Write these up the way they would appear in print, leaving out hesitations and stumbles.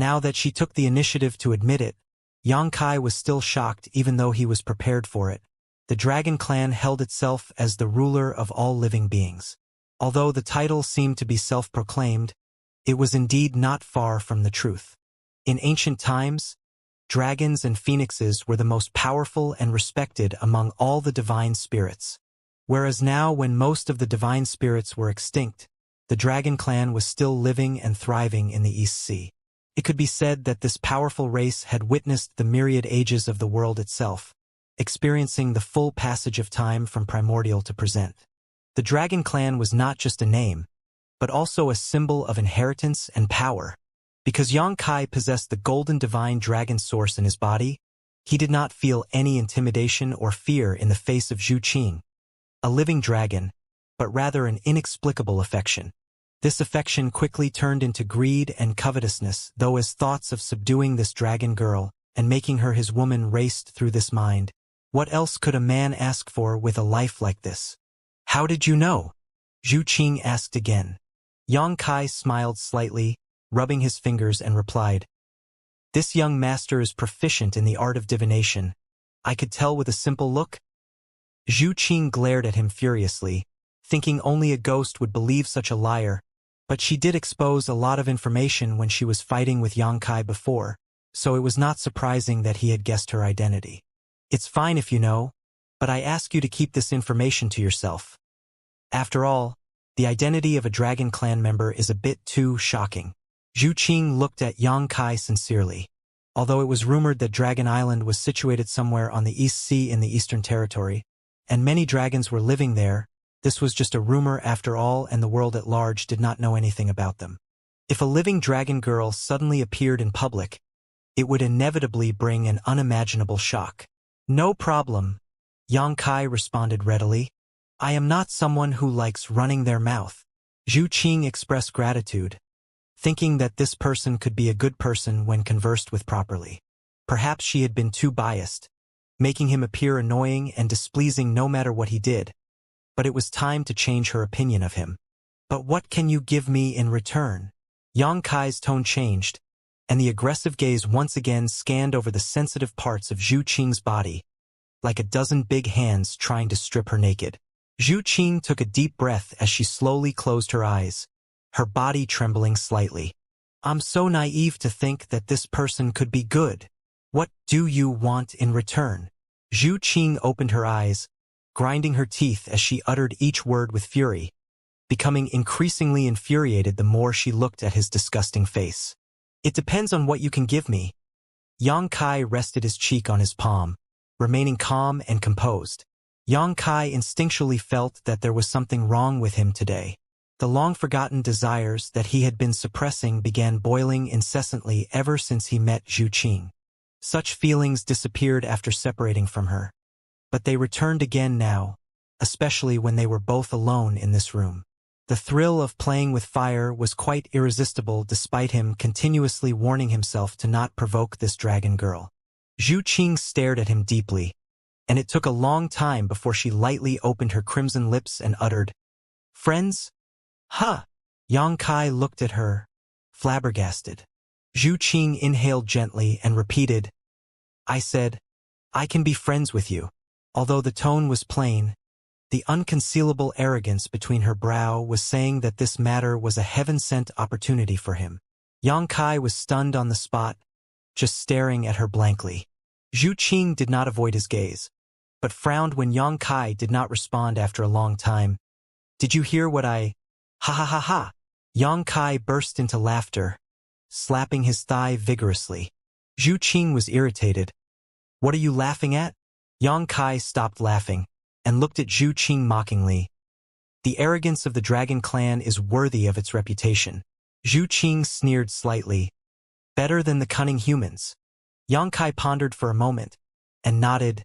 Now that she took the initiative to admit it, Xianxia was still shocked even though he was prepared for it. The dragon clan held itself as the ruler of all living beings. Although the title seemed to be self-proclaimed, it was indeed not far from the truth. In ancient times, dragons and phoenixes were the most powerful and respected among all the divine spirits. Whereas now, when most of the divine spirits were extinct, the dragon clan was still living and thriving in the East Sea. It could be said that this powerful race had witnessed the myriad ages of the world itself, experiencing the full passage of time from primordial to present. The dragon clan was not just a name, but also a symbol of inheritance and power. Because Xianxia possessed the golden divine dragon source in his body, he did not feel any intimidation or fear in the face of Zhu Qing, a living dragon, but rather an inexplicable affection. This affection quickly turned into greed and covetousness, though as thoughts of subduing this dragon girl and making her his woman raced through this mind. What else could a man ask for with a life like this? How did you know? Zhu Qing asked again. Xianxia smiled slightly, rubbing his fingers, and replied, "This young master is proficient in the art of divination. I could tell with a simple look." Zhu Qing glared at him furiously, thinking only a ghost would believe such a liar, but she did expose a lot of information when she was fighting with Xianxia before, so it was not surprising that he had guessed her identity. "It's fine if you know, but I ask you to keep this information to yourself. After all, the identity of a dragon clan member is a bit too shocking." Zhu Qing looked at Xianxia sincerely. Although it was rumored that Dragon Island was situated somewhere on the East Sea in the Eastern Territory, and many dragons were living there, this was just a rumor after all, and the world at large did not know anything about them. If a living dragon girl suddenly appeared in public, it would inevitably bring an unimaginable shock. "No problem," Xianxia responded readily. "I am not someone who likes running their mouth." Zhu Qing expressed gratitude, thinking that this person could be a good person when conversed with properly. Perhaps she had been too biased, making him appear annoying and displeasing no matter what he did. But it was time to change her opinion of him. "But what can you give me in return?" Xianxia's tone changed, and the aggressive gaze once again scanned over the sensitive parts of Zhu Qing's body, like a dozen big hands trying to strip her naked. Zhu Qing took a deep breath as she slowly closed her eyes, her body trembling slightly. "I'm so naive to think that this person could be good. What do you want in return?" Zhu Qing opened her eyes, grinding her teeth as she uttered each word with fury, becoming increasingly infuriated the more she looked at his disgusting face. "It depends on what you can give me." Xianxia rested his cheek on his palm, remaining calm and composed. Xianxia instinctually felt that there was something wrong with him today. The long-forgotten desires that he had been suppressing began boiling incessantly ever since he met Zhu Qing. Such feelings disappeared after separating from her, but they returned again now, especially when they were both alone in this room. The thrill of playing with fire was quite irresistible despite him continuously warning himself to not provoke this dragon girl. Zhu Qing stared at him deeply, and it took a long time before she lightly opened her crimson lips and uttered, "Friends? Huh?" Xianxia looked at her, flabbergasted. Zhu Qing inhaled gently and repeated, "I said, I can be friends with you." Although the tone was plain, the unconcealable arrogance between her brow was saying that this matter was a heaven-sent opportunity for him. Xianxia was stunned on the spot, just staring at her blankly. Zhu Qing did not avoid his gaze, but frowned when Xianxia did not respond after a long time. "Did you hear what I— Ha ha ha ha!" Xianxia burst into laughter, slapping his thigh vigorously. Zhu Qing was irritated. "What are you laughing at?" Xianxia stopped laughing and looked at Zhu Qing mockingly. "The arrogance of the dragon clan is worthy of its reputation." Zhu Qing sneered slightly. "Better than the cunning humans." Xianxia pondered for a moment and nodded.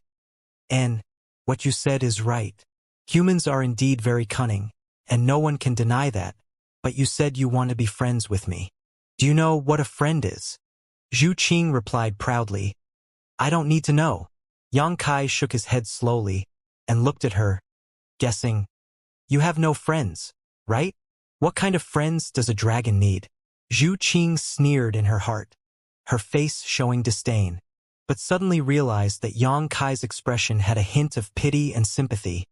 "And what you said is right. Humans are indeed very cunning, and no one can deny that, but you said you want to be friends with me. Do you know what a friend is?" Zhu Qing replied proudly, "I don't need to know." Xianxia shook his head slowly and looked at her, guessing, "You have no friends, right? What kind of friends does a dragon need?" Zhu Qing sneered in her heart. her face showing disdain, but suddenly realized that Yang Kai's expression had a hint of pity and sympathy,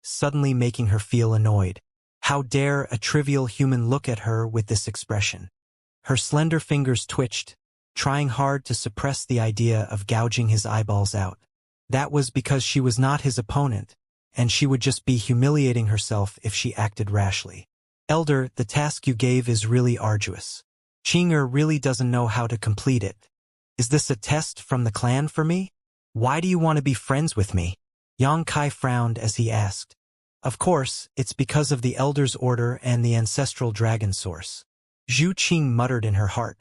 suddenly making her feel annoyed. How dare a trivial human look at her with this expression? Her slender fingers twitched, trying hard to suppress the idea of gouging his eyeballs out. That was because she was not his opponent, and she would just be humiliating herself if she acted rashly. Elder, the task you gave is really arduous. Qing'er really doesn't know how to complete it. Is this a test from the clan for me? Why do you want to be friends with me? Yang Kai frowned as he asked. Of course, it's because of the Elder's order and the ancestral dragon source. Zhu Qing muttered in her heart,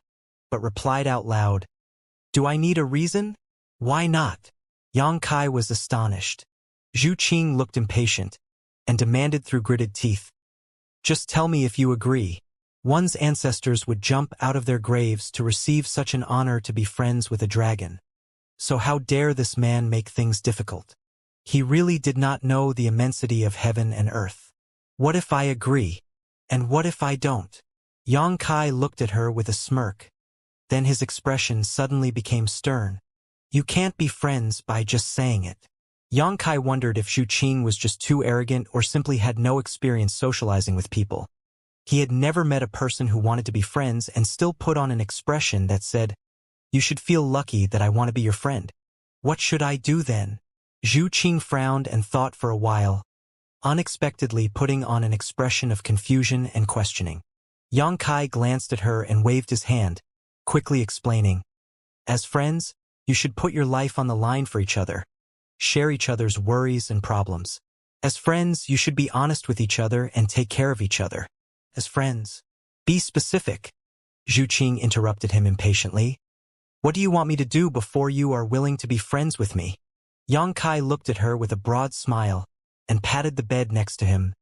but replied out loud, Do I need a reason? Why not? Yang Kai was astonished. Zhu Qing looked impatient and demanded through gritted teeth, Just tell me if you agree. One's ancestors would jump out of their graves to receive such an honor to be friends with a dragon. So how dare this man make things difficult? He really did not know the immensity of heaven and earth. What if I agree? And what if I don't? Yang Kai looked at her with a smirk. Then his expression suddenly became stern. You can't be friends by just saying it. Yang Kai wondered if Zhu Qing was just too arrogant or simply had no experience socializing with people. He had never met a person who wanted to be friends and still put on an expression that said, You should feel lucky that I want to be your friend. What should I do then? Zhu Qing frowned and thought for a while, unexpectedly putting on an expression of confusion and questioning. Yang Kai glanced at her and waved his hand, quickly explaining, As friends, you should put your life on the line for each other, share each other's worries and problems. As friends, you should be honest with each other and take care of each other. As friends, be specific. Zhu Qing interrupted him impatiently. What do you want me to do before you are willing to be friends with me? Yang Kai looked at her with a broad smile and patted the bed next to him.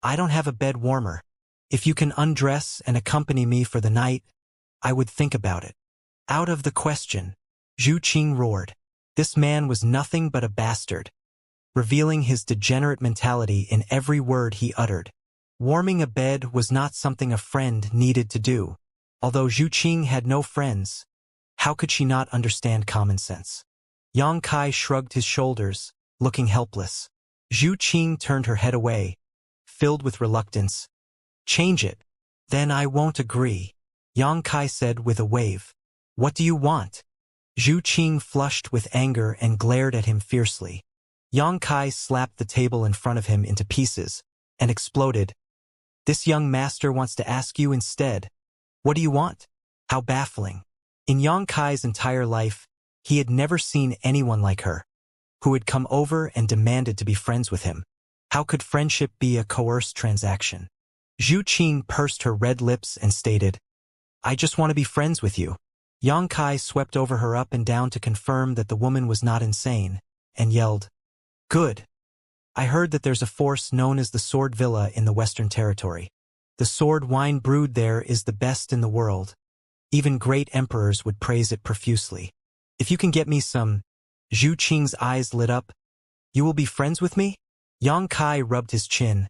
I don't have a bed warmer. If you can undress and accompany me for the night, I would think about it. Out of the question, Zhu Qing roared. This man was nothing but a bastard, revealing his degenerate mentality in every word he uttered. Warming a bed was not something a friend needed to do. Although Zhu Qing had no friends, how could she not understand common sense? Yang Kai shrugged his shoulders, looking helpless. Zhu Qing turned her head away, filled with reluctance. Change it. Then I won't agree. Yang Kai said with a wave. What do you want? Zhu Qing flushed with anger and glared at him fiercely. Yang Kai slapped the table in front of him into pieces and exploded. This young master wants to ask you instead. What do you want? How baffling. In Yang Kai's entire life, he had never seen anyone like her, who had come over and demanded to be friends with him. How could friendship be a coerced transaction? Zhu Qing pursed her red lips and stated, I just want to be friends with you. Yang Kai swept over her up and down to confirm that the woman was not insane, and yelled, Good. I heard that there's a force known as the Sword Villa in the Western Territory. The sword wine brewed there is the best in the world. Even great emperors would praise it profusely. If you can get me some, Zhu Qing's eyes lit up. You will be friends with me? Yang Kai rubbed his chin.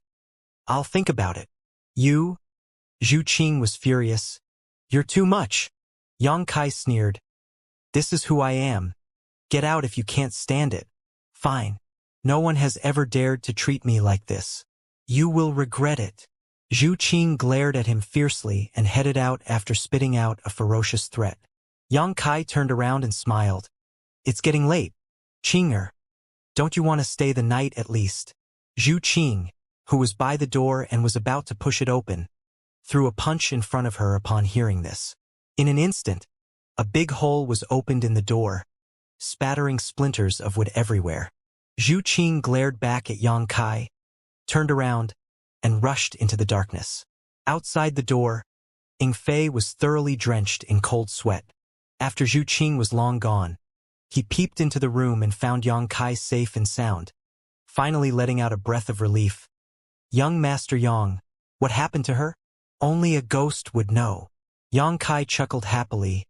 I'll think about it. You? Zhu Qing was furious. You're too much. Yang Kai sneered. This is who I am. Get out if you can't stand it. Fine. No one has ever dared to treat me like this. You will regret it. Zhu Qing glared at him fiercely and headed out after spitting out a ferocious threat. Yang Kai turned around and smiled. It's getting late. Qing'er, don't you want to stay the night at least? Zhu Qing, who was by the door and was about to push it open, threw a punch in front of her upon hearing this. In an instant, a big hole was opened in the door, spattering splinters of wood everywhere. Zhu Qing glared back at Yang Kai, turned around, and rushed into the darkness. Outside the door, Inflate was thoroughly drenched in cold sweat. After Zhu Qing was long gone, he peeped into the room and found Yang Kai safe and sound, finally letting out a breath of relief. Young Master Yang, what happened to her? Only a ghost would know. Yang Kai chuckled happily,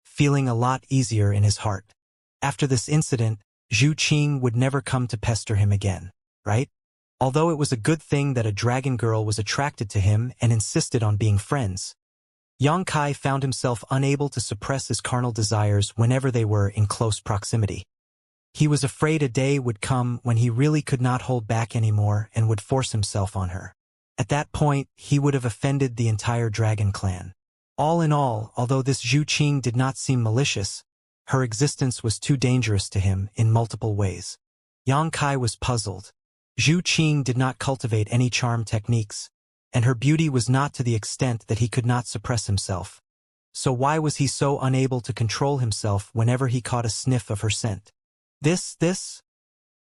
feeling a lot easier in his heart. After this incident, Zhu Qing would never come to pester him again, right? Although it was a good thing that a dragon girl was attracted to him and insisted on being friends, Yang Kai found himself unable to suppress his carnal desires whenever they were in close proximity. He was afraid a day would come when he really could not hold back anymore and would force himself on her. At that point, he would have offended the entire dragon clan. All in all, although this Zhu Qing did not seem malicious, her existence was too dangerous to him in multiple ways. Yang Kai was puzzled. Zhu Qing did not cultivate any charm techniques, and her beauty was not to the extent that he could not suppress himself. So why was he so unable to control himself whenever he caught a sniff of her scent? This?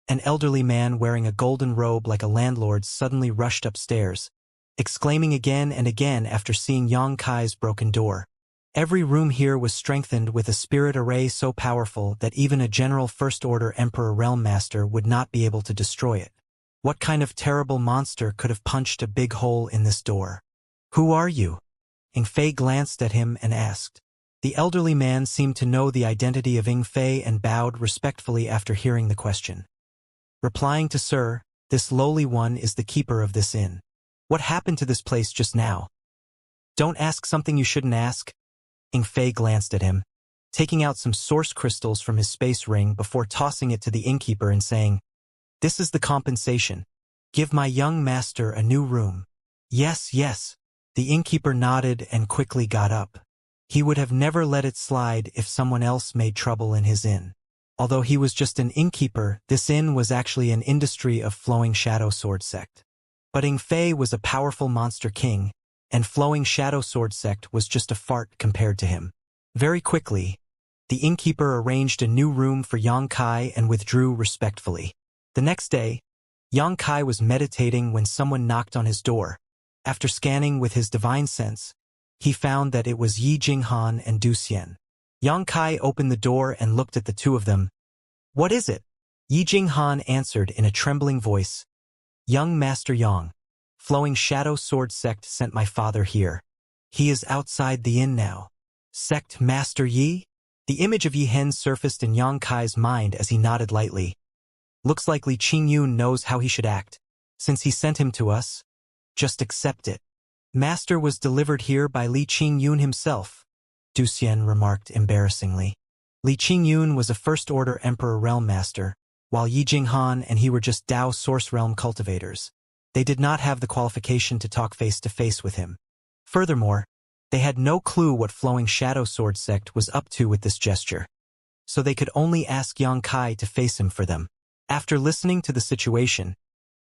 An elderly man wearing a golden robe like a landlord suddenly rushed upstairs, exclaiming again and again after seeing Yang Kai's broken door. Every room here was strengthened with a spirit array so powerful that even a general First-Order Emperor Realm Master would not be able to destroy it. What kind of terrible monster could have punched a big hole in this door? Who are you? Inflate glanced at him and asked. The elderly man seemed to know the identity of Inflate and bowed respectfully after hearing the question. Replying to Sir, this lowly one is the keeper of this inn. What happened to this place just now? Don't ask something you shouldn't ask. Inflate glanced at him, taking out some source crystals from his space ring before tossing it to the innkeeper and saying, "This is the compensation. Give my young master a new room." Yes. The innkeeper nodded and quickly got up. He would have never let it slide if someone else made trouble in his inn. Although he was just an innkeeper, this inn was actually an industry of Flowing Shadow Sword Sect. But Inflate was a powerful monster king, and Flowing Shadow Sword Sect was just a fart compared to him. Very quickly, the innkeeper arranged a new room for Yang Kai and withdrew respectfully. The next day, Yang Kai was meditating when someone knocked on his door. After scanning with his divine sense, he found that it was Yi Jinghan and Du Xian. Yang Kai opened the door and looked at the two of them. "What is it?" Yi Jinghan answered in a trembling voice. "Young Master Yang, Flowing Shadow Sword Sect sent my father here. He is outside the inn now." "Sect Master Yi?" The image of Yi Hen surfaced in Yang Kai's mind as he nodded lightly. "Looks like Li Qingyun knows how he should act. Since he sent him to us, just accept it." "Master was delivered here by Li Qingyun himself," Du Xian remarked embarrassingly. Li Qingyun was a First-Order Emperor Realm Master, while Yi Jinghan and he were just Dao Source Realm cultivators. They did not have the qualification to talk face-to-face with him. Furthermore, they had no clue what Flowing Shadow Sword Sect was up to with this gesture. So they could only ask Yang Kai to face him for them. After listening to the situation,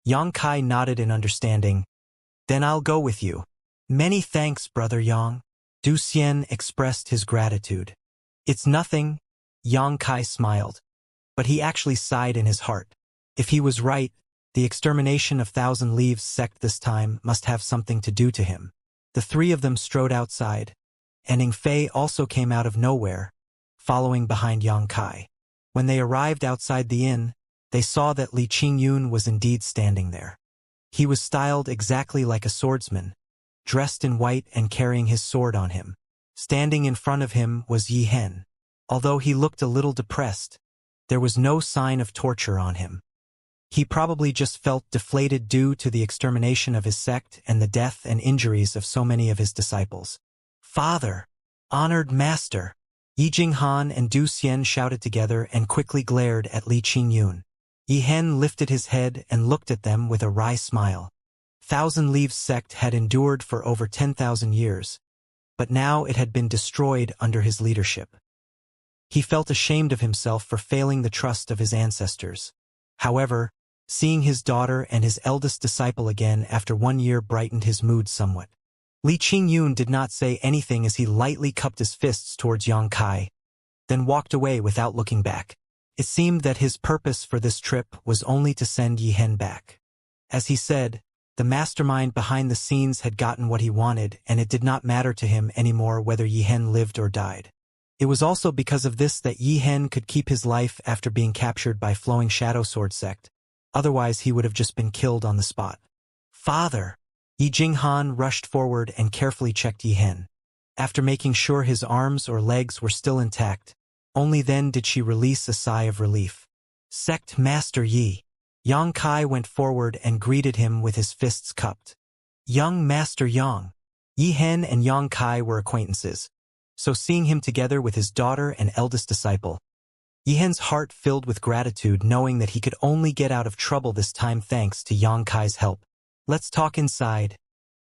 Yang Kai nodded in understanding. "Then I'll go with you." "Many thanks, Brother Yang." Du Xian expressed his gratitude. "It's nothing," Yang Kai smiled. But he actually sighed in his heart. If he was right, the extermination of Thousand Leaves sect this time must have something to do to him. The three of them strode outside, and Inflate also came out of nowhere, following behind Yang Kai. When they arrived outside the inn, they saw that Li Qingyun was indeed standing there. He was styled exactly like a swordsman, dressed in white and carrying his sword on him. Standing in front of him was Yi Hen. Although he looked a little depressed, there was no sign of torture on him. He probably just felt deflated due to the extermination of his sect and the death and injuries of so many of his disciples. "Father! Honored Master!" Yi Jinghan and Du Xian shouted together and quickly glared at Li Qingyun. Yi Hen lifted his head and looked at them with a wry smile. Thousand Leaves sect had endured for over 10,000 years, but now it had been destroyed under his leadership. He felt ashamed of himself for failing the trust of his ancestors. However, seeing his daughter and his eldest disciple again after 1 year brightened his mood somewhat. Li Qingyun did not say anything as he lightly cupped his fists towards Yang Kai, then walked away without looking back. It seemed that his purpose for this trip was only to send Yi Hen back. As he said, the mastermind behind the scenes had gotten what he wanted, and it did not matter to him anymore whether Yi Hen lived or died. It was also because of this that Yi Hen could keep his life after being captured by Flowing Shadow Sword Sect. Otherwise he would have just been killed on the spot. "Father!" Yi Jinghan rushed forward and carefully checked Yi Hen. After making sure his arms or legs were still intact, only then did she release a sigh of relief. "Sect Master Yi." Yang Kai went forward and greeted him with his fists cupped. "Young Master Yang." Yi Hen and Yang Kai were acquaintances, so seeing him together with his daughter and eldest disciple, Yi Hen's heart filled with gratitude knowing that he could only get out of trouble this time thanks to Yang Kai's help. "Let's talk inside."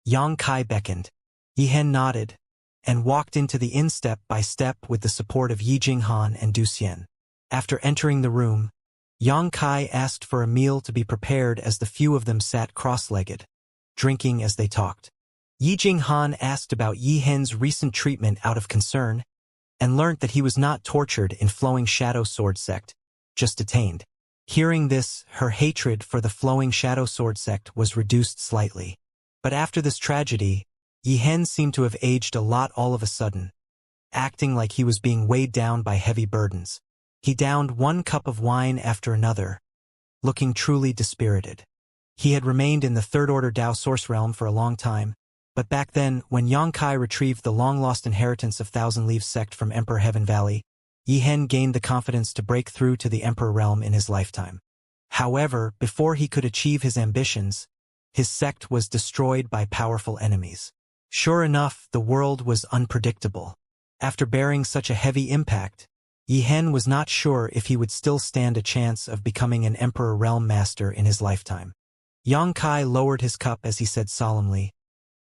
Yang Kai beckoned. Yi Hen nodded, and walked into the inn step by step with the support of Yi Jinghan and Du Xian. After entering the room, Yang Kai asked for a meal to be prepared as the few of them sat cross-legged, drinking as they talked. Yi Jinghan asked about Yi Hen's recent treatment out of concern, and learnt that he was not tortured in Flowing Shadow Sword sect, just detained. Hearing this, her hatred for the Flowing Shadow Sword sect was reduced slightly. But after this tragedy, Yi Hen seemed to have aged a lot all of a sudden, acting like he was being weighed down by heavy burdens. He downed one cup of wine after another, looking truly dispirited. He had remained in the third-order Dao Source realm for a long time, but back then, when Yang Kai retrieved the long-lost inheritance of Thousand Leaves sect from Emperor Heaven Valley, Yi Hen gained the confidence to break through to the Emperor realm in his lifetime. However, before he could achieve his ambitions, his sect was destroyed by powerful enemies. Sure enough, the world was unpredictable. After bearing such a heavy impact, Yi Hen was not sure if he would still stand a chance of becoming an Emperor Realm Master in his lifetime. Yang Kai lowered his cup as he said solemnly,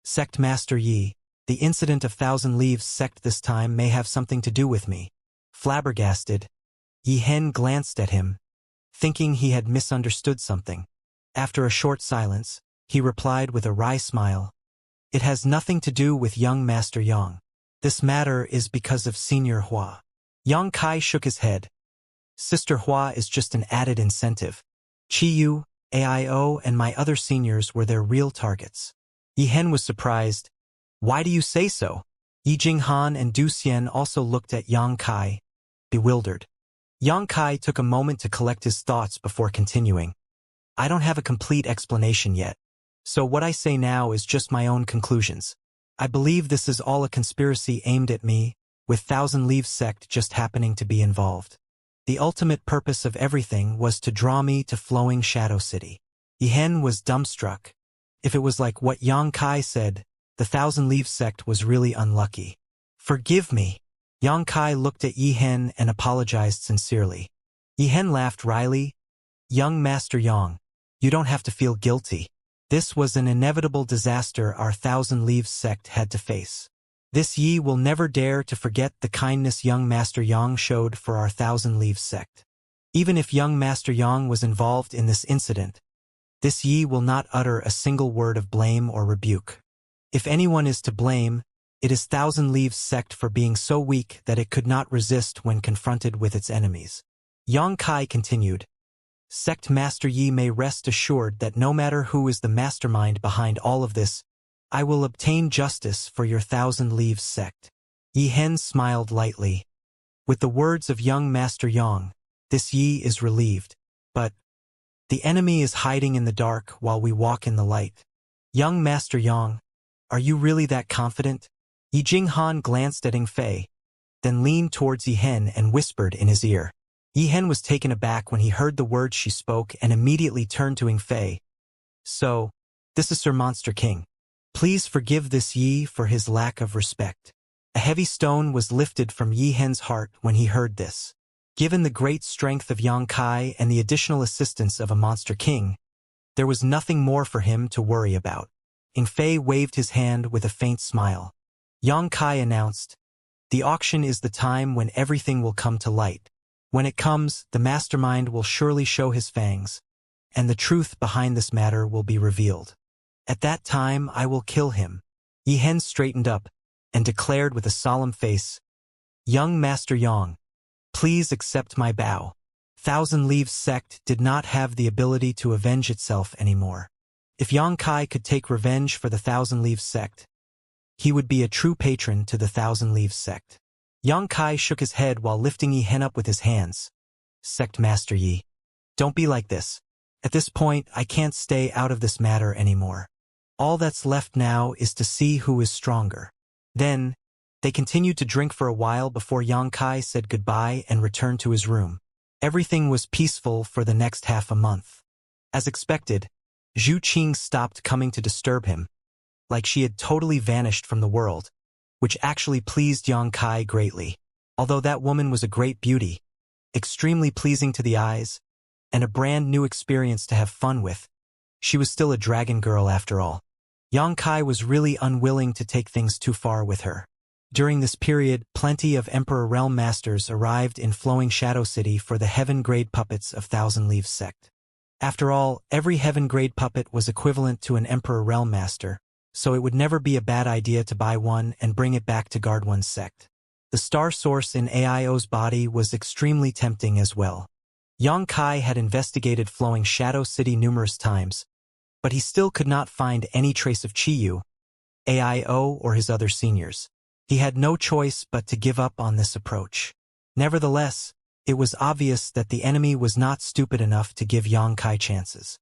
"Sect Master Yi, the incident of Thousand Leaves sect this time may have something to do with me." Flabbergasted, Yi Hen glanced at him, thinking he had misunderstood something. After a short silence, he replied with a wry smile, "It has nothing to do with young Master Yang. This matter is because of Senior Hua." Yang Kai shook his head. "Sister Hua is just an added incentive. Qiyu, AIO, and my other seniors were their real targets." Yi Hen was surprised. "Why do you say so?" Yi Jinghan and Du Xian also looked at Yang Kai, bewildered. Yang Kai took a moment to collect his thoughts before continuing. "I don't have a complete explanation yet, so what I say now is just my own conclusions. I believe this is all a conspiracy aimed at me, with Thousand Leaves sect just happening to be involved. The ultimate purpose of everything was to draw me to Flowing Shadow City." Yi Hen was dumbstruck. If it was like what Yang Kai said, the Thousand Leaves sect was really unlucky. "Forgive me." Yang Kai looked at Yi Hen and apologized sincerely. Yi Hen laughed wryly. "Young Master Yang, you don't have to feel guilty. This was an inevitable disaster our Thousand Leaves sect had to face. This Yi will never dare to forget the kindness young Master Yang showed for our Thousand Leaves sect. Even if young Master Yang was involved in this incident, this Yi will not utter a single word of blame or rebuke. If anyone is to blame, it is Thousand Leaves sect for being so weak that it could not resist when confronted with its enemies." Yang Kai continued, "Sect Master Yi may rest assured that no matter who is the mastermind behind all of this, I will obtain justice for your Thousand Leaves sect." Yi Hen smiled lightly. With the words of young Master Yang, this Yi is relieved. But the enemy is hiding in the dark while we walk in the light. Young Master Yang, are you really that confident? Yi Jinghan glanced at Inflate, then leaned towards Yi Hen and whispered in his ear. Yi Hen was taken aback when he heard the words she spoke and immediately turned to Inflate. "So, this is Sir Monster King. Please forgive this Yi for his lack of respect." A heavy stone was lifted from Yi Hen's heart when he heard this. Given the great strength of Yang Kai and the additional assistance of a Monster King, there was nothing more for him to worry about. Inflate waved his hand with a faint smile. Yang Kai announced, "The auction is the time when everything will come to light. When it comes, the mastermind will surely show his fangs, and the truth behind this matter will be revealed. At that time, I will kill him." Yi Hen straightened up and declared with a solemn face, "Young Master Yang, please accept my bow." Thousand Leaves sect did not have the ability to avenge itself anymore. If Yang Kai could take revenge for the Thousand Leaves sect, he would be a true patron to the Thousand Leaves sect. Yang Kai shook his head while lifting Yi Hen up with his hands. "Sect Master Yi, don't be like this. At this point, I can't stay out of this matter anymore. All that's left now is to see who is stronger." Then, they continued to drink for a while before Yang Kai said goodbye and returned to his room. Everything was peaceful for the next half a month. As expected, Zhu Qing stopped coming to disturb him. like she had totally vanished from the world, which actually pleased Yang Kai greatly. Although that woman was a great beauty, extremely pleasing to the eyes, and a brand new experience to have fun with, she was still a dragon girl after all. Yang Kai was really unwilling to take things too far with her. During this period, plenty of Emperor Realm Masters arrived in Flowing Shadow City for the Heaven-grade puppets of Thousand Leaves sect. After all, every Heaven-grade puppet was equivalent to an Emperor Realm Master, so it would never be a bad idea to buy one and bring it back to guard one's sect. The star source in AIO's body was extremely tempting as well. Yang Kai had investigated Flowing Shadow City numerous times, but he still could not find any trace of Chiyu, AIO, or his other seniors. He had no choice but to give up on this approach. Nevertheless, it was obvious that the enemy was not stupid enough to give Yang Kai chances.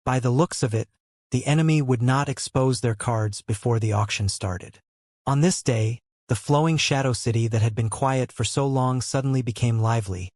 By the looks of it, the enemy would not expose their cards before the auction started. On this day, the Flowing Shadow City that had been quiet for so long suddenly became lively,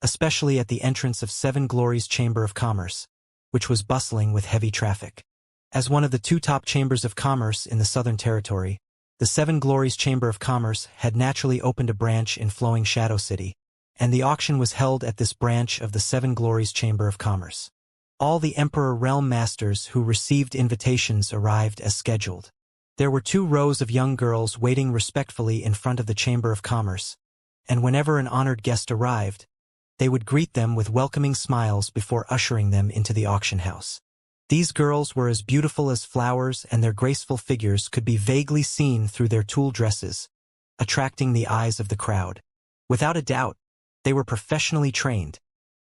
especially at the entrance of Seven Glories Chamber of Commerce, which was bustling with heavy traffic. As one of the two top chambers of commerce in the Southern Territory, the Seven Glories Chamber of Commerce had naturally opened a branch in Flowing Shadow City, and the auction was held at this branch of the Seven Glories Chamber of Commerce. All the Emperor Realm Masters who received invitations arrived as scheduled. There were 2 rows of young girls waiting respectfully in front of the Chamber of Commerce, and whenever an honored guest arrived, they would greet them with welcoming smiles before ushering them into the auction house. These girls were as beautiful as flowers, and their graceful figures could be vaguely seen through their tulle dresses, attracting the eyes of the crowd. Without a doubt, they were professionally trained,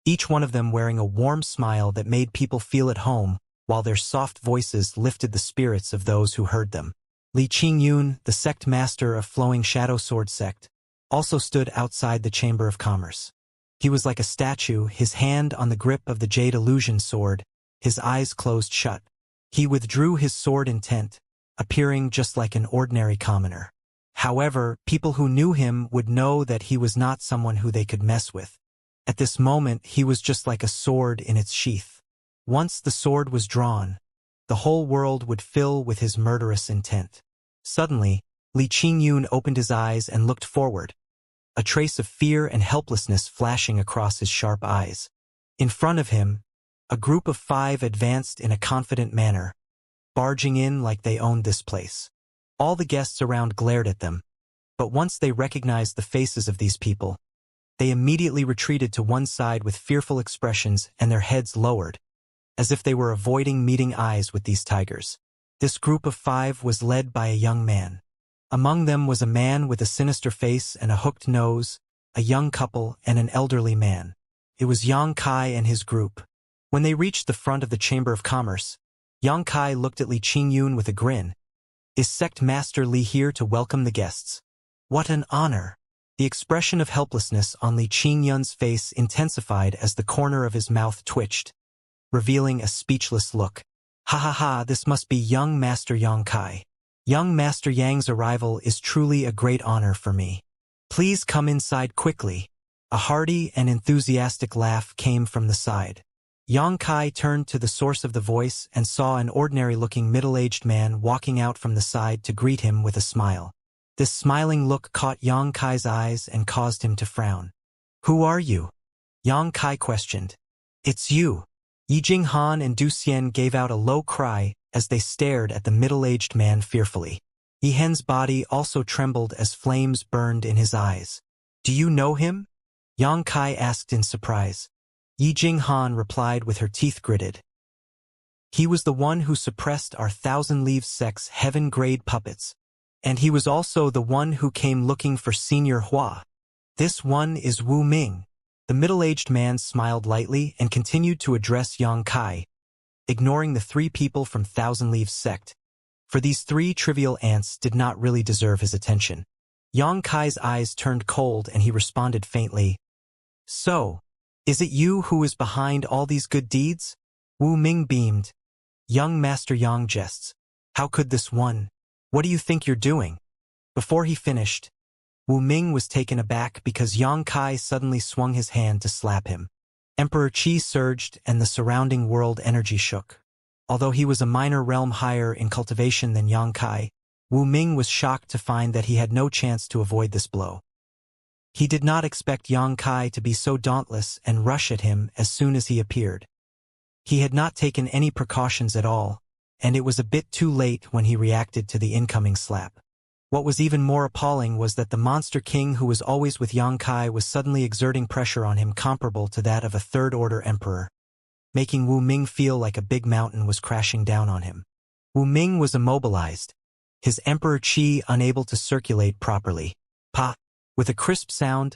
each one of them wearing a warm smile that made people feel at home, while their soft voices lifted the spirits of those who heard them. Li Qingyun, the sect master of Flowing Shadow Sword sect, also stood outside the Chamber of Commerce. He was like a statue, his hand on the grip of the Jade Illusion sword, his eyes closed shut. He withdrew his sword intent, appearing just like an ordinary commoner. However, people who knew him would know that he was not someone who they could mess with. At this moment, he was just like a sword in its sheath. Once the sword was drawn, the whole world would fill with his murderous intent. Suddenly, Li Qingyun opened his eyes and looked forward, a trace of fear and helplessness flashing across his sharp eyes. In front of him, a group of 5 advanced in a confident manner, barging in like they owned this place. All the guests around glared at them, but once they recognized the faces of these people, they immediately retreated to one side with fearful expressions and their heads lowered, as if they were avoiding meeting eyes with these tigers. This group of 5 was led by a young man. Among them was a man with a sinister face and a hooked nose, a young couple, and an elderly man. It was Yang Kai and his group. When they reached the front of the Chamber of Commerce, Yang Kai looked at Li Qingyun with a grin. Is Sect Master Li here to welcome the guests? What an honor! The expression of helplessness on Li Qingyun's face intensified as the corner of his mouth twitched, revealing a speechless look. Ha ha ha, this must be young Master Yang Kai. Young Master Yang's arrival is truly a great honor for me. Please come inside quickly. A hearty and enthusiastic laugh came from the side. Yang Kai turned to the source of the voice and saw an ordinary-looking middle-aged man walking out from the side to greet him with a smile. This smiling look caught Yang Kai's eyes and caused him to frown. Who are you? Yang Kai questioned. It's you. Yi Jinghan and Du Xian gave out a low cry as they stared at the middle-aged man fearfully. Yi Hen's body also trembled as flames burned in his eyes. Do you know him? Yang Kai asked in surprise. Yi Jinghan replied with her teeth gritted. He was the one who suppressed our Thousand Leaves sect's heaven-grade puppets, and he was also the one who came looking for Senior Hua. This one is Wu Ming. The middle-aged man smiled lightly and continued to address Yang Kai, ignoring the 3 people from Thousand Leaves sect, for these 3 trivial ants did not really deserve his attention. Yang Kai's eyes turned cold and he responded faintly. So, is it you who is behind all these good deeds? Wu Ming beamed. Young Master Yang jests. How could this one? What do you think you're doing? Before he finished, Wu Ming was taken aback because Yang Kai suddenly swung his hand to slap him. Emperor Qi surged and the surrounding world energy shook. Although he was a minor realm higher in cultivation than Xianxia, Wu Ming was shocked to find that he had no chance to avoid this blow. He did not expect Xianxia to be so dauntless and rush at him as soon as he appeared. He had not taken any precautions at all, and it was a bit too late when he reacted to the incoming slap. What was even more appalling was that the monster king who was always with Xianxia was suddenly exerting pressure on him comparable to that of a third-order emperor, making Wu Ming feel like a big mountain was crashing down on him. Wu Ming was immobilized, his emperor qi unable to circulate properly. Pa! With a crisp sound,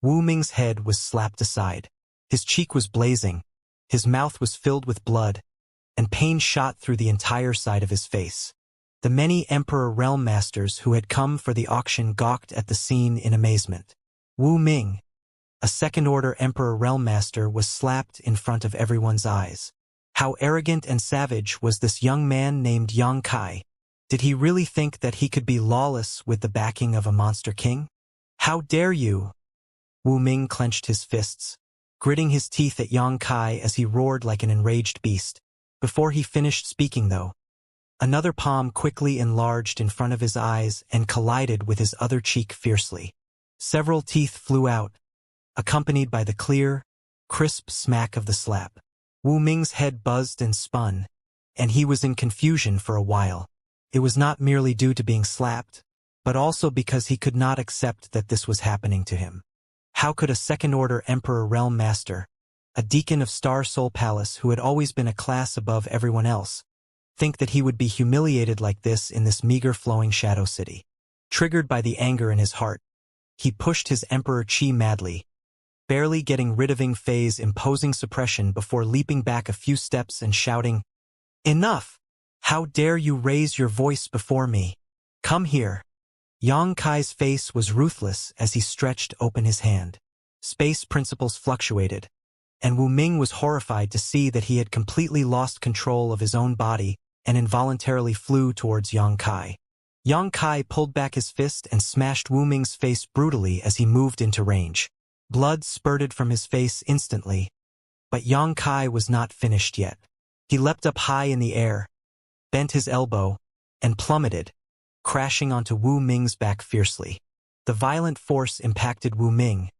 Wu Ming's head was slapped aside. His cheek was blazing, his mouth was filled with blood, and pain shot through the entire side of his face. The many Emperor Realm Masters who had come for the auction gawked at the scene in amazement. Wu Ming, a second-order Emperor Realm Master, was slapped in front of everyone's eyes. How arrogant and savage was this young man named Xianxia? Did he really think that he could be lawless with the backing of a monster king? How dare you? Wu Ming clenched his fists, gritting his teeth at Xianxia as he roared like an enraged beast. Before he finished speaking, though, another palm quickly enlarged in front of his eyes and collided with his other cheek fiercely. Several teeth flew out, accompanied by the clear, crisp smack of the slap. Wu Ming's head buzzed and spun, and he was in confusion for a while. It was not merely due to being slapped, but also because he could not accept that this was happening to him. How could a second-order Emperor Realm Master, a deacon of Star Soul Palace who had always been a class above everyone else, think that he would be humiliated like this in this meager flowing shadow city? Triggered by the anger in his heart, he pushed his Emperor Qi madly, barely getting rid of Fei's imposing suppression before leaping back a few steps and shouting, "Enough! How dare you raise your voice before me? Come here!" Xianxia's face was ruthless as he stretched open his hand. Space principles fluctuated, and Wu Ming was horrified to see that he had completely lost control of his own body and involuntarily flew towards Xianxia. Xianxia pulled back his fist and smashed Wu Ming's face brutally as he moved into range. Blood spurted from his face instantly, but Xianxia was not finished yet. He leapt up high in the air, bent his elbow, and plummeted, crashing onto Wu Ming's back fiercely. The violent force impacted Wu Ming,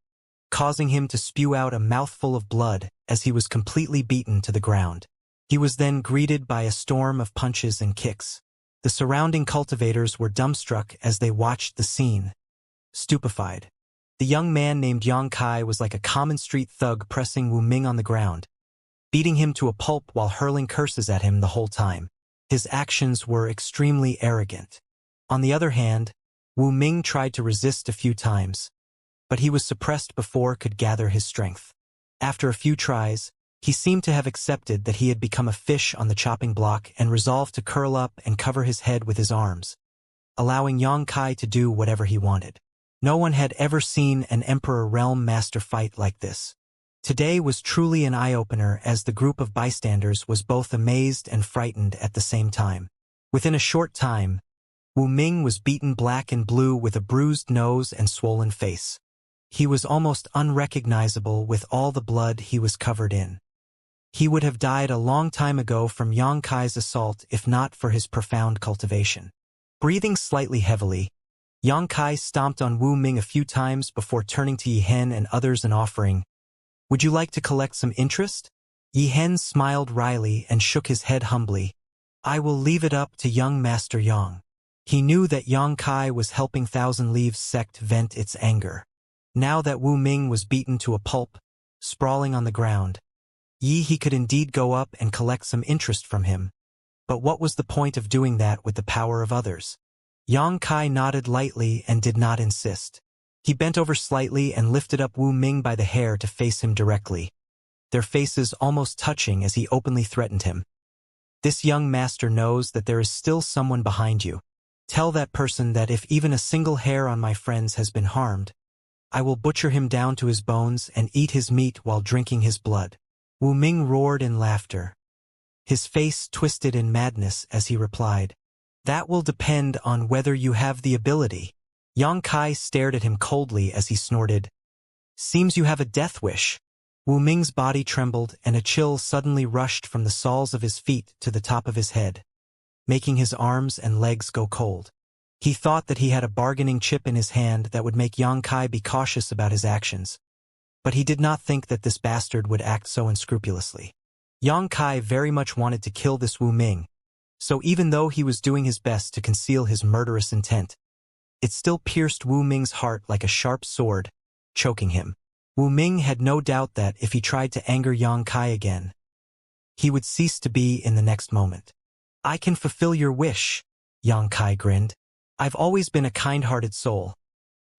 causing him to spew out a mouthful of blood as he was completely beaten to the ground. He was then greeted by a storm of punches and kicks. The surrounding cultivators were dumbstruck as they watched the scene, stupefied. The young man named Xianxia was like a common street thug pressing Wu Ming on the ground, beating him to a pulp while hurling curses at him the whole time. His actions were extremely arrogant. On the other hand, Wu Ming tried to resist a few times, but he was suppressed before could gather his strength. After a few tries, he seemed to have accepted that he had become a fish on the chopping block and resolved to curl up and cover his head with his arms, allowing Xianxia to do whatever he wanted. No one had ever seen an Emperor Realm Master fight like this. Today was truly an eye-opener as the group of bystanders was both amazed and frightened at the same time. Within a short time, Wu Ming was beaten black and blue with a bruised nose and swollen face. He was almost unrecognizable with all the blood he was covered in. He would have died a long time ago from Xianxia's assault if not for his profound cultivation. Breathing slightly heavily, Xianxia stomped on Wu Ming a few times before turning to Yihen and others and offering, "Would you like to collect some interest?" Yihen smiled wryly and shook his head humbly. "I will leave it up to young Master Yang." He knew that Xianxia was helping Thousand Leaves sect vent its anger. Now that Wu Ming was beaten to a pulp, sprawling on the ground, he could indeed go up and collect some interest from him. But what was the point of doing that with the power of others? Xianxia nodded lightly and did not insist. He bent over slightly and lifted up Wu Ming by the hair to face him directly, their faces almost touching as he openly threatened him. "This young master knows that there is still someone behind you. Tell that person that if even a single hair on my friends has been harmed, I will butcher him down to his bones and eat his meat while drinking his blood." Wu Ming roared in laughter. His face twisted in madness as he replied, "That will depend on whether you have the ability." Xianxia stared at him coldly as he snorted, "Seems you have a death wish." Wu Ming's body trembled and a chill suddenly rushed from the soles of his feet to the top of his head, making his arms and legs go cold. He thought that he had a bargaining chip in his hand that would make Yang Kai be cautious about his actions, but he did not think that this bastard would act so unscrupulously. Yang Kai very much wanted to kill this Wu Ming, so even though he was doing his best to conceal his murderous intent, it still pierced Wu Ming's heart like a sharp sword, choking him. Wu Ming had no doubt that if he tried to anger Yang Kai again, he would cease to be in the next moment. "I can fulfill your wish," Yang Kai grinned. "I've always been a kind-hearted soul.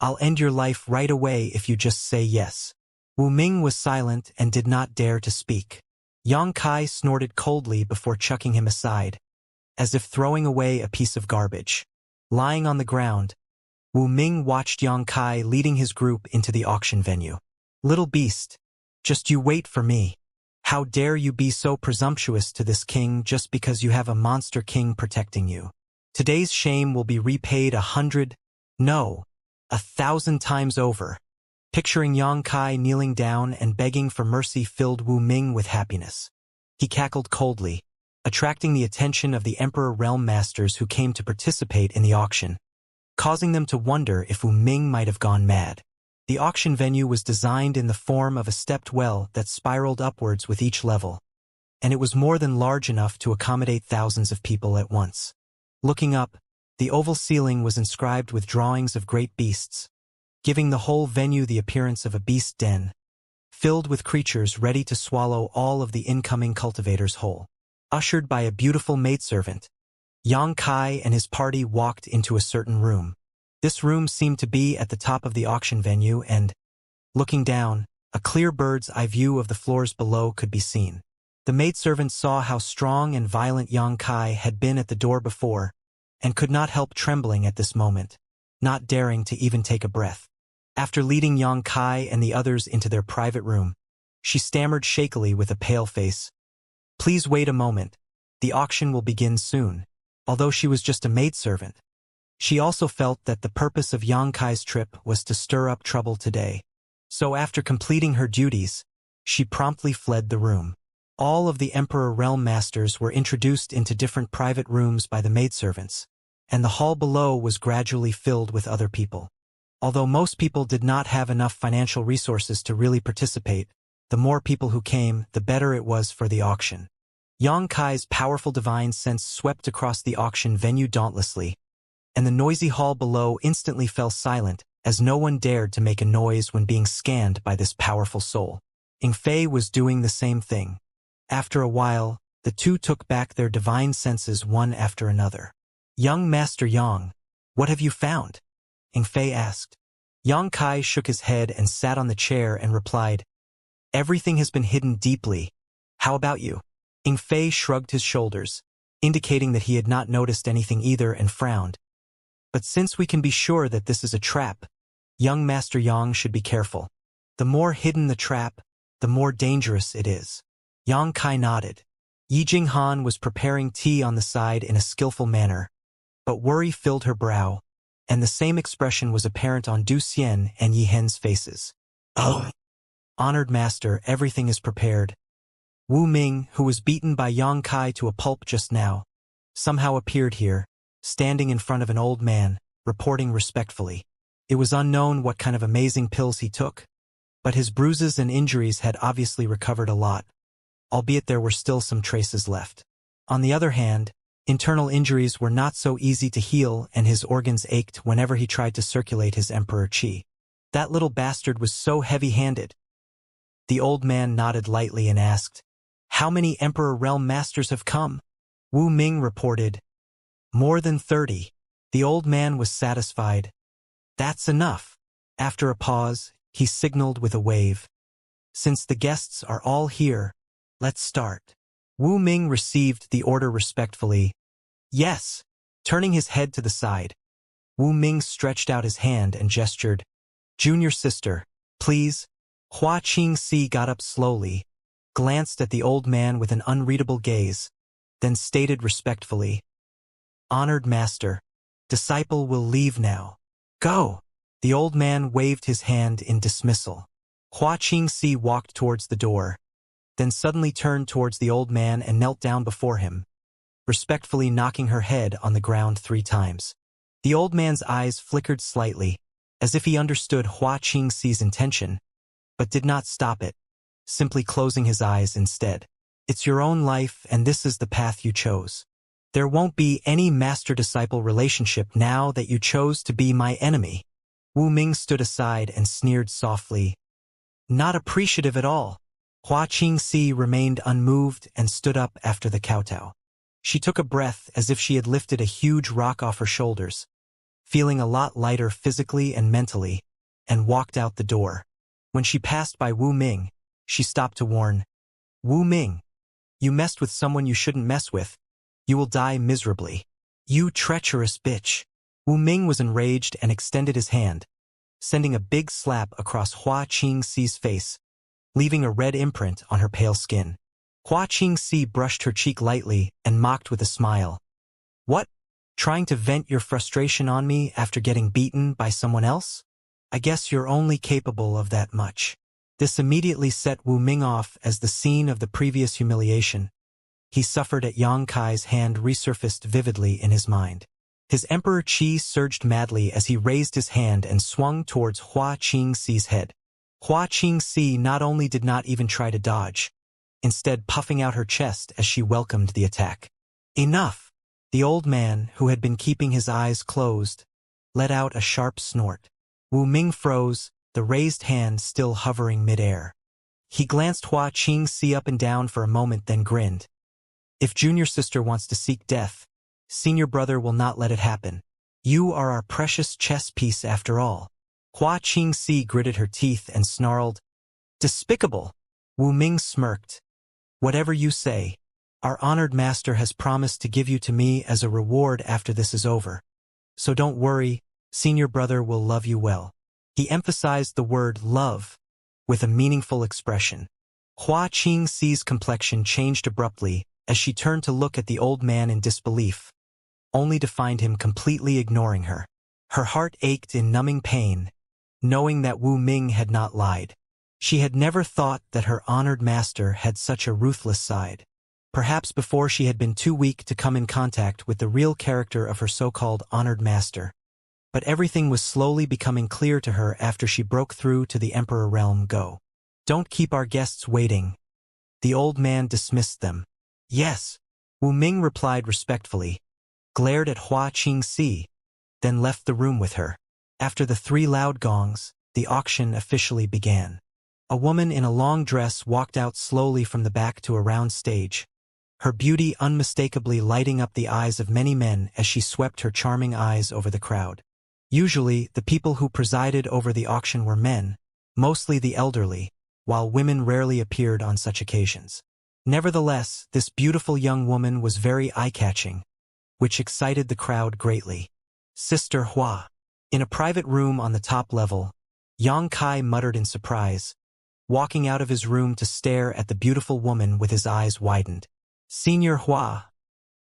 I'll end your life right away if you just say yes." Wu Ming was silent and did not dare to speak. Yang Kai snorted coldly before chucking him aside, as if throwing away a piece of garbage. Lying on the ground, Wu Ming watched Yang Kai leading his group into the auction venue. "Little beast, just you wait for me. How dare you be so presumptuous to this king just because you have a monster king protecting you? Today's shame will be repaid 100, no, 1,000 times over." Picturing Yang Kai kneeling down and begging for mercy filled Wu Ming with happiness. He cackled coldly, attracting the attention of the Emperor Realm Masters who came to participate in the auction, causing them to wonder if Wu Ming might have gone mad. The auction venue was designed in the form of a stepped well that spiraled upwards with each level, and it was more than large enough to accommodate thousands of people at once. Looking up, the oval ceiling was inscribed with drawings of great beasts, giving the whole venue the appearance of a beast den, filled with creatures ready to swallow all of the incoming cultivators whole. Ushered by a beautiful maidservant, Yang Kai and his party walked into a certain room. This room seemed to be at the top of the auction venue and, looking down, a clear bird's eye view of the floors below could be seen. The maidservant saw how strong and violent Yang Kai had been at the door before, and could not help trembling at this moment, not daring to even take a breath. After leading Yang Kai and the others into their private room, she stammered shakily with a pale face, "Please wait a moment. The auction will begin soon." Although she was just a maidservant, she also felt that the purpose of Yang Kai's trip was to stir up trouble today. So after completing her duties, she promptly fled the room. All of the Emperor Realm Masters were introduced into different private rooms by the maidservants, and the hall below was gradually filled with other people. Although most people did not have enough financial resources to really participate, the more people who came, the better it was for the auction. Yang Kai's powerful divine sense swept across the auction venue dauntlessly, and the noisy hall below instantly fell silent, as no one dared to make a noise when being scanned by this powerful soul. Inflate was doing the same thing. After a while, the two took back their divine senses one after another. "Young Master Yang, what have you found?" Inflate asked. Yang Kai shook his head and sat on the chair and replied, "Everything has been hidden deeply. How about you?" Inflate shrugged his shoulders, indicating that he had not noticed anything either, and frowned. "But since we can be sure that this is a trap, young Master Yang should be careful. The more hidden the trap, the more dangerous it is." Yang Kai nodded. Yi Jinghan was preparing tea on the side in a skillful manner, but worry filled her brow, and the same expression was apparent on Du Xian and Yi Hen's faces. "Oh, honored master, everything is prepared." Wu Ming, who was beaten by Yang Kai to a pulp just now, somehow appeared here, standing in front of an old man, reporting respectfully. It was unknown what kind of amazing pills he took, but his bruises and injuries had obviously recovered a lot, albeit there were still some traces left. On the other hand, internal injuries were not so easy to heal, and his organs ached whenever he tried to circulate his emperor qi. "That little bastard was so heavy-handed." The old man nodded lightly and asked, "How many Emperor Realm Masters have come?" Wu Ming reported, "More than 30. The old man was satisfied. "That's enough." After a pause, he signaled with a wave. "Since the guests are all here, let's start." Wu Ming received the order respectfully. "Yes." Turning his head to the side, Wu Ming stretched out his hand and gestured, "Junior sister, please." Hua Qingxi got up slowly, glanced at the old man with an unreadable gaze, then stated respectfully, "Honored master, disciple will leave now. Go." The old man waved his hand in dismissal. Hua Qingxi walked towards the door, then suddenly turned towards the old man and knelt down before him, respectfully knocking her head on the ground 3 times. The old man's eyes flickered slightly, as if he understood Hua Qingxi's intention, but did not stop it, simply closing his eyes instead. It's your own life, and this is the path you chose. There won't be any master-disciple relationship now that you chose to be my enemy. Wu Ming stood aside and sneered softly. Not appreciative at all. Hua Qingxi remained unmoved and stood up after the kowtow. She took a breath as if she had lifted a huge rock off her shoulders, feeling a lot lighter physically and mentally, and walked out the door. When she passed by Wu Ming, she stopped to warn, Wu Ming, you messed with someone you shouldn't mess with. You will die miserably. You treacherous bitch. Wu Ming was enraged and extended his hand, sending a big slap across Hua Qingxi's face, leaving a red imprint on her pale skin. Hua Qingxi brushed her cheek lightly and mocked with a smile. What? Trying to vent your frustration on me after getting beaten by someone else? I guess you're only capable of that much. This immediately set Wu Ming off as the scene of the previous humiliation he suffered at Yang Kai's hand resurfaced vividly in his mind. His emperor qi surged madly as he raised his hand and swung towards Hua Qingxi's head. Hua Qingxi not only did not even try to dodge, instead puffing out her chest as she welcomed the attack. Enough! The old man, who had been keeping his eyes closed, let out a sharp snort. Wu Ming froze, the raised hand still hovering mid-air. He glanced Hua Qingxi up and down for a moment, then grinned. If junior sister wants to seek death, senior brother will not let it happen. You are our precious chess piece after all. Hua Qingxi gritted her teeth and snarled, Despicable! Wu Ming smirked. Whatever you say, our honored master has promised to give you to me as a reward after this is over. So don't worry, senior brother will love you well. He emphasized the word love with a meaningful expression. Hua Qingxi's complexion changed abruptly as she turned to look at the old man in disbelief, only to find him completely ignoring her. Her heart ached in numbing pain, knowing that Wu Ming had not lied. She had never thought that her honored master had such a ruthless side. Perhaps before she had been too weak to come in contact with the real character of her so-called honored master. But everything was slowly becoming clear to her after she broke through to the Emperor realm. Go. Don't keep our guests waiting. The old man dismissed them. Yes, Wu Ming replied respectfully, glared at Hua Qingxi, then left the room with her. After the 3 loud gongs, the auction officially began. A woman in a long dress walked out slowly from the back to a round stage, her beauty unmistakably lighting up the eyes of many men as she swept her charming eyes over the crowd. Usually, the people who presided over the auction were men, mostly the elderly, while women rarely appeared on such occasions. Nevertheless, this beautiful young woman was very eye-catching, which excited the crowd greatly. Sister Hua. In a private room on the top level, Yang Kai muttered in surprise, walking out of his room to stare at the beautiful woman with his eyes widened. Senior Hua.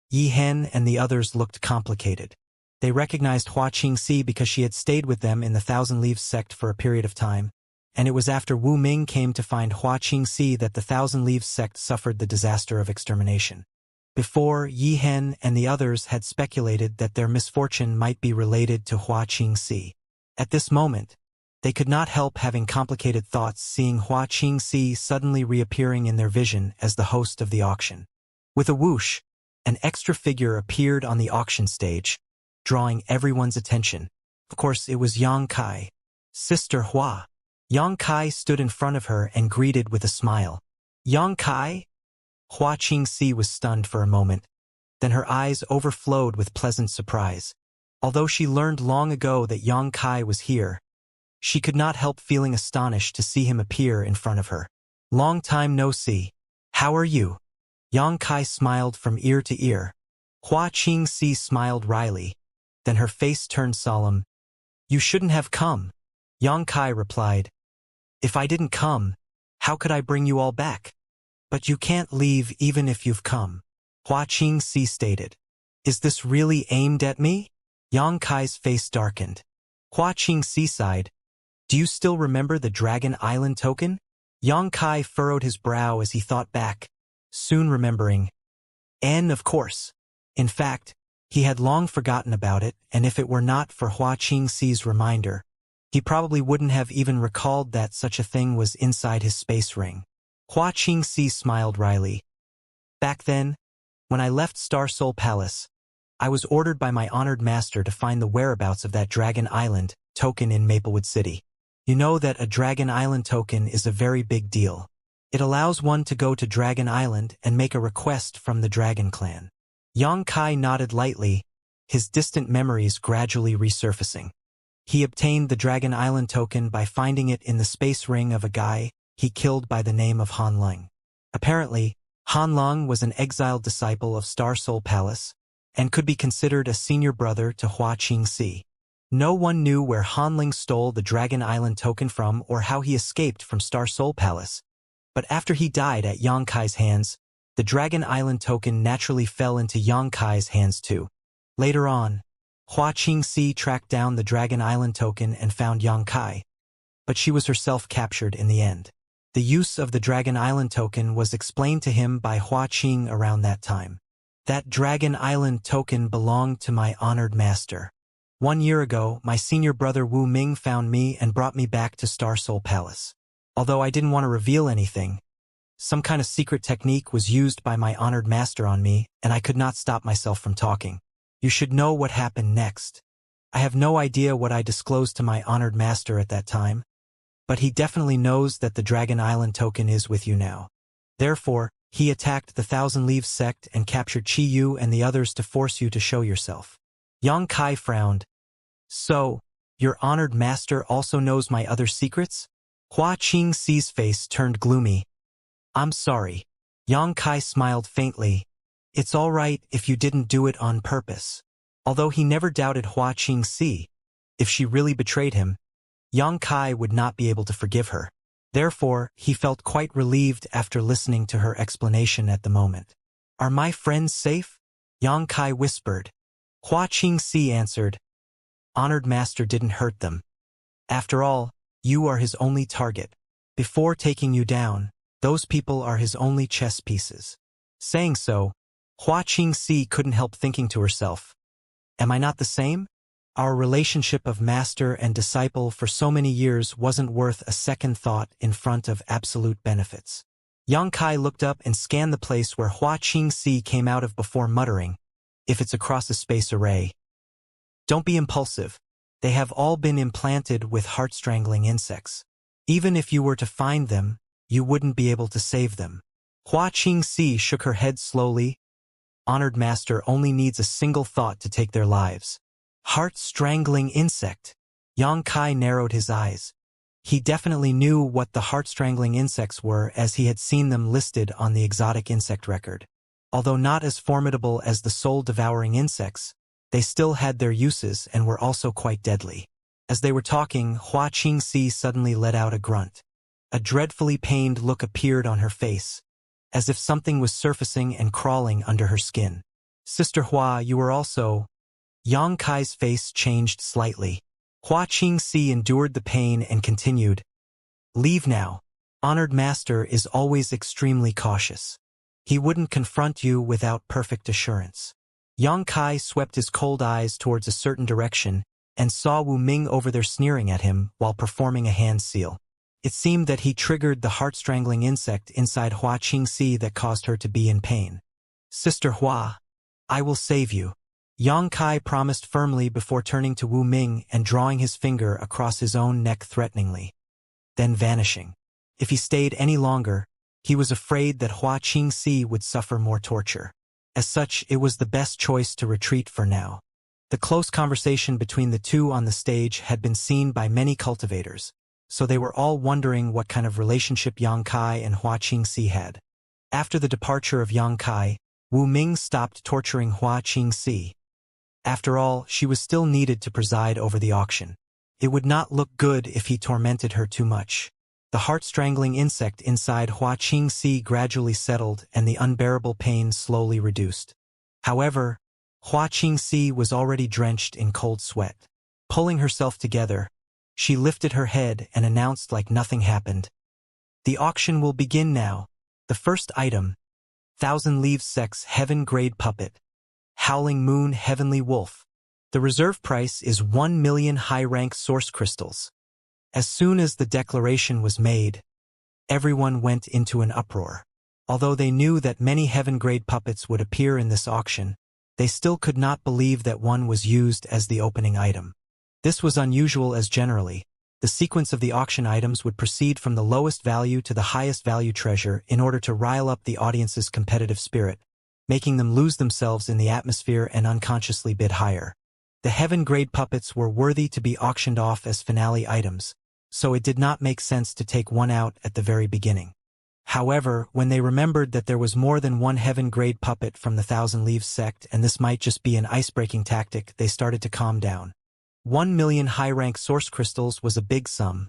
Yi Hen and the others looked complicated. They recognized Hua Qingxi because she had stayed with them in the Thousand Leaves sect for a period of time, and it was after Wu Ming came to find Hua Qingxi that the Thousand Leaves sect suffered the disaster of extermination. Before, Yi Hen and the others had speculated that their misfortune might be related to Hua Qingxi. At this moment, they could not help having complicated thoughts seeing Hua Qingxi suddenly reappearing in their vision as the host of the auction. With a whoosh, an extra figure appeared on the auction stage, drawing everyone's attention. Of course, it was Yang Kai. Sister Hua. Yang Kai stood in front of her and greeted with a smile. Yang Kai? Hua Qingxi was stunned for a moment. Then her eyes overflowed with pleasant surprise. Although she learned long ago that Yang Kai was here, she could not help feeling astonished to see him appear in front of her. Long time no see. How are you? Yang Kai smiled from ear to ear. Hua Qingxi smiled wryly. Then her face turned solemn. You shouldn't have come. Yang Kai replied. If I didn't come, how could I bring you all back? But you can't leave even if you've come. Hua Qingxi stated. Is this really aimed at me? Yang Kai's face darkened. Hua Qingxi sighed. Do you still remember the Dragon Island token? Yang Kai furrowed his brow as he thought back, soon remembering. And of course. In fact, he had long forgotten about it, and if it were not for Hua Qingxi's reminder, he probably wouldn't have even recalled that such a thing was inside his space ring. Hua Qingxi smiled wryly. Back then, when I left Star Soul Palace, I was ordered by my honored master to find the whereabouts of that Dragon Island token in Maplewood City. You know that a Dragon Island token is a very big deal. It allows one to go to Dragon Island and make a request from the Dragon Clan. Yang Kai nodded lightly, his distant memories gradually resurfacing. He obtained the Dragon Island token by finding it in the space ring of a guy he killed by the name of Han Lung. Apparently, Han Lung was an exiled disciple of Star Soul Palace and could be considered a senior brother to Hua Qingxi. No one knew where Han Lung stole the Dragon Island token from or how he escaped from Star Soul Palace. But after he died at Yang Kai's hands, the Dragon Island token naturally fell into Yang Kai's hands too. Later on, Hua Qingxi tracked down the Dragon Island token and found Yang Kai, but she was herself captured in the end. The use of the Dragon Island token was explained to him by Hua Qing around that time. That Dragon Island token belonged to my honored master. 1 year ago, my senior brother Wu Ming found me and brought me back to Star Soul Palace. Although I didn't want to reveal anything, some kind of secret technique was used by my honored master on me, and I could not stop myself from talking. You should know what happened next. I have no idea what I disclosed to my honored master at that time, but he definitely knows that the Dragon Island token is with you now. Therefore, he attacked the Thousand Leaves sect and captured Chi Yu and the others to force you to show yourself. Yang Kai frowned. So, your honored master also knows my other secrets? Hua Qingxi's face turned gloomy. I'm sorry. Yang Kai smiled faintly. It's all right if you didn't do it on purpose. Although he never doubted Hua Qingxi, if she really betrayed him, Yang Kai would not be able to forgive her. Therefore, he felt quite relieved after listening to her explanation at the moment. Are my friends safe? Yang Kai whispered. Hua Qingxi answered. Honored master didn't hurt them. After all, you are his only target. Before taking you down, those people are his only chess pieces. Saying so, Hua Qingxi couldn't help thinking to herself. Am I not the same? Our relationship of master and disciple for so many years wasn't worth a second thought in front of absolute benefits. Yang Kai looked up and scanned the place where Hua Qingxi came out of before muttering, if it's across a space array. Don't be impulsive. They have all been implanted with heart-strangling insects. Even if you were to find them, you wouldn't be able to save them. Hua Qingxi shook her head slowly. Honored master only needs a single thought to take their lives. Heart-strangling insect. Yang Kai narrowed his eyes. He definitely knew what the heart-strangling insects were as he had seen them listed on the exotic insect record. Although not as formidable as the soul-devouring insects, they still had their uses and were also quite deadly. As they were talking, Hua Qingxi suddenly let out a grunt. A dreadfully pained look appeared on her face, as if something was surfacing and crawling under her skin. Sister Hua, you were also... Yang Kai's face changed slightly. Hua Qingxi endured the pain and continued. Leave now. Honored master is always extremely cautious. He wouldn't confront you without perfect assurance. Yang Kai swept his cold eyes towards a certain direction and saw Wu Ming over there sneering at him while performing a hand seal. It seemed that he triggered the heart-strangling insect inside Hua Qingxi that caused her to be in pain. Sister Hua, I will save you. Yang Kai promised firmly before turning to Wu Ming and drawing his finger across his own neck threateningly, then vanishing. If he stayed any longer, he was afraid that Hua Qingxi would suffer more torture. As such, it was the best choice to retreat for now. The close conversation between the two on the stage had been seen by many cultivators, so they were all wondering what kind of relationship Yang Kai and Hua Qingxi had. After the departure of Yang Kai, Wu Ming stopped torturing Hua Qingxi. After all, she was still needed to preside over the auction. It would not look good if he tormented her too much. The heart-strangling insect inside Hua Qingxi gradually settled and the unbearable pain slowly reduced. However, Hua Qingxi was already drenched in cold sweat. Pulling herself together, She lifted her head and announced like nothing happened. The auction will begin now. The first item, Thousand Leaves Sex Heaven Grade Puppet, Howling Moon Heavenly Wolf. The reserve price is 1 million high-rank source crystals. As soon as the declaration was made, everyone went into an uproar. Although they knew that many heaven-grade puppets would appear in this auction, they still could not believe that one was used as the opening item. This was unusual as generally, the sequence of the auction items would proceed from the lowest value to the highest value treasure in order to rile up the audience's competitive spirit, making them lose themselves in the atmosphere and unconsciously bid higher. The heaven-grade puppets were worthy to be auctioned off as finale items, so it did not make sense to take one out at the very beginning. However, when they remembered that there was more than one heaven-grade puppet from the Thousand Leaves sect and this might just be an ice-breaking tactic, they started to calm down. 1 million high-rank source crystals was a big sum,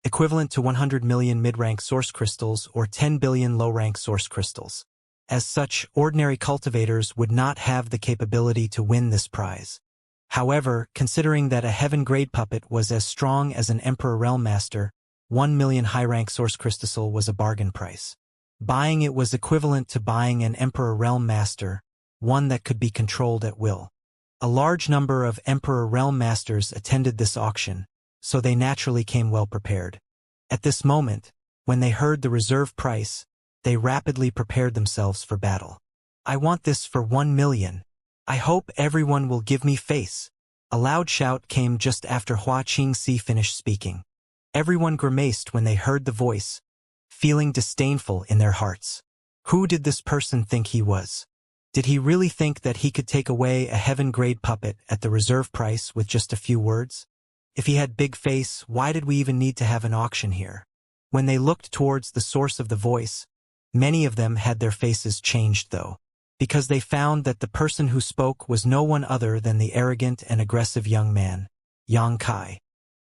equivalent to 100 million mid-rank source crystals or 10 billion low-rank source crystals. As such, ordinary cultivators would not have the capability to win this prize. However, considering that a heaven-grade puppet was as strong as an Emperor Realm Master, 1 million high-rank source crystal was a bargain price. Buying it was equivalent to buying an Emperor Realm Master, one that could be controlled at will. A large number of Emperor Realm Masters attended this auction, so they naturally came well prepared. At this moment, when they heard the reserve price, they rapidly prepared themselves for battle. I want this for 1 million. I hope everyone will give me face. A loud shout came just after Xianxia finished speaking. Everyone grimaced when they heard the voice, feeling disdainful in their hearts. Who did this person think he was? Did he really think that he could take away a heaven-grade puppet at the reserve price with just a few words? If he had big face, why did we even need to have an auction here? When they looked towards the source of the voice, many of them had their faces changed though, because they found that the person who spoke was no one other than the arrogant and aggressive young man, Xianxia.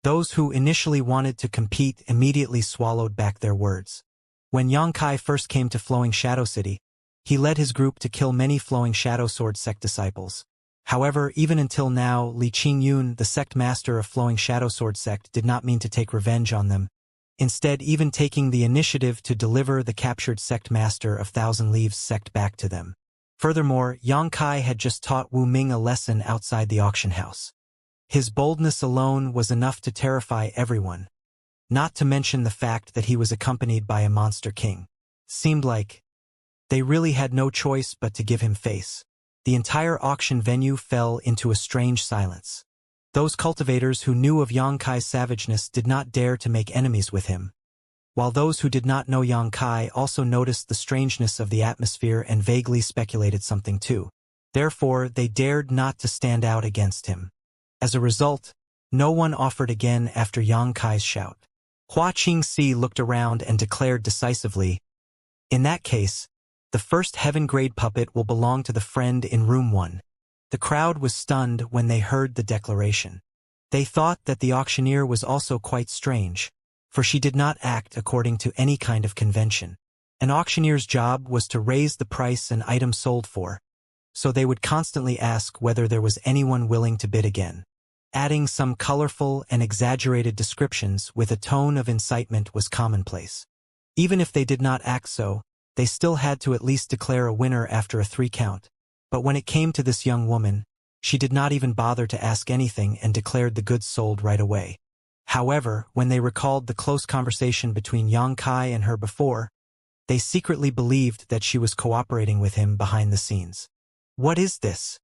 Those who initially wanted to compete immediately swallowed back their words. When Xianxia first came to Flowing Shadow City, he led his group to kill many Flowing Shadow Sword sect disciples. However, even until now, Li Qingyun, the sect master of Flowing Shadow Sword sect, did not mean to take revenge on them, instead even taking the initiative to deliver the captured sect master of Thousand Leaves sect back to them. Furthermore, Xianxia had just taught Wu Ming a lesson outside the auction house. His boldness alone was enough to terrify everyone, not to mention the fact that he was accompanied by a monster king. Seemed like they really had no choice but to give him face. The entire auction venue fell into a strange silence. Those cultivators who knew of Xianxia's savageness did not dare to make enemies with him, while those who did not know Xianxia also noticed the strangeness of the atmosphere and vaguely speculated something too. Therefore, they dared not to stand out against him. As a result, no one offered again after Xianxia's shout. Xianxia looked around and declared decisively, "In that case, the first heaven-grade puppet will belong to the friend in room 1. The crowd was stunned when they heard the declaration. They thought that the auctioneer was also quite strange, for she did not act according to any kind of convention. An auctioneer's job was to raise the price an item sold for, so they would constantly ask whether there was anyone willing to bid again. Adding some colorful and exaggerated descriptions with a tone of incitement was commonplace. Even if they did not act so, they still had to at least declare a winner after a 3 count. But when it came to this young woman, she did not even bother to ask anything and declared the goods sold right away. However, when they recalled the close conversation between Xianxia and her before, they secretly believed that she was cooperating with him behind the scenes. What is this?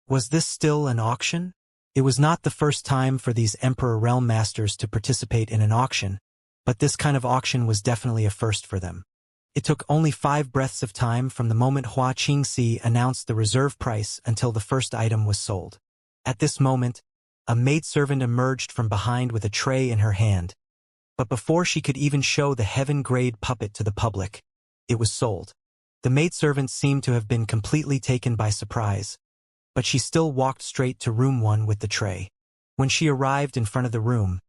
Was this still an auction? It was not the first time for these Emperor Realm Masters to participate in an auction, but this kind of auction was definitely a first for them. It took only 5 breaths of time from the moment Xianxia announced the reserve price until the first item was sold. At this moment, a maidservant emerged from behind with a tray in her hand, but before she could even show the heaven-grade puppet to the public, it was sold. The maidservant seemed to have been completely taken by surprise, but she still walked straight to room 1 with the tray. When she arrived in front of the room,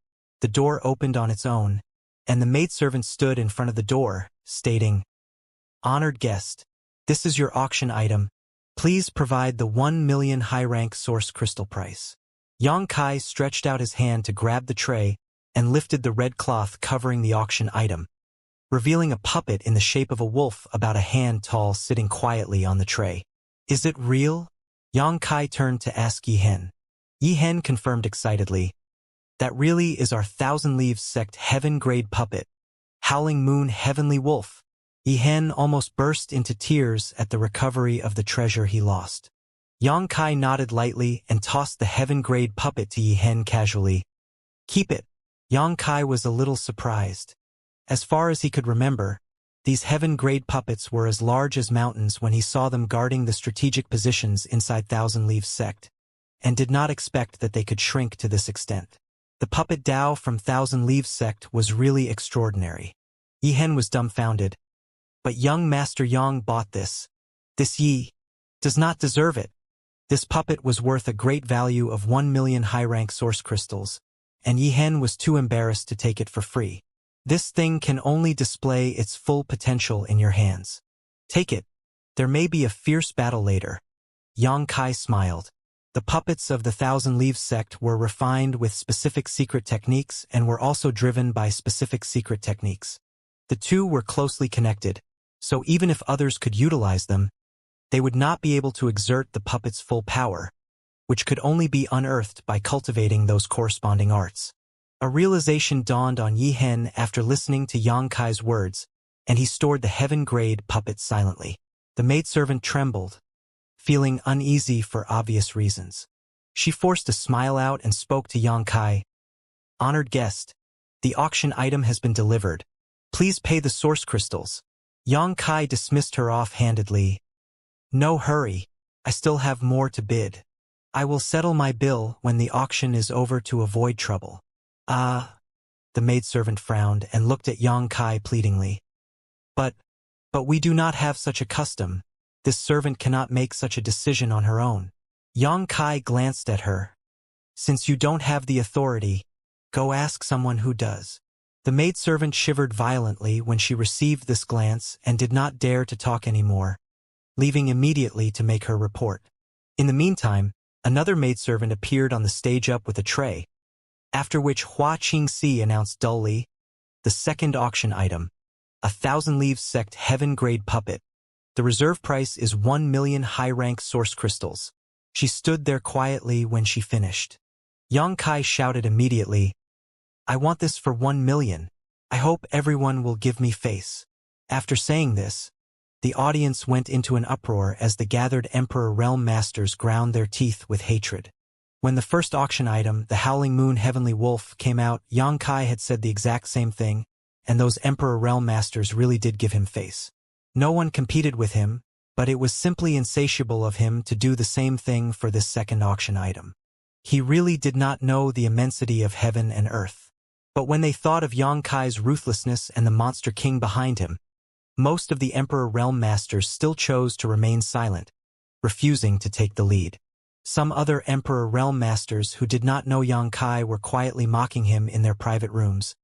the door opened on its own, and the maidservant stood in front of the door, stating, "Honored guest, this is your auction item. Please provide the 1 million high-rank source crystal price." Xianxia stretched out his hand to grab the tray, and lifted the red cloth covering the auction item, revealing a puppet in the shape of a wolf about a hand tall sitting quietly on the tray. Is it real? Yang Kai turned to ask Yi Hen. Yi Hen confirmed excitedly. That really is our Thousand Leaves sect heaven-grade puppet. Howling Moon Heavenly Wolf. Yi Hen almost burst into tears at the recovery of the treasure he lost. Yang Kai nodded lightly and tossed the heaven-grade puppet to Yi Hen casually. Keep it. Yang Kai was a little surprised. As far as he could remember, these heaven-grade puppets were as large as mountains when he saw them guarding the strategic positions inside Thousand Leaves sect, and did not expect that they could shrink to this extent. The puppet Dao from Thousand Leaves sect was really extraordinary. Yi Hen was dumbfounded. But young Master Yang bought this. This Yi does not deserve it. This puppet was worth a great value of 1 million high-rank source crystals, and Yi Hen was too embarrassed to take it for free. This thing can only display its full potential in your hands. Take it. There may be a fierce battle later. Yang Kai smiled. The puppets of the Thousand Leaves sect were refined with specific secret techniques and were also driven by specific secret techniques. The two were closely connected, so even if others could utilize them, they would not be able to exert the puppet's full power, which could only be unearthed by cultivating those corresponding arts. A realization dawned on Yi Hen after listening to Yang Kai's words, and he stored the heaven-grade puppet silently. The maidservant trembled, feeling uneasy for obvious reasons. She forced a smile out and spoke to Yang Kai. Honored guest, the auction item has been delivered. Please pay the source crystals. Yang Kai dismissed her offhandedly. No hurry, I still have more to bid. I will settle my bill when the auction is over to avoid trouble. The maidservant frowned and looked at Yang Kai pleadingly. But we do not have such a custom. This servant cannot make such a decision on her own. Yang Kai glanced at her. Since you don't have the authority, go ask someone who does. The maidservant shivered violently when she received this glance and did not dare to talk anymore, leaving immediately to make her report. In the meantime, another maidservant appeared on the stage up with a tray, after which Xianxia announced dully, the second auction item, a Thousand Leaves sect heaven-grade puppet. The reserve price is 1 million high-rank source crystals. She stood there quietly when she finished. Yang Kai shouted immediately, I want this for 1 million. I hope everyone will give me face. After saying this, the audience went into an uproar as the gathered Emperor Realm Masters ground their teeth with hatred. When the first auction item, the Howling Moon Heavenly Wolf, came out, Yang Kai had said the exact same thing, and those Emperor Realm Masters really did give him face. No one competed with him, but it was simply insatiable of him to do the same thing for this second auction item. He really did not know the immensity of heaven and earth. But when they thought of Yang Kai's ruthlessness and the Monster King behind him, most of the Emperor Realm Masters still chose to remain silent, refusing to take the lead. Some other Emperor Realm Masters who did not know Yang Kai were quietly mocking him in their private rooms,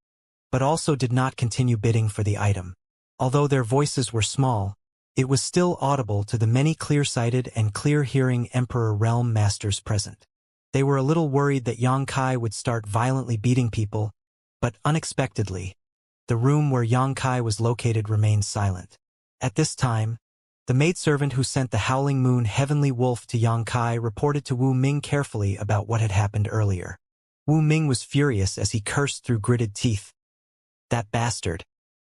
but also did not continue bidding for the item. Although their voices were small, it was still audible to the many clear-sighted and clear-hearing Emperor Realm Masters present. They were a little worried that Yang Kai would start violently beating people, but unexpectedly, the room where Yang Kai was located remained silent. At this time, the maidservant who sent the Howling Moon Heavenly Wolf to Yang Kai reported to Wu Ming carefully about what had happened earlier. Wu Ming was furious as he cursed through gritted teeth. That bastard.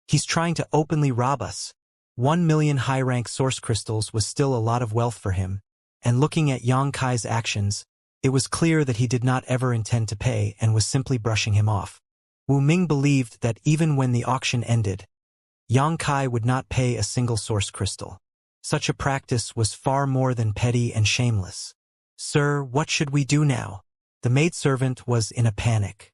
He's trying to openly rob us. 1 million high-rank source crystals was still a lot of wealth for him, and looking at Yang Kai's actions, it was clear that he did not ever intend to pay and was simply brushing him off. Wu Ming believed that even when the auction ended, Yang Kai would not pay a single source crystal. Such a practice was far more than petty and shameless. Sir, what should we do now? The maidservant was in a panic.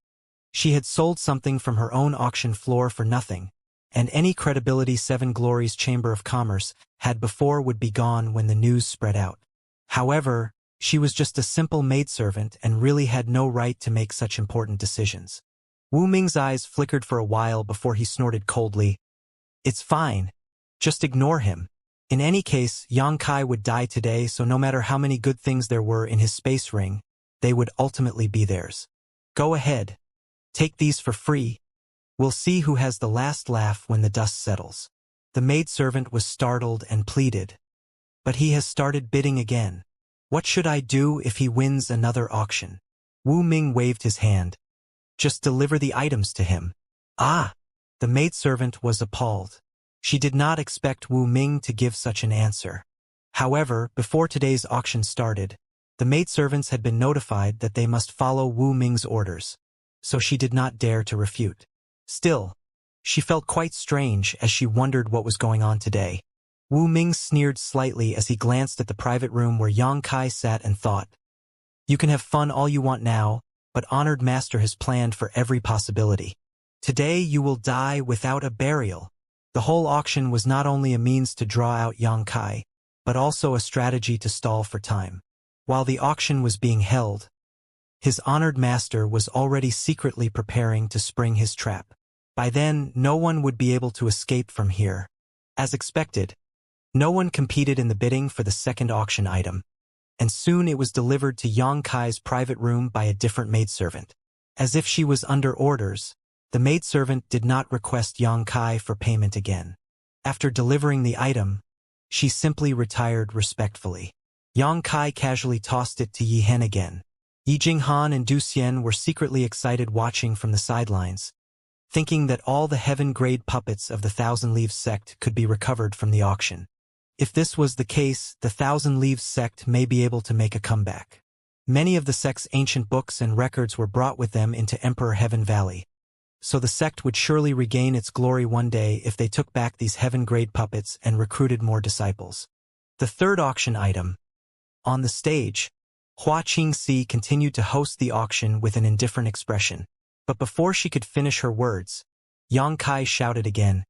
She had sold something from her own auction floor for nothing, and any credibility Seven Glories Chamber of Commerce had before would be gone when the news spread out. However, she was just a simple maidservant and really had no right to make such important decisions. Wu Ming's eyes flickered for a while before he snorted coldly. It's fine. Just ignore him. In any case, Yang Kai would die today, so no matter how many good things there were in his space ring, they would ultimately be theirs. Go ahead. Take these for free. We'll see who has the last laugh when the dust settles." The maidservant was startled and pleaded. "But he has started bidding again. What should I do if he wins another auction?" Wu Ming waved his hand. "Just deliver the items to him." "Ah!" The maidservant was appalled. She did not expect Wu Ming to give such an answer. However, before today's auction started, the maidservants had been notified that they must follow Wu Ming's orders, so she did not dare to refute. Still, she felt quite strange as she wondered what was going on today. Wu Ming sneered slightly as he glanced at the private room where Yang Kai sat and thought, "You can have fun all you want now, but Honored Master has planned for every possibility. Today you will die without a burial." The whole auction was not only a means to draw out Yang Kai, but also a strategy to stall for time. While the auction was being held, his Honored Master was already secretly preparing to spring his trap. By then, no one would be able to escape from here. As expected, no one competed in the bidding for the second auction item, and soon it was delivered to Yang Kai's private room by a different maidservant. As if she was under orders, the maidservant did not request Yang Kai for payment again. After delivering the item, she simply retired respectfully. Yang Kai casually tossed it to Yi Hen again. Yi Jinghan and Du Xian were secretly excited watching from the sidelines, thinking that all the heaven-grade puppets of the Thousand Leaves sect could be recovered from the auction. If this was the case, the Thousand Leaves sect may be able to make a comeback. Many of the sect's ancient books and records were brought with them into Emperor Heaven Valley, so the sect would surely regain its glory one day if they took back these heaven-grade puppets and recruited more disciples. The third auction item. On the stage, Hua Qingxi continued to host the auction with an indifferent expression. But before she could finish her words, Yang Kai shouted again,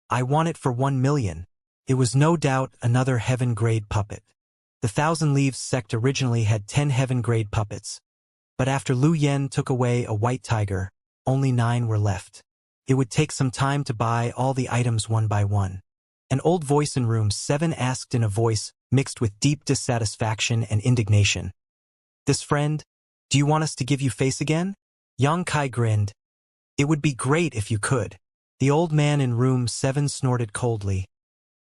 "I want it for 1 million. It was no doubt another heaven-grade puppet. The Thousand Leaves sect originally had 10 heaven-grade puppets, but after Lu Yen took away a white tiger, only 9 were left. It would take some time to buy all the items one by one." An old voice in room 7 asked in a voice mixed with deep dissatisfaction and indignation, "This friend, do you want us to give you face again?" Yang Kai grinned. "It would be great if you could." The old man in room 7 snorted coldly.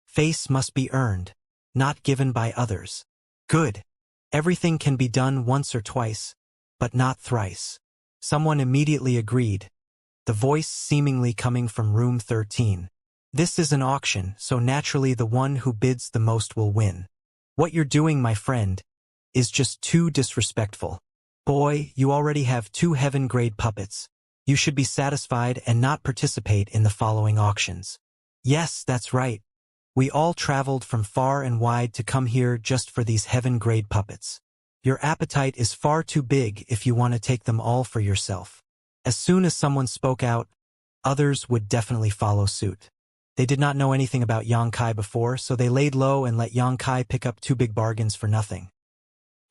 "Face must be earned, not given by others." "Good. Everything can be done once or twice, but not thrice." Someone immediately agreed, the voice seemingly coming from room 13. "This is an auction, so naturally the one who bids the most will win. What you're doing, my friend, is just too disrespectful. Boy, you already have 2 heaven-grade puppets. You should be satisfied and not participate in the following auctions." "Yes, that's right. We all traveled from far and wide to come here just for these heaven-grade puppets. Your appetite is far too big if you want to take them all for yourself." As soon as someone spoke out, others would definitely follow suit. They did not know anything about Yang Kai before, so they laid low and let Yang Kai pick up 2 big bargains for nothing.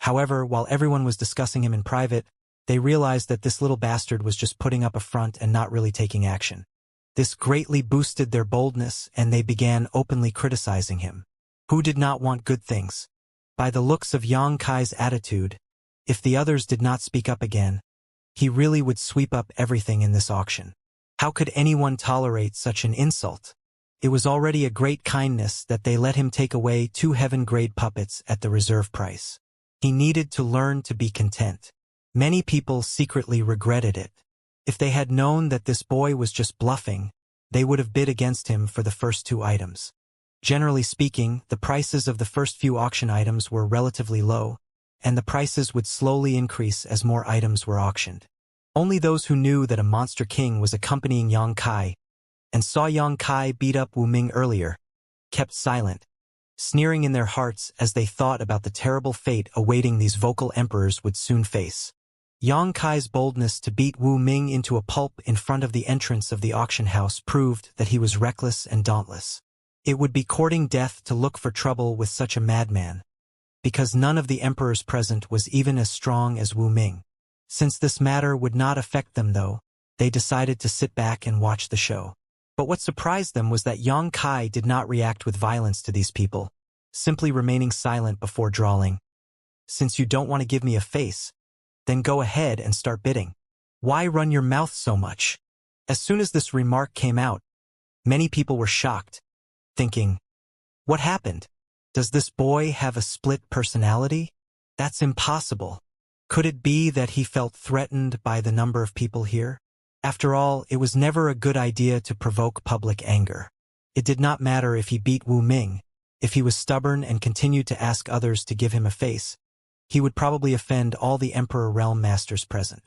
However, while everyone was discussing him in private, they realized that this little bastard was just putting up a front and not really taking action. This greatly boosted their boldness, and they began openly criticizing him. Who did not want good things? By the looks of Yang Kai's attitude, if the others did not speak up again, he really would sweep up everything in this auction. How could anyone tolerate such an insult? It was already a great kindness that they let him take away 2 heaven-grade puppets at the reserve price. He needed to learn to be content. Many people secretly regretted it. If they had known that this boy was just bluffing, they would have bid against him for the first 2 items. Generally speaking, the prices of the first few auction items were relatively low, and the prices would slowly increase as more items were auctioned. Only those who knew that a monster king was accompanying Yang Kai and saw Yang Kai beat up Wu Ming earlier kept silent, sneering in their hearts as they thought about the terrible fate awaiting these vocal emperors would soon face. Yang Kai's boldness to beat Wu Ming into a pulp in front of the entrance of the auction house proved that he was reckless and dauntless. It would be courting death to look for trouble with such a madman, because none of the emperors present was even as strong as Wu Ming. Since this matter would not affect them though, they decided to sit back and watch the show. But what surprised them was that Yang Kai did not react with violence to these people, simply remaining silent before drawling. "Since you don't want to give me a face, then go ahead and start bidding." Why run your mouth so much? As soon as this remark came out, many people were shocked, thinking, what happened? Does this boy have a split personality? That's impossible. Could it be that he felt threatened by the number of people here? After all, it was never a good idea to provoke public anger. It did not matter if he beat Wu Ming. If he was stubborn and continued to ask others to give him a face, he would probably offend all the Emperor Realm Masters present.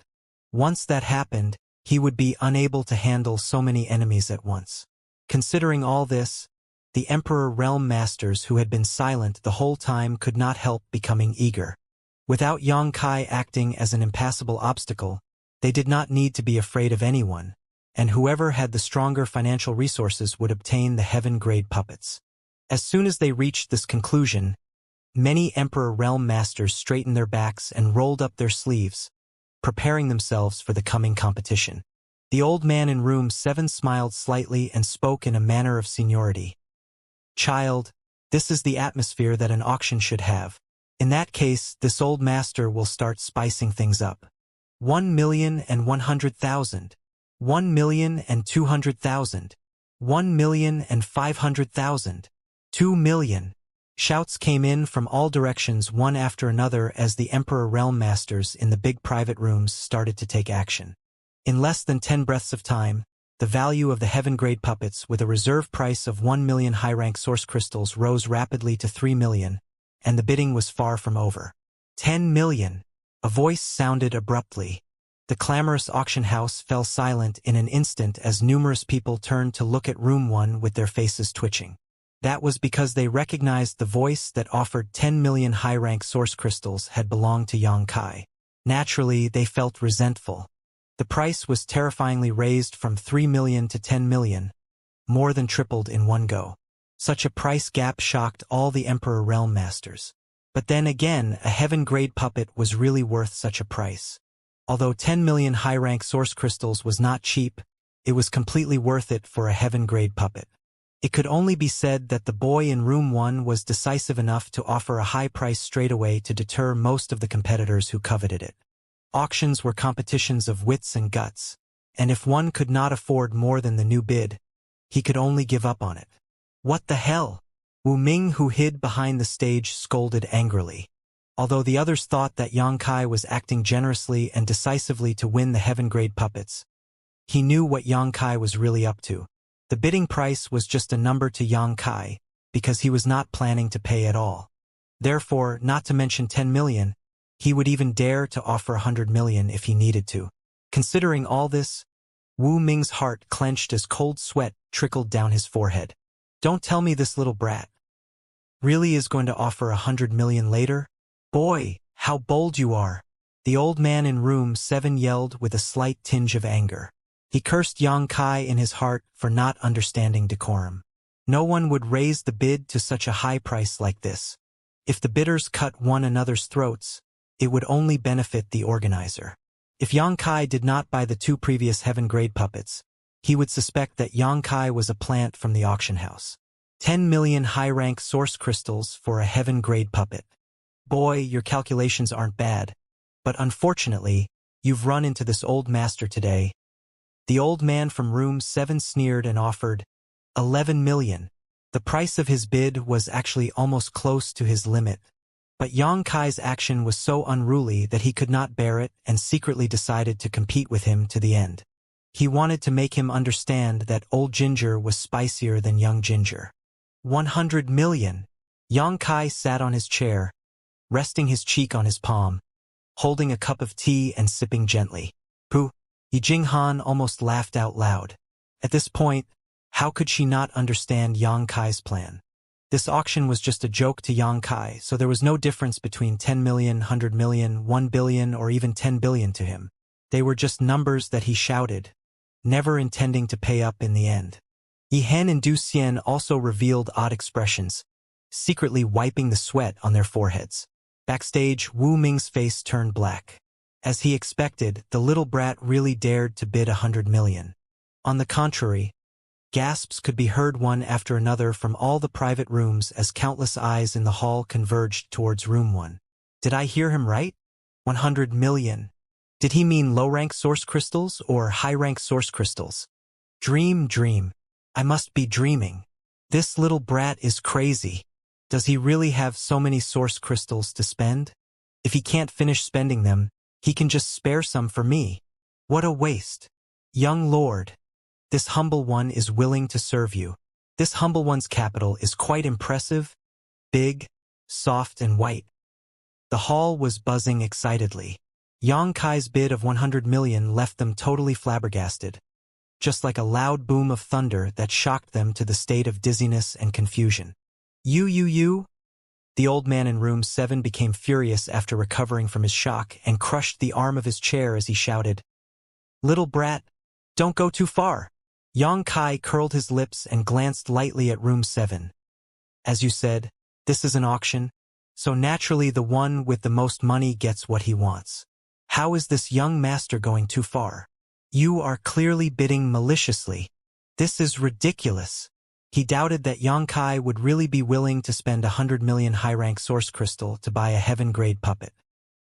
Once that happened, he would be unable to handle so many enemies at once. Considering all this, the Emperor Realm Masters who had been silent the whole time could not help becoming eager. Without Yang Kai acting as an impassable obstacle, they did not need to be afraid of anyone, and whoever had the stronger financial resources would obtain the heaven-grade puppets. As soon as they reached this conclusion, many Emperor Realm Masters straightened their backs and rolled up their sleeves, preparing themselves for the coming competition. The old man in room 7 smiled slightly and spoke in a manner of seniority. Child, this is the atmosphere that an auction should have. In that case, this old master will start spicing things up. 1,100,000. 1,200,000. 1,500,000. 2 million. Shouts came in from all directions one after another as the Emperor Realm Masters in the big private rooms started to take action. In less than 10 breaths of time, the value of the heaven-grade puppets with a reserve price of 1 million high-rank source crystals rose rapidly to 3 million, and the bidding was far from over. 10 million. A voice sounded abruptly. The clamorous auction house fell silent in an instant as numerous people turned to look at room 1 with their faces twitching. That was because they recognized the voice that offered 10 million high-rank source crystals had belonged to Yang Kai. Naturally, they felt resentful. The price was terrifyingly raised from 3 million to 10 million, more than tripled in one go. Such a price gap shocked all the Emperor Realm Masters. But then again, a heaven-grade puppet was really worth such a price. Although 10 million high-rank source crystals was not cheap, it was completely worth it for a heaven-grade puppet. It could only be said that the boy in room 1 was decisive enough to offer a high price straight away to deter most of the competitors who coveted it. Auctions were competitions of wits and guts, and if one could not afford more than the new bid, he could only give up on it. What the hell? Wu Ming, who hid behind the stage, scolded angrily. Although the others thought that Yang Kai was acting generously and decisively to win the heaven-grade puppets, he knew what Yang Kai was really up to. The bidding price was just a number to Yang Kai, because he was not planning to pay at all. Therefore, not to mention 10 million, he would even dare to offer 100 million if he needed to. Considering all this, Wu Ming's heart clenched as cold sweat trickled down his forehead. Don't tell me this little brat really is going to offer 100 million later? Boy, how bold you are! The old man in room 7 yelled with a slight tinge of anger. He cursed Yang Kai in his heart for not understanding decorum. No one would raise the bid to such a high price like this. If the bidders cut one another's throats, it would only benefit the organizer. If Yang Kai did not buy the 2 previous heaven-grade puppets, he would suspect that Yang Kai was a plant from the auction house. 10 million high-rank source crystals for a heaven-grade puppet. Boy, your calculations aren't bad. But unfortunately, you've run into this old master today. The old man from room 7 sneered and offered 11 million. The price of his bid was actually almost close to his limit. But Yang Kai's action was so unruly that he could not bear it and secretly decided to compete with him to the end. He wanted to make him understand that old ginger was spicier than young ginger. 100 million. Yang Kai sat on his chair, resting his cheek on his palm, holding a cup of tea and sipping gently. Hu, Yi Jinghan almost laughed out loud. At this point, how could she not understand Yang Kai's plan? This auction was just a joke to Yang Kai, so there was no difference between 10 million, 100 million, 1 billion, or even 10 billion to him. They were just numbers that he shouted, never intending to pay up in the end. Yi Hen and Du Xian also revealed odd expressions, secretly wiping the sweat on their foreheads. Backstage, Wu Ming's face turned black. As he expected, the little brat really dared to bid 100 million. On the contrary, gasps could be heard one after another from all the private rooms as countless eyes in the hall converged towards room 1. Did I hear him right? 100 million. Did he mean low-rank source crystals or high-rank source crystals? Dream. I must be dreaming. This little brat is crazy. Does he really have so many source crystals to spend? If he can't finish spending them, he can just spare some for me. What a waste. Young lord, this humble one is willing to serve you. This humble one's capital is quite impressive, big, soft and white. The hall was buzzing excitedly. Xianxia's bid of 100 million left them totally flabbergasted, just like a loud boom of thunder that shocked them to the state of dizziness and confusion. You! The old man in room 7 became furious after recovering from his shock and crushed the arm of his chair as he shouted, "Little brat, don't go too far." Xianxia curled his lips and glanced lightly at room 7. As you said, this is an auction, so naturally the one with the most money gets what he wants. How is this young master going too far? You are clearly bidding maliciously. This is ridiculous. He doubted that Xianxia would really be willing to spend 100 million high-rank source crystal to buy a heaven-grade puppet.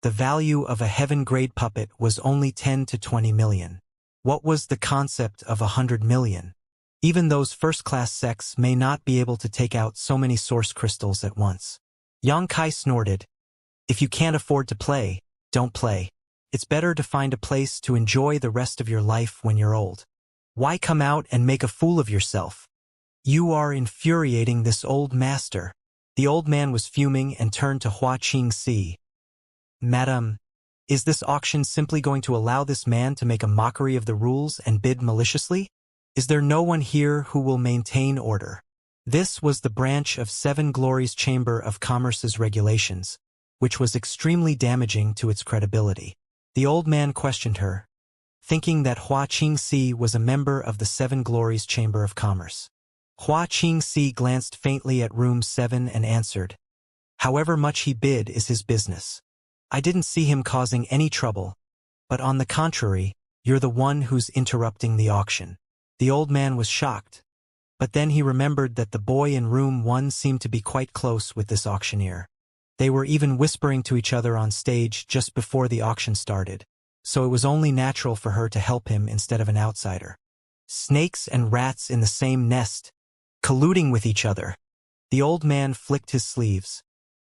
The value of a heaven-grade puppet was only 10 to 20 million. What was the concept of 100 million? Even those first-class sects may not be able to take out so many source crystals at once. Xianxia snorted. If you can't afford to play, don't play. It's better to find a place to enjoy the rest of your life when you're old. Why come out and make a fool of yourself? You are infuriating this old master. The old man was fuming and turned to Xianxia. Madam, is this auction simply going to allow this man to make a mockery of the rules and bid maliciously? Is there no one here who will maintain order? This was the branch of Seven Glories Chamber of Commerce's regulations, which was extremely damaging to its credibility. The old man questioned her, thinking that Xianxia was a member of the Seven Glories Chamber of Commerce. Xianxia glanced faintly at room 7 and answered, "However much he bid is his business. I didn't see him causing any trouble, but on the contrary, you're the one who's interrupting the auction." The old man was shocked, but then he remembered that the boy in room 1 seemed to be quite close with this auctioneer. They were even whispering to each other on stage just before the auction started, so it was only natural for her to help him instead of an outsider. Snakes and rats in the same nest, colluding with each other. The old man flicked his sleeves,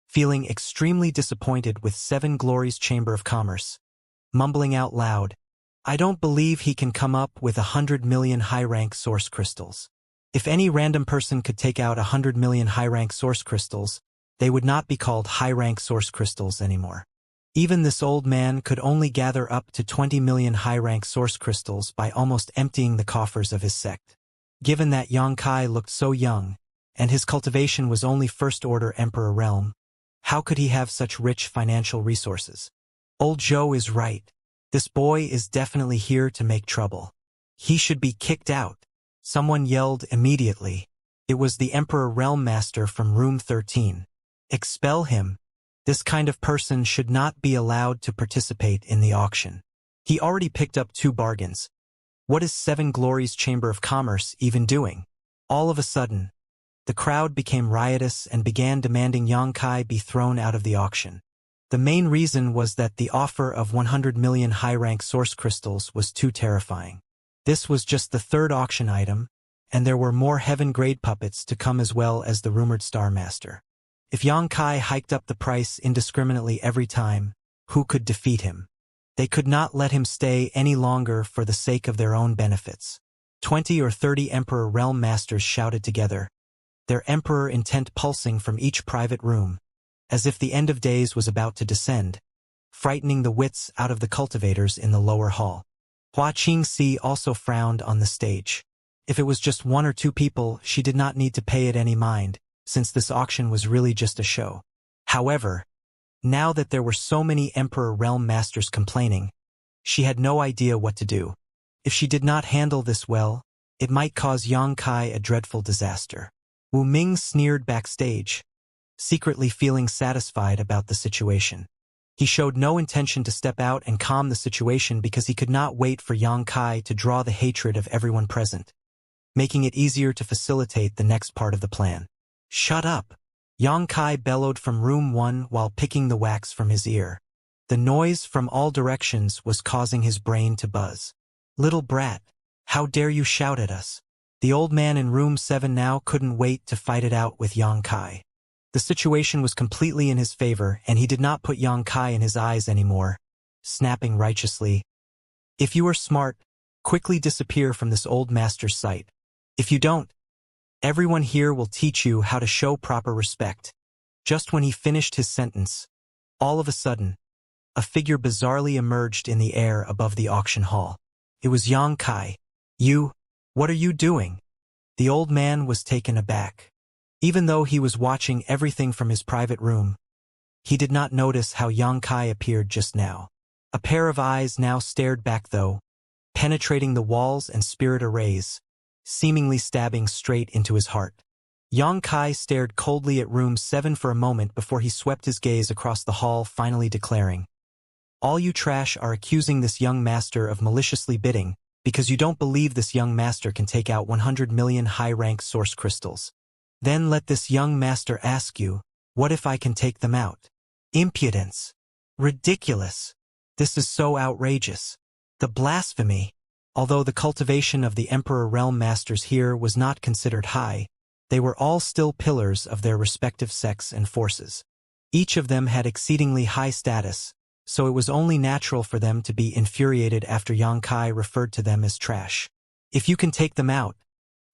feeling extremely disappointed with Seven Glories Chamber of Commerce, mumbling out loud, "I don't believe he can come up with 100 million high-rank source crystals. If any random person could take out 100 million high-rank source crystals, they would not be called high-rank source crystals anymore. Even this old man could only gather up to 20 million high-rank source crystals by almost emptying the coffers of his sect. Given that Xianxia looked so young, and his cultivation was only first-order Emperor realm, how could he have such rich financial resources? Old Joe is right. This boy is definitely here to make trouble. He should be kicked out." Someone yelled immediately. It was the Emperor Realm Master from room 13. "Expel him. This kind of person should not be allowed to participate in the auction. He already picked up 2 bargains. What is Seven Glories Chamber of Commerce even doing?" All of a sudden, the crowd became riotous and began demanding Xianxia be thrown out of the auction. The main reason was that the offer of 100 million high-rank source crystals was too terrifying. This was just the 3rd auction item, and there were more heaven-grade puppets to come as well as the rumored Star Master. If Xianxia hiked up the price indiscriminately every time, who could defeat him? They could not let him stay any longer for the sake of their own benefits. 20 or 30 Emperor Realm Masters shouted together, their emperor intent pulsing from each private room, as if the end of days was about to descend, frightening the wits out of the cultivators in the lower hall. Xianxia also frowned on the stage. If it was just 1 or 2 people, she did not need to pay it any mind, since this auction was really just a show. However, now that there were so many Emperor Realm Masters complaining, she had no idea what to do. If she did not handle this well, it might cause Xianxia a dreadful disaster. Wu Ming sneered backstage, secretly feeling satisfied about the situation. He showed no intention to step out and calm the situation because he could not wait for Xianxia to draw the hatred of everyone present, making it easier to facilitate the next part of the plan. "Shut up!" Xianxia bellowed from room 1 while picking the wax from his ear. The noise from all directions was causing his brain to buzz. "Little brat, how dare you shout at us?" The old man in room 7 now couldn't wait to fight it out with Yang Kai. The situation was completely in his favor, and he did not put Yang Kai in his eyes anymore, snapping righteously, "If you are smart, quickly disappear from this old master's sight. If you don't, everyone here will teach you how to show proper respect." Just when he finished his sentence, all of a sudden, a figure bizarrely emerged in the air above the auction hall. It was Yang Kai. What are you doing?" The old man was taken aback. Even though he was watching everything from his private room, he did not notice how Yang Kai appeared just now. A pair of eyes now stared back though, penetrating the walls and spirit arrays, seemingly stabbing straight into his heart. Yang Kai stared coldly at room 7 for a moment before he swept his gaze across the hall, finally declaring, "All you trash are accusing this young master of maliciously bidding, because you don't believe this young master can take out 100 million high-rank source crystals. Then let this young master ask you, what if I can take them out? Impudence! Ridiculous! This is so outrageous. The blasphemy!" Although the cultivation of the Emperor Realm Masters here was not considered high, they were all still pillars of their respective sects and forces. Each of them had exceedingly high status, so it was only natural for them to be infuriated after Yang Kai referred to them as trash. "If you can take them out,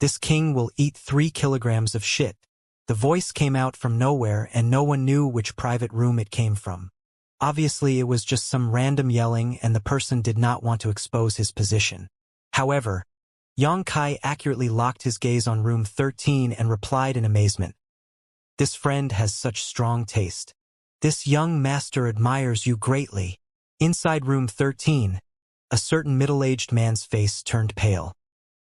this king will eat 3 kilograms of shit." The voice came out from nowhere and no one knew which private room it came from. Obviously, it was just some random yelling and the person did not want to expose his position. However, Yang Kai accurately locked his gaze on room 13 and replied in amazement, "This friend has such strong taste. This young master admires you greatly." Inside room 13, a certain middle-aged man's face turned pale.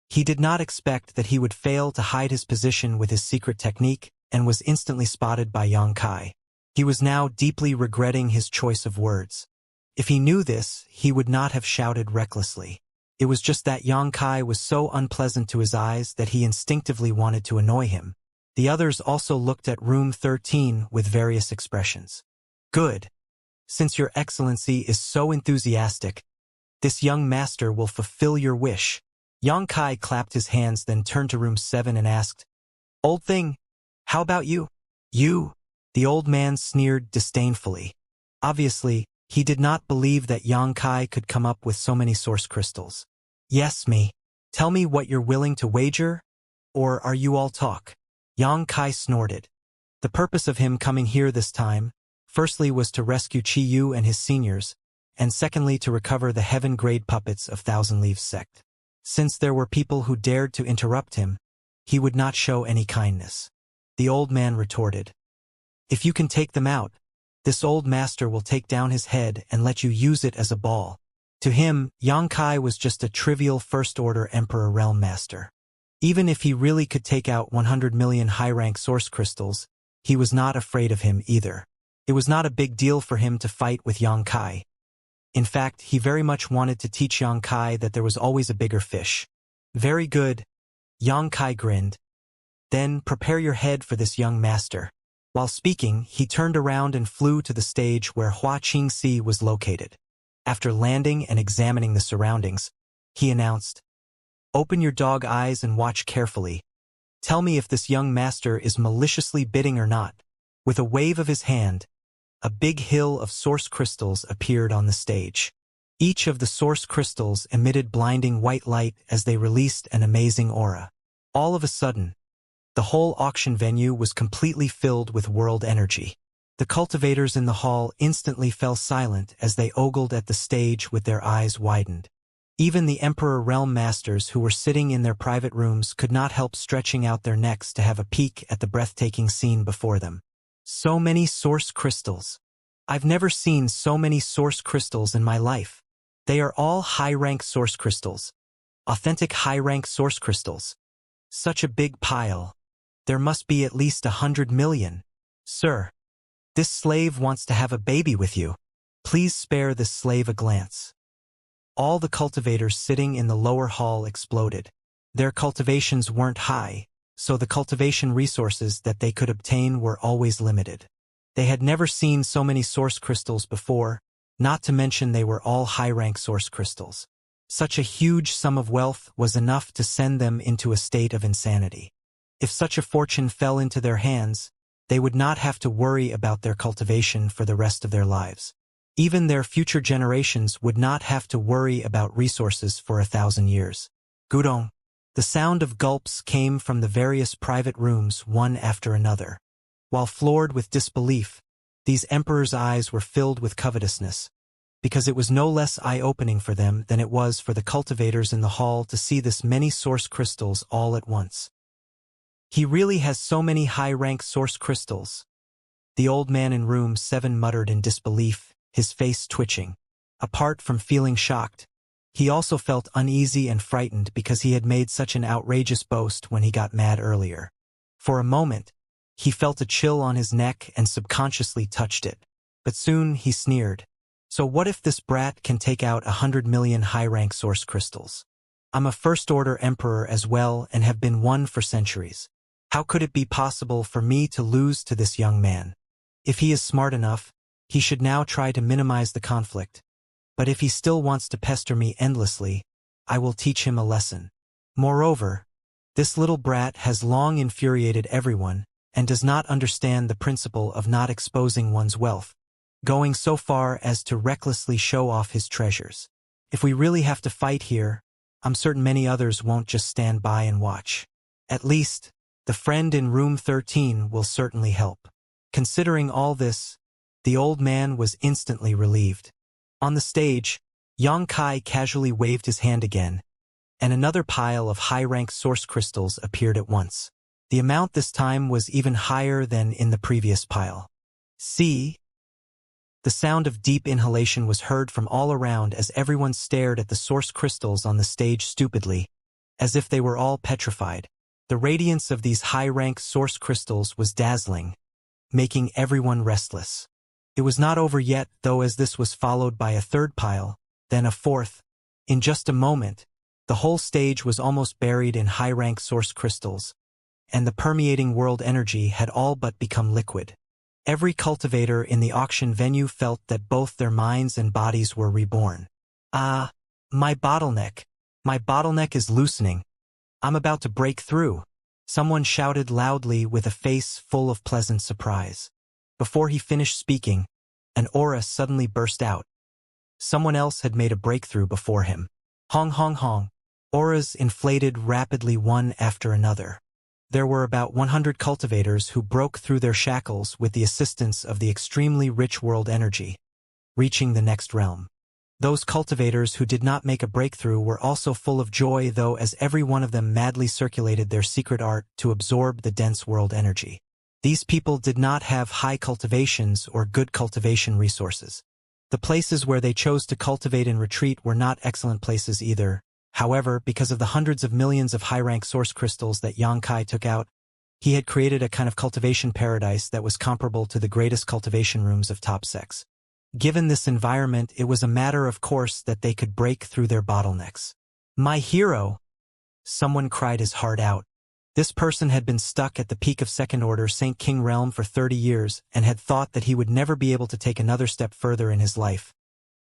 He did not expect that he would fail to hide his position with his secret technique and was instantly spotted by Yang Kai. He was now deeply regretting his choice of words. If he knew this, he would not have shouted recklessly. It was just that Yang Kai was so unpleasant to his eyes that he instinctively wanted to annoy him. The others also looked at room 13 with various expressions. "Good. Since your excellency is so enthusiastic, this young master will fulfill your wish." Yang Kai clapped his hands, then turned to room 7 and asked, "Old thing, how about you?" "You?" The old man sneered disdainfully. Obviously, he did not believe that Yang Kai could come up with so many source crystals. "Yes, me. Tell me what you're willing to wager, or are you all talk?" Yang Kai snorted. The purpose of him coming here this time, firstly was to rescue Chi Yu and his seniors, and secondly to recover the heaven-grade puppets of Thousand Leaves sect. Since there were people who dared to interrupt him, he would not show any kindness. The old man retorted, "If you can take them out, this old master will take down his head and let you use it as a ball." To him, Yang Kai was just a trivial first-order Emperor Realm Master. Even if he really could take out 100 million high-rank source crystals, he was not afraid of him either. It was not a big deal for him to fight with Yang Kai. In fact, he very much wanted to teach Yang Kai that there was always a bigger fish. "Very good." Yang Kai grinned. "Then prepare your head for this young master." While speaking, he turned around and flew to the stage where Xianxia was located. After landing and examining the surroundings, he announced, "Open your dog eyes and watch carefully. Tell me if this young master is maliciously bidding or not." With a wave of his hand, a big hill of source crystals appeared on the stage. Each of the source crystals emitted blinding white light as they released an amazing aura. All of a sudden, the whole auction venue was completely filled with world energy. The cultivators in the hall instantly fell silent as they ogled at the stage with their eyes widened. Even the Emperor Realm Masters who were sitting in their private rooms could not help stretching out their necks to have a peek at the breathtaking scene before them. So many source crystals. I've never seen so many source crystals in my life. They are all high-rank source crystals. Authentic high-rank source crystals. Such a big pile. There must be at least 100 million. Sir, this slave wants to have a baby with you. Please spare this slave a glance. All the cultivators sitting in the lower hall exploded. Their cultivations weren't high, so the cultivation resources that they could obtain were always limited. They had never seen so many source crystals before, Not to mention they were all high-rank source crystals. Such a huge sum of wealth was enough to send them into a state of insanity. If such a fortune fell into their hands, they would not have to worry about their cultivation for the rest of their lives. Even their future generations would not have to worry about resources for 1,000 years. Gudong. The sound of gulps came from the various private rooms one after another. While floored with disbelief, these emperors' eyes were filled with covetousness, because it was no less eye-opening for them than it was for the cultivators in the hall to see this many source crystals all at once. He really has so many high-rank source crystals. The old man in room 7 muttered in disbelief, his face twitching. Apart from feeling shocked, he also felt uneasy and frightened because he had made such an outrageous boast when he got mad earlier. For a moment, he felt a chill on his neck and subconsciously touched it. But soon he sneered. So what if this brat can take out 100 million high-rank source crystals? I'm a first-order emperor as well and have been one for centuries. How could it be possible for me to lose to this young man? If he is smart enough, he should now try to minimize the conflict. But if he still wants to pester me endlessly, I will teach him a lesson. Moreover, this little brat has long infuriated everyone and does not understand the principle of not exposing one's wealth, going so far as to recklessly show off his treasures. If we really have to fight here, I'm certain many others won't just stand by and watch. At least, the friend in room 13 will certainly help. Considering all this, the old man was instantly relieved. On the stage, Xianxia casually waved his hand again, and another pile of high-rank source crystals appeared at once. The amount this time was even higher than in the previous pile. See? The sound of deep inhalation was heard from all around as everyone stared at the source crystals on the stage stupidly, as if they were all petrified. The radiance of these high-rank source crystals was dazzling, making everyone restless. It was not over yet, though, as this was followed by a third pile, then a fourth. In just a moment, the whole stage was almost buried in high-rank source crystals, and the permeating world energy had all but become liquid. Every cultivator in the auction venue felt that both their minds and bodies were reborn. Ah, my bottleneck. My bottleneck is loosening. I'm about to break through. Someone shouted loudly with a face full of pleasant surprise. Before he finished speaking, an aura suddenly burst out. Someone else had made a breakthrough before him. Hong hong hong. Auras inflated rapidly one after another. There were about 100 cultivators who broke through their shackles with the assistance of the extremely rich world energy, reaching the next realm. Those cultivators who did not make a breakthrough were also full of joy, though, as every one of them madly circulated their secret art to absorb the dense world energy. These people did not have high cultivations or good cultivation resources. The places where they chose to cultivate and retreat were not excellent places either. However, because of the hundreds of millions of high-rank source crystals that Xianxia took out, he had created a kind of cultivation paradise that was comparable to the greatest cultivation rooms of top sex. Given this environment, it was a matter of course that they could break through their bottlenecks. My hero! Someone cried his heart out. This person had been stuck at the peak of second-order Saint King realm for 30 years and had thought that he would never be able to take another step further in his life.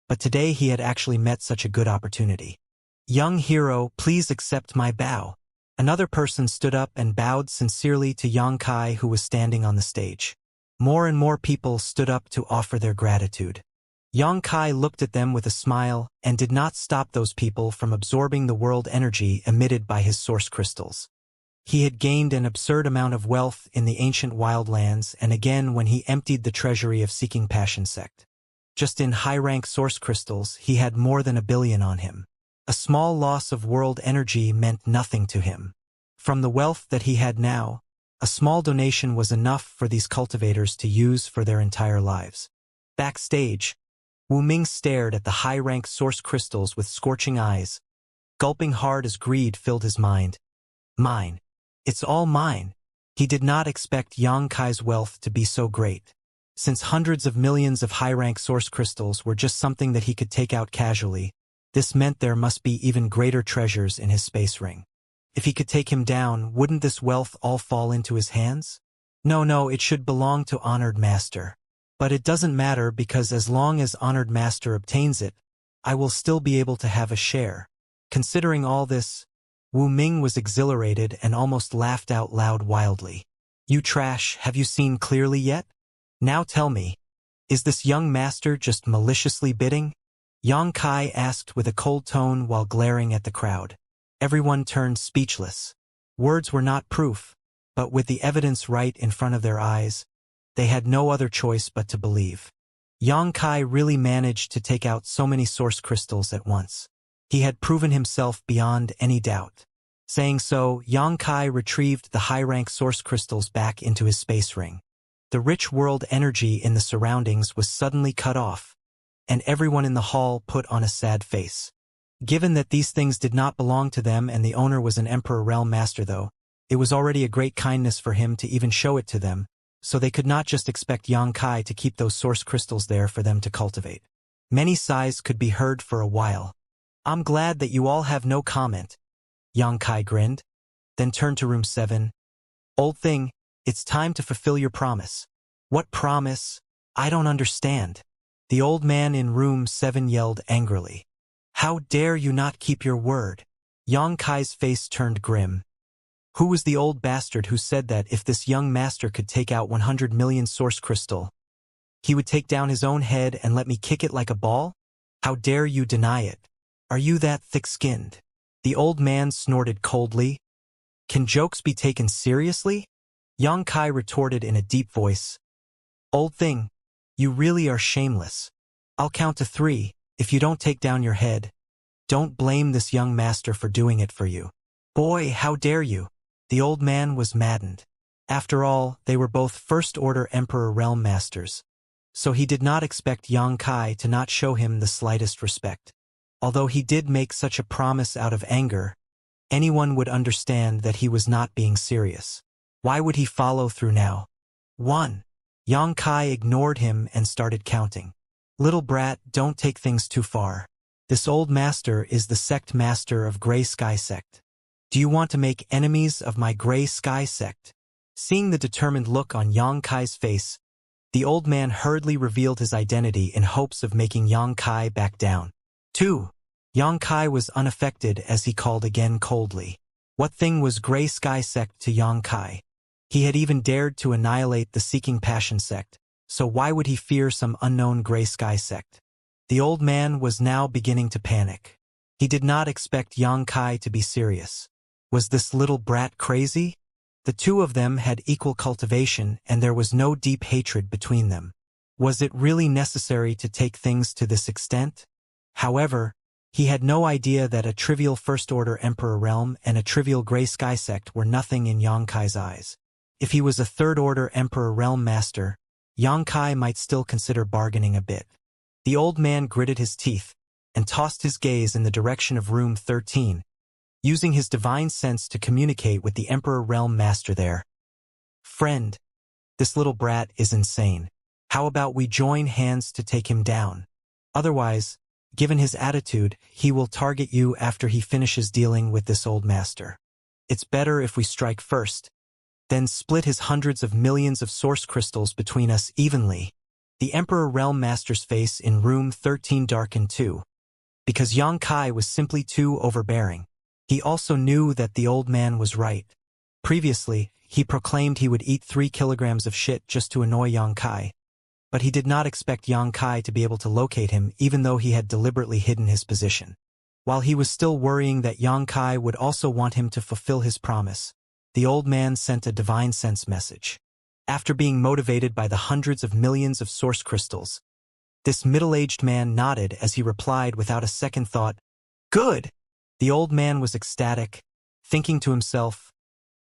But today he had actually met such a good opportunity. Young hero, please accept my bow. Another person stood up and bowed sincerely to Xianxia, who was standing on the stage. More and more people stood up to offer their gratitude. Xianxia looked at them with a smile and did not stop those people from absorbing the world energy emitted by his source crystals. He had gained an absurd amount of wealth in the ancient wildlands and again when he emptied the treasury of Seeking Passion sect. Just in high-rank source crystals, he had more than 1 billion on him. A small loss of world energy meant nothing to him. From the wealth that he had now, a small donation was enough for these cultivators to use for their entire lives. Backstage, Wu Ming stared at the high-rank source crystals with scorching eyes, gulping hard as greed filled his mind. Mine. It's all mine. He did not expect Xianxia's wealth to be so great. Since hundreds of millions of high-rank source crystals were just something that he could take out casually, this meant there must be even greater treasures in his space ring. If he could take him down, wouldn't this wealth all fall into his hands? No, it should belong to honored master. But it doesn't matter because as long as Honored Master obtains it, I will still be able to have a share. Considering all this, Wu Ming was exhilarated and almost laughed out loud wildly. You trash, have you seen clearly yet? Now tell me, is this young master just maliciously bidding? Yang Kai asked with a cold tone while glaring at the crowd. Everyone turned speechless. Words were not proof, but with the evidence right in front of their eyes, they had no other choice but to believe. Yang Kai really managed to take out so many source crystals at once. He had proven himself beyond any doubt. Saying so, Yang Kai retrieved the high-rank source crystals back into his space ring. The rich world energy in the surroundings was suddenly cut off, and everyone in the hall put on a sad face. Given that these things did not belong to them and the owner was an Emperor Realm Master though, it was already a great kindness for him to even show it to them, so they could not just expect Yang Kai to keep those source crystals there for them to cultivate. Many sighs could be heard for a while. I'm glad that you all have no comment. Yang Kai grinned, then turned to room 7. Old thing, it's time to fulfill your promise. What promise? I don't understand. The old man in room 7 yelled angrily. How dare you not keep your word? Yang Kai's face turned grim. Who was the old bastard who said that if this young master could take out 100 million source crystal, he would take down his own head and let me kick it like a ball? How dare you deny it? Are you that thick-skinned? The old man snorted coldly. Can jokes be taken seriously? Yang Kai retorted in a deep voice. Old thing, you really are shameless. I'll count to 3. If you don't take down your head, don't blame this young master for doing it for you. Boy, how dare you? The old man was maddened. After all, they were both first-order Emperor Realm Masters, so he did not expect Yang Kai to not show him the slightest respect. Although he did make such a promise out of anger, anyone would understand that he was not being serious. Why would he follow through now? 1. Yang Kai ignored him and started counting. Little brat, don't take things too far. This old master is the sect master of Gray Sky Sect. Do you want to make enemies of my Gray Sky Sect? Seeing the determined look on Yang Kai's face, the old man hurriedly revealed his identity in hopes of making Yang Kai back down. 2. Yang Kai was unaffected as he called again coldly. What thing was Gray Sky Sect to Yang Kai? He had even dared to annihilate the Seeking Passion Sect, so why would he fear some unknown Gray Sky Sect? The old man was now beginning to panic. He did not expect Yang Kai to be serious. Was this little brat crazy? The two of them had equal cultivation and there was no deep hatred between them. Was it really necessary to take things to this extent? However, he had no idea that a trivial First-Order Emperor Realm and a trivial Gray Sky Sect were nothing in Yang Kai's eyes. If he was a Third-Order Emperor Realm Master, Yang Kai might still consider bargaining a bit. The old man gritted his teeth and tossed his gaze in the direction of room 13, using his divine sense to communicate with the Emperor Realm Master there. Friend, this little brat is insane. How about we join hands to take him down? Otherwise, given his attitude, he will target you after he finishes dealing with this old master. It's better if we strike first, then split his hundreds of millions of source crystals between us evenly. The Emperor Realm Master's face in room 13 darkened too, because Yang Kai was simply too overbearing. He also knew that the old man was right. Previously, he proclaimed he would eat 3 kilograms of shit just to annoy Yang Kai, but he did not expect Yang Kai to be able to locate him even though he had deliberately hidden his position. While he was still worrying that Yang Kai would also want him to fulfill his promise, the old man sent a divine sense message. After being motivated by the hundreds of millions of source crystals, this middle-aged man nodded as he replied without a second thought, Good! The old man was ecstatic, thinking to himself,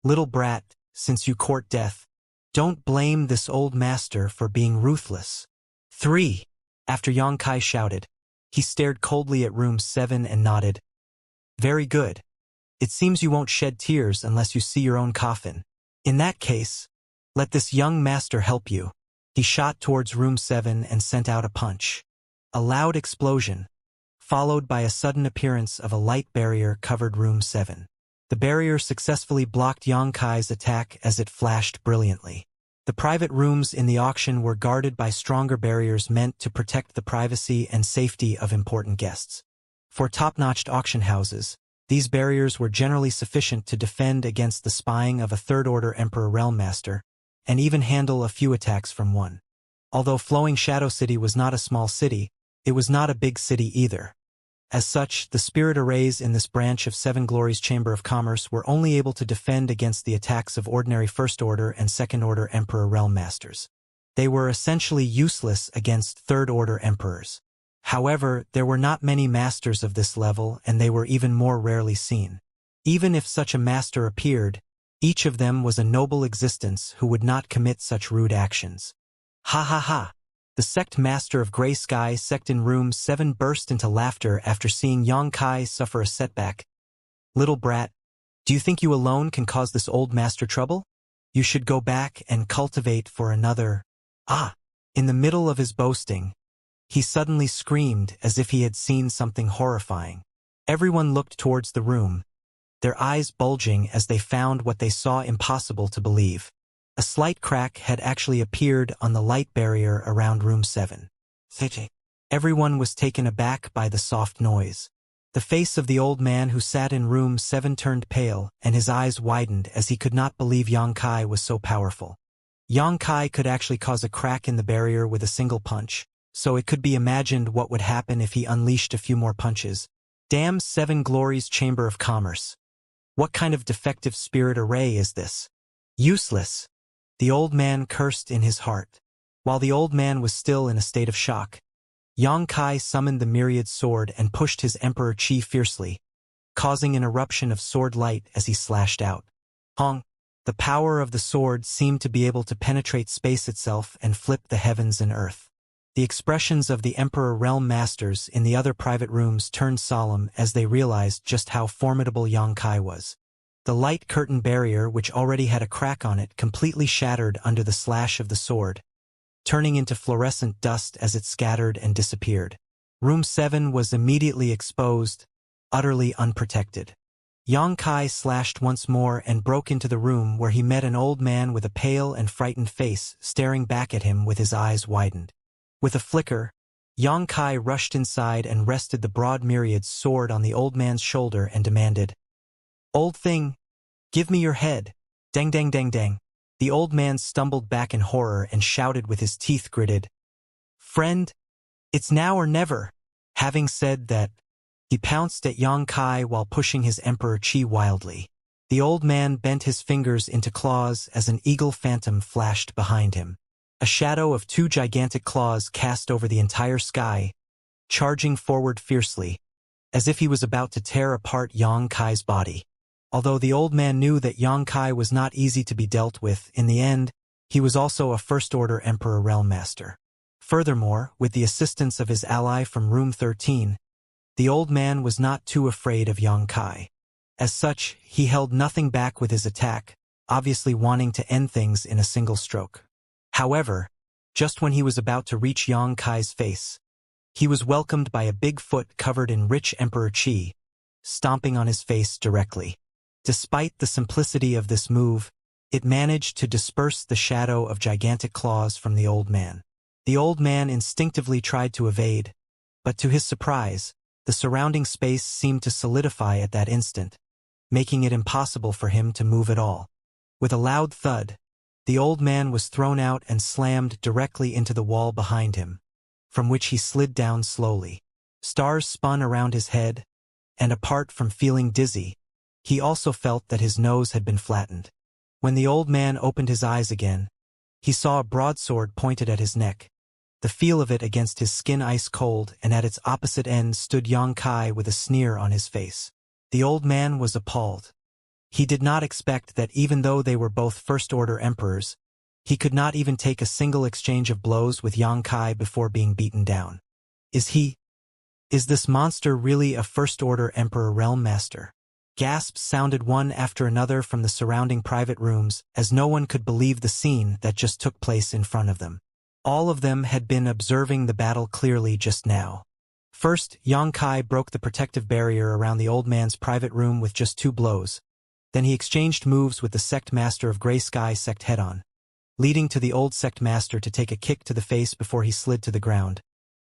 Little brat, since you court death, don't blame this old master for being ruthless. 3. After Yang Kai shouted, he stared coldly at room 7 and nodded. Very good. It seems you won't shed tears unless you see your own coffin. In that case, let this young master help you. He shot towards room 7 and sent out a punch. A loud explosion, followed by a sudden appearance of a light barrier covered room 7. The barrier successfully blocked Yang Kai's attack as it flashed brilliantly. The private rooms in the auction were guarded by stronger barriers meant to protect the privacy and safety of important guests. For top-notch auction houses, these barriers were generally sufficient to defend against the spying of a third-order Emperor Realm Master, and even handle a few attacks from one. Although Flowing Shadow City was not a small city, it was not a big city either. As such, the spirit arrays in this branch of Seven Glories Chamber of Commerce were only able to defend against the attacks of ordinary First-Order and Second-Order Emperor Realm Masters. They were essentially useless against Third-Order Emperors. However, there were not many masters of this level, and they were even more rarely seen. Even if such a master appeared, each of them was a noble existence who would not commit such rude actions. Ha ha ha! The sect master of Grey Sky sect in room 7 burst into laughter after seeing Xianxia suffer a setback. Little brat, do you think you alone can cause this old master trouble? You should go back and cultivate for another. Ah! In the middle of his boasting, he suddenly screamed as if he had seen something horrifying. Everyone looked towards the room, their eyes bulging as they found what they saw impossible to believe. A slight crack had actually appeared on the light barrier around room 7. Everyone was taken aback by the soft noise. The face of the old man who sat in room 7 turned pale, and his eyes widened as he could not believe Xianxia was so powerful. Xianxia could actually cause a crack in the barrier with a single punch, so it could be imagined what would happen if he unleashed a few more punches. Damn Seven Glories Chamber of Commerce. What kind of defective spirit array is this? Useless. The old man cursed in his heart. While the old man was still in a state of shock, Xianxia summoned the myriad sword and pushed his Emperor Qi fiercely, causing an eruption of sword light as he slashed out. Hong! The power of the sword seemed to be able to penetrate space itself and flip the heavens and earth. The expressions of the Emperor Realm Masters in the other private rooms turned solemn as they realized just how formidable Xianxia was. The light curtain barrier, which already had a crack on it, completely shattered under the slash of the sword, turning into fluorescent dust as it scattered and disappeared. Room 7 was immediately exposed, utterly unprotected. Xianxia slashed once more and broke into the room where he met an old man with a pale and frightened face staring back at him with his eyes widened. With a flicker, Xianxia rushed inside and rested the broad myriad's sword on the old man's shoulder and demanded, "Old thing, give me your head." Dang dang dang dang. The old man stumbled back in horror and shouted with his teeth gritted, "Friend, it's now or never." Having said that, he pounced at Xianxia while pushing his Emperor Qi wildly. The old man bent his fingers into claws as an eagle phantom flashed behind him. A shadow of 2 gigantic claws cast over the entire sky, charging forward fiercely, as if he was about to tear apart Xianxia's body. Although the old man knew that Xianxia was not easy to be dealt with, in the end, he was also a First-Order Emperor Realm Master. Furthermore, with the assistance of his ally from Room 13, the old man was not too afraid of Xianxia. As such, he held nothing back with his attack, obviously wanting to end things in a single stroke. However, just when he was about to reach Xianxia's face, he was welcomed by a big foot covered in rich Emperor Qi, stomping on his face directly. Despite the simplicity of this move, it managed to disperse the shadow of gigantic claws from the old man. The old man instinctively tried to evade, but to his surprise, the surrounding space seemed to solidify at that instant, making it impossible for him to move at all. With a loud thud, the old man was thrown out and slammed directly into the wall behind him, from which he slid down slowly. Stars spun around his head, and apart from feeling dizzy, he also felt that his nose had been flattened. When the old man opened his eyes again, he saw a broadsword pointed at his neck, the feel of it against his skin ice cold, and at its opposite end stood Xianxia with a sneer on his face. The old man was appalled. He did not expect that even though they were both First-Order Emperors, he could not even take a single exchange of blows with Xianxia before being beaten down. Is this monster really a First-Order Emperor Realm Master? Gasps sounded one after another from the surrounding private rooms as no one could believe the scene that just took place in front of them. All of them had been observing the battle clearly just now. First, Xianxia broke the protective barrier around the old man's private room with just 2 blows. Then he exchanged moves with the sect master of Grey Sky sect head-on. leading to the old sect master to take a kick to the face before he slid to the ground,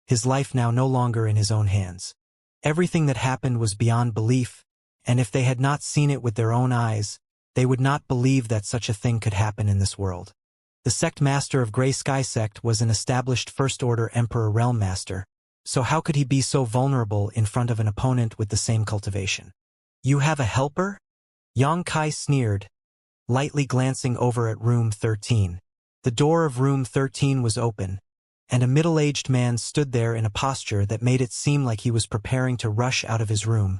his life now no longer in his own hands. Everything that happened was beyond belief, and if they had not seen it with their own eyes, they would not believe that such a thing could happen in this world. The sect master of Grey Sky Sect was an established First-Order Emperor Realm Master, so how could he be so vulnerable in front of an opponent with the same cultivation? You have a helper? Xianxia sneered, lightly glancing over at room 13. The door of room 13 was open, and a middle-aged man stood there in a posture that made it seem like he was preparing to rush out of his room.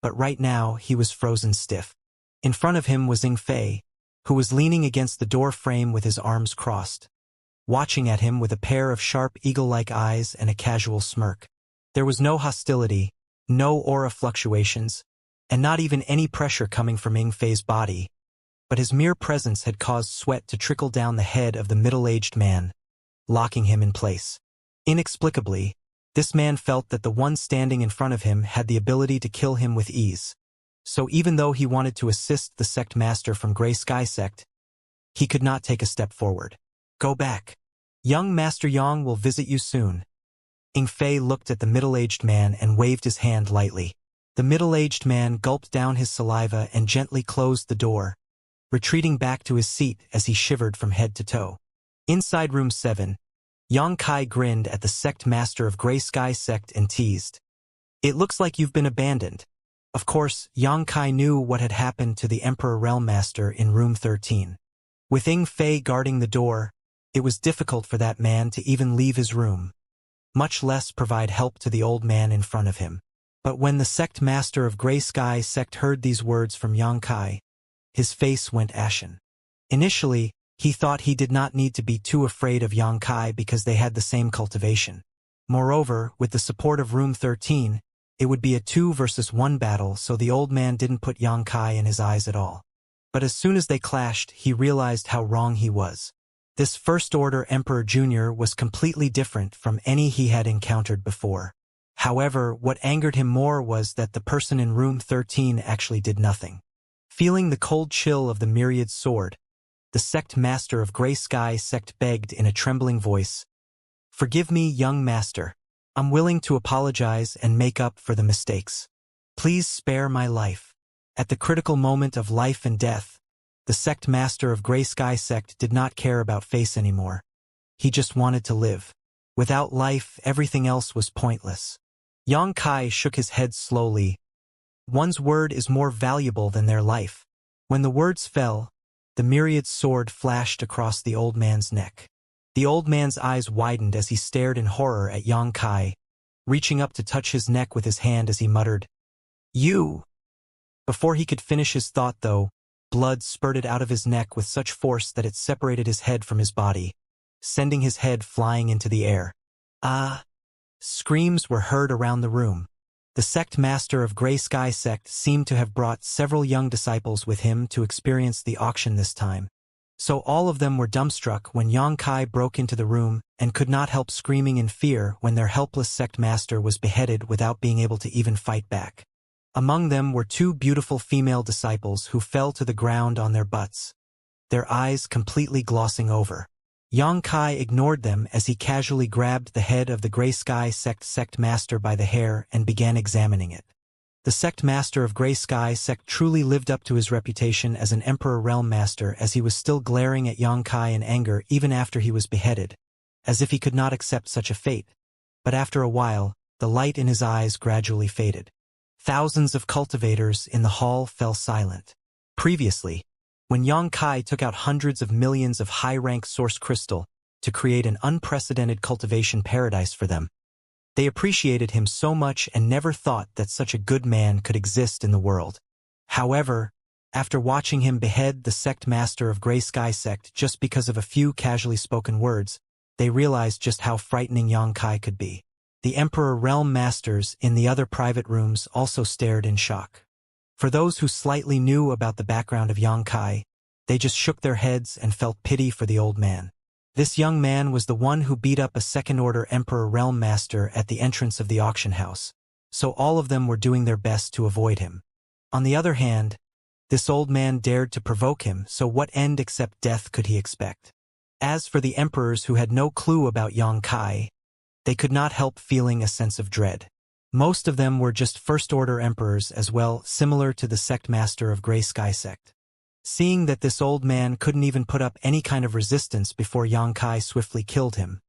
But right now, he was frozen stiff. In front of him was Fei, who was leaning against the door frame with his arms crossed, watching at him with a pair of sharp eagle-like eyes and a casual smirk. There was no hostility, no aura fluctuations, and not even any pressure coming from Fei's body, but his mere presence had caused sweat to trickle down the head of the middle-aged man, locking him in place. Inexplicably, this man felt that the one standing in front of him had the ability to kill him with ease. So even though he wanted to assist the sect master from Grey Sky Sect, he could not take a step forward. Go back. Young Master Yang will visit you soon. Fei looked at the middle-aged man and waved his hand lightly. The middle-aged man gulped down his saliva and gently closed the door, retreating back to his seat as he shivered from head to toe. Inside room 7, Xianxia grinned at the sect master of Grey Sky Sect and teased. It looks like you've been abandoned. Of course, Xianxia knew what had happened to the Emperor Realm Master in room 13. With Fei guarding the door, it was difficult for that man to even leave his room, much less provide help to the old man in front of him. But when the sect master of Grey Sky Sect heard these words from Xianxia, his face went ashen. Initially, he thought he did not need to be too afraid of Xianxia because they had the same cultivation. Moreover, with the support of room 13, it would be a 2 versus 1 battle, so the old man didn't put Xianxia in his eyes at all. But as soon as they clashed, he realized how wrong he was. This First-Order Emperor Jr. was completely different from any he had encountered before. However, what angered him more was that the person in room 13 actually did nothing. Feeling the cold chill of the myriad sword, the sect master of Grey Sky Sect begged in a trembling voice, "Forgive me, young master. I'm willing to apologize and make up for the mistakes. Please spare my life." At the critical moment of life and death, the sect master of Grey Sky Sect did not care about face anymore. He just wanted to live. Without life, everything else was pointless. Xianxia shook his head slowly. One's word is more valuable than their life. When the words fell, the myriad sword flashed across the old man's neck. The old man's eyes widened as he stared in horror at Xianxia, reaching up to touch his neck with his hand as he muttered, "You!" Before he could finish his thought, though, blood spurted out of his neck with such force that it separated his head from his body, sending his head flying into the air. Ah! Screams were heard around the room. The sect master of Grey Sky Sect seemed to have brought several young disciples with him to experience the auction this time. So all of them were dumbstruck when Xianxia broke into the room and could not help screaming in fear when their helpless sect master was beheaded without being able to even fight back. Among them were 2 beautiful female disciples who fell to the ground on their butts, their eyes completely glossing over. Xianxia ignored them as he casually grabbed the head of the Grey Sky Sect master by the hair and began examining it. The sect master of Grey Sky Sect truly lived up to his reputation as an Emperor Realm Master, as he was still glaring at Xianxia in anger even after he was beheaded, as if he could not accept such a fate. But after a while, the light in his eyes gradually faded. Thousands of cultivators in the hall fell silent. Previously, when Xianxia took out hundreds of millions of high-rank source crystal to create an unprecedented cultivation paradise for them, they appreciated him so much and never thought that such a good man could exist in the world. However, after watching him behead the sect master of Grey Sky Sect just because of a few casually spoken words, they realized just how frightening Xianxia could be. The Emperor Realm Masters in the other private rooms also stared in shock. For those who slightly knew about the background of Xianxia, they just shook their heads and felt pity for the old man. This young man was the one who beat up a second-order Emperor Realm Master at the entrance of the auction house, so all of them were doing their best to avoid him. On the other hand, this old man dared to provoke him, so what end except death could he expect? As for the emperors who had no clue about Xianxia, they could not help feeling a sense of dread. Most of them were just first-order emperors as well, similar to the sect master of Grey Sky sect. Seeing that this old man couldn't even put up any kind of resistance before Xianxia swiftly killed him,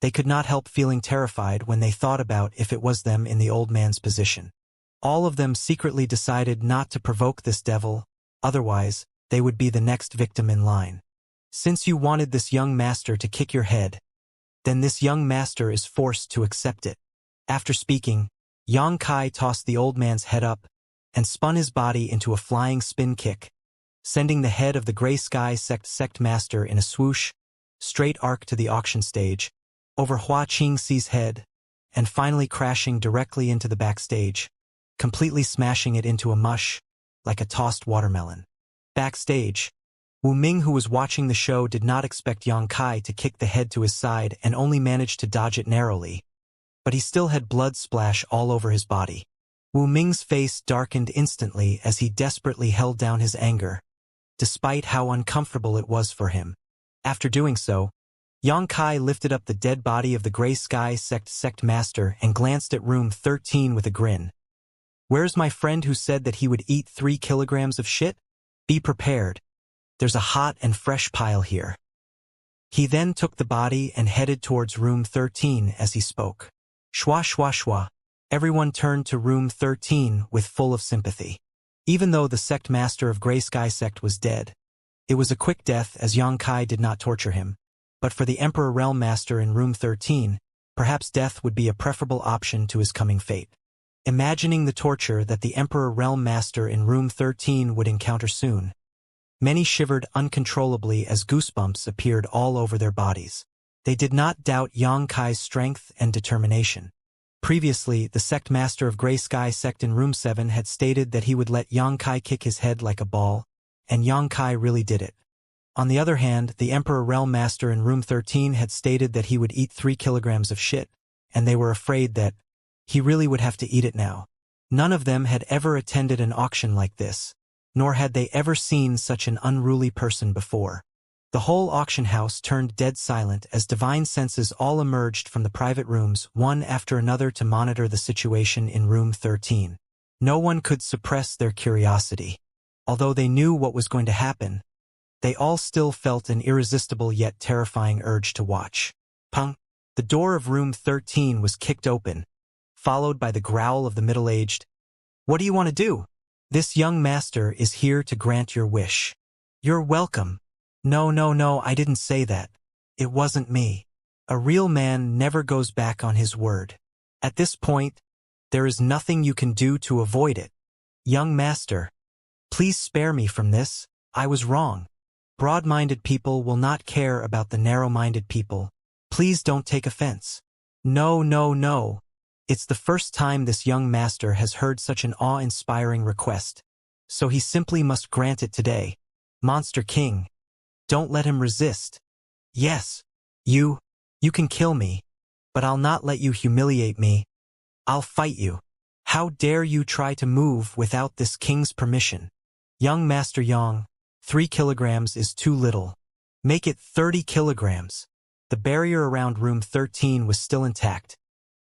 they could not help feeling terrified when they thought about if it was them in the old man's position. All of them secretly decided not to provoke this devil, otherwise, they would be the next victim in line. Since you wanted this young master to kick your head, then this young master is forced to accept it. After speaking, Xianxia tossed the old man's head up and spun his body into a flying spin kick, sending the head of the Grey Sky sect master in a swoosh, straight arc to the auction stage, over Hua Qingxi's head, and finally crashing directly into the backstage, completely smashing it into a mush, like a tossed watermelon. Backstage, Wu Ming, who was watching the show, did not expect Xianxia to kick the head to his side and only managed to dodge it narrowly, but he still had blood splash all over his body. Wu Ming's face darkened instantly as he desperately held down his anger, despite how uncomfortable it was for him. After doing so, Xianxia lifted up the dead body of the Grey Sky sect master and glanced at room 13 with a grin. Where's my friend who said that he would eat 3 kilograms of shit? Be prepared. There's a hot and fresh pile here. He then took the body and headed towards room 13 as he spoke. Shwa shwa shwa. Everyone turned to room 13 with full of sympathy. Even though the sect master of Grey Sky sect was dead, it was a quick death as Xianxia did not torture him. But for the Emperor Realm Master in room 13, perhaps death would be a preferable option to his coming fate. Imagining the torture that the Emperor Realm Master in room 13 would encounter soon, many shivered uncontrollably as goosebumps appeared all over their bodies. They did not doubt Xianxia's strength and determination. Previously, the sect master of Grey Sky sect in room 7 had stated that he would let Xianxia kick his head like a ball, and Xianxia really did it. On the other hand, the Emperor Realm Master in room 13 had stated that he would eat 3 kilograms of shit, and they were afraid that he really would have to eat it now. None of them had ever attended an auction like this, nor had they ever seen such an unruly person before. The whole auction house turned dead silent as divine senses all emerged from the private rooms one after another to monitor the situation in room 13. No one could suppress their curiosity. Although they knew what was going to happen, they all still felt an irresistible yet terrifying urge to watch. Pung! The door of room 13 was kicked open, followed by the growl of the middle-aged. What do you want to do? This young master is here to grant your wish. You're welcome. No, I didn't say that. It wasn't me. A real man never goes back on his word. At this point, there is nothing you can do to avoid it. Young master, please spare me from this. I was wrong. Broad-minded people will not care about the narrow-minded people. Please don't take offense. No. It's the first time this young master has heard such an awe-inspiring request, so he simply must grant it today. Monster King, don't let him resist. Yes, you can kill me, but I'll not let you humiliate me. I'll fight you. How dare you try to move without this king's permission? Young Master Yang, 3 kilograms is too little. Make it 30 kilograms. The barrier around room 13 was still intact,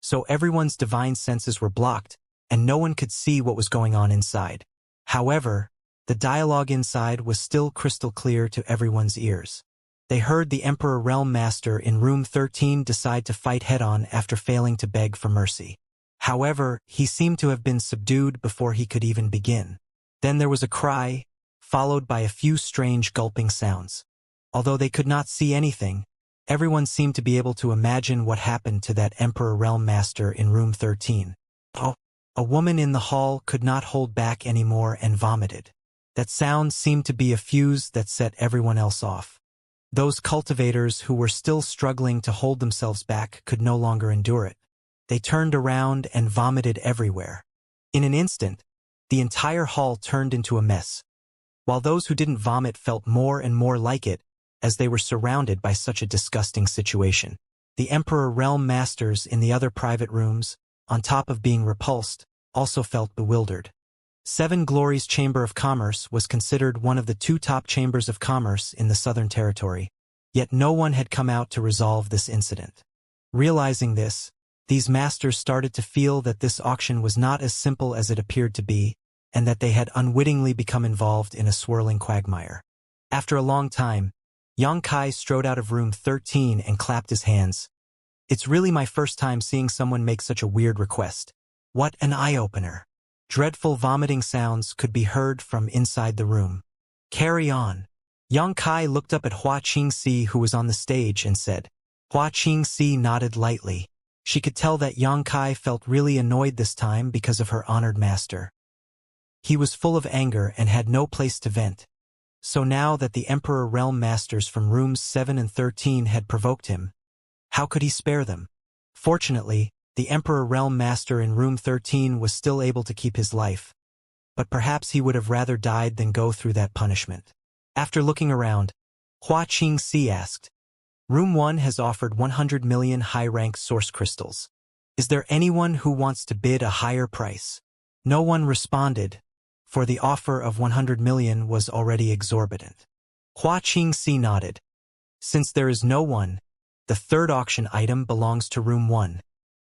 so everyone's divine senses were blocked, and no one could see what was going on inside. However, the dialogue inside was still crystal clear to everyone's ears. They heard the Emperor Realm Master in room 13 decide to fight head-on after failing to beg for mercy. However, he seemed to have been subdued before he could even begin. Then there was a cry, followed by a few strange gulping sounds. Although they could not see anything, everyone seemed to be able to imagine what happened to that Emperor Realm Master in room 13. Oh, a woman in the hall could not hold back anymore and vomited. That sound seemed to be a fuse that set everyone else off. Those cultivators who were still struggling to hold themselves back could no longer endure it. They turned around and vomited everywhere. In an instant, the entire hall turned into a mess, while those who didn't vomit felt more and more like it as they were surrounded by such a disgusting situation. The Emperor Realm Masters in the other private rooms, on top of being repulsed, also felt bewildered. Seven Glories Chamber of Commerce was considered one of the 2 top chambers of commerce in the Southern Territory. Yet no one had come out to resolve this incident. Realizing this, these masters started to feel that this auction was not as simple as it appeared to be, and that they had unwittingly become involved in a swirling quagmire. After a long time, Xianxia strode out of room 13 and clapped his hands. It's really my first time seeing someone make such a weird request. What an eye-opener. Dreadful vomiting sounds could be heard from inside the room. Carry on. Xianxia looked up at Hua Qingxi, who was on the stage, and said. Hua Qingxi nodded lightly. She could tell that Xianxia felt really annoyed this time because of her honored master. He was full of anger and had no place to vent. So now that the Emperor Realm Masters from rooms 7 and 13 had provoked him, how could he spare them? Fortunately, the Emperor Realm Master in room 13 was still able to keep his life, but perhaps he would have rather died than go through that punishment. After looking around, Hua Qingxi asked, Room 1 has offered 100 million high-rank source crystals. Is there anyone who wants to bid a higher price? No one responded, for the offer of 100 million was already exorbitant. Hua Qingxi nodded. Since there is no one, the third auction item belongs to Room 1.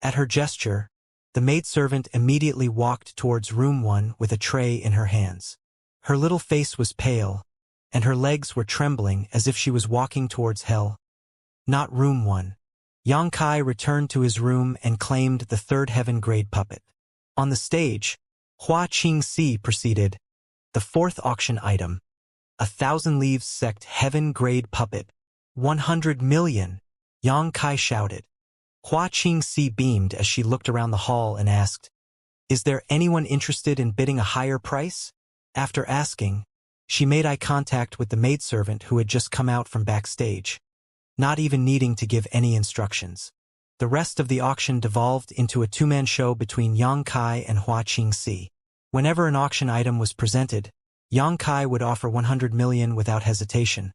At her gesture, the maidservant immediately walked towards Room 1 with a tray in her hands. Her little face was pale, and her legs were trembling as if she was walking towards hell. Not Room 1. Xianxia returned to his room and claimed the third heaven-grade puppet. On the stage, Hua Qingxi proceeded. The fourth auction item. 1,000 Leaves Sect heaven-grade puppet. 100 million. Xianxia shouted. Hua Qingxi beamed as she looked around the hall and asked, Is there anyone interested in bidding a higher price? After asking, she made eye contact with the maidservant who had just come out from backstage, not even needing to give any instructions. The rest of the auction devolved into a two-man show between Xianxia and Hua Qingxi. Whenever an auction item was presented, Xianxia would offer 100 million without hesitation,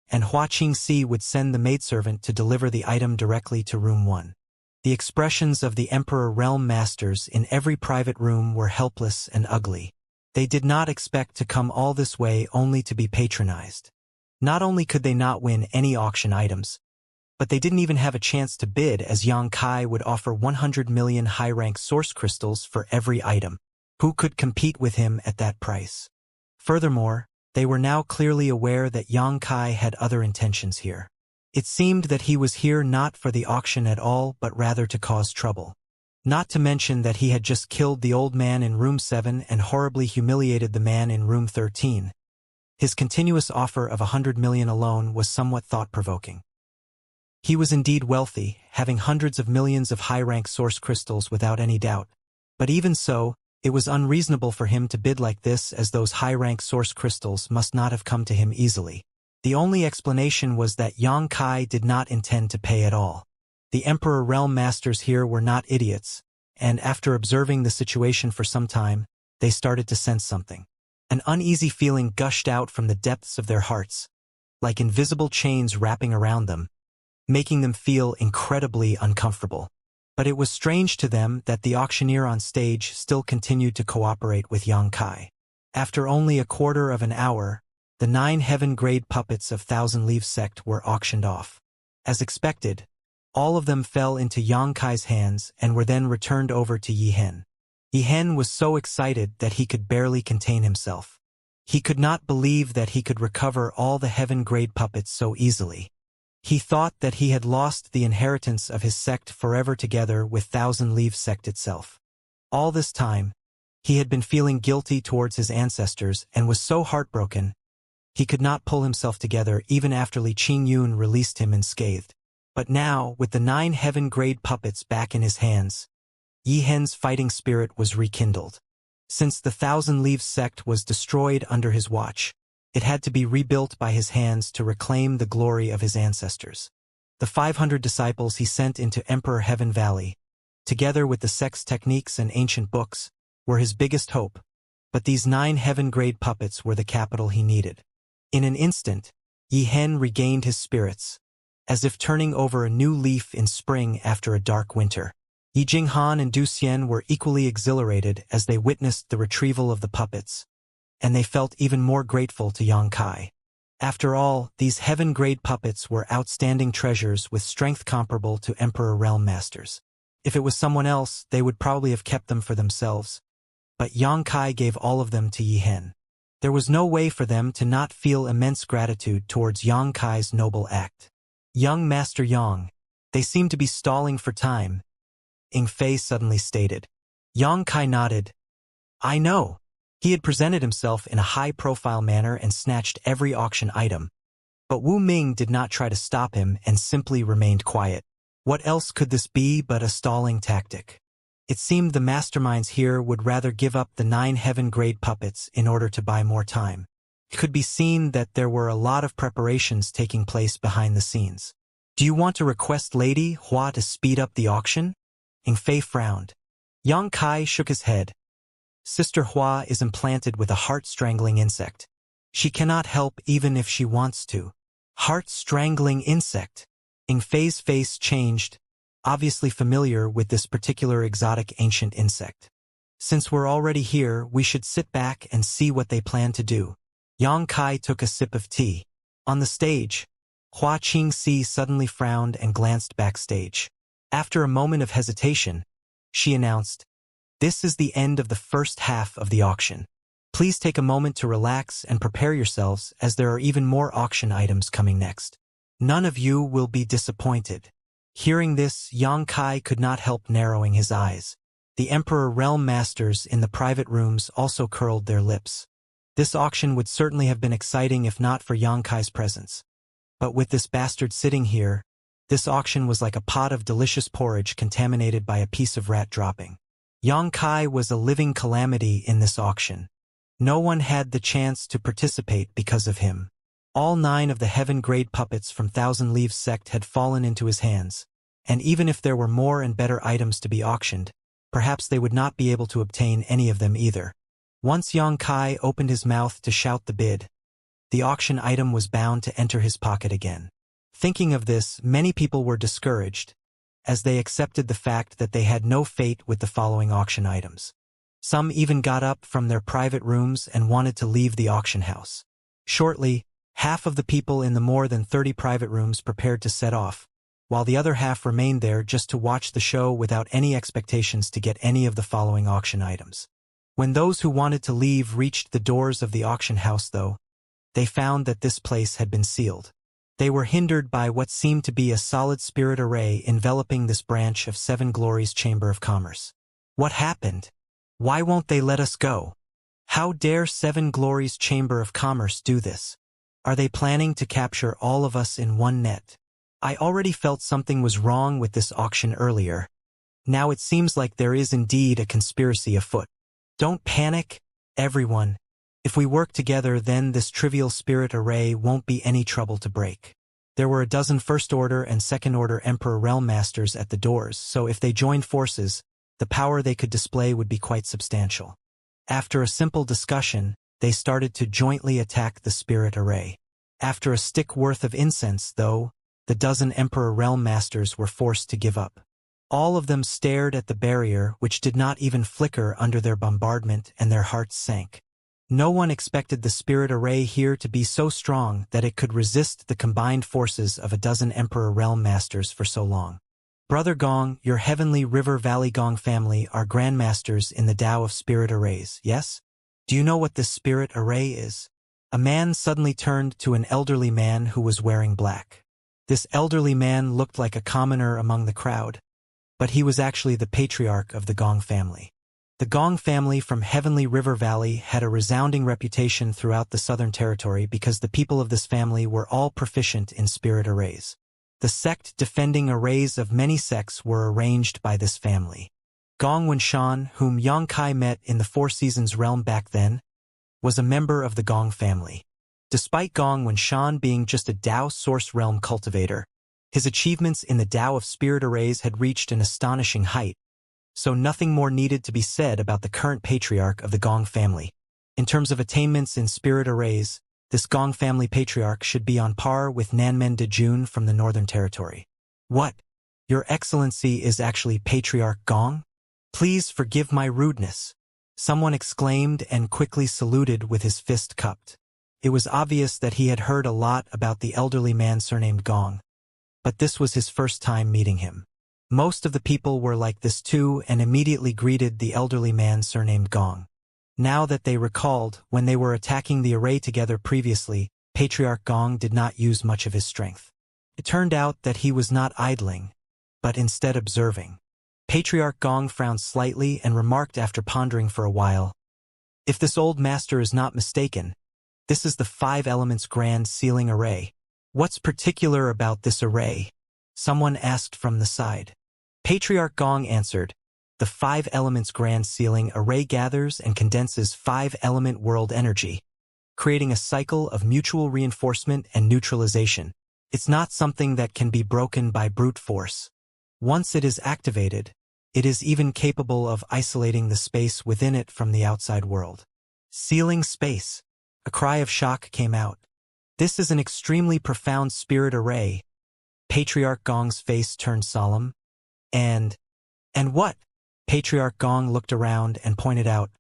and Hua Qingxi would send the maidservant to deliver the item directly to Room 1. The expressions of the Emperor Realm Masters in every private room were helpless and ugly. They did not expect to come all this way only to be patronized. Not only could they not win any auction items, but they didn't even have a chance to bid, as Xianxia would offer 100 million high-rank source crystals for every item. Who could compete with him at that price? Furthermore, they were now clearly aware that Xianxia had other intentions here. It seemed that he was here not for the auction at all, but rather to cause trouble. Not to mention that he had just killed the old man in room 7 and horribly humiliated the man in room 13. His continuous offer of 100 million alone was somewhat thought-provoking. He was indeed wealthy, having hundreds of millions of high-rank source crystals without any doubt. But even so, it was unreasonable for him to bid like this, as those high-rank source crystals must not have come to him easily. The only explanation was that Xianxia did not intend to pay at all. The Emperor Realm Masters here were not idiots, and after observing the situation for some time, they started to sense something. An uneasy feeling gushed out from the depths of their hearts, like invisible chains wrapping around them, making them feel incredibly uncomfortable. But it was strange to them that the auctioneer on stage still continued to cooperate with Xianxia. After only a quarter of an hour, the 9 heaven-grade puppets of Thousand Leaves Sect were auctioned off. As expected, all of them fell into Xianxia's hands and were then returned over to Yihen. Yihen was so excited that he could barely contain himself. He could not believe that he could recover all the heaven-grade puppets so easily. He thought that he had lost the inheritance of his sect forever together with Thousand Leaves Sect itself. All this time, he had been feeling guilty towards his ancestors and was so heartbroken, he could not pull himself together even after Li Qingyun released him unscathed. But now, with the 9 heaven-grade puppets back in his hands, Yihen's fighting spirit was rekindled. Since the Thousand Leaves Sect was destroyed under his watch, it had to be rebuilt by his hands to reclaim the glory of his ancestors. The 500 disciples he sent into Emperor Heaven Valley, together with the sect's techniques and ancient books, were his biggest hope, but these 9 heaven-grade puppets were the capital he needed. In an instant, Yihen regained his spirits, as if turning over a new leaf in spring after a dark winter. Yi Jinghan and Du Xian were equally exhilarated as they witnessed the retrieval of the puppets, and they felt even more grateful to Xianxia. After all, these heaven-grade puppets were outstanding treasures with strength comparable to Emperor Realm Masters. If it was someone else, they would probably have kept them for themselves. But Yang Kai gave all of them to Yi Hen. There was no way for them to not feel immense gratitude towards Yang Kai's noble act. Young Master Yang. They seem to be stalling for time, Inflate suddenly stated. Yang Kai nodded. I know. He had presented himself in a high-profile manner and snatched every auction item. But Wu Ming did not try to stop him and simply remained quiet. What else could this be but a stalling tactic? It seemed the masterminds here would rather give up the 9 heaven-grade puppets in order to buy more time. It could be seen that there were a lot of preparations taking place behind the scenes. Do you want to request Lady Hua to speed up the auction? Inflate frowned. Yang Kai shook his head. Sister Hua is implanted with a heart-strangling insect. She cannot help even if she wants to. Heart-strangling insect. Inflate's face changed, obviously familiar with this particular exotic ancient insect. Since we're already here, we should sit back and see what they plan to do. Yang Kai took a sip of tea. On the stage, Hua Qingxi suddenly frowned and glanced backstage. After a moment of hesitation, she announced, "This is the end of the first half of the auction. Please take a moment to relax and prepare yourselves as there are even more auction items coming next. None of you will be disappointed." Hearing this, Yang Kai could not help narrowing his eyes. The Emperor Realm Masters in the private rooms also curled their lips. This auction would certainly have been exciting if not for Yang Kai's presence. But with this bastard sitting here, this auction was like a pot of delicious porridge contaminated by a piece of rat dropping. Yang Kai was a living calamity in this auction. No one had the chance to participate because of him. All 9 of the heaven-grade puppets from Thousand Leaves sect had fallen into his hands, and even if there were more and better items to be auctioned, perhaps they would not be able to obtain any of them either. Once Yang Kai opened his mouth to shout the bid, the auction item was bound to enter his pocket again. Thinking of this, many people were discouraged, as they accepted the fact that they had no fate with the following auction items. Some even got up from their private rooms and wanted to leave the auction house. Shortly, half of the people in the more than 30 private rooms prepared to set off, while the other half remained there just to watch the show without any expectations to get any of the following auction items. When those who wanted to leave reached the doors of the auction house, though, they found that this place had been sealed. They were hindered by what seemed to be a solid spirit array enveloping this branch of Seven Glories Chamber of Commerce. What happened? Why won't they let us go? How dare Seven Glories Chamber of Commerce do this? Are they planning to capture all of us in one net? I already felt something was wrong with this auction earlier. Now it seems like there is indeed a conspiracy afoot. Don't panic, everyone. If we work together, then this trivial spirit array won't be any trouble to break. There were a dozen first-order and second-order Emperor Realm Masters at the doors, so if they joined forces, the power they could display would be quite substantial. After a simple discussion, they started to jointly attack the spirit array. After a stick worth of incense, though, the dozen Emperor Realm Masters were forced to give up. All of them stared at the barrier, which did not even flicker under their bombardment, and their hearts sank. No one expected the spirit array here to be so strong that it could resist the combined forces of a dozen Emperor Realm Masters for so long. Brother Gong, your Heavenly River Valley Gong family are grandmasters in the Tao of spirit arrays, yes? Do you know what this spirit array is? A man suddenly turned to an elderly man who was wearing black. This elderly man looked like a commoner among the crowd, but he was actually the patriarch of the Gong family. The Gong family from Heavenly River Valley had a resounding reputation throughout the Southern Territory because the people of this family were all proficient in spirit arrays. The sect defending arrays of many sects were arranged by this family. Gong Wenshan, whom Yang Kai met in the Four Seasons realm back then, was a member of the Gong family. Despite Gong Wenshan being just a Tao Source Realm cultivator, his achievements in the Tao of spirit arrays had reached an astonishing height, so nothing more needed to be said about the current patriarch of the Gong family. In terms of attainments in spirit arrays, this Gong family patriarch should be on par with Nanmen de Jun from the Northern Territory. What? Your Excellency is actually Patriarch Gong? Please forgive my rudeness, someone exclaimed and quickly saluted with his fist cupped. It was obvious that he had heard a lot about the elderly man surnamed Gong, but this was his first time meeting him. Most of the people were like this too and immediately greeted the elderly man surnamed Gong. Now that they recalled, when they were attacking the array together previously, Patriarch Gong did not use much of his strength. It turned out that he was not idling, but instead observing. Patriarch Gong frowned slightly and remarked after pondering for a while, "If this old master is not mistaken, this is the 5 elements grand ceiling array. What's particular about this array?" Someone asked from the side. Patriarch Gong answered, "The 5 elements grand ceiling array gathers and condenses 5-element world energy, creating a cycle of mutual reinforcement and neutralization. It's not something that can be broken by brute force. Once it is activated, it is even capable of isolating the space within it from the outside world." Sealing space. A cry of shock came out. "This is an extremely profound spirit array." Patriarch Gong's face turned solemn. And what?" Patriarch Gong looked around and pointed out,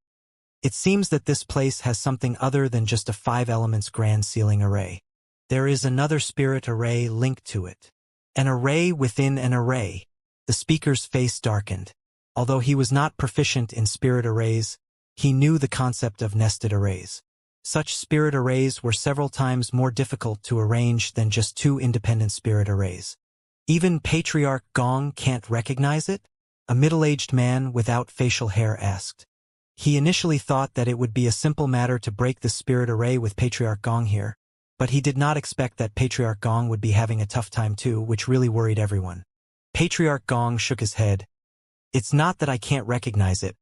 "It seems that this place has something other than just a 5-elements grand ceiling array. There is another spirit array linked to it. An array within an array." The speaker's face darkened. Although he was not proficient in spirit arrays, he knew the concept of nested arrays. Such spirit arrays were several times more difficult to arrange than just 2 independent spirit arrays. "Even Patriarch Gong can't recognize it?" a middle-aged man without facial hair asked. He initially thought that it would be a simple matter to break the spirit array with Patriarch Gong here, but he did not expect that Patriarch Gong would be having a tough time too, which really worried everyone. Patriarch Gong shook his head. "It's not that I can't recognize it,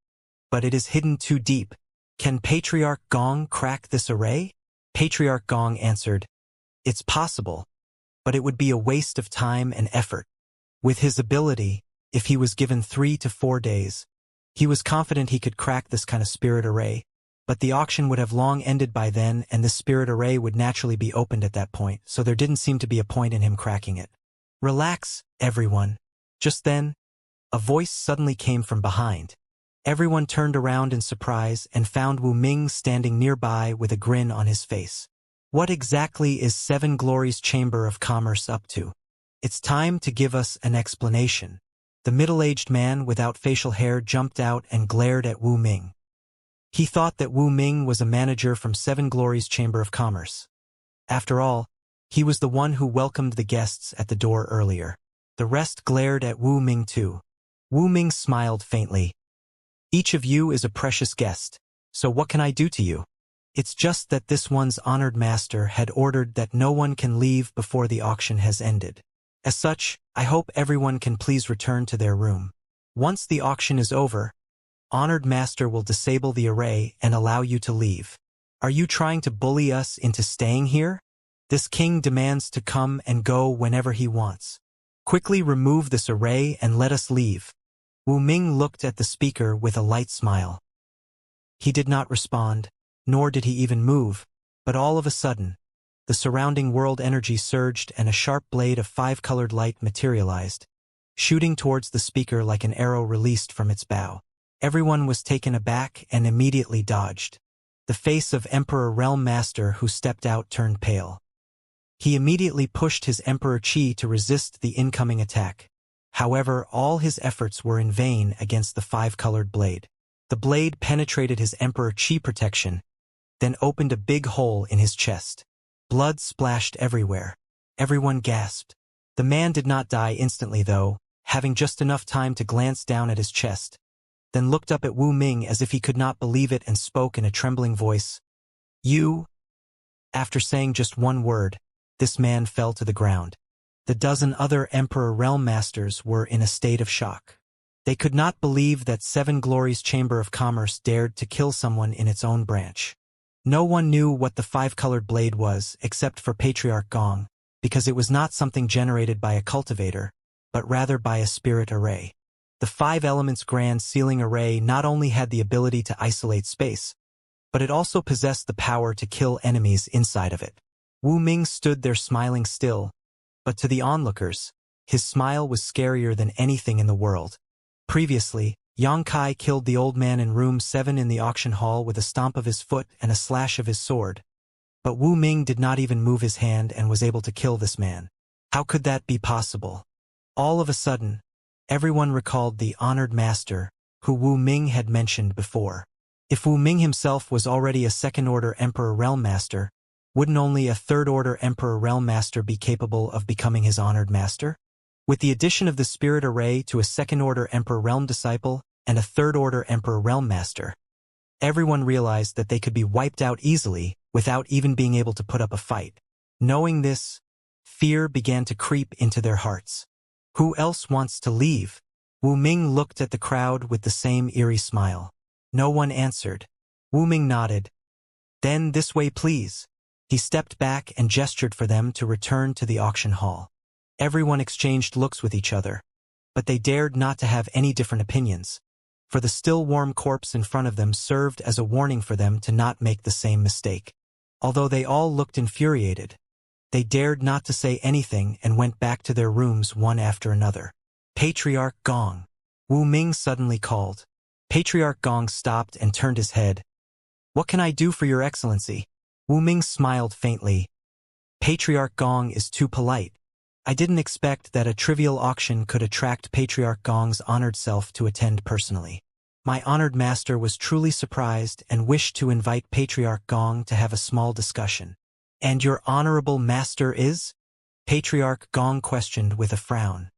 but it is hidden too deep. Can Patriarch Gong crack this array?" Patriarch Gong answered, "It's possible, but it would be a waste of time and effort. With his ability, if he was given 3 to 4 days, he was confident he could crack this kind of spirit array, but the auction would have long ended by then and the spirit array would naturally be opened at that point, so there didn't seem to be a point in him cracking it." "Relax, everyone." Just then, a voice suddenly came from behind. Everyone turned around in surprise and found Wu Ming standing nearby with a grin on his face. "What exactly is 7 Glories Chamber of Commerce up to? It's time to give us an explanation." The middle-aged man without facial hair jumped out and glared at Wu Ming. He thought that Wu Ming was a manager from 7 Glories Chamber of Commerce. After all, he was the one who welcomed the guests at the door earlier. The rest glared at Wu Ming too. Wu Ming smiled faintly. "Each of you is a precious guest, so what can I do to you? It's just that this one's honored master had ordered that no one can leave before the auction has ended. As such, I hope everyone can please return to their room. Once the auction is over, honored master will disable the array and allow you to leave. Are you trying to bully us into staying here? This king demands to come and go whenever he wants. Quickly remove this array and let us leave." Wu Ming looked at the speaker with a light smile. He did not respond, nor did he even move, but all of a sudden, the surrounding world energy surged and a sharp blade of 5-colored light materialized, shooting towards the speaker like an arrow released from its bow. Everyone was taken aback and immediately dodged. The face of Emperor Realm Master who stepped out turned pale. He immediately pushed his Emperor Qi to resist the incoming attack. However, all his efforts were in vain against the 5-colored blade. The blade penetrated his Emperor Qi protection, then opened a big hole in his chest. Blood splashed everywhere. Everyone gasped. The man did not die instantly though, having just enough time to glance down at his chest, then looked up at Wu Ming as if he could not believe it and spoke in a trembling voice. "You?" After saying just one word, this man fell to the ground. The 12 other Emperor Realm Masters were in a state of shock. They could not believe that 7 Glories Chamber of Commerce dared to kill someone in its own branch. No one knew what the 5-colored blade was except for Patriarch Gong, because it was not something generated by a cultivator, but rather by a spirit array. The 5 elements grand ceiling array not only had the ability to isolate space, but it also possessed the power to kill enemies inside of it. Wu Ming stood there smiling still, but to the onlookers, his smile was scarier than anything in the world. Previously, Xianxia killed the old man in room 7 in the auction hall with a stomp of his foot and a slash of his sword. But Wu Ming did not even move his hand and was able to kill this man. How could that be possible? All of a sudden, everyone recalled the honored master, who Wu Ming had mentioned before. If Wu Ming himself was already a second-order Emperor Realm Master, wouldn't only a third-order Emperor Realm Master be capable of becoming his honored master? With the addition of the Spirit Array to a second-order Emperor Realm Disciple and a third-order Emperor Realm Master, everyone realized that they could be wiped out easily without even being able to put up a fight. Knowing this, fear began to creep into their hearts. Who else wants to leave? Wu Ming looked at the crowd with the same eerie smile. No one answered. Wu Ming nodded. Then this way please. He stepped back and gestured for them to return to the auction hall. Everyone exchanged looks with each other, but they dared not to have any different opinions, for the still warm corpse in front of them served as a warning for them to not make the same mistake. Although they all looked infuriated, they dared not to say anything and went back to their rooms one after another. Patriarch Gong. Wu Ming suddenly called. Patriarch Gong stopped and turned his head. What can I do for your excellency? Wu Ming smiled faintly. Patriarch Gong is too polite. I didn't expect that a trivial auction could attract Patriarch Gong's honored self to attend personally. My honored master was truly surprised and wished to invite Patriarch Gong to have a small discussion. And your honorable master is? Patriarch Gong questioned with a frown.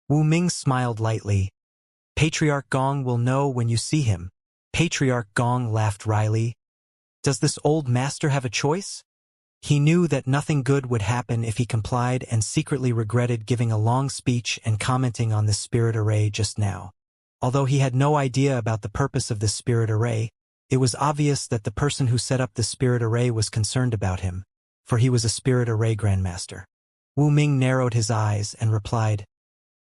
Wu Ming smiled lightly. Patriarch Gong will know when you see him. Patriarch Gong laughed wryly. Does this old master have a choice? He knew that nothing good would happen if he complied and secretly regretted giving a long speech and commenting on the Spirit Array just now. Although he had no idea about the purpose of this Spirit Array, it was obvious that the person who set up the Spirit Array was concerned about him, for he was a Spirit Array Grandmaster. Wu Ming narrowed his eyes and replied,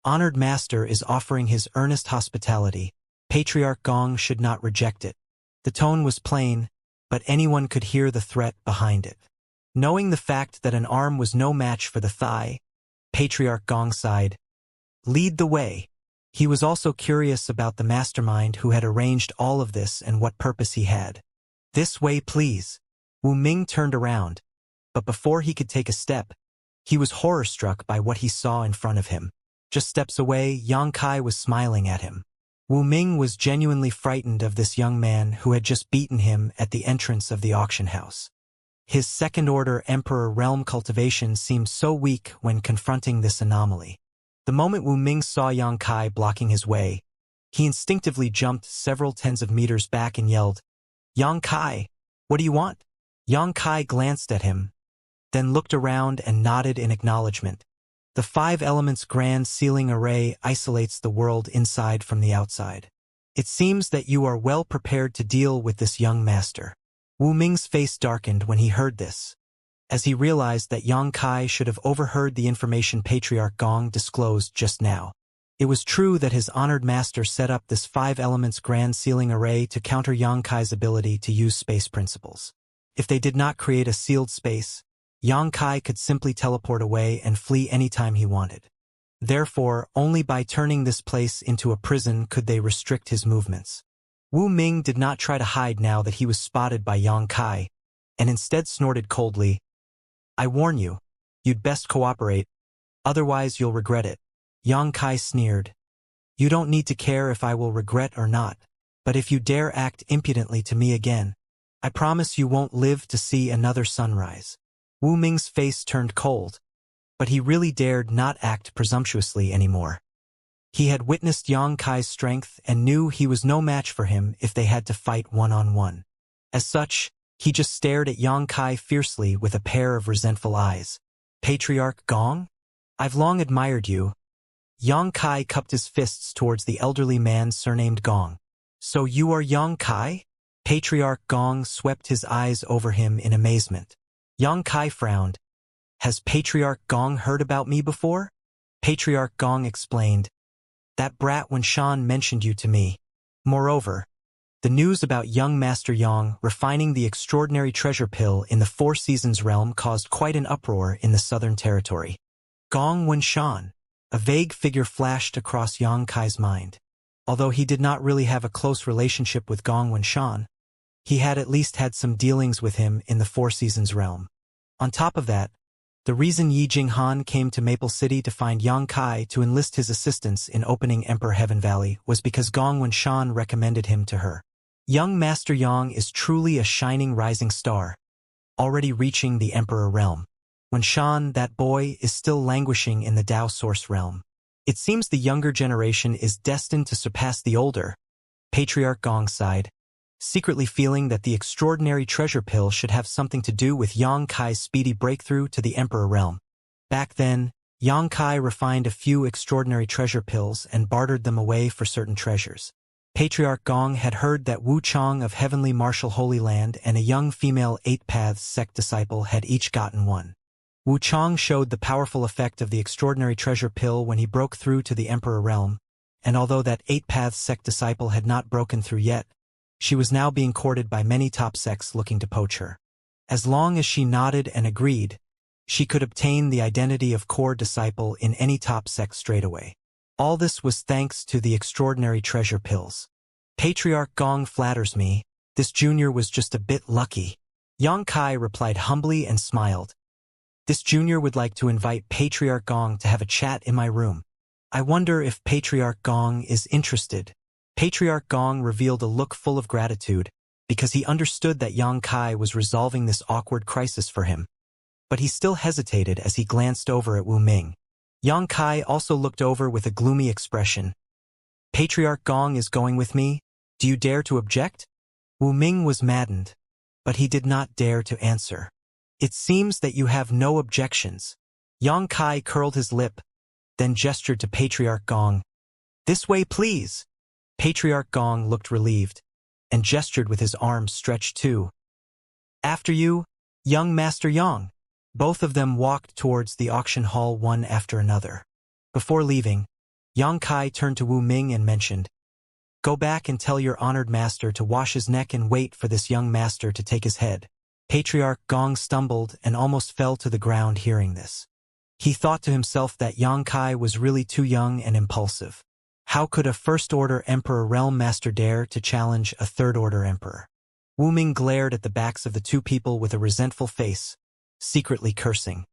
Honored Master is offering his earnest hospitality. Patriarch Gong should not reject it. The tone was plain, but anyone could hear the threat behind it. Knowing the fact that an arm was no match for the thigh, Patriarch Gong sighed. Lead the way. He was also curious about the mastermind who had arranged all of this and what purpose he had. This way, please. Wu Ming turned around, but before he could take a step, he was horror-struck by what he saw in front of him. Just steps away, Xianxia was smiling at him. Wu Ming was genuinely frightened of this young man who had just beaten him at the entrance of the auction house. His second-order Emperor Realm Cultivation seemed so weak when confronting this anomaly. The moment Wu Ming saw Xianxia blocking his way, he instinctively jumped several tens of meters back and yelled, Xianxia, what do you want? Xianxia glanced at him, then looked around and nodded in acknowledgement. The 5 elements grand ceiling array isolates the world inside from the outside. It seems that you are well prepared to deal with this young master. Wu Ming's face darkened when he heard this, as he realized that Xianxia should have overheard the information Patriarch Gong disclosed just now. It was true that his honored master set up this 5 elements grand ceiling array to counter Xianxia's ability to use space principles. If they did not create a sealed space, Xianxia could simply teleport away and flee anytime he wanted. Therefore, only by turning this place into a prison could they restrict his movements. Wu Ming did not try to hide now that he was spotted by Xianxia, and instead snorted coldly, I warn you, you'd best cooperate, otherwise you'll regret it. Xianxia sneered. You don't need to care if I will regret or not, but if you dare act impudently to me again, I promise you won't live to see another sunrise. Wu Ming's face turned cold, but he really dared not act presumptuously anymore. He had witnessed Xianxia's strength and knew he was no match for him if they had to fight one-on-one. As such, he just stared at Xianxia fiercely with a pair of resentful eyes. Patriarch Gong? I've long admired you. Xianxia cupped his fists towards the elderly man surnamed Gong. So you are Xianxia? Patriarch Gong swept his eyes over him in amazement. Xianxia frowned. Has Patriarch Gong heard about me before? Patriarch Gong explained. That brat Wenshan mentioned you to me. Moreover, the news about young Master Yang refining the extraordinary treasure pill in the Four Seasons realm caused quite an uproar in the southern territory. Gong Wenshan. A vague figure flashed across Xianxia's mind. Although he did not really have a close relationship with Gong Wenshan, he had at least had some dealings with him in the Four Seasons realm. On top of that, the reason Yi Jinghan came to Maple City to find Yang Kai to enlist his assistance in opening Emperor Heaven Valley was because Gong Wenshan recommended him to her. Young Master Yang is truly a shining rising star, already reaching the Emperor realm. Wenshan, that boy, is still languishing in the Dao Source realm. It seems the younger generation is destined to surpass the older. Patriarch Gong sighed, secretly feeling that the extraordinary treasure pill should have something to do with Yang Kai's speedy breakthrough to the Emperor realm. Back then, Yang Kai refined a few extraordinary treasure pills and bartered them away for certain treasures. Patriarch Gong had heard that Wu Chang of Heavenly Martial Holy Land and a young female Eight Paths sect disciple had each gotten one. Wu Chang showed the powerful effect of the extraordinary treasure pill when he broke through to the Emperor realm, and although that Eight Paths sect disciple had not broken through yet, she was now being courted by many top sects looking to poach her. As long as she nodded and agreed, she could obtain the identity of core disciple in any top sect straightaway. All this was thanks to the extraordinary treasure pills. Patriarch Gong flatters me. This junior was just a bit lucky. Yang Kai replied humbly and smiled. This junior would like to invite Patriarch Gong to have a chat in my room. I wonder if Patriarch Gong is interested. Patriarch Gong revealed a look full of gratitude, because he understood that Yang Kai was resolving this awkward crisis for him. But he still hesitated as he glanced over at Wu Ming. Yang Kai also looked over with a gloomy expression. Patriarch Gong is going with me? Do you dare to object? Wu Ming was maddened, but he did not dare to answer. It seems that you have no objections. Yang Kai curled his lip, then gestured to Patriarch Gong. This way, please. Patriarch Gong looked relieved, and gestured with his arms stretched too. After you, young Master Yang. Both of them walked towards the auction hall one after another. Before leaving, Yang Kai turned to Wu Ming and mentioned, Go back and tell your honored master to wash his neck and wait for this young master to take his head. Patriarch Gong stumbled and almost fell to the ground hearing this. He thought to himself that Yang Kai was really too young and impulsive. How could a First-Order Emperor Realm Master dare to challenge a Third-Order Emperor? Wu Ming glared at the backs of the two people with a resentful face, secretly cursing.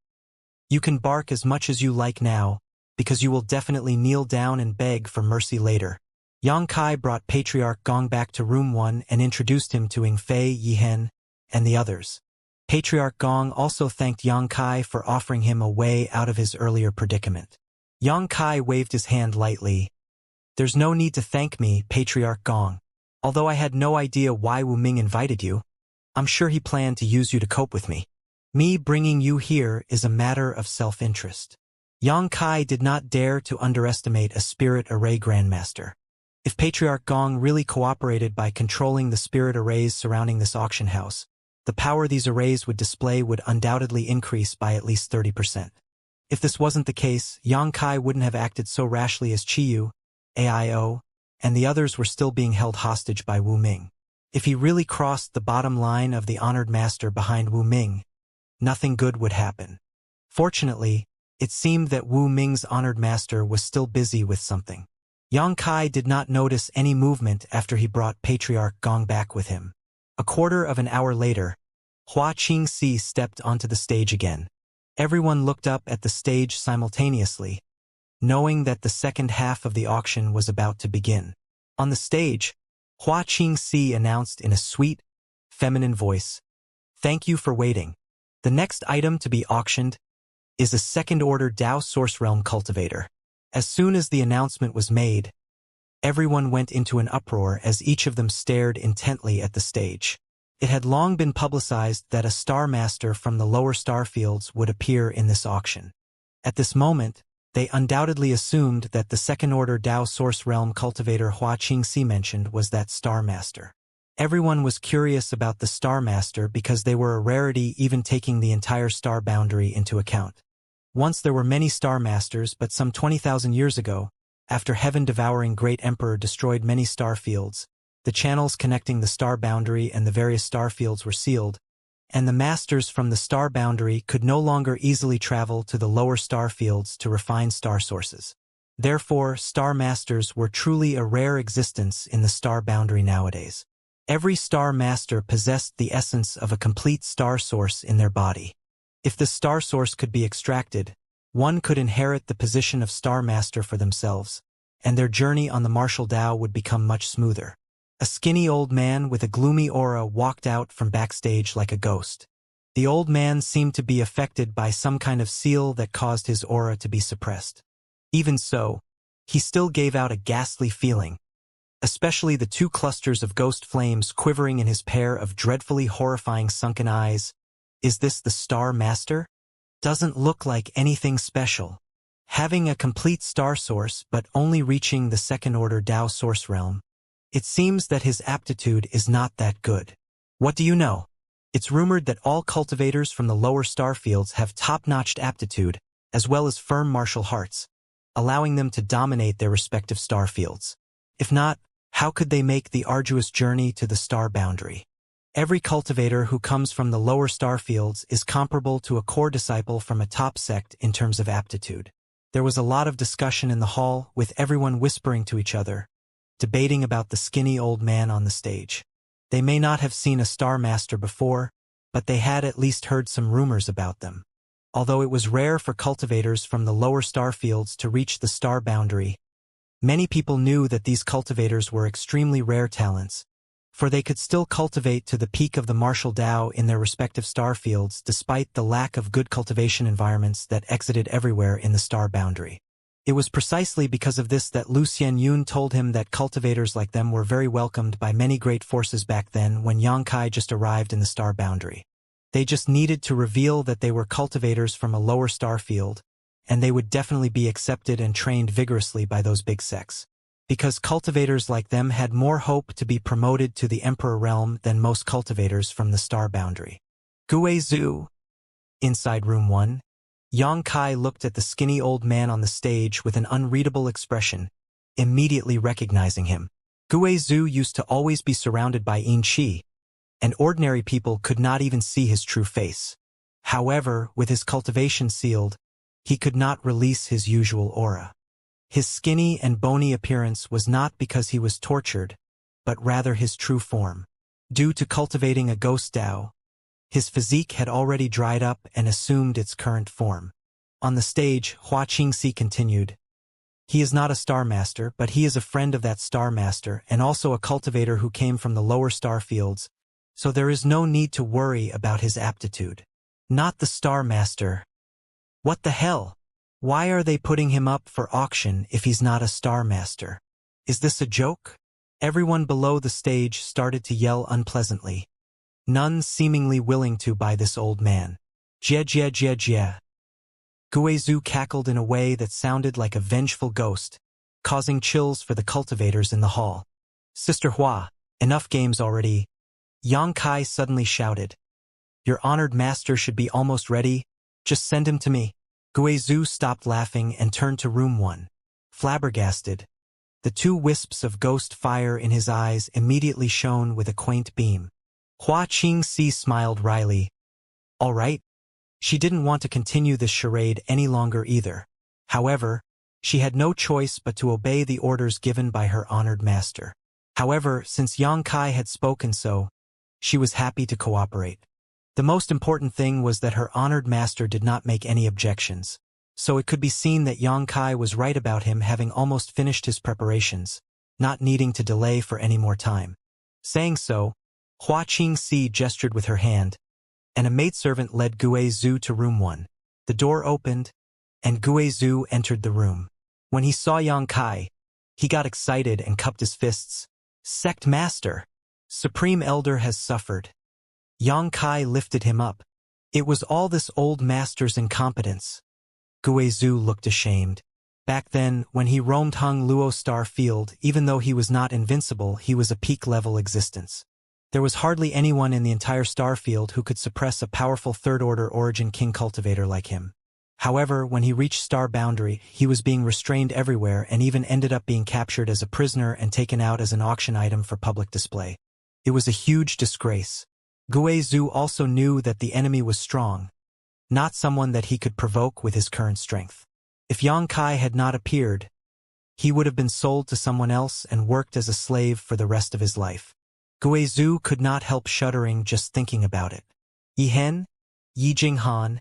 You can bark as much as you like now, because you will definitely kneel down and beg for mercy later. Yang Kai brought Patriarch Gong back to room 1 and introduced him to Yingfei, Yihen, and the others. Patriarch Gong also thanked Yang Kai for offering him a way out of his earlier predicament. Yang Kai waved his hand lightly. There's no need to thank me, Patriarch Gong. Although I had no idea why Wu Ming invited you, I'm sure he planned to use you to cope with me. Me bringing you here is a matter of self-interest. Yang Kai did not dare to underestimate a spirit array grandmaster. If Patriarch Gong really cooperated by controlling the spirit arrays surrounding this auction house, the power these arrays would display would undoubtedly increase by at least 30%. If this wasn't the case, Yang Kai wouldn't have acted so rashly as Chiyu, AIO, and the others were still being held hostage by Wu Ming. If he really crossed the bottom line of the honored master behind Wu Ming, nothing good would happen. Fortunately, it seemed that Wu Ming's honored master was still busy with something. Yang Kai did not notice any movement after he brought Patriarch Gong back with him. A quarter of an hour later, Hua Qingxi stepped onto the stage again. Everyone looked up at the stage simultaneously, knowing that the second half of the auction was about to begin. On the stage, Hua Qingxi announced in a sweet, feminine voice, Thank you for waiting. The next item to be auctioned is a second-order Dao Source Realm Cultivator. As soon as the announcement was made, everyone went into an uproar as each of them stared intently at the stage. It had long been publicized that a Star Master from the lower star fields would appear in this auction. At this moment, they undoubtedly assumed that the second-order Dao Source Realm Cultivator Hua Qingxi mentioned was that Star Master. Everyone was curious about the Star Master because they were a rarity even taking the entire star boundary into account. Once there were many Star Masters, but some 20,000 years ago, after heaven-devouring Great Emperor destroyed many star fields, the channels connecting the star boundary and the various star fields were sealed, and the masters from the star boundary could no longer easily travel to the lower star fields to refine star sources. Therefore, Star Masters were truly a rare existence in the star boundary nowadays. Every star master possessed the essence of a complete star source in their body. If the star source could be extracted, one could inherit the position of star master for themselves, and their journey on the martial Tao would become much smoother. A skinny old man with a gloomy aura walked out from backstage like a ghost. The old man seemed to be affected by some kind of seal that caused his aura to be suppressed. Even so, he still gave out a ghastly feeling, especially the two clusters of ghost flames quivering in his pair of dreadfully horrifying sunken eyes. Is this the Star Master? Doesn't look like anything special. Having a complete star source but only reaching the second-order Tao source realm. It seems that his aptitude is not that good. What do you know? It's rumored that all cultivators from the lower star fields have top-notched aptitude, as well as firm martial hearts, allowing them to dominate their respective star fields. If not, how could they make the arduous journey to the star boundary? Every cultivator who comes from the lower star fields is comparable to a core disciple from a top sect in terms of aptitude. There was a lot of discussion in the hall, with everyone whispering to each other, debating about the skinny old man on the stage. They may not have seen a Star Master before, but they had at least heard some rumors about them. Although it was rare for cultivators from the lower star fields to reach the star boundary, many people knew that these cultivators were extremely rare talents, for they could still cultivate to the peak of the martial Tao in their respective star fields despite the lack of good cultivation environments that existed everywhere in the star boundary. It was precisely because of this that Lu Xianyun told him that cultivators like them were very welcomed by many great forces back then when Xianxia just arrived in the star boundary. They just needed to reveal that they were cultivators from a lower star field, and they would definitely be accepted and trained vigorously by those big sects. Because cultivators like them had more hope to be promoted to the Emperor realm than most cultivators from the star boundary. Guizhu. Inside room 1. Xianxia looked at the skinny old man on the stage with an unreadable expression, immediately recognizing him. Guizhu used to always be surrounded by Yin Qi, and ordinary people could not even see his true face. However, with his cultivation sealed, he could not release his usual aura. His skinny and bony appearance was not because he was tortured, but rather his true form. Due to cultivating a ghost Tao, his physique had already dried up and assumed its current form. On the stage, Xianxia continued, "He is not a Star Master, but he is a friend of that Star Master and also a cultivator who came from the lower star fields, so there is no need to worry about his aptitude." Not the Star Master. What the hell? Why are they putting him up for auction if he's not a Star Master? Is this a joke? Everyone below the stage started to yell unpleasantly, none seemingly willing to buy this old man. Jie jie jie jie. Guizhu cackled in a way that sounded like a vengeful ghost, causing chills for the cultivators in the hall. "Sister Hua, enough games already." Xianxia suddenly shouted. "Your honored master should be almost ready. Just send him to me." Guizhu stopped laughing and turned to room 1. Flabbergasted, the two wisps of ghost fire in his eyes immediately shone with a quaint beam. Xianxia smiled wryly. All right. She didn't want to continue this charade any longer either. However, she had no choice but to obey the orders given by her honored master. However, since Xianxia had spoken so, she was happy to cooperate. The most important thing was that her honored master did not make any objections, so it could be seen that Xianxia was right about him having almost finished his preparations, not needing to delay for any more time. Saying so, Xianxia gestured with her hand, and a maidservant led Guizhu to room 1. The door opened, and Guizhu entered the room. When he saw Xianxia, he got excited and cupped his fists. "Sect Master! Supreme Elder has suffered." Xianxia lifted him up. It was all this old master's incompetence. Guizhu looked ashamed. Back then, when he roamed Hung Luo Star Field, even though he was not invincible, he was a peak-level existence. There was hardly anyone in the entire star field who could suppress a powerful third-order origin king cultivator like him. However, when he reached star boundary, he was being restrained everywhere and even ended up being captured as a prisoner and taken out as an auction item for public display. It was a huge disgrace. Guizhu also knew that the enemy was strong, not someone that he could provoke with his current strength. If Xianxia had not appeared, he would have been sold to someone else and worked as a slave for the rest of his life. Guizhou could not help shuddering just thinking about it. Yihen, Yi Jinghan,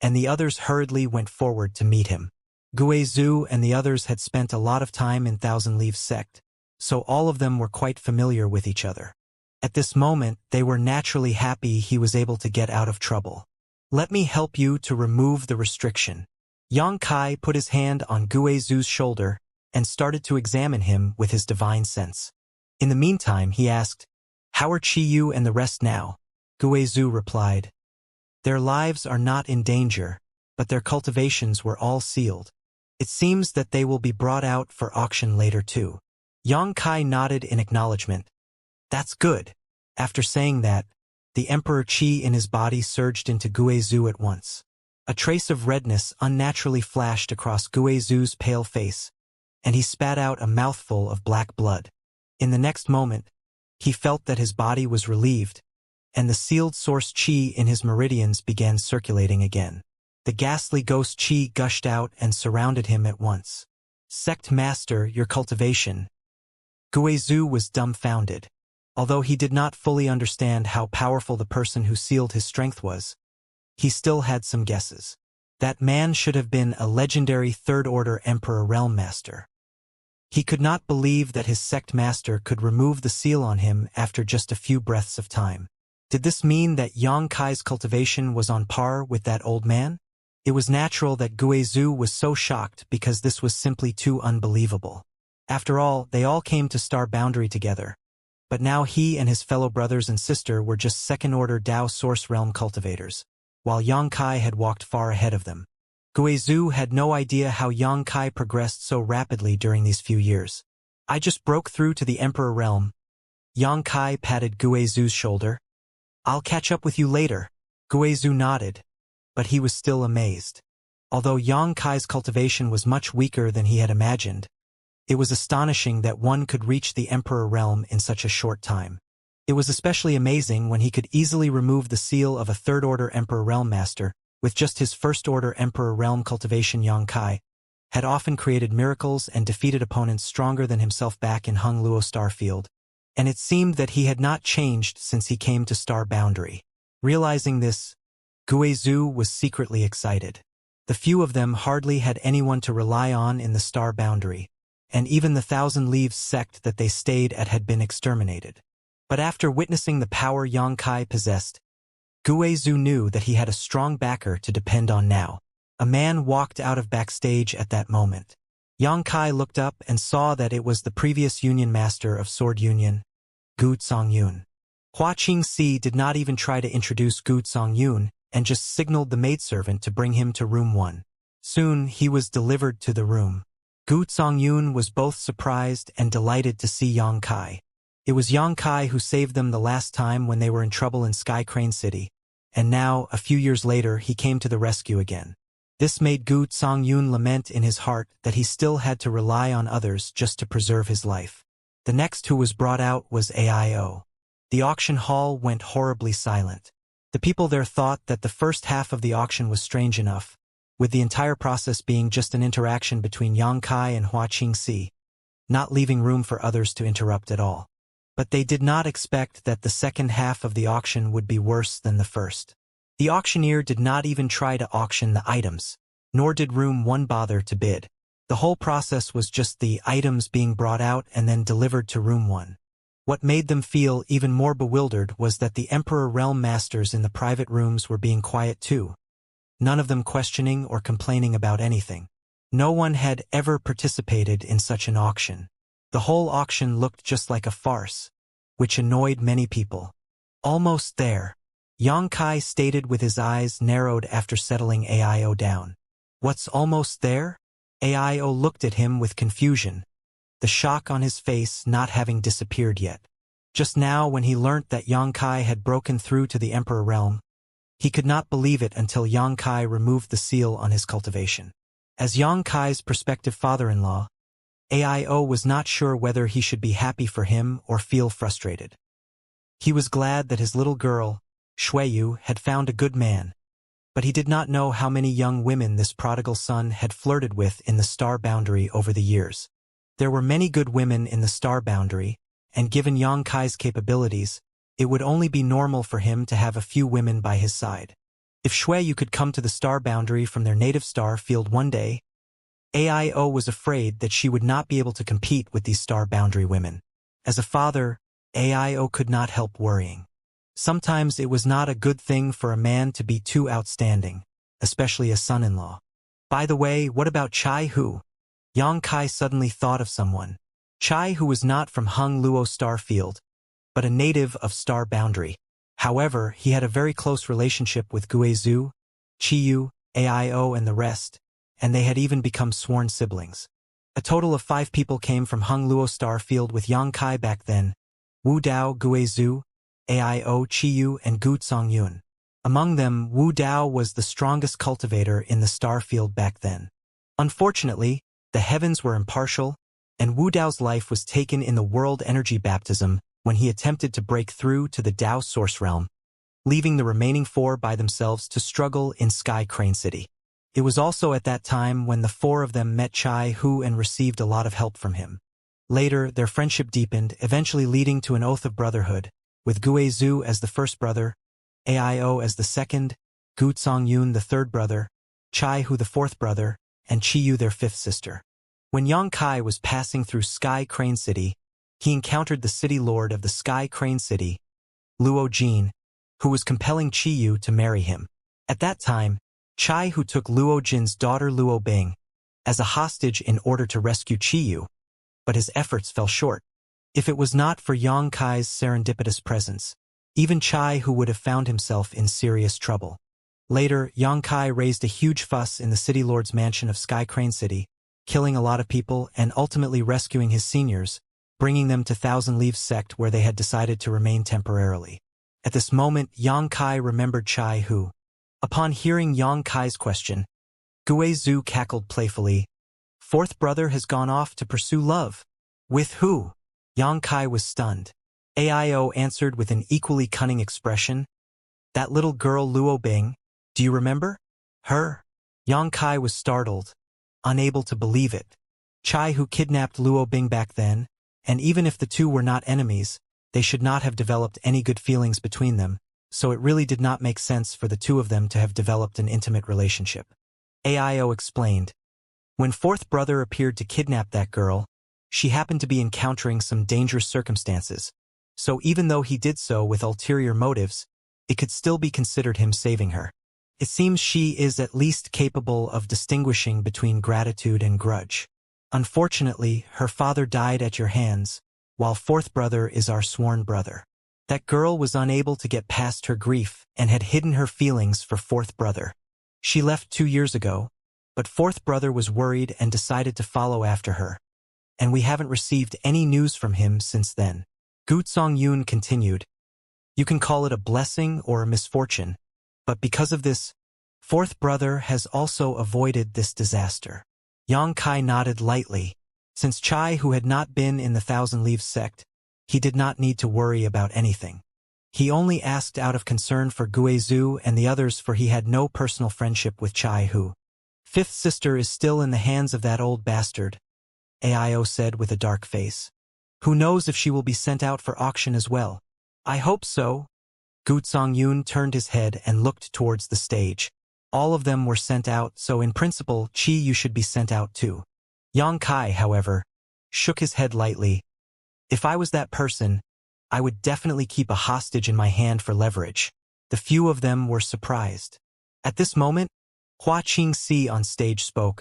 and the others hurriedly went forward to meet him. Guizhou and the others had spent a lot of time in Thousand Leaves sect, so all of them were quite familiar with each other. At this moment, they were naturally happy he was able to get out of trouble. Let me help you to remove the restriction. Yang Kai put his hand on Guizhou's shoulder and started to examine him with his divine sense. In the meantime, he asked, "How are Qiyu and the rest now?" Guizhou replied, "Their lives are not in danger, but their cultivations were all sealed. It seems that they will be brought out for auction later too." Yang Kai nodded in acknowledgement. "That's good." After saying that, the Emperor Qi in his body surged into Guizhou at once. A trace of redness unnaturally flashed across Guizhou's pale face, and he spat out a mouthful of black blood. In the next moment, he felt that his body was relieved, and the sealed source Qi in his meridians began circulating again. The ghastly ghost Qi gushed out and surrounded him at once. "Sect Master, your cultivation." Guizhou was dumbfounded. Although he did not fully understand how powerful the person who sealed his strength was, he still had some guesses. That man should have been a legendary third-order Emperor Realm Master. He could not believe that his sect master could remove the seal on him after just a few breaths of time. Did this mean that Yang Kai's cultivation was on par with that old man? It was natural that Guizhou was so shocked because this was simply too unbelievable. After all, they all came to Star Boundary together. But now he and his fellow brothers and sister were just second-order Dao Source Realm cultivators, while Yang Kai had walked far ahead of them. Guizhou had no idea how Yang Kai progressed so rapidly during these few years. "I just broke through to the Emperor Realm." Yang Kai patted Guizhou's shoulder. "I'll catch up with you later." Guizhou nodded, but he was still amazed. Although Yang Kai's cultivation was much weaker than he had imagined, it was astonishing that one could reach the Emperor Realm in such a short time. It was especially amazing when he could easily remove the seal of a third-order Emperor Realm Master with just his first-order Emperor Realm cultivation. Yang Kai had often created miracles and defeated opponents stronger than himself back in Hung Luo Starfield, and it seemed that he had not changed since he came to Star Boundary. Realizing this, Guizhou was secretly excited. The few of them hardly had anyone to rely on in the Star Boundary, and even the Thousand Leaves sect that they stayed at had been exterminated. But after witnessing the power Yang Kai possessed, Guizhou knew that he had a strong backer to depend on now. A man walked out of backstage at that moment. Yang Kai looked up and saw that it was the previous Union Master of Sword Union, Gu Zongyun. Hua Qingxi did not even try to introduce Gu Zongyun and just signaled the maidservant to bring him to room 1. Soon he was delivered to the room. Gu Zongyun was both surprised and delighted to see Yang Kai. It was Yang Kai who saved them the last time when they were in trouble in Sky Crane City, and now, a few years later, he came to the rescue again. This made Gu Zongyun lament in his heart that he still had to rely on others just to preserve his life. The next who was brought out was AIO. The auction hall went horribly silent. The people there thought that the first half of the auction was strange enough, with the entire process being just an interaction between Yang Kai and Hua Qingxi, not leaving room for others to interrupt at all. But they did not expect that the second half of the auction would be worse than the first. The auctioneer did not even try to auction the items, nor did room 1 bother to bid. The whole process was just the items being brought out and then delivered to room 1. What made them feel even more bewildered was that the Emperor Realm Masters in the private rooms were being quiet too, none of them questioning or complaining about anything. No one had ever participated in such an auction. The whole auction looked just like a farce, which annoyed many people. "Almost there," Yang Kai stated with his eyes narrowed after settling AIO down. "What's almost there?" AIO looked at him with confusion, the shock on his face not having disappeared yet. Just now, when he learnt that Yang Kai had broken through to the Emperor Realm, he could not believe it until Yang Kai removed the seal on his cultivation. As Yang Kai's prospective father-in-law, AIO was not sure whether he should be happy for him or feel frustrated. He was glad that his little girl, Shuiyu, had found a good man, but he did not know how many young women this prodigal son had flirted with in the Star Boundary over the years. There were many good women in the Star Boundary, and given Yang Kai's capabilities, it would only be normal for him to have a few women by his side. If Xueyu could come to the star boundary from their native star field one day, AIO was afraid that she would not be able to compete with these star boundary women. As a father, AIO could not help worrying. Sometimes it was not a good thing for a man to be too outstanding, especially a son-in-law. By the way, what about Chai Hu? Yang Kai suddenly thought of someone. Chai Hu was not from Hung Luo star field, but a native of star boundary. However, he had a very close relationship with Guizhu, Qiyu, AIO and the rest, and they had even become sworn siblings. A total of 5 people came from Hung Luo star field with Yang Kai back then: Wu Dao, Guizhu, AIO, Qiyu, and Gu Zongyun. Among them, Wu Dao was the strongest cultivator in the star field back then. Unfortunately, the heavens were impartial, and Wu Dao's life was taken in the world energy baptism when he attempted to break through to the Dao source realm, leaving the remaining 4 by themselves to struggle in Sky Crane City. It was also at that time when the 4 of them met Chai Hu and received a lot of help from him. Later, their friendship deepened, eventually leading to an oath of brotherhood, with Guizhu as the first brother, AIO as the second, Gu Zongyun the third brother, Chai Hu the fourth brother, and Qiyu their fifth sister. When Yang Kai was passing through Sky Crane City, he encountered the city lord of the Sky Crane City, Luo Jin, who was compelling Qiyu to marry him. At that time, Chai Hu took Luo Jin's daughter Luo Bing as a hostage in order to rescue Qiyu, but his efforts fell short. If it was not for Yang Kai's serendipitous presence, even Chai Hu would have found himself in serious trouble. Later, Yang Kai raised a huge fuss in the city lord's mansion of Sky Crane City, killing a lot of people and ultimately rescuing his seniors, bringing them to Thousand Leaves sect where they had decided to remain temporarily. At this moment, Yang Kai remembered Chai Hu. Upon hearing Yang Kai's question, Guizhu cackled playfully. "Fourth brother has gone off to pursue love. With who?" Yang Kai was stunned. AIO answered with an equally cunning expression. "That little girl Luo Bing, do you remember? Her?" Yang Kai was startled, unable to believe it. Chai Hu kidnapped Luo Bing back then, and even if the two were not enemies, they should not have developed any good feelings between them, so it really did not make sense for the two of them to have developed an intimate relationship. AIO explained. When fourth brother appeared to kidnap that girl, she happened to be encountering some dangerous circumstances, so even though he did so with ulterior motives, it could still be considered him saving her. It seems she is at least capable of distinguishing between gratitude and grudge. Unfortunately, her father died at your hands, while fourth brother is our sworn brother. That girl was unable to get past her grief and had hidden her feelings for fourth brother. She left 2 years ago, but fourth brother was worried and decided to follow after her, and we haven't received any news from him since then. Gu Zongyun continued. You can call it a blessing or a misfortune, but because of this, fourth brother has also avoided this disaster. Yang Kai nodded lightly. Since Chai Hu had not been in the Thousand Leaves sect, he did not need to worry about anything. He only asked out of concern for Guizhu and the others, for he had no personal friendship with Chai Hu. Fifth sister is still in the hands of that old bastard, AIO said with a dark face. Who knows if she will be sent out for auction as well? I hope so. Gu Zongyun turned his head and looked towards the stage. All of them were sent out, so in principle, you should be sent out too. Yang Kai, however, shook his head lightly. If I was that person, I would definitely keep a hostage in my hand for leverage. The few of them were surprised. At this moment, Hua Qingxi on stage spoke.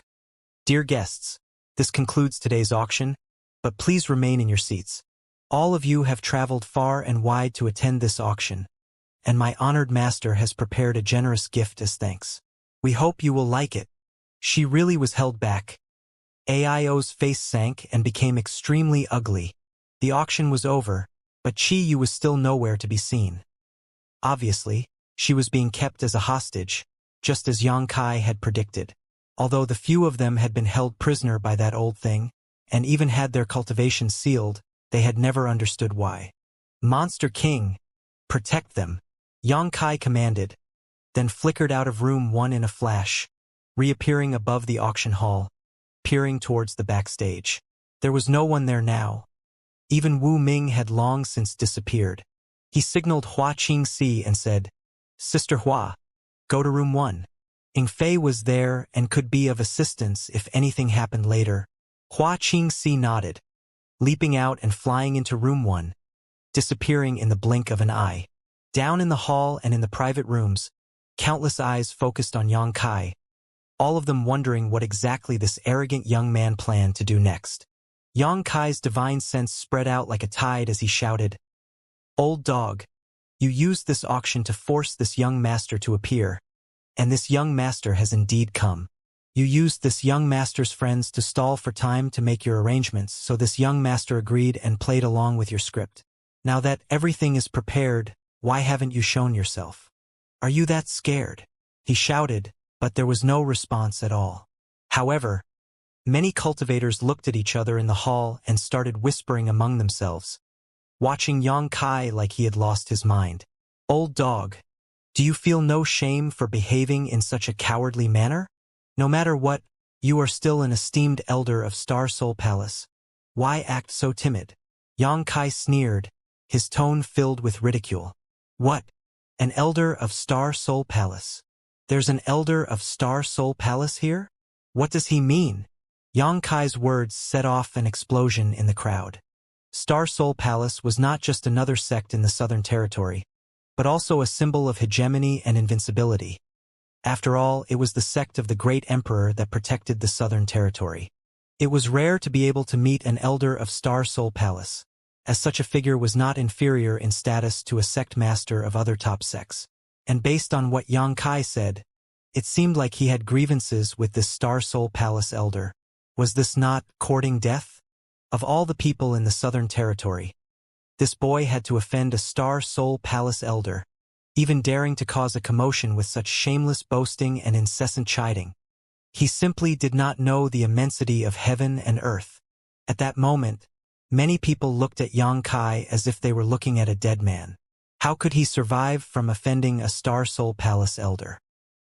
Dear guests, this concludes today's auction, but please remain in your seats. All of you have traveled far and wide to attend this auction, and my honored master has prepared a generous gift as thanks. We hope you will like it. She really was held back. AIO's face sank and became extremely ugly. The auction was over, but Qiyu was still nowhere to be seen. Obviously, she was being kept as a hostage, just as Yang Kai had predicted. Although the few of them had been held prisoner by that old thing, and even had their cultivation sealed, they had never understood why. Monster King, protect them, Yang Kai commanded, then flickered out of room 1 in a flash, reappearing above the auction hall, peering towards the backstage. There was no one there now, Even Wu Ming had long since disappeared. He signaled Hua Qingxi and said, "Sister Hua, go to room 1. Fei was there and could be of assistance if anything happened later." Hua Qingxi nodded, leaping out and flying into room 1, disappearing in the blink of an eye. Down in the hall and in the private rooms, countless eyes focused on Yang Kai, all of them wondering what exactly this arrogant young man planned to do next. Yang Kai's divine sense spread out like a tide as he shouted, "Old dog, you used this auction to force this young master to appear, and this young master has indeed come. You used this young master's friends to stall for time to make your arrangements, so this young master agreed and played along with your script. Now that everything is prepared, why haven't you shown yourself? Are you that scared?" He shouted, but there was no response at all. However, many cultivators looked at each other in the hall and started whispering among themselves, watching Yang Kai like he had lost his mind. "Old dog, do you feel no shame for behaving in such a cowardly manner? No matter what, you are still an esteemed elder of Star Soul Palace. Why act so timid?" Yang Kai sneered, his tone filled with ridicule. "What? An elder of Star Soul Palace? There's an elder of Star Soul Palace here? What does he mean?" Yang Kai's words set off an explosion in the crowd. Star Soul Palace was not just another sect in the Southern Territory, but also a symbol of hegemony and invincibility. After all, it was the sect of the great emperor that protected the Southern Territory. It was rare to be able to meet an elder of Star Soul Palace, as such a figure was not inferior in status to a sect master of other top sects. And based on what Yang Kai said, it seemed like he had grievances with this Star Soul Palace elder. Was this not courting death? Of all the people in the Southern Territory, this boy had to offend a Star Soul Palace elder, even daring to cause a commotion with such shameless boasting and incessant chiding. He simply did not know the immensity of heaven and earth. At that moment, many people looked at Yang Kai as if they were looking at a dead man. How could he survive from offending a Star Soul Palace elder?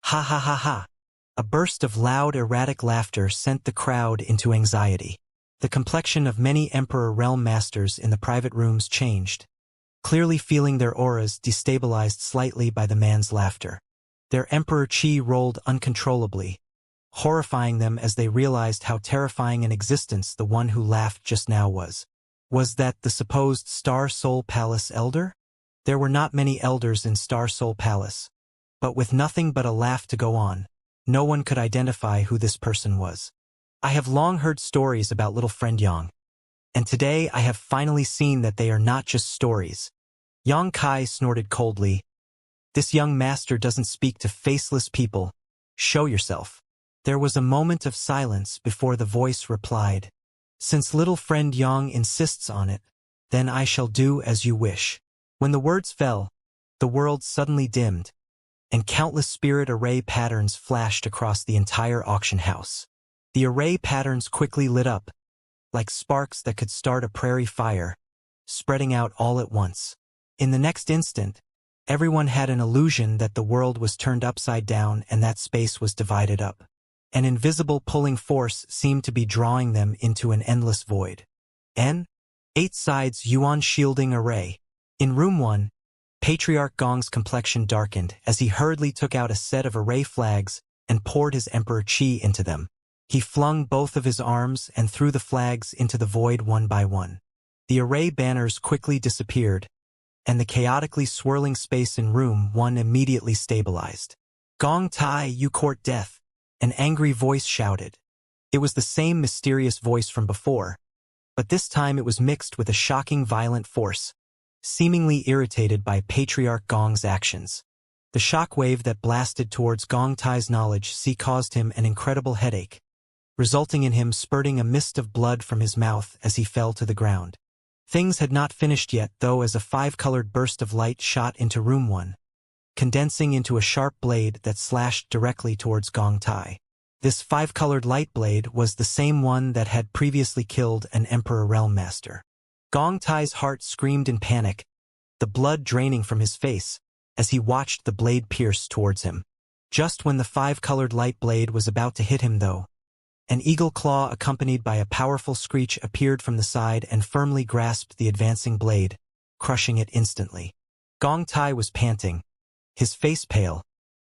Ha ha ha ha! A burst of loud, erratic laughter sent the crowd into anxiety. The complexion of many Emperor Realm Masters in the private rooms changed, clearly feeling their auras destabilized slightly by the man's laughter. Their Emperor Qi rolled uncontrollably, horrifying them as they realized how terrifying an existence the one who laughed just now was. Was that the supposed Star Soul Palace elder? There were not many elders in Star Soul Palace, but with nothing but a laugh to go on, no one could identify who this person was. I have long heard stories about little friend Yang, and today I have finally seen that they are not just stories. Yang Kai snorted coldly. This young master doesn't speak to faceless people. Show yourself. There was a moment of silence before the voice replied, "Since little friend Yang insists on it, then I shall do as you wish." When the words fell, the world suddenly dimmed, and countless spirit array patterns flashed across the entire auction house. The array patterns quickly lit up, like sparks that could start a prairie fire, spreading out all at once. In the next instant, everyone had an illusion that the world was turned upside down and that space was divided up. An invisible pulling force seemed to be drawing them into an endless void. 8 sides Yuan shielding array. In room 1, Patriarch Gong's complexion darkened as he hurriedly took out a set of array flags and poured his Emperor Qi into them. He flung both of his arms and threw the flags into the void one by one. The array banners quickly disappeared, and the chaotically swirling space in room 1 immediately stabilized. "Gong Tai, you court death," an angry voice shouted. It was the same mysterious voice from before, but this time it was mixed with a shocking violent force, seemingly irritated by Patriarch Gong's actions. The shockwave that blasted towards Gong Tai's knowledge caused him an incredible headache, resulting in him spurting a mist of blood from his mouth as he fell to the ground. Things had not finished yet, though, as a 5-colored burst of light shot into room 1, condensing into a sharp blade that slashed directly towards Gong Tai. This 5-colored light blade was the same one that had previously killed an Emperor Realm Master. Gong Tai's heart screamed in panic, the blood draining from his face as he watched the blade pierce towards him. Just when the 5-colored light blade was about to hit him, though, An eagle claw accompanied by a powerful screech appeared from the side and firmly grasped the advancing blade, crushing it instantly. Gong Tai was panting, his face pale,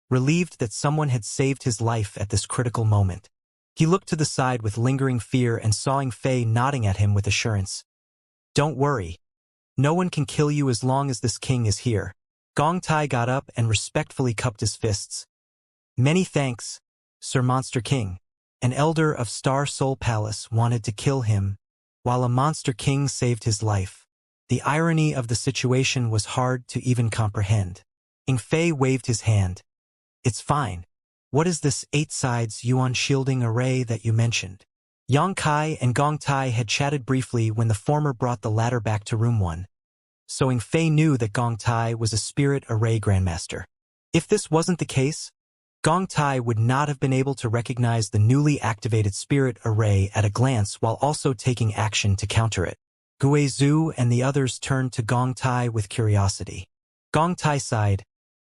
relieved that someone had saved his life at this critical moment. He looked to the side with lingering fear and saw Inflate nodding at him with assurance. "Don't worry. No one can kill you as long as this king is here." Gong Tai got up and respectfully cupped his fists. "Many thanks, Sir Monster King. An elder of Star Soul Palace wanted to kill him, while a Monster King saved his life." The irony of the situation was hard to even comprehend. Inflate waved his hand. "It's fine. What is this 8 sides Yuan shielding array that you mentioned?" Xianxia and Gong Tai had chatted briefly when the former brought the latter back to room 1. So Inflate knew that Gong Tai was a spirit array grandmaster. If this wasn't the case, Gong Tai would not have been able to recognize the newly activated spirit array at a glance while also taking action to counter it. Gue Zhu and the others turned to Gong Tai with curiosity. Gong Tai sighed.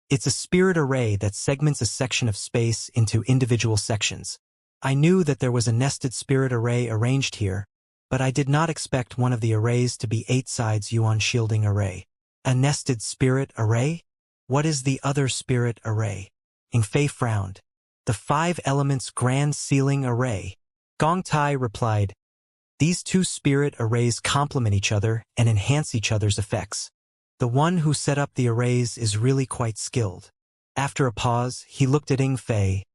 "It's a spirit array that segments a section of space into individual sections. I knew that there was a nested spirit array arranged here, but I did not expect one of the arrays to be 8 sides Yuan shielding array." "A nested spirit array? What is the other spirit array?" Inflate frowned. "The 5 elements grand ceiling array." Gong Tai replied, "These 2 spirit arrays complement each other and enhance each other's effects. The one who set up the arrays is really quite skilled." After a pause, he looked at Inflate.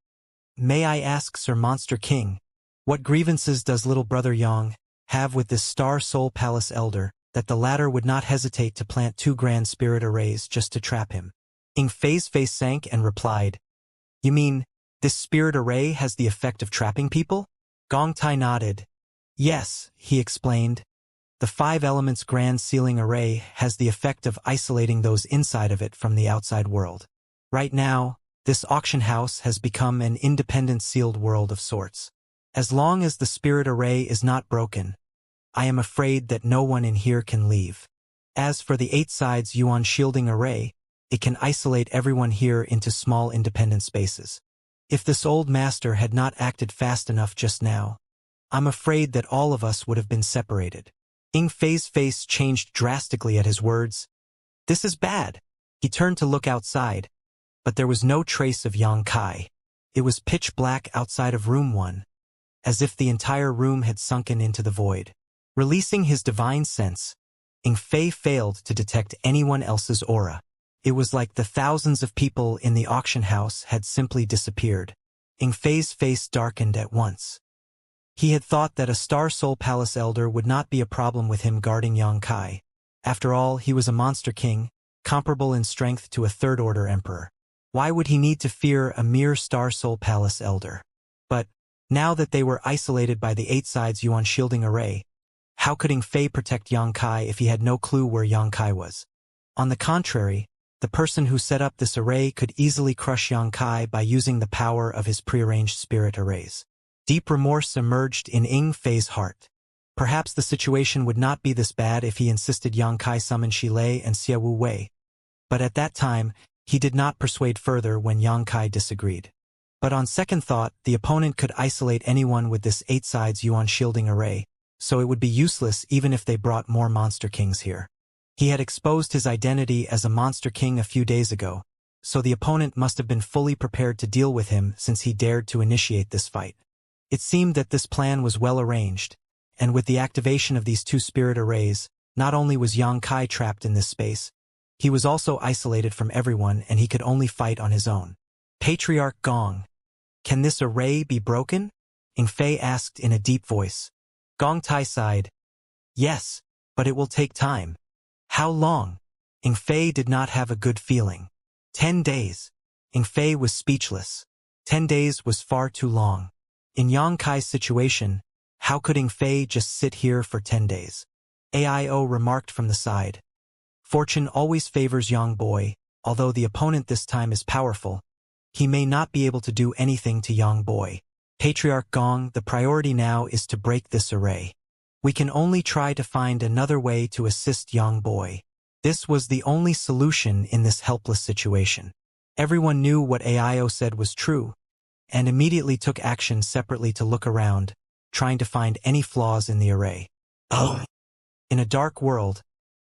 "May I ask, Sir Monster King, what grievances does little brother Yang have with this Star Soul Palace elder, that the latter would not hesitate to plant 2 grand spirit arrays just to trap him?" Inflate's face sank and replied, "You mean, this spirit array has the effect of trapping people?" Gong Tai nodded. "Yes," he explained. "The 5 elements grand ceiling array has the effect of isolating those inside of it from the outside world. Right now, this auction house has become an independent sealed world of sorts. As long as the spirit array is not broken, I am afraid that no one in here can leave. As for the 8 sides Yuan shielding array, it can isolate everyone here into small independent spaces. If this old master had not acted fast enough just now, I'm afraid that all of us would have been separated." Inflate's face changed drastically at his words. "This is bad." He turned to look outside, but there was no trace of Xianxia. It was pitch black outside of room 1, as if the entire room had sunken into the void. Releasing his divine sense, Inflate failed to detect anyone else's aura. It was like the thousands of people in the auction house had simply disappeared. Inflate's face darkened at once. He had thought that a Star Soul Palace elder would not be a problem with him guarding Xianxia. After all, he was a monster king, comparable in strength to a third-order emperor. Why would he need to fear a mere Star Soul Palace elder? But, now that they were isolated by the 8 sides Yuan shielding array, how could Inflate protect Xianxia if he had no clue where Xianxia was? On the contrary, the person who set up this array could easily crush Xianxia by using the power of his prearranged spirit arrays. Deep remorse emerged in Inflate's heart. Perhaps the situation would not be this bad if he insisted Xianxia summon Shilei and Xia Wu Wei. But at that time, he did not persuade further when Xianxia disagreed. But on second thought, the opponent could isolate anyone with this 8 sides Yuan shielding array, so it would be useless even if they brought more monster kings here. He had exposed his identity as a monster king a few days ago, so the opponent must have been fully prepared to deal with him since he dared to initiate this fight. It seemed that this plan was well arranged, and with the activation of these 2 spirit arrays, not only was Xianxia trapped in this space, he was also isolated from everyone and he could only fight on his own. "Patriarch Gong, can this array be broken?" Inflate asked in a deep voice. Gong Tai sighed. "Yes, but it will take time." "How long?" Inflate did not have a good feeling. 10 days. Inflate was speechless. 10 days was far too long. In Xianxia's situation, how could Inflate just sit here for 10 days? AIO remarked from the side. "Fortune always favors young boy, although the opponent this time is powerful. He may not be able to do anything to young boy. Patriarch Gong, the priority now is to break this array. We can only try to find another way to assist young boy." This was the only solution in this helpless situation. Everyone knew what AIO said was true. and immediately took action separately to look around, trying to find any flaws in the array. Oh! In a dark world,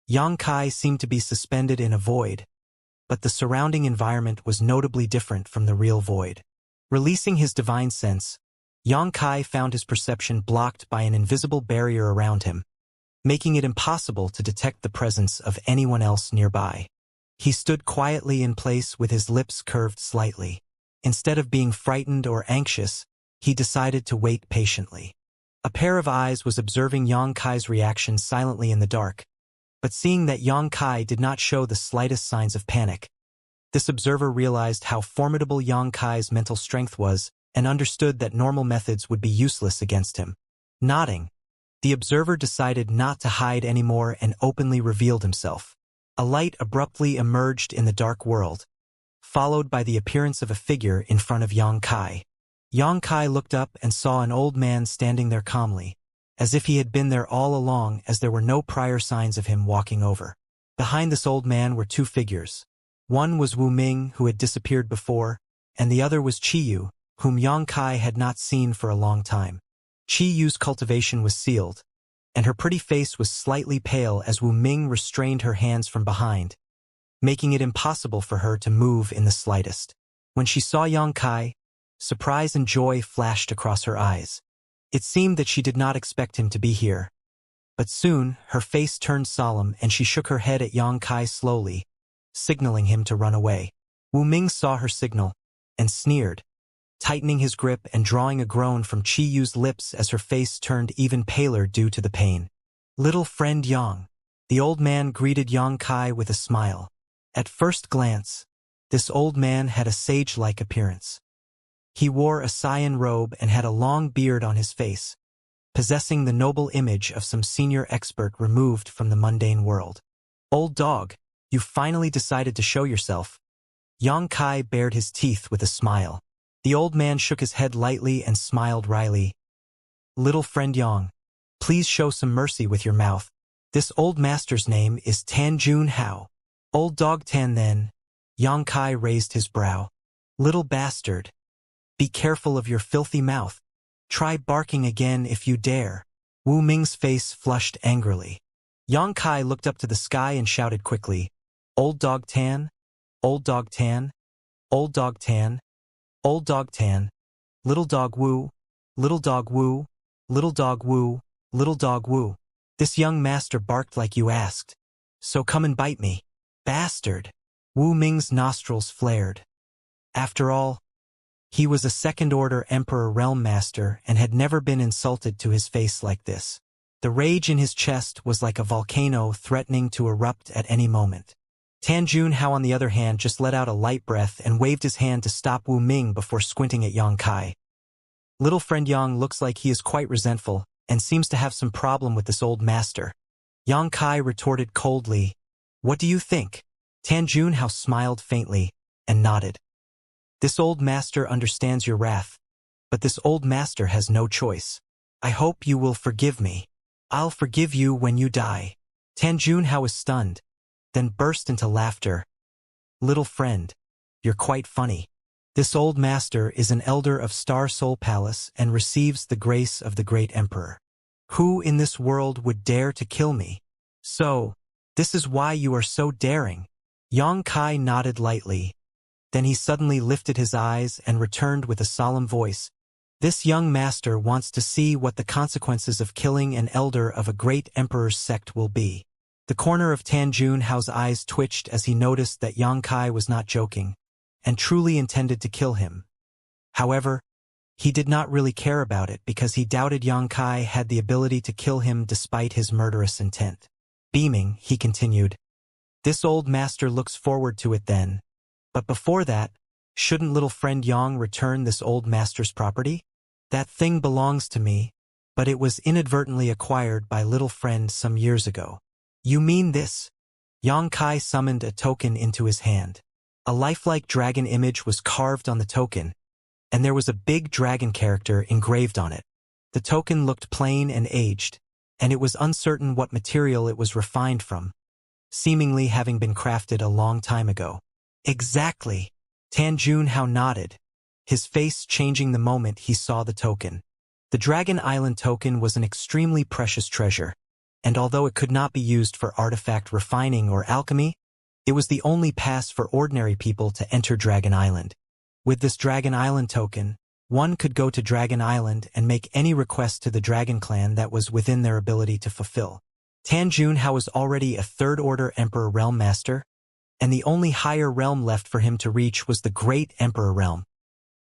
Xianxia seemed to be suspended in a void, but the surrounding environment was notably different from the real void. Releasing his divine sense, Xianxia found his perception blocked by an invisible barrier around him, making it impossible to detect the presence of anyone else nearby. He stood quietly in place with his lips curved slightly. Instead of being frightened or anxious, he decided to wait patiently. A pair of eyes was observing Xianxia's reaction silently in the dark, but seeing that Xianxia did not show the slightest signs of panic, this observer realized how formidable Xianxia's mental strength was and understood that normal methods would be useless against him. Nodding, the observer decided not to hide anymore and openly revealed himself. A light abruptly emerged in the dark world, followed by the appearance of a figure in front of Xianxia. Xianxia looked up and saw an old man standing there calmly, as if he had been there all along, as there were no prior signs of him walking over. Behind this old man were two figures. One was Wu Ming, who had disappeared before, and the other was Qiyu, whom Xianxia had not seen for a long time. Qiyu's cultivation was sealed, and her pretty face was slightly pale as Wu Ming restrained her hands from behind, making it impossible for her to move in the slightest. When she saw Xianxia, surprise and joy flashed across her eyes. It seemed that she did not expect him to be here. But soon, her face turned solemn and she shook her head at Xianxia slowly, signaling him to run away. Wu Ming saw her signal and sneered, tightening his grip and drawing a groan from Qiyu's lips as her face turned even paler due to the pain. "Little friend Yang." The old man greeted Xianxia with a smile. At first glance, this old man had a sage-like appearance. He wore a cyan robe and had a long beard on his face, possessing the noble image of some senior expert removed from the mundane world. "Old dog, you finally decided to show yourself." Xianxia bared his teeth with a smile. The old man shook his head lightly and smiled wryly. "Little friend Yang, please show some mercy with your mouth. This old master's name is Tanjun Hao." "Old dog Tan then." Xianxia raised his brow. "Little bastard. Be careful of your filthy mouth. Try barking again if you dare." Wu Ming's face flushed angrily. Xianxia looked up to the sky and shouted quickly, "Old dog Tan? Old dog Tan? Old dog Tan? Old dog Tan? Little dog Wu? Little dog Wu? Little dog Wu? Little dog Wu? This young master barked like you asked. So come and bite me. Bastard." Wu Ming's nostrils flared. After all, he was a second-order Emperor Realm Master and had never been insulted to his face like this. The rage in his chest was like a volcano threatening to erupt at any moment. Tanjun Hao, on the other hand, just let out a light breath and waved his hand to stop Wu Ming before squinting at Xianxia. "Little friend Yang looks like he is quite resentful and seems to have some problem with this old master." Xianxia retorted coldly, "What do you think?" Tanjun Hao smiled faintly and nodded. "This old master understands your wrath, but this old master has no choice. I hope you will forgive me. I'll forgive you when you die." Tanjun Hao was stunned, then burst into laughter. "Little friend, you're quite funny. This old master is an elder of Star Soul Palace and receives the grace of the great emperor. Who in this world would dare to kill me? So, this is why you are so daring." Xianxia nodded lightly. Then he suddenly lifted his eyes and returned with a solemn voice. "This young master wants to see what the consequences of killing an elder of a great emperor's sect will be." The corner of Tanjun Hao's eyes twitched as he noticed that Xianxia was not joking, and truly intended to kill him. However, he did not really care about it because he doubted Xianxia had the ability to kill him despite his murderous intent. Beaming, he continued, "This old master looks forward to it then. But before that, shouldn't little friend Yang return this old master's property? That thing belongs to me, but it was inadvertently acquired by little friend some years ago." "You mean this?" Xianxia summoned a token into his hand. A lifelike dragon image was carved on the token, and there was a big dragon character engraved on it. The token looked plain and aged, and it was uncertain what material it was refined from, seemingly having been crafted a long time ago. "Exactly." Tanjun Hao nodded. his face changing the moment he saw the token. The Dragon Island token was an extremely precious treasure, and although it could not be used for artifact refining or alchemy, it was the only pass for ordinary people to enter Dragon Island. With this Dragon Island token, one could go to Dragon Island and make any request to the Dragon Clan that was within their ability to fulfill. Tan Junhao was already a third-order Emperor Realm Master, and the only higher realm left for him to reach was the Great Emperor Realm.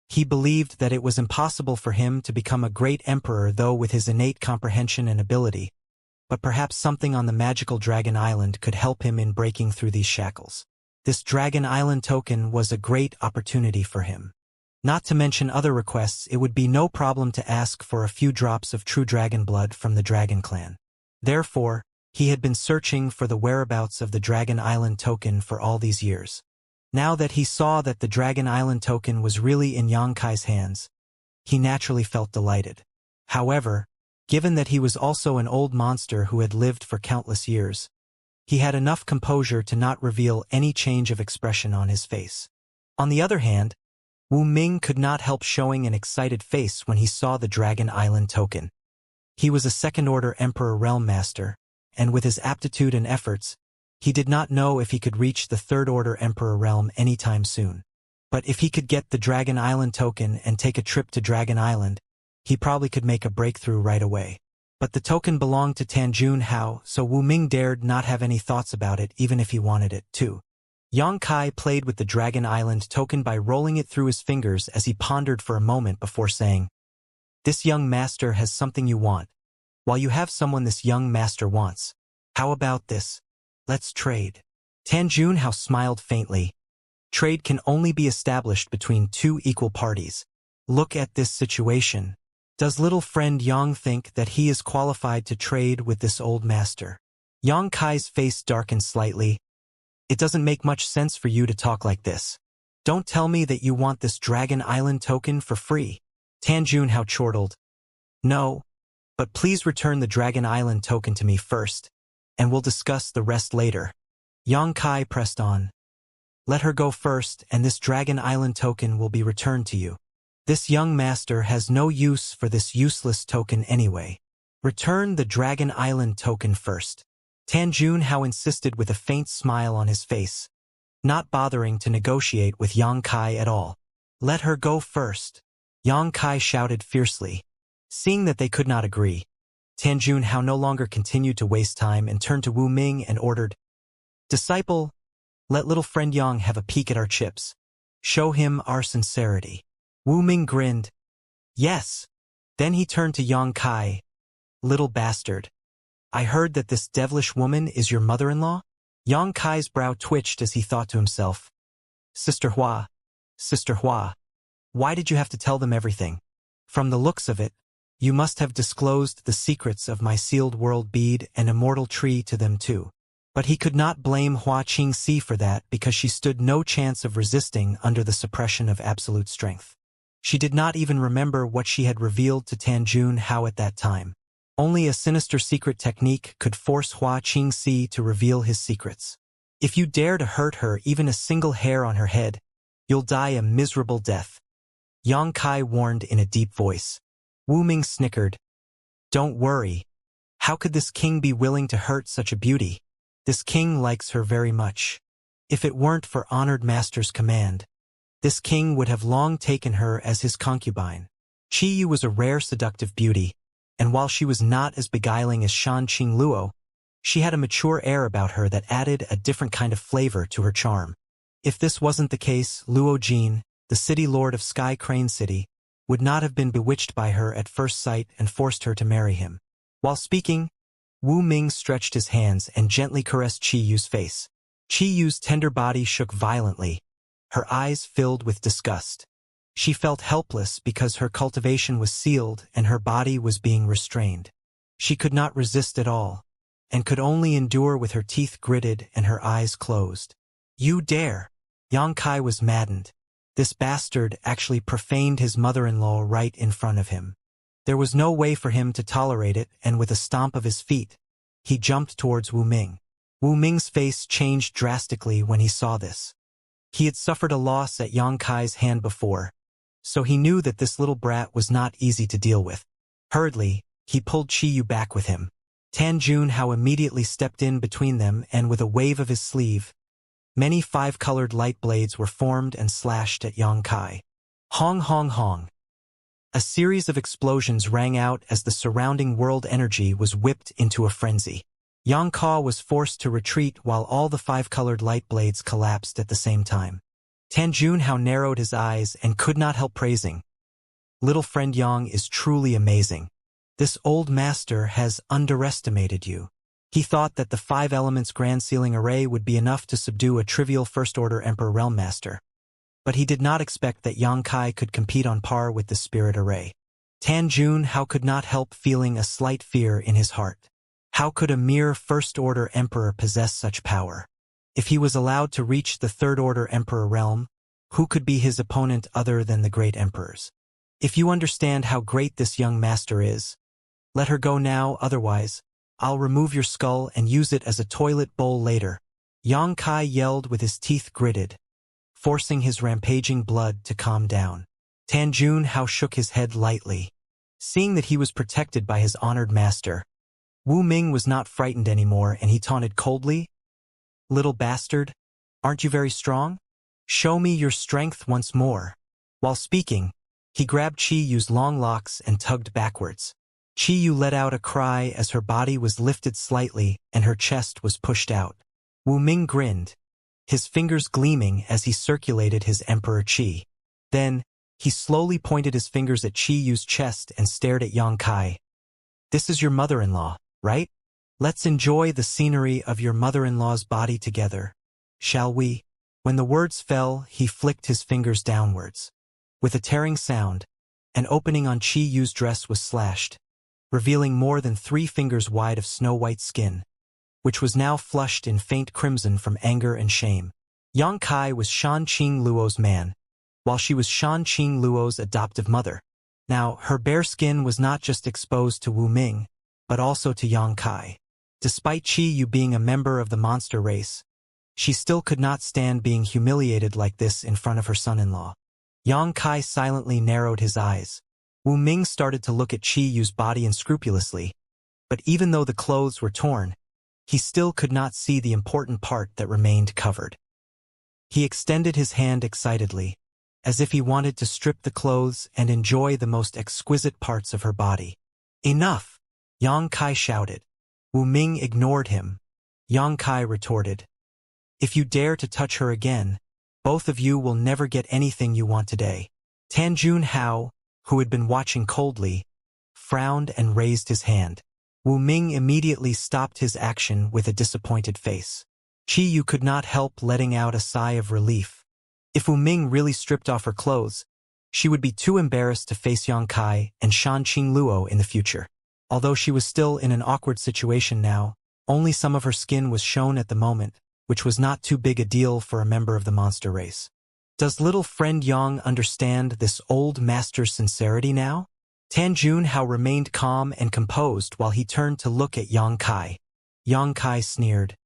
He believed that it was impossible for him to become a great emperor though with his innate comprehension and ability, but perhaps something on the magical Dragon Island could help him in breaking through these shackles. This Dragon Island token was a great opportunity for him. Not to mention other requests, it would be no problem to ask for a few drops of true dragon blood from the Dragon Clan. Therefore, he had been searching for the whereabouts of the Dragon Island token for all these years. Now that he saw that the Dragon Island token was really in Xianxia's hands, he naturally felt delighted. However, given that he was also an old monster who had lived for countless years, he had enough composure to not reveal any change of expression on his face. On the other hand, Wu Ming could not help showing an excited face when he saw the Dragon Island token. He was a second-order Emperor Realm Master, and with his aptitude and efforts, he did not know if he could reach the third-order Emperor Realm anytime soon. But if he could get the Dragon Island token and take a trip to Dragon Island, he probably could make a breakthrough right away. But the token belonged to Tan Junhao, so Wu Ming dared not have any thoughts about it even if he wanted it to. Xianxia played with the Dragon Island token by rolling it through his fingers as he pondered for a moment before saying, "This young master has something you want. While you have someone this young master wants. How about this? Let's trade." Tan Junhao smiled faintly. Trade can only be established between two equal parties. Look at this situation. Does little friend Yang think that he is qualified to trade with this old master? Xianxia's face darkened slightly. It doesn't make much sense for you to talk like this. Don't tell me that you want this Dragon Island token for free. Tan Junhao chortled. No, but please return the Dragon Island token to me first, and we'll discuss the rest later. Xianxia pressed on. Let her go first, and this Dragon Island token will be returned to you. This young master has no use for this useless token anyway. Return the Dragon Island token first. Tan Junhao insisted with a faint smile on his face, not bothering to negotiate with Xianxia at all. Let her go first. Xianxia shouted fiercely. Seeing that they could not agree, Tan Junhao no longer continued to waste time and turned to Wu Ming and ordered, "Disciple, let little friend Yang have a peek at our chips. Show him our sincerity." Wu Ming grinned. "Yes." Then he turned to Xianxia. "Little bastard. I heard that this devilish woman is your mother-in-law?" Xianxia's brow twitched as he thought to himself. Sister Hua, why did you have to tell them everything? From the looks of it, you must have disclosed the secrets of my sealed world bead and immortal tree to them too. But he could not blame Hua Qingxi for that because she stood no chance of resisting under the suppression of absolute strength. She did not even remember what she had revealed to Tan Junhao at that time. Only a sinister secret technique could force Hua Qingxi to reveal his secrets. If you dare to hurt her even a single hair on her head, you'll die a miserable death. Xianxia warned in a deep voice. Wu Ming snickered. Don't worry. How could this king be willing to hurt such a beauty? This king likes her very much. If it weren't for honored master's command, this king would have long taken her as his concubine. Qi Yu was a rare seductive beauty, and while she was not as beguiling as Shan Qing Luo, she had a mature air about her that added a different kind of flavor to her charm. If this wasn't the case, Luo Jin, the city lord of Sky Crane City, would not have been bewitched by her at first sight and forced her to marry him. While speaking, Wu Ming stretched his hands and gently caressed Qi Yu's face. Qi Yu's tender body shook violently, her eyes filled with disgust. She felt helpless because her cultivation was sealed and her body was being restrained. She could not resist at all, and could only endure with her teeth gritted and her eyes closed. You dare! Xianxia was maddened. This bastard actually profaned his mother-in-law right in front of him. There was no way for him to tolerate it, and with a stomp of his feet, he jumped towards Wu Ming. Wu Ming's face changed drastically when he saw this. He had suffered a loss at Xianxia's hand before, so he knew that this little brat was not easy to deal with. Hurriedly, he pulled Qiyu back with him. Tan Junhao immediately stepped in between them, and with a wave of his sleeve, many five-colored light blades were formed and slashed at Yang Kai. Hong hong hong. A series of explosions rang out as the surrounding world energy was whipped into a frenzy. Yang Ka was forced to retreat while all the five-colored light blades collapsed at the same time. Tan Junhao narrowed his eyes and could not help praising. Little friend Yang is truly amazing. This old master has underestimated you. He thought that the 5 elements grand sealing array would be enough to subdue a trivial first-order Emperor Realm Master. But he did not expect that Yang Kai could compete on par with the spirit array. Tan Junhao could not help feeling a slight fear in his heart. How could a mere first-order emperor possess such power? If he was allowed to reach the third-order emperor realm, who could be his opponent other than the great emperors? If you understand how great this young master is, let her go now, otherwise, I'll remove your skull and use it as a toilet bowl later. Yang Kai yelled with his teeth gritted, forcing his rampaging blood to calm down. Tan Junhao shook his head lightly. Seeing that he was protected by his honored master, Wu Ming was not frightened anymore, and he taunted coldly, "Little bastard, aren't you very strong? Show me your strength once more." While speaking, he grabbed Qiyu's long locks and tugged backwards. Qiyu let out a cry as her body was lifted slightly and her chest was pushed out. Wu Ming grinned, his fingers gleaming as he circulated his Emperor Qi. Then, he slowly pointed his fingers at Qiyu's chest and stared at Yang Kai. "This is your mother-in-law, right? Let's enjoy the scenery of your mother-in-law's body together, shall we?" When the words fell, he flicked his fingers downwards. With a tearing sound, an opening on Qiyu's dress was slashed, revealing more than 3 fingers wide of snow-white skin, which was now flushed in faint crimson from anger and shame. Yang Kai was Shan Qing Luo's man, while she was Shan Qing Luo's adoptive mother. Now, her bare skin was not just exposed to Wu Ming, but also to Yang Kai. Despite Qiyu being a member of the monster race, she still could not stand being humiliated like this in front of her son-in-law. Yang Kai silently narrowed his eyes. Wu Ming started to look at Qiyu's body unscrupulously, but even though the clothes were torn, he still could not see the important part that remained covered. He extended his hand excitedly, as if he wanted to strip the clothes and enjoy the most exquisite parts of her body. "Enough!" Yang Kai shouted. Wu Ming ignored him. Yang Kai retorted, "If you dare to touch her again, both of you will never get anything you want today." Tan Junhao, who had been watching coldly, frowned and raised his hand. Wu Ming immediately stopped his action with a disappointed face. Qiyu could not help letting out a sigh of relief. If Wu Ming really stripped off her clothes, she would be too embarrassed to face Yang Kai and Shan Qing Luo in the future. Although she was still in an awkward situation now, only some of her skin was shown at the moment, which was not too big a deal for a member of the monster race. Does little friend Yang understand this old master's sincerity now? Tan Junhao remained calm and composed while he turned to look at Yang Kai. Yang Kai sneered.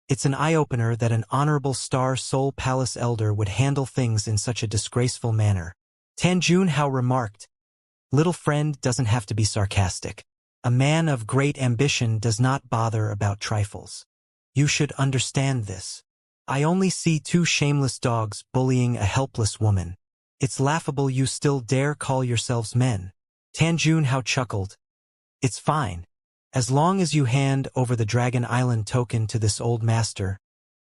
It's an eye-opener that an honorable Star Soul Palace elder would handle things in such a disgraceful manner. Tan Junhao remarked, "Little friend doesn't have to be sarcastic. A man of great ambition does not bother about trifles. You should understand this. I only see 2 shameless dogs bullying a helpless woman. It's laughable you still dare call yourselves men." Tan Junhao chuckled. "It's fine. As long as you hand over the Dragon Island token to this old master,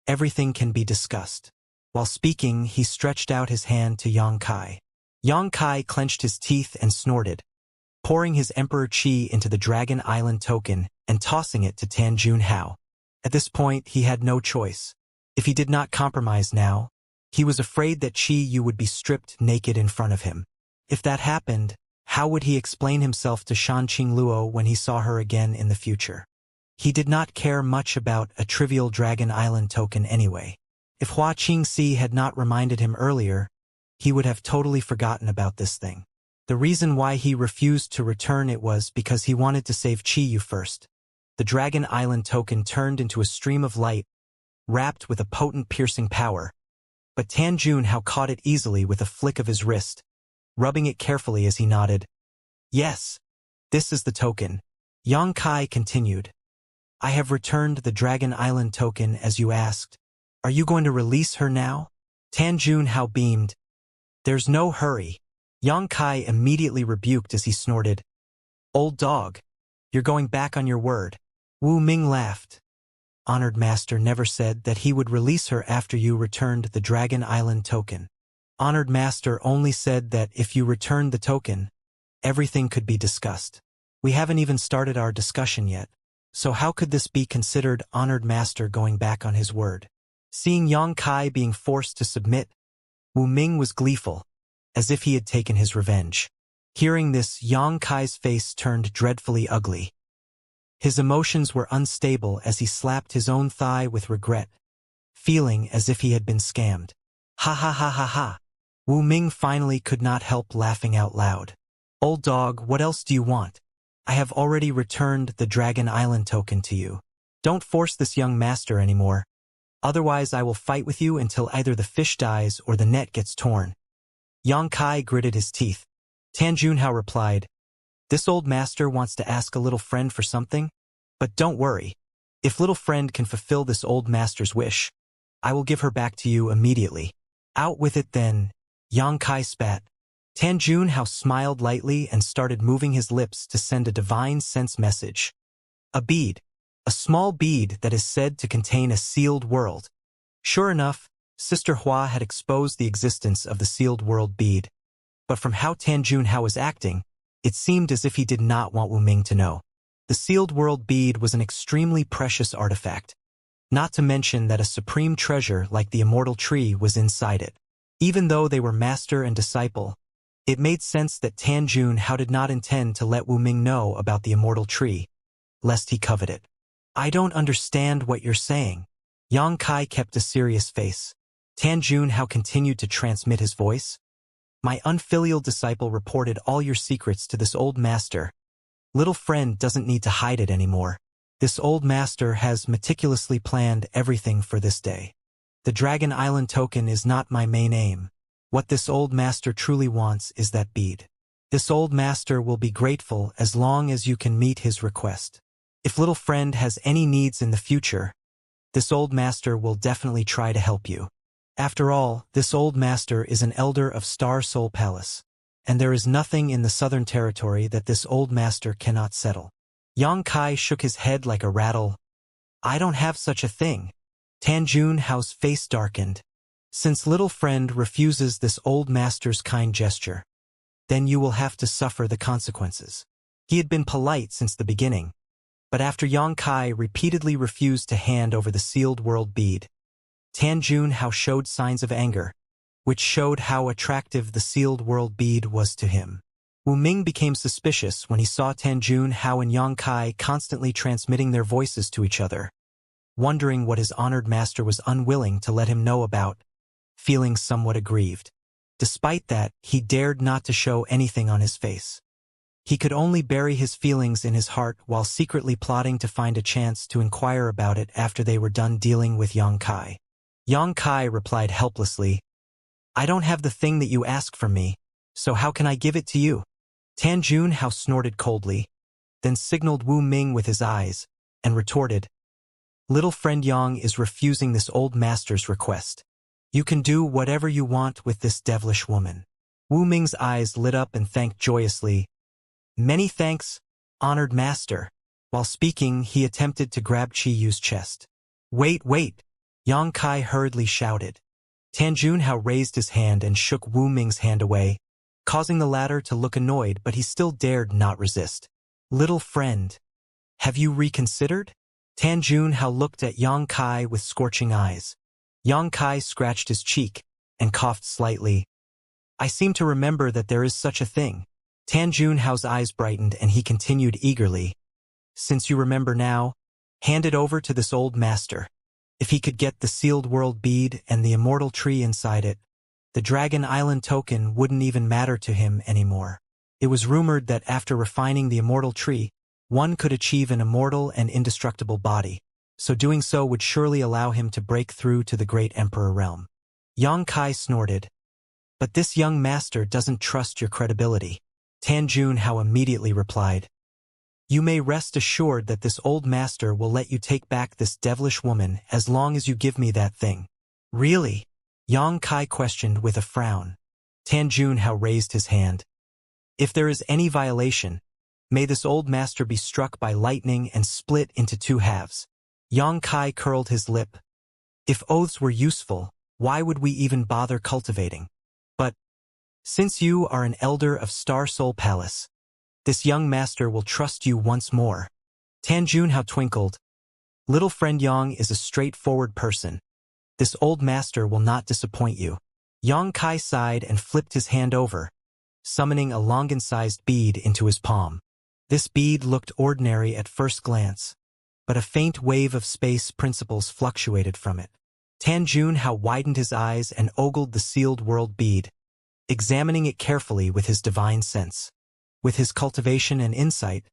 everything can be discussed." While speaking, he stretched out his hand to Yang Kai. Yang Kai clenched his teeth and snorted, pouring his Emperor Qi into the Dragon Island token and tossing it to Tan Junhao. At this point, he had no choice. If he did not compromise now, he was afraid that Qiyu would be stripped naked in front of him. If that happened, how would he explain himself to Shan Qing Luo when he saw her again in the future? He did not care much about a trivial Dragon Island token anyway. If Hua Qingxi had not reminded him earlier, he would have totally forgotten about this thing. The reason why he refused to return it was because he wanted to save Qiyu first. The Dragon Island token turned into a stream of light, wrapped with a potent piercing power, but Tan Junhao caught it easily with a flick of his wrist, rubbing it carefully as he nodded. Yes, this is the token. Yang Kai continued. I have returned the Dragon Island token as you asked. Are you going to release her now? Tan Junhao beamed. There's no hurry. Yang Kai immediately rebuked as he snorted. Old dog, you're going back on your word. Wu Ming laughed. Honored Master never said that he would release her after you returned the Dragon Island token. Honored Master only said that if you returned the token, everything could be discussed. We haven't even started our discussion yet, so how could this be considered Honored Master going back on his word? Seeing Yang Kai being forced to submit, Wu Ming was gleeful, as if he had taken his revenge. Hearing this, Yang Kai's face turned dreadfully ugly. His emotions were unstable as he slapped his own thigh with regret, feeling as if he had been scammed. Ha ha ha ha ha. Wu Ming finally could not help laughing out loud. Old dog, what else do you want? I have already returned the Dragon Island token to you. Don't force this young master anymore. Otherwise I will fight with you until either the fish dies or the net gets torn. Yang Kai gritted his teeth. Tan Junhao replied, This old master wants to ask a little friend for something, but don't worry. If little friend can fulfill this old master's wish, I will give her back to you immediately. Out with it then, Yang Kai spat. Tan Junhao smiled lightly and started moving his lips to send a divine sense message. A bead. A small bead that is said to contain a sealed world. Sure enough, Sister Hua had exposed the existence of the sealed world bead. But from how Tan Junhao was acting, it seemed as if he did not want Wu Ming to know. The sealed world bead was an extremely precious artifact. Not to mention that a supreme treasure like the immortal tree was inside it. Even though they were master and disciple, it made sense that Tan Junhao did not intend to let Wu Ming know about the immortal tree, lest he covet it. I don't understand what you're saying. Yang Kai kept a serious face. Tan Junhao continued to transmit his voice. My unfilial disciple reported all your secrets to this old master. Little friend doesn't need to hide it anymore. This old master has meticulously planned everything for this day. The Dragon Island token is not my main aim. What this old master truly wants is that bead. This old master will be grateful as long as you can meet his request. If little friend has any needs in the future, this old master will definitely try to help you. After all, this old master is an elder of Star Soul Palace, and there is nothing in the Southern Territory that this old master cannot settle. Yang Kai shook his head like a rattle. I don't have such a thing. Tan Junhao's face darkened. Since little friend refuses this old master's kind gesture, then you will have to suffer the consequences. He had been polite since the beginning, but after Yang Kai repeatedly refused to hand over the sealed world bead, Tan Junhao showed signs of anger, which showed how attractive the sealed world bead was to him. Wu Ming became suspicious when he saw Tan Junhao and Yang Kai constantly transmitting their voices to each other, wondering what his honored master was unwilling to let him know about, feeling somewhat aggrieved. Despite that, he dared not to show anything on his face. He could only bury his feelings in his heart while secretly plotting to find a chance to inquire about it after they were done dealing with Yang Kai. Yang Kai replied helplessly, I don't have the thing that you ask from me, so how can I give it to you? Tan Junhao snorted coldly, then signaled Wu Ming with his eyes, and retorted, Little friend Yang is refusing this old master's request. You can do whatever you want with this devilish woman. Wu Ming's eyes lit up and thanked joyously. Many thanks, honored master. While speaking, he attempted to grab Chi Yu's chest. Wait! Yang Kai hurriedly shouted. Tan Junhao raised his hand and shook Wu Ming's hand away, causing the latter to look annoyed, but he still dared not resist. Little friend, have you reconsidered? Tan Junhao looked at Yang Kai with scorching eyes. Yang Kai scratched his cheek and coughed slightly. I seem to remember that there is such a thing. Tan Junhao's eyes brightened and he continued eagerly. Since you remember now, hand it over to this old master. If he could get the sealed world bead and the immortal tree inside it, the Dragon Island token wouldn't even matter to him anymore. It was rumored that after refining the immortal tree, one could achieve an immortal and indestructible body, so doing so would surely allow him to break through to the great emperor realm. Yang Kai snorted. But this young master doesn't trust your credibility. Tan Junhao immediately replied, "You may rest assured that this old master will let you take back this devilish woman as long as you give me that thing." "Really?" Yang Kai questioned with a frown. Tan Junhao raised his hand. "If there is any violation, may this old master be struck by lightning and split into two halves." Yang Kai curled his lip. "If oaths were useful, why would we even bother cultivating? But since you are an elder of Star Soul Palace, this young master will trust you once more." Tan Junhao twinkled. "Little friend Yang is a straightforward person. This old master will not disappoint you." Yang Kai sighed and flipped his hand over, summoning a longan-sized bead into his palm. This bead looked ordinary at first glance, but a faint wave of space principles fluctuated from it. Tan Junhao widened his eyes and ogled the sealed world bead, examining it carefully with his divine sense. With his cultivation and insight,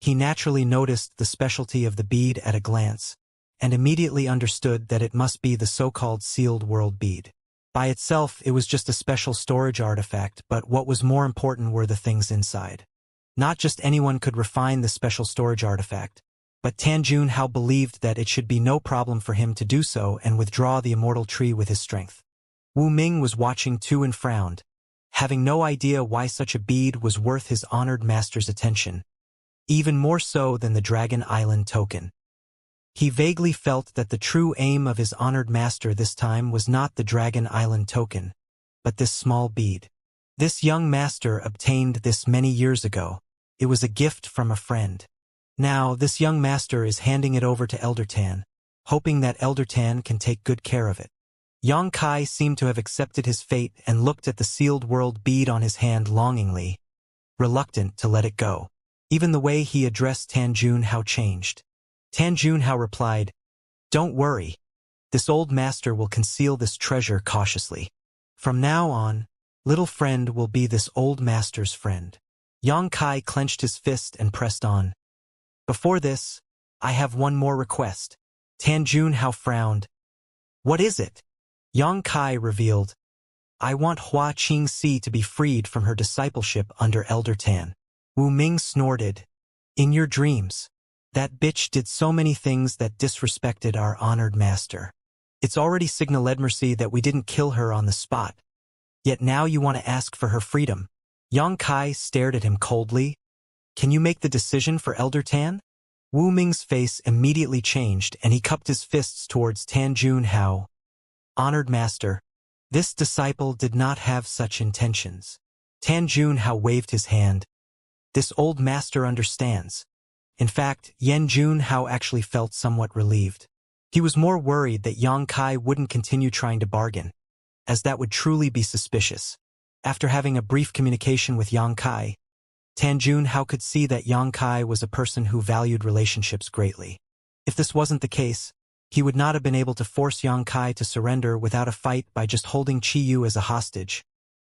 he naturally noticed the specialty of the bead at a glance, and immediately understood that it must be the so-called sealed world bead. By itself, it was just a special storage artifact, but what was more important were the things inside. Not just anyone could refine the special storage artifact, but Tan Junhao believed that it should be no problem for him to do so and withdraw the immortal tree with his strength. Wu Ming was watching too and frowned, having no idea why such a bead was worth his honored master's attention, even more so than the Dragon Island token. He vaguely felt that the true aim of his honored master this time was not the Dragon Island token, but this small bead. This young master obtained this many years ago. It was a gift from a friend. Now, this young master is handing it over to Elder Tan, hoping that Elder Tan can take good care of it. Yang Kai seemed to have accepted his fate and looked at the sealed world bead on his hand longingly, reluctant to let it go. Even the way he addressed Tan Junhao changed. Tan Junhao replied, "Don't worry. This old master will conceal this treasure cautiously. From now on, little friend will be this old master's friend." Yang Kai clenched his fist and pressed on. "Before this, I have one more request." Tan Junhao frowned. "What is it?" Yang Kai revealed, "I want Hua Qingxi to be freed from her discipleship under Elder Tan." Wu Ming snorted. "In your dreams, that bitch did so many things that disrespected our honored master. It's already signaled mercy that we didn't kill her on the spot. Yet now you want to ask for her freedom." Yang Kai stared at him coldly. "Can you make the decision for Elder Tan?" Wu Ming's face immediately changed and he cupped his fists towards Tan Junhao. "Honored master, this disciple did not have such intentions." Tan Junhao waved his hand. "This old master understands." In fact, Yan Junhao actually felt somewhat relieved. He was more worried that Yang Kai wouldn't continue trying to bargain, as that would truly be suspicious. After having a brief communication with Yang Kai, Tan Junhao could see that Yang Kai was a person who valued relationships greatly. If this wasn't the case, he would not have been able to force Yang Kai to surrender without a fight by just holding Qi Yu as a hostage,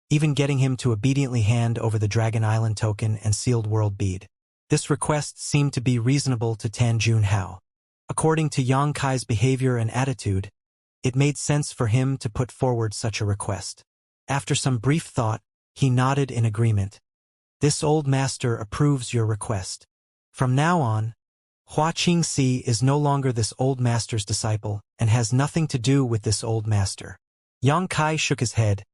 even getting him to obediently hand over the Dragon Island token and sealed world bead. This request seemed to be reasonable to Tan Junhao. According to Yang Kai's behavior and attitude, it made sense for him to put forward such a request. After some brief thought, he nodded in agreement. "This old master approves your request. From now on, Hua Qingxi is no longer this old master's disciple and has nothing to do with this old master." Yang Kai shook his head.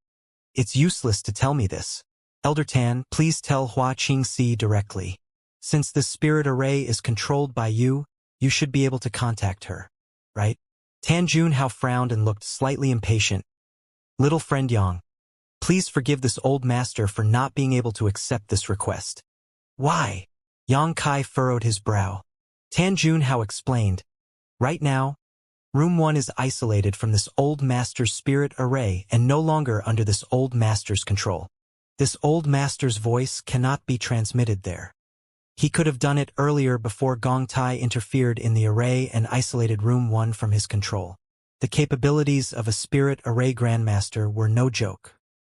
"It's useless to tell me this. Elder Tan, please tell Hua Qingxi directly. Since the spirit array is controlled by you, you should be able to contact her, right?" Tan Junhao frowned and looked slightly impatient. "Little friend Yang, please forgive this old master for not being able to accept this request." "Why?" Yang Kai furrowed his brow. Tan Junhao explained, "Right now, Room 1 is isolated from this old master's spirit array and no longer under this old master's control. This old master's voice cannot be transmitted there. He could have done it earlier before Gong Tai interfered in the array and isolated Room 1 from his control. The capabilities of a spirit array grandmaster were no joke."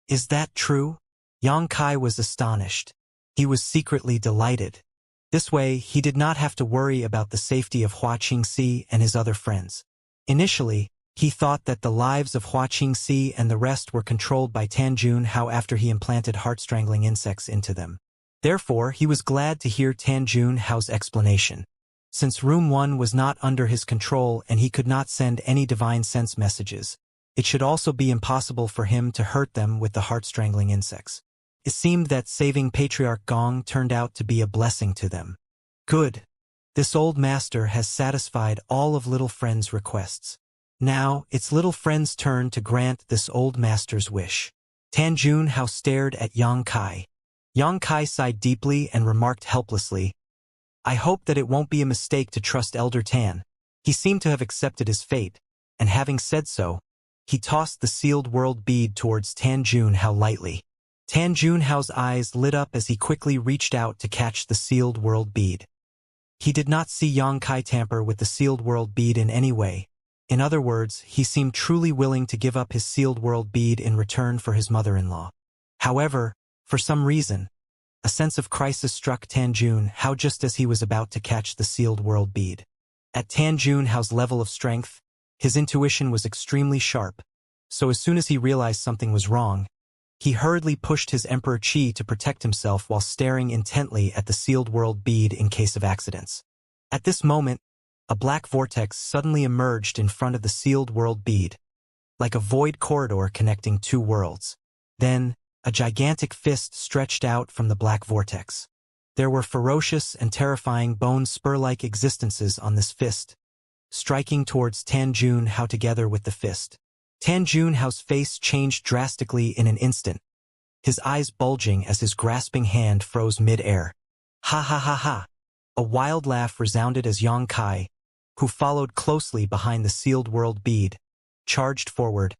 "Is that true?" Yang Kai was astonished. He was secretly delighted. This way, he did not have to worry about the safety of Hua Qingxi and his other friends. Initially, He thought that the lives of Xianxia and the rest were controlled by Tan Junhao after he implanted heart-strangling insects into them. Therefore, he was glad to hear Tan Junhao's explanation. Since Room 1 was not under his control and he could not send any divine sense messages, it should also be impossible for him to hurt them with the heart-strangling insects. It seemed that saving Patriarch Gong turned out to be a blessing to them. Good. This old master has satisfied all of little friend's requests. Now, it's little friend's turn to grant this old master's wish. Tan Junhao stared at Yang Kai. Yang Kai sighed deeply and remarked helplessly, "I hope that it won't be a mistake to trust Elder Tan." He seemed to have accepted his fate, and having said so, he tossed the sealed world bead towards Tan Junhao lightly. Tan Junhao's eyes lit up as he quickly reached out to catch the sealed world bead. He did not see Yang Kai tamper with the sealed world bead in any way. In other words, he seemed truly willing to give up his sealed world bead in return for his mother-in-law. However, for some reason, a sense of crisis struck Tan Junhao just as he was about to catch the sealed world bead. At Tan Junhao's level of strength, his intuition was extremely sharp, so as soon as he realized something was wrong, he hurriedly pushed his Emperor Qi to protect himself while staring intently at the sealed world bead in case of accidents. At this moment, a black vortex suddenly emerged in front of the sealed world bead, like a void corridor connecting two worlds. Then, a gigantic fist stretched out from the black vortex. There were ferocious and terrifying bone spur-like existences on this fist, striking towards Tan Junhao together with the fist. Tan Junhao's face changed drastically in an instant, his eyes bulging as his grasping hand froze mid-air. Ha ha ha ha! A wild laugh resounded as Yang Kai, who followed closely behind the sealed world bead, charged forward.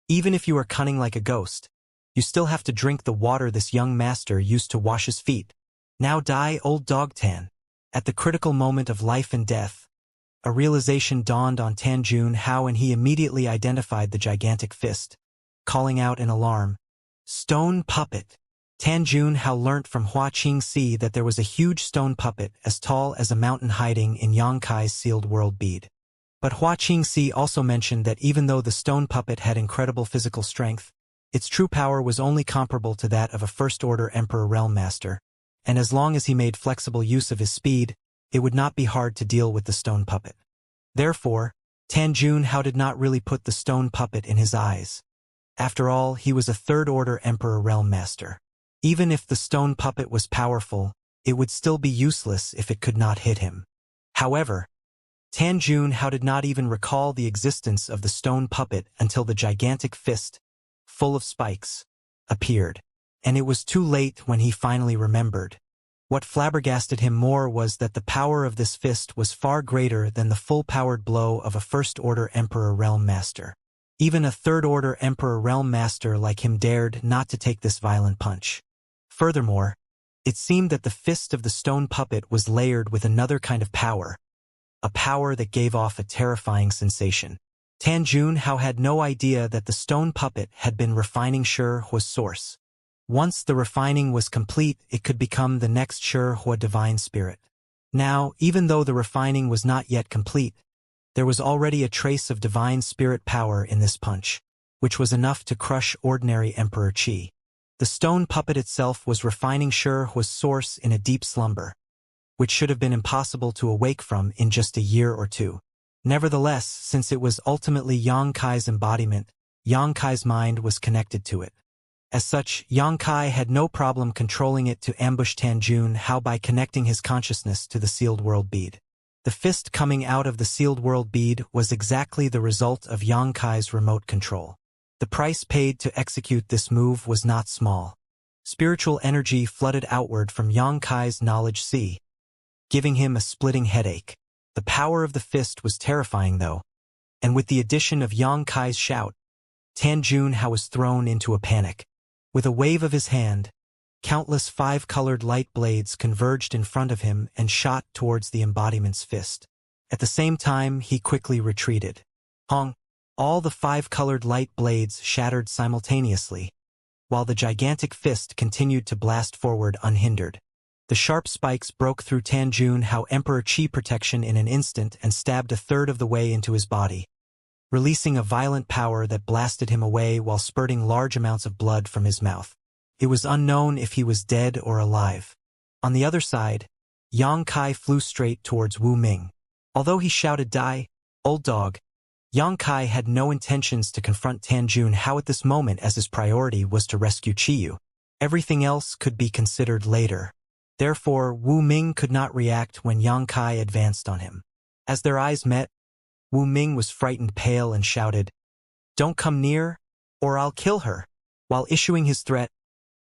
"Even if you are cunning like a ghost, you still have to drink the water this young master used to wash his feet. Now die, old dog Tan." At the critical moment of life and death, a realization dawned on Tan Junhao and he immediately identified the gigantic fist, calling out in alarm, "Stone puppet!" Tan Junhao learnt from Xianxia that there was a huge stone puppet as tall as a mountain hiding in Yang Kai's sealed world bead. But Xianxia also mentioned that even though the stone puppet had incredible physical strength, its true power was only comparable to that of a first-order Emperor Realm Master, and as long as he made flexible use of his speed, it would not be hard to deal with the stone puppet. Therefore, Tan Junhao did not really put the stone puppet in his eyes. After all, he was a third-order Emperor Realm Master. Even if the stone puppet was powerful, it would still be useless if it could not hit him. However, Tan Junhao did not even recall the existence of the stone puppet until the gigantic fist, full of spikes, appeared. And it was too late when he finally remembered. What flabbergasted him more was that the power of this fist was far greater than the full-powered blow of a first-order Emperor Realm Master. Even a third-order Emperor Realm Master like him dared not to take this violent punch. Furthermore, it seemed that the fist of the stone puppet was layered with another kind of power, a power that gave off a terrifying sensation. Tan Junhao had no idea that the stone puppet had been refining Hua's source. Once the refining was complete, it could become the next Hua divine spirit. Now, even though the refining was not yet complete, there was already a trace of divine spirit power in this punch, which was enough to crush ordinary Emperor Qi. The stone puppet itself was refining Hua's source in a deep slumber, which should have been impossible to awake from in just a year or two. Nevertheless, since it was ultimately Yang Kai's embodiment, Yang Kai's mind was connected to it. As such, Yang Kai had no problem controlling it to ambush Tan Junhao by connecting his consciousness to the sealed world bead. The fist coming out of the sealed world bead was exactly the result of Yang Kai's remote control. The price paid to execute this move was not small. Spiritual energy flooded outward from Yang Kai's knowledge sea, giving him a splitting headache. The power of the fist was terrifying though, and with the addition of Yang Kai's shout, Tan Junhao was thrown into a panic. With a wave of his hand, countless five-colored light blades converged in front of him and shot towards the embodiment's fist. At the same time, he quickly retreated. Hong! All the five-colored light blades shattered simultaneously, while the gigantic fist continued to blast forward unhindered. The sharp spikes broke through Tan Junhao Emperor Qi protection in an instant and stabbed a third of the way into his body. releasing a violent power that blasted him away while spurting large amounts of blood from his mouth. It was unknown if he was dead or alive. On the other side, Yang Kai flew straight towards Wu Ming. Although he shouted, "Die, old dog," Yang Kai had no intentions to confront Tan Junhao at this moment, as his priority was to rescue Qiyu. Everything else could be considered later. Therefore, Wu Ming could not react when Yang Kai advanced on him. As their eyes met, Wu Ming was frightened pale and shouted, "Don't come near, or I'll kill her." While issuing his threat,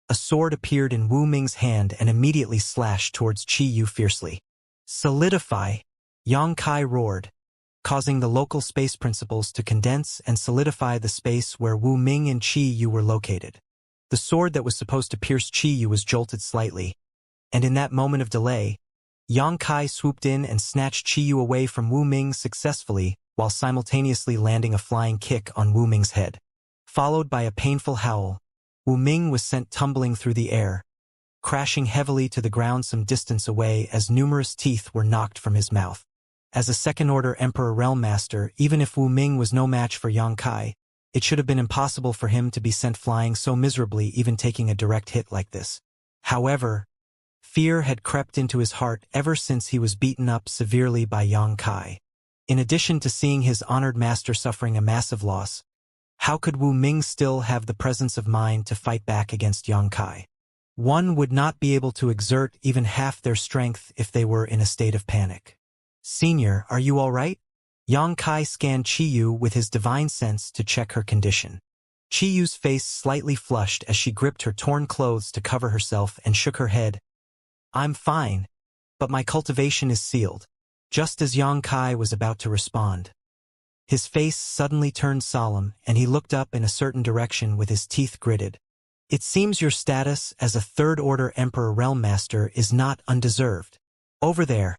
a sword appeared in Wu Ming's hand and immediately slashed towards Qiyu fiercely. "Solidify!" Yang Kai roared, causing the local space principles to condense and solidify the space where Wu Ming and Qiyu were located. The sword that was supposed to pierce Qiyu was jolted slightly, and in that moment of delay, Yang Kai swooped in and snatched Qiyu away from Wu Ming successfully while simultaneously landing a flying kick on Wu Ming's head. Followed by a painful howl, Wu Ming was sent tumbling through the air, crashing heavily to the ground some distance away as numerous teeth were knocked from his mouth. As a second-order Emperor Realm Master, even if Wu Ming was no match for Yang Kai, it should have been impossible for him to be sent flying so miserably, even taking a direct hit like this. However, fear had crept into his heart ever since he was beaten up severely by Yang Kai. In addition to seeing his honored master suffering a massive loss, how could Wu Ming still have the presence of mind to fight back against Yang Kai? One would not be able to exert even half their strength if they were in a state of panic. "Senior, are you all right?" Yang Kai scanned Qiyu with his divine sense to check her condition. Qiyu's face slightly flushed as she gripped her torn clothes to cover herself and shook her head. "I'm fine, but my cultivation is sealed." Just as Yang Kai was about to respond, his face suddenly turned solemn and he looked up in a certain direction with his teeth gritted. "It seems your status as a third-order Emperor Realm Master is not undeserved. Over there."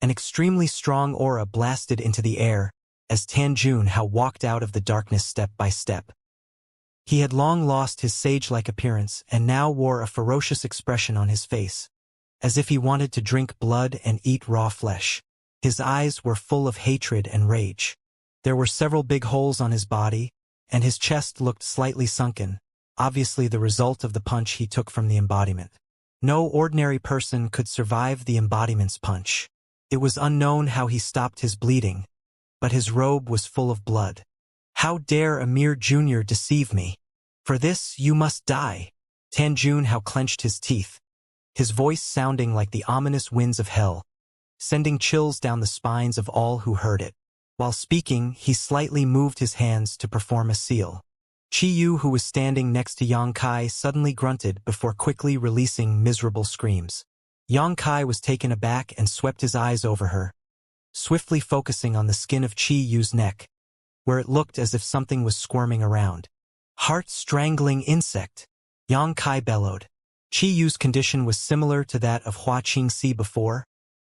An extremely strong aura blasted into the air as Tan Junhao walked out of the darkness step by step. He had long lost his sage-like appearance and now wore a ferocious expression on his face, as if he wanted to drink blood and eat raw flesh. His eyes were full of hatred and rage. There were several big holes on his body, and his chest looked slightly sunken, obviously the result of the punch he took from the embodiment. No ordinary person could survive the embodiment's punch. It was unknown how he stopped his bleeding, but his robe was full of blood. "How dare a mere junior deceive me? For this you must die." Tan Junhao clenched his teeth, his voice sounding like the ominous winds of hell, sending chills down the spines of all who heard it. While speaking, he slightly moved his hands to perform a seal. Qiyu, who was standing next to Yang Kai, suddenly grunted before quickly releasing miserable screams. Yang Kai was taken aback and swept his eyes over her, swiftly focusing on the skin of Qiyu's neck, where it looked as if something was squirming around. "Heart-strangling insect!" Yang Kai bellowed. Qiyu's condition was similar to that of Hua Qingxi before,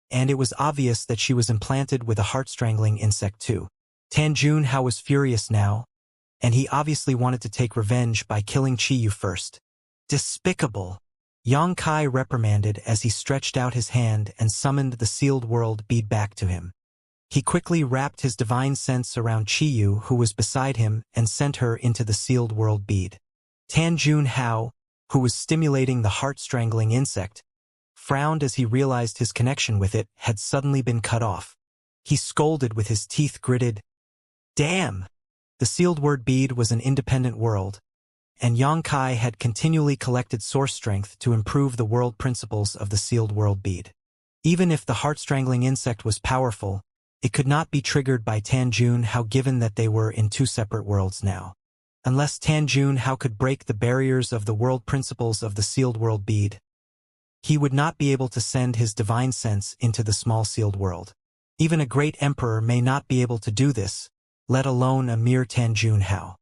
and it was obvious that she was implanted with a heart-strangling insect too. Tan Junhao was furious now, and he obviously wanted to take revenge by killing Qiyu first. "Despicable!" Yang Kai reprimanded as he stretched out his hand and summoned the sealed world bead back to him. He quickly wrapped his divine sense around Qiyu, who was beside him, and sent her into the sealed world bead. Tan Junhao, who was stimulating the heart-strangling insect, frowned as he realized his connection with it had suddenly been cut off. He scolded with his teeth gritted. "Damn!" The sealed word bead was an independent world, and Yang Kai had continually collected source strength to improve the world principles of the sealed world bead. Even if the heart-strangling insect was powerful, it could not be triggered by Tan Junhao, given that they were in two separate worlds now. Unless Tan Junhao could break the barriers of the world principles of the sealed world bead, he would not be able to send his divine sense into the small sealed world. Even a great emperor may not be able to do this, let alone a mere Tan Junhao.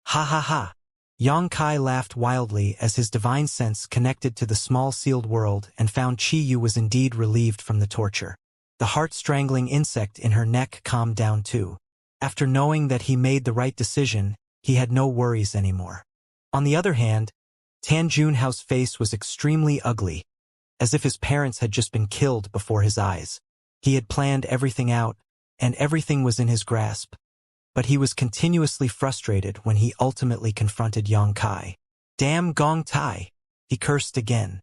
"Ha ha ha!" Yang Kai laughed wildly as his divine sense connected to the small sealed world and found Qiyu was indeed relieved from the torture. The heart-strangling insect in her neck calmed down too. After knowing that he made the right decision, he had no worries anymore. On the other hand, Tan Junhao's face was extremely ugly, as if his parents had just been killed before his eyes. He had planned everything out, and everything was in his grasp. but he was continuously frustrated when he ultimately confronted Yang Kai. Damn Gong Tai! He cursed again.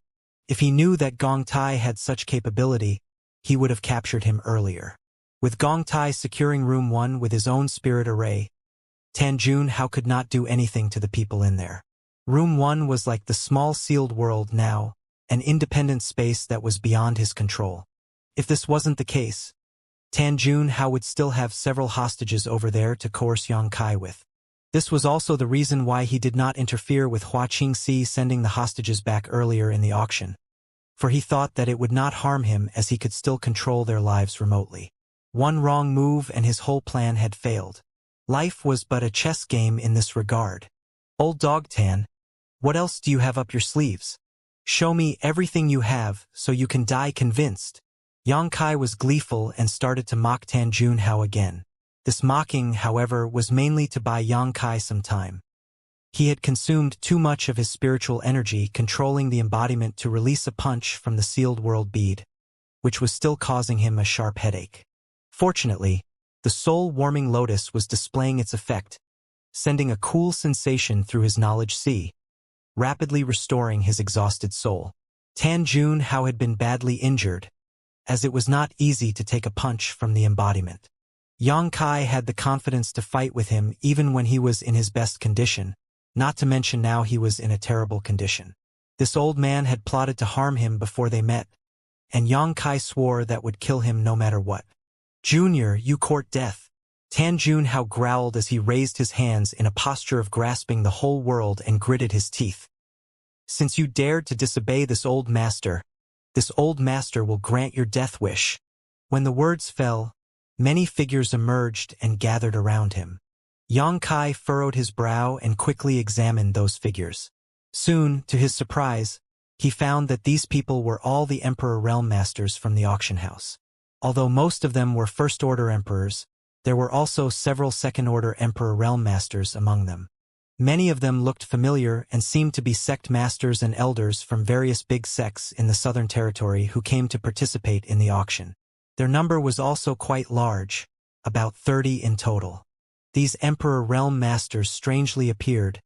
If he knew that Gong Tai had such capability, he would have captured him earlier. With Gong Tai securing Room 1 with his own spirit array, Tan Junhao could not do anything to the people in there. Room 1 was like the small sealed world now, an independent space that was beyond his control. If this wasn't the case, Tan Junhao would still have several hostages over there to coerce Yang Kai with. This was also the reason why he did not interfere with Hua Qingxi sending the hostages back earlier in the auction, for he thought that it would not harm him as he could still control their lives remotely. One wrong move and his whole plan had failed. Life was but a chess game in this regard. Old dog Tan, what else do you have up your sleeves? Show me everything you have so you can die convinced. Yang Kai was gleeful and started to mock Tan Junhao again. This mocking, however, was mainly to buy Yang Kai some time. He had consumed too much of his spiritual energy controlling the embodiment to release a punch from the sealed world bead, which was still causing him a sharp headache. Fortunately, the soul-warming lotus was displaying its effect, sending a cool sensation through his knowledge sea, rapidly restoring his exhausted soul. Tan Junhao had been badly injured, as it was not easy to take a punch from the embodiment. Yang Kai had the confidence to fight with him even when he was in his best condition, not to mention now he was in a terrible condition. This old man had plotted to harm him before they met, and Yang Kai swore that would kill him no matter what. Junior, you court death. Tan Junhao growled as he raised his hands in a posture of grasping the whole world and gritted his teeth. Since you dared to disobey this old master will grant your death wish. When the words fell, many figures emerged and gathered around him. Yang Kai furrowed his brow and quickly examined those figures. Soon, to his surprise, he found that these people were all the Emperor Realm Masters from the auction house. Although most of them were First-Order Emperors, there were also several Second-Order Emperor Realm Masters among them. Many of them looked familiar and seemed to be sect masters and elders from various big sects in the Southern Territory who came to participate in the auction. Their number was also quite large, about 30 in total. These Emperor Realm Masters strangely appeared,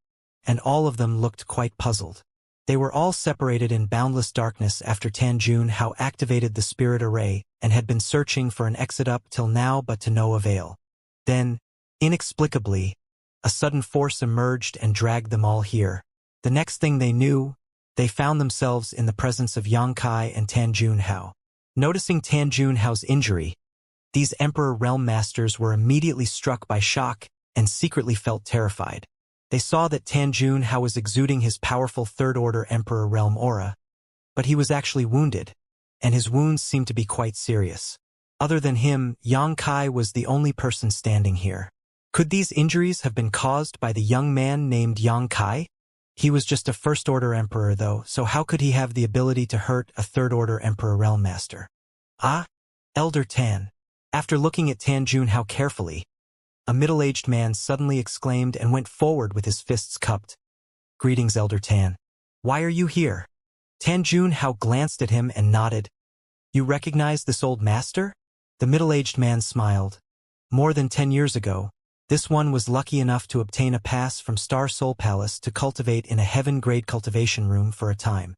and all of them looked quite puzzled. They were all separated in boundless darkness after Tan Junhao activated the spirit array and had been searching for an exit up till now but to no avail. Then, inexplicably, a sudden force emerged and dragged them all here. The next thing they knew, they found themselves in the presence of Yang Kai and Tan Junhao. Noticing Tan Junhao's injury, these Emperor Realm Masters were immediately struck by shock and secretly felt terrified. They saw that Tan Junhao was exuding his powerful Third-Order Emperor Realm aura, but he was actually wounded, and his wounds seemed to be quite serious. Other than him, Yang Kai was the only person standing here. Could these injuries have been caused by the young man named Yang Kai? He was just a First-Order Emperor though, so how could he have the ability to hurt a Third-Order Emperor Realm Master? Ah, Elder Tan. After looking at Tan Junhao carefully, a middle-aged man suddenly exclaimed and went forward with his fists cupped. Greetings, Elder Tan. Why are you here? Tan Junhao glanced at him and nodded. You recognize this old master? The middle-aged man smiled. More than 10 years ago, this one was lucky enough to obtain a pass from Star Soul Palace to cultivate in a heaven-grade cultivation room for a time.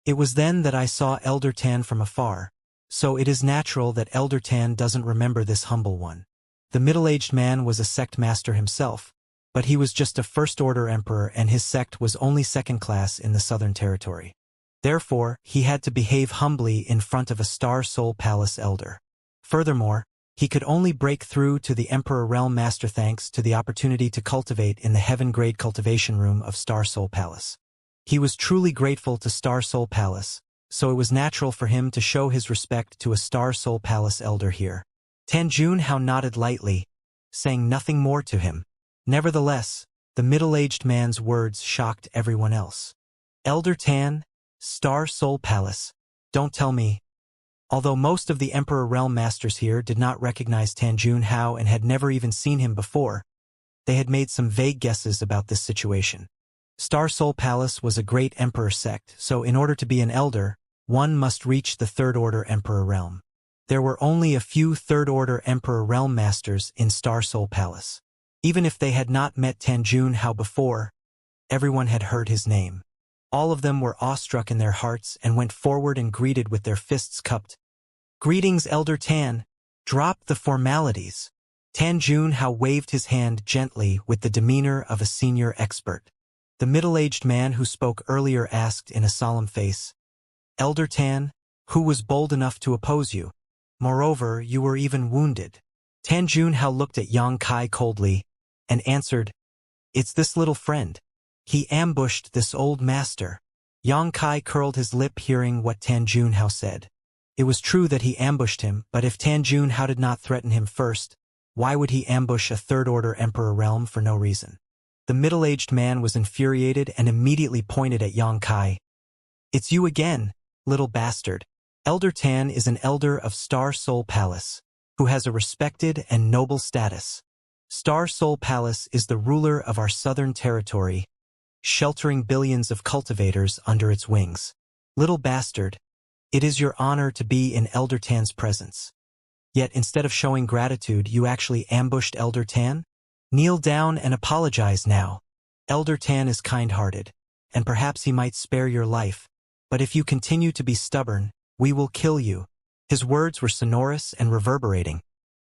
It was then that I saw Elder Tan from afar, so it is natural that Elder Tan doesn't remember this humble one. The middle-aged man was a sect master himself, but he was just a First-Order Emperor and his sect was only second class in the Southern Territory. Therefore, he had to behave humbly in front of a Star Soul Palace elder. Furthermore, he could only break through to the Emperor Realm Master thanks to the opportunity to cultivate in the heaven-grade cultivation room of Star Soul Palace. He was truly grateful to Star Soul Palace, so it was natural for him to show his respect to a Star Soul Palace elder here. Tan Junhao nodded lightly, saying nothing more to him. Nevertheless, the middle-aged man's words shocked everyone else. Elder Tan, Star Soul Palace, don't tell me. Although most of the Emperor Realm Masters here did not recognize Tan Junhao and had never even seen him before, they had made some vague guesses about this situation. Star Soul Palace was a great Emperor sect, so in order to be an elder, one must reach the Third-Order Emperor Realm. There were only a few Third-Order Emperor Realm Masters in Star Soul Palace. Even if they had not met Tan Junhao before, everyone had heard his name. All of them were awestruck in their hearts and went forward and greeted with their fists cupped. "Greetings, Elder Tan. Drop the formalities." Tan Junhao waved his hand gently with the demeanor of a senior expert. The middle-aged man who spoke earlier asked in a solemn face, "Elder Tan, who was bold enough to oppose you? Moreover, you were even wounded." Tan Junhao looked at Yang Kai coldly and answered, "It's this little friend. He ambushed this old master." Yang Kai curled his lip hearing what Tan Junhao said. It was true that he ambushed him, but if Tan Junhao did not threaten him first, why would he ambush a third-order emperor realm for no reason? The middle-aged man was infuriated and immediately pointed at Yang Kai. "It's you again, little bastard. Elder Tan is an elder of Star Soul Palace, who has a respected and noble status. Star Soul Palace is the ruler of our southern territory, sheltering billions of cultivators under its wings. Little bastard, it is your honor to be in Elder Tan's presence. Yet instead of showing gratitude, you actually ambushed Elder Tan? Kneel down and apologize now. Elder Tan is kind-hearted, and perhaps he might spare your life. But if you continue to be stubborn, we will kill you." His words were sonorous and reverberating,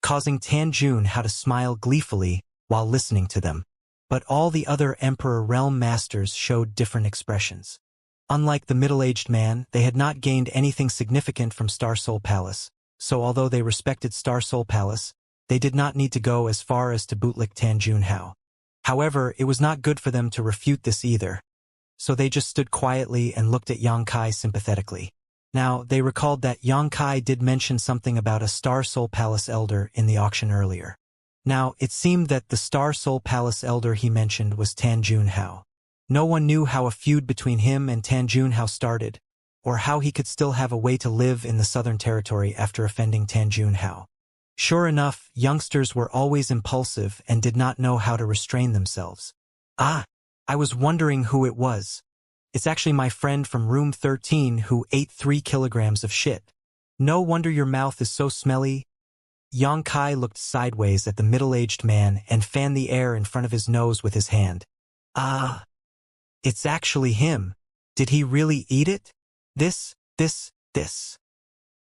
causing Tan Junhao to smile gleefully while listening to them. But all the other Emperor Realm Masters showed different expressions. Unlike the middle-aged man, they had not gained anything significant from Star Soul Palace, so although they respected Star Soul Palace, they did not need to go as far as to bootlick Tan Junhao. However, it was not good for them to refute this either, so they just stood quietly and looked at Yang Kai sympathetically. Now, they recalled that Yang Kai did mention something about a Star Soul Palace elder in the auction earlier. Now, it seemed that the Star Soul Palace elder he mentioned was Tan Junhao. No one knew how a feud between him and Tan Junhao started, or how he could still have a way to live in the Southern Territory after offending Tan Junhao. Sure enough, youngsters were always impulsive and did not know how to restrain themselves. "Ah, I was wondering who it was. It's actually my friend from room 13 who ate 3 kilograms of shit. No wonder your mouth is so smelly." Yang Kai looked sideways at the middle-aged man and fanned the air in front of his nose with his hand. "Ah, it's actually him. Did he really eat it? This.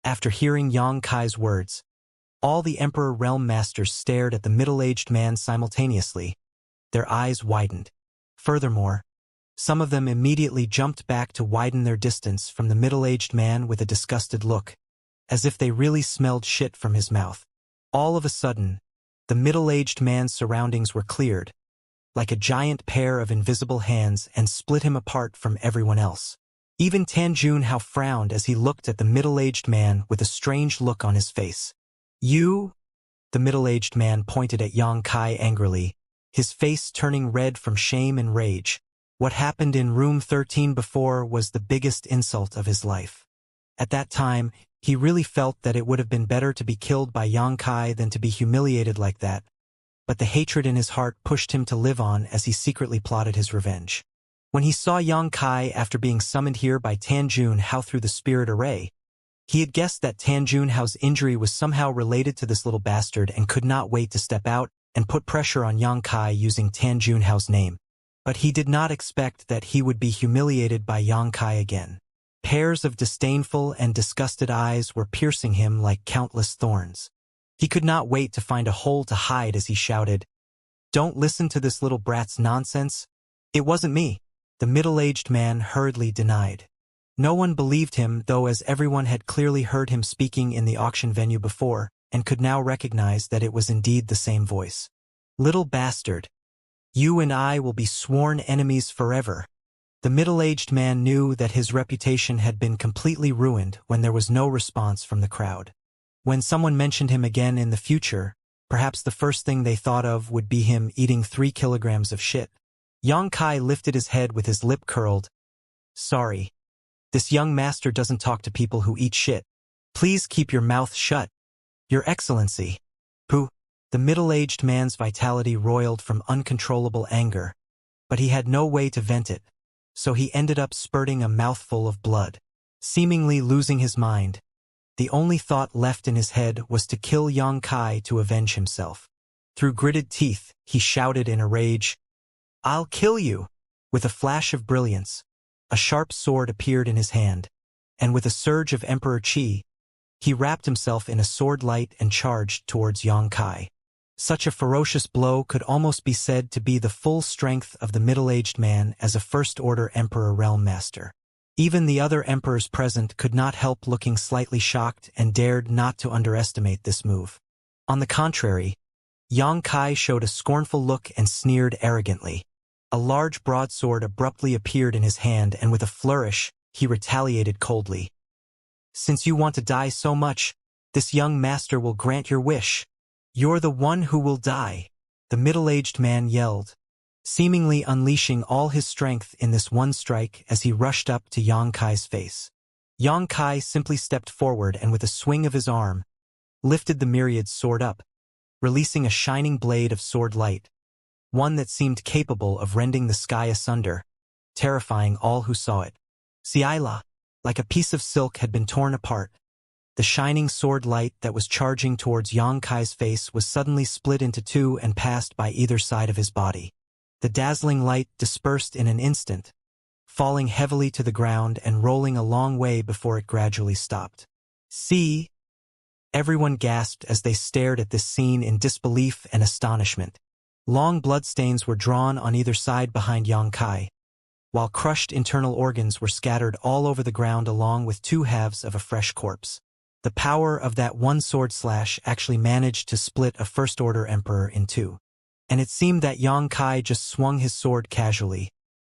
After hearing Yang Kai's words, all the Emperor Realm Masters stared at the middle-aged man simultaneously. Their eyes widened. Furthermore, some of them immediately jumped back to widen their distance from the middle-aged man with a disgusted look, as if they really smelled shit from his mouth. All of a sudden, the middle-aged man's surroundings were cleared, like a giant pair of invisible hands, and split him apart from everyone else. Even Tan Junhao frowned as he looked at the middle-aged man with a strange look on his face. "You?" The middle-aged man pointed at Yang Kai angrily, his face turning red from shame and rage. What happened in room 13 before was the biggest insult of his life. At that time, he really felt that it would have been better to be killed by Yang Kai than to be humiliated like that. But the hatred in his heart pushed him to live on as he secretly plotted his revenge. When he saw Yang Kai after being summoned here by Tan Junhao through the spirit array, he had guessed that Tan Junhao's injury was somehow related to this little bastard and could not wait to step out and put pressure on Yang Kai using Tan Junhao's name. But he did not expect that he would be humiliated by Yang Kai again. Pairs of disdainful and disgusted eyes were piercing him like countless thorns. He could not wait to find a hole to hide as he shouted, "Don't listen to this little brat's nonsense. It wasn't me," the middle-aged man hurriedly denied. No one believed him, though, as everyone had clearly heard him speaking in the auction venue before and could now recognize that it was indeed the same voice. "Little bastard. You and I will be sworn enemies forever." The middle-aged man knew that his reputation had been completely ruined when there was no response from the crowd. When someone mentioned him again in the future, perhaps the first thing they thought of would be him eating 3 kilograms of shit. Yang Kai lifted his head with his lip curled. "Sorry. This young master doesn't talk to people who eat shit. Please keep your mouth shut, Your Excellency." Pooh. The middle-aged man's vitality roiled from uncontrollable anger, but he had no way to vent it, so he ended up spurting a mouthful of blood. Seemingly losing his mind, the only thought left in his head was to kill Yang Kai to avenge himself. Through gritted teeth, he shouted in a rage, "I'll kill you!" With a flash of brilliance, a sharp sword appeared in his hand, and with a surge of Emperor Qi, he wrapped himself in a sword light and charged towards Yang Kai. Such a ferocious blow could almost be said to be the full strength of the middle-aged man as a first-order Emperor Realm Master. Even the other emperors present could not help looking slightly shocked and dared not to underestimate this move. On the contrary, Yang Kai showed a scornful look and sneered arrogantly. A large broadsword abruptly appeared in his hand, and with a flourish, he retaliated coldly. "Since you want to die so much, this young master will grant your wish. You're the one who will die," the middle-aged man yelled, seemingly unleashing all his strength in this one strike as he rushed up to Yang Kai's face. Yang Kai simply stepped forward and with a swing of his arm, lifted the myriad sword up, releasing a shining blade of sword light, one that seemed capable of rending the sky asunder, terrifying all who saw it. Xiaila, like a piece of silk, had been torn apart. The shining sword light that was charging towards Yang Kai's face was suddenly split into two and passed by either side of his body. The dazzling light dispersed in an instant, falling heavily to the ground and rolling a long way before it gradually stopped. "See?" Everyone gasped as they stared at this scene in disbelief and astonishment. Long bloodstains were drawn on either side behind Yang Kai, while crushed internal organs were scattered all over the ground along with two halves of a fresh corpse. The power of that one sword slash actually managed to split a first-order emperor in two. And it seemed that Yang Kai just swung his sword casually,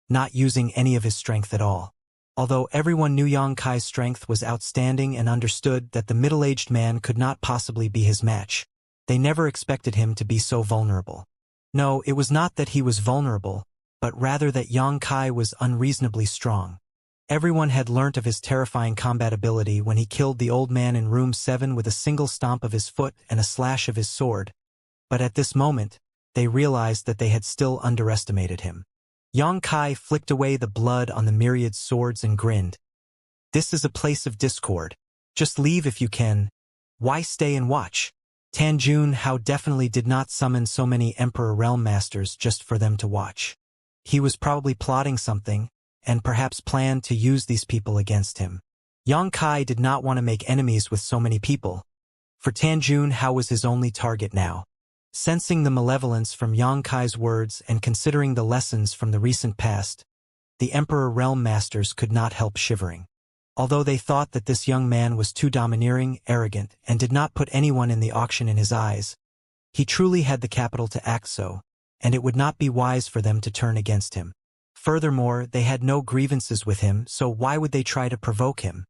not using any of his strength at all. Although everyone knew Yang Kai's strength was outstanding and understood that the middle-aged man could not possibly be his match, they never expected him to be so vulnerable. No, it was not that he was vulnerable, but rather that Yang Kai was unreasonably strong. Everyone had learnt of his terrifying combat ability when he killed the old man in room 7 with a single stomp of his foot and a slash of his sword, but at this moment, they realized that they had still underestimated him. Yang Kai flicked away the blood on the myriad swords and grinned. "This is a place of discord. Just leave if you can. Why stay and watch?" Tan Junhao definitely did not summon so many Emperor Realm Masters just for them to watch. He was probably plotting something, and perhaps planned to use these people against him. Yang Kai did not want to make enemies with so many people, for Tan Junhao was his only target now. Sensing the malevolence from Yang Kai's words and considering the lessons from the recent past, the Emperor Realm Masters could not help shivering. Although they thought that this young man was too domineering, arrogant, and did not put anyone in the auction in his eyes, he truly had the capital to act so, and it would not be wise for them to turn against him. Furthermore, they had no grievances with him, so why would they try to provoke him?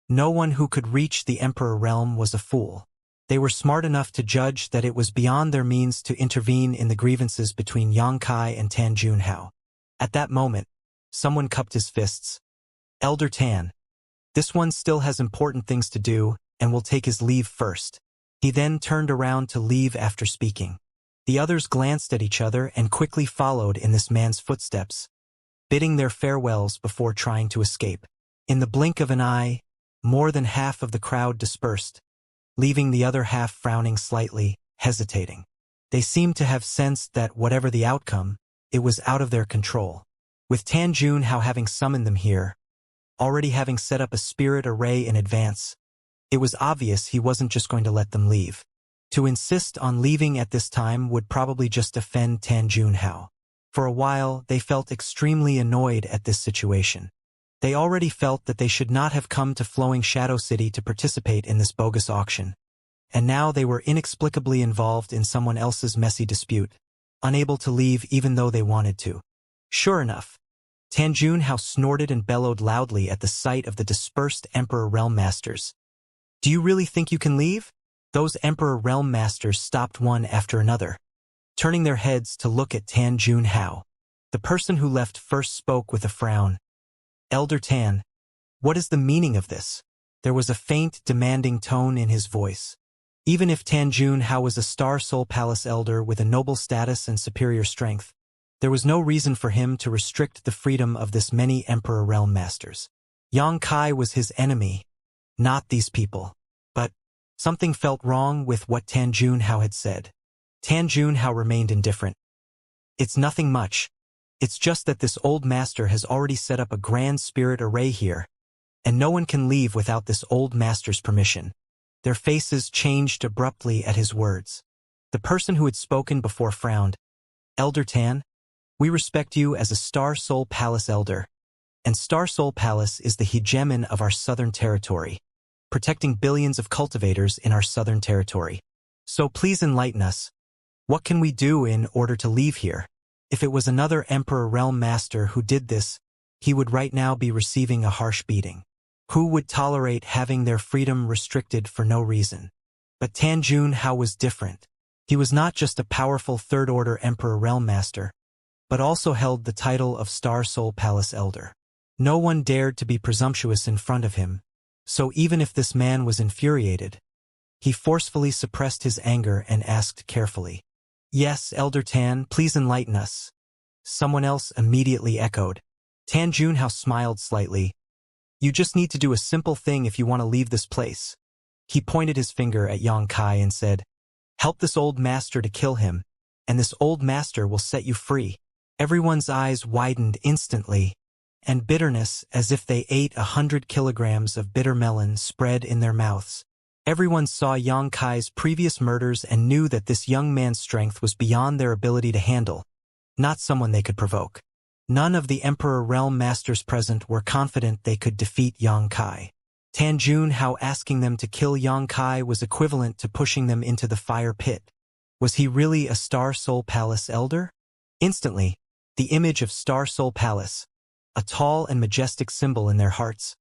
No one who could reach the Emperor realm was a fool. They were smart enough to judge that it was beyond their means to intervene in the grievances between Yang Kai and Tan Junhao. At that moment, someone cupped his fists. "Elder Tan. This one still has important things to do, and will take his leave first." He then turned around to leave after speaking. The others glanced at each other and quickly followed in this man's footsteps, bidding their farewells before trying to escape. In the blink of an eye, more than half of the crowd dispersed, leaving the other half frowning slightly, hesitating. They seemed to have sensed that whatever the outcome, it was out of their control. With Tan Junhao having summoned them here, already having set up a spirit array in advance, it was obvious he wasn't just going to let them leave. To insist on leaving at this time would probably just offend Tan Junhao. For a while, they felt extremely annoyed at this situation. They already felt that they should not have come to Flowing Shadow City to participate in this bogus auction. And now they were inexplicably involved in someone else's messy dispute, unable to leave even though they wanted to. Sure enough, Tan Junhao snorted and bellowed loudly at the sight of the dispersed Emperor Realm Masters. "Do you really think you can leave?" Those Emperor Realm Masters stopped one after another, turning their heads to look at Tan Junhao. The person who left first spoke with a frown. "Elder Tan, what is the meaning of this?" There was a faint, demanding tone in his voice. Even if Tan Junhao was a Star Soul Palace elder with a noble status and superior strength, there was no reason for him to restrict the freedom of this many Emperor Realm Masters. Yang Kai was his enemy, not these people. But something felt wrong with what Tan Junhao had said. Tan Junhao remained indifferent. It's nothing much. It's just that this old master has already set up a grand spirit array here, and no one can leave without this old master's permission. Their faces changed abruptly at his words. The person who had spoken before frowned. Elder Tan, we respect you as a Star Soul Palace elder, and Star Soul Palace is the hegemon of our southern territory, protecting billions of cultivators in our southern territory. So please enlighten us. What can we do in order to leave here? If it was another Emperor Realm Master who did this, he would right now be receiving a harsh beating. Who would tolerate having their freedom restricted for no reason? But Tan Junhao was different. He was not just a powerful third-order Emperor Realm Master, but also held the title of Star Soul Palace Elder. No one dared to be presumptuous in front of him, so even if this man was infuriated, he forcefully suppressed his anger and asked carefully, "Yes, Elder Tan, please enlighten us." Someone else immediately echoed. Tan Junhao smiled slightly. "You just need to do a simple thing if you want to leave this place." He pointed his finger at Xianxia and said, "Help this old master to kill him, and this old master will set you free." Everyone's eyes widened instantly, and bitterness, as if they ate 100 kilograms of bitter melon, spread in their mouths. Everyone saw Xianxia's previous murders and knew that this young man's strength was beyond their ability to handle, not someone they could provoke. None of the Emperor Realm Masters present were confident they could defeat Xianxia. Tan Junhao asking them to kill Xianxia was equivalent to pushing them into the fire pit. Was he really a Star Soul Palace elder? Instantly, the image of Star Soul Palace, a tall and majestic symbol in their hearts,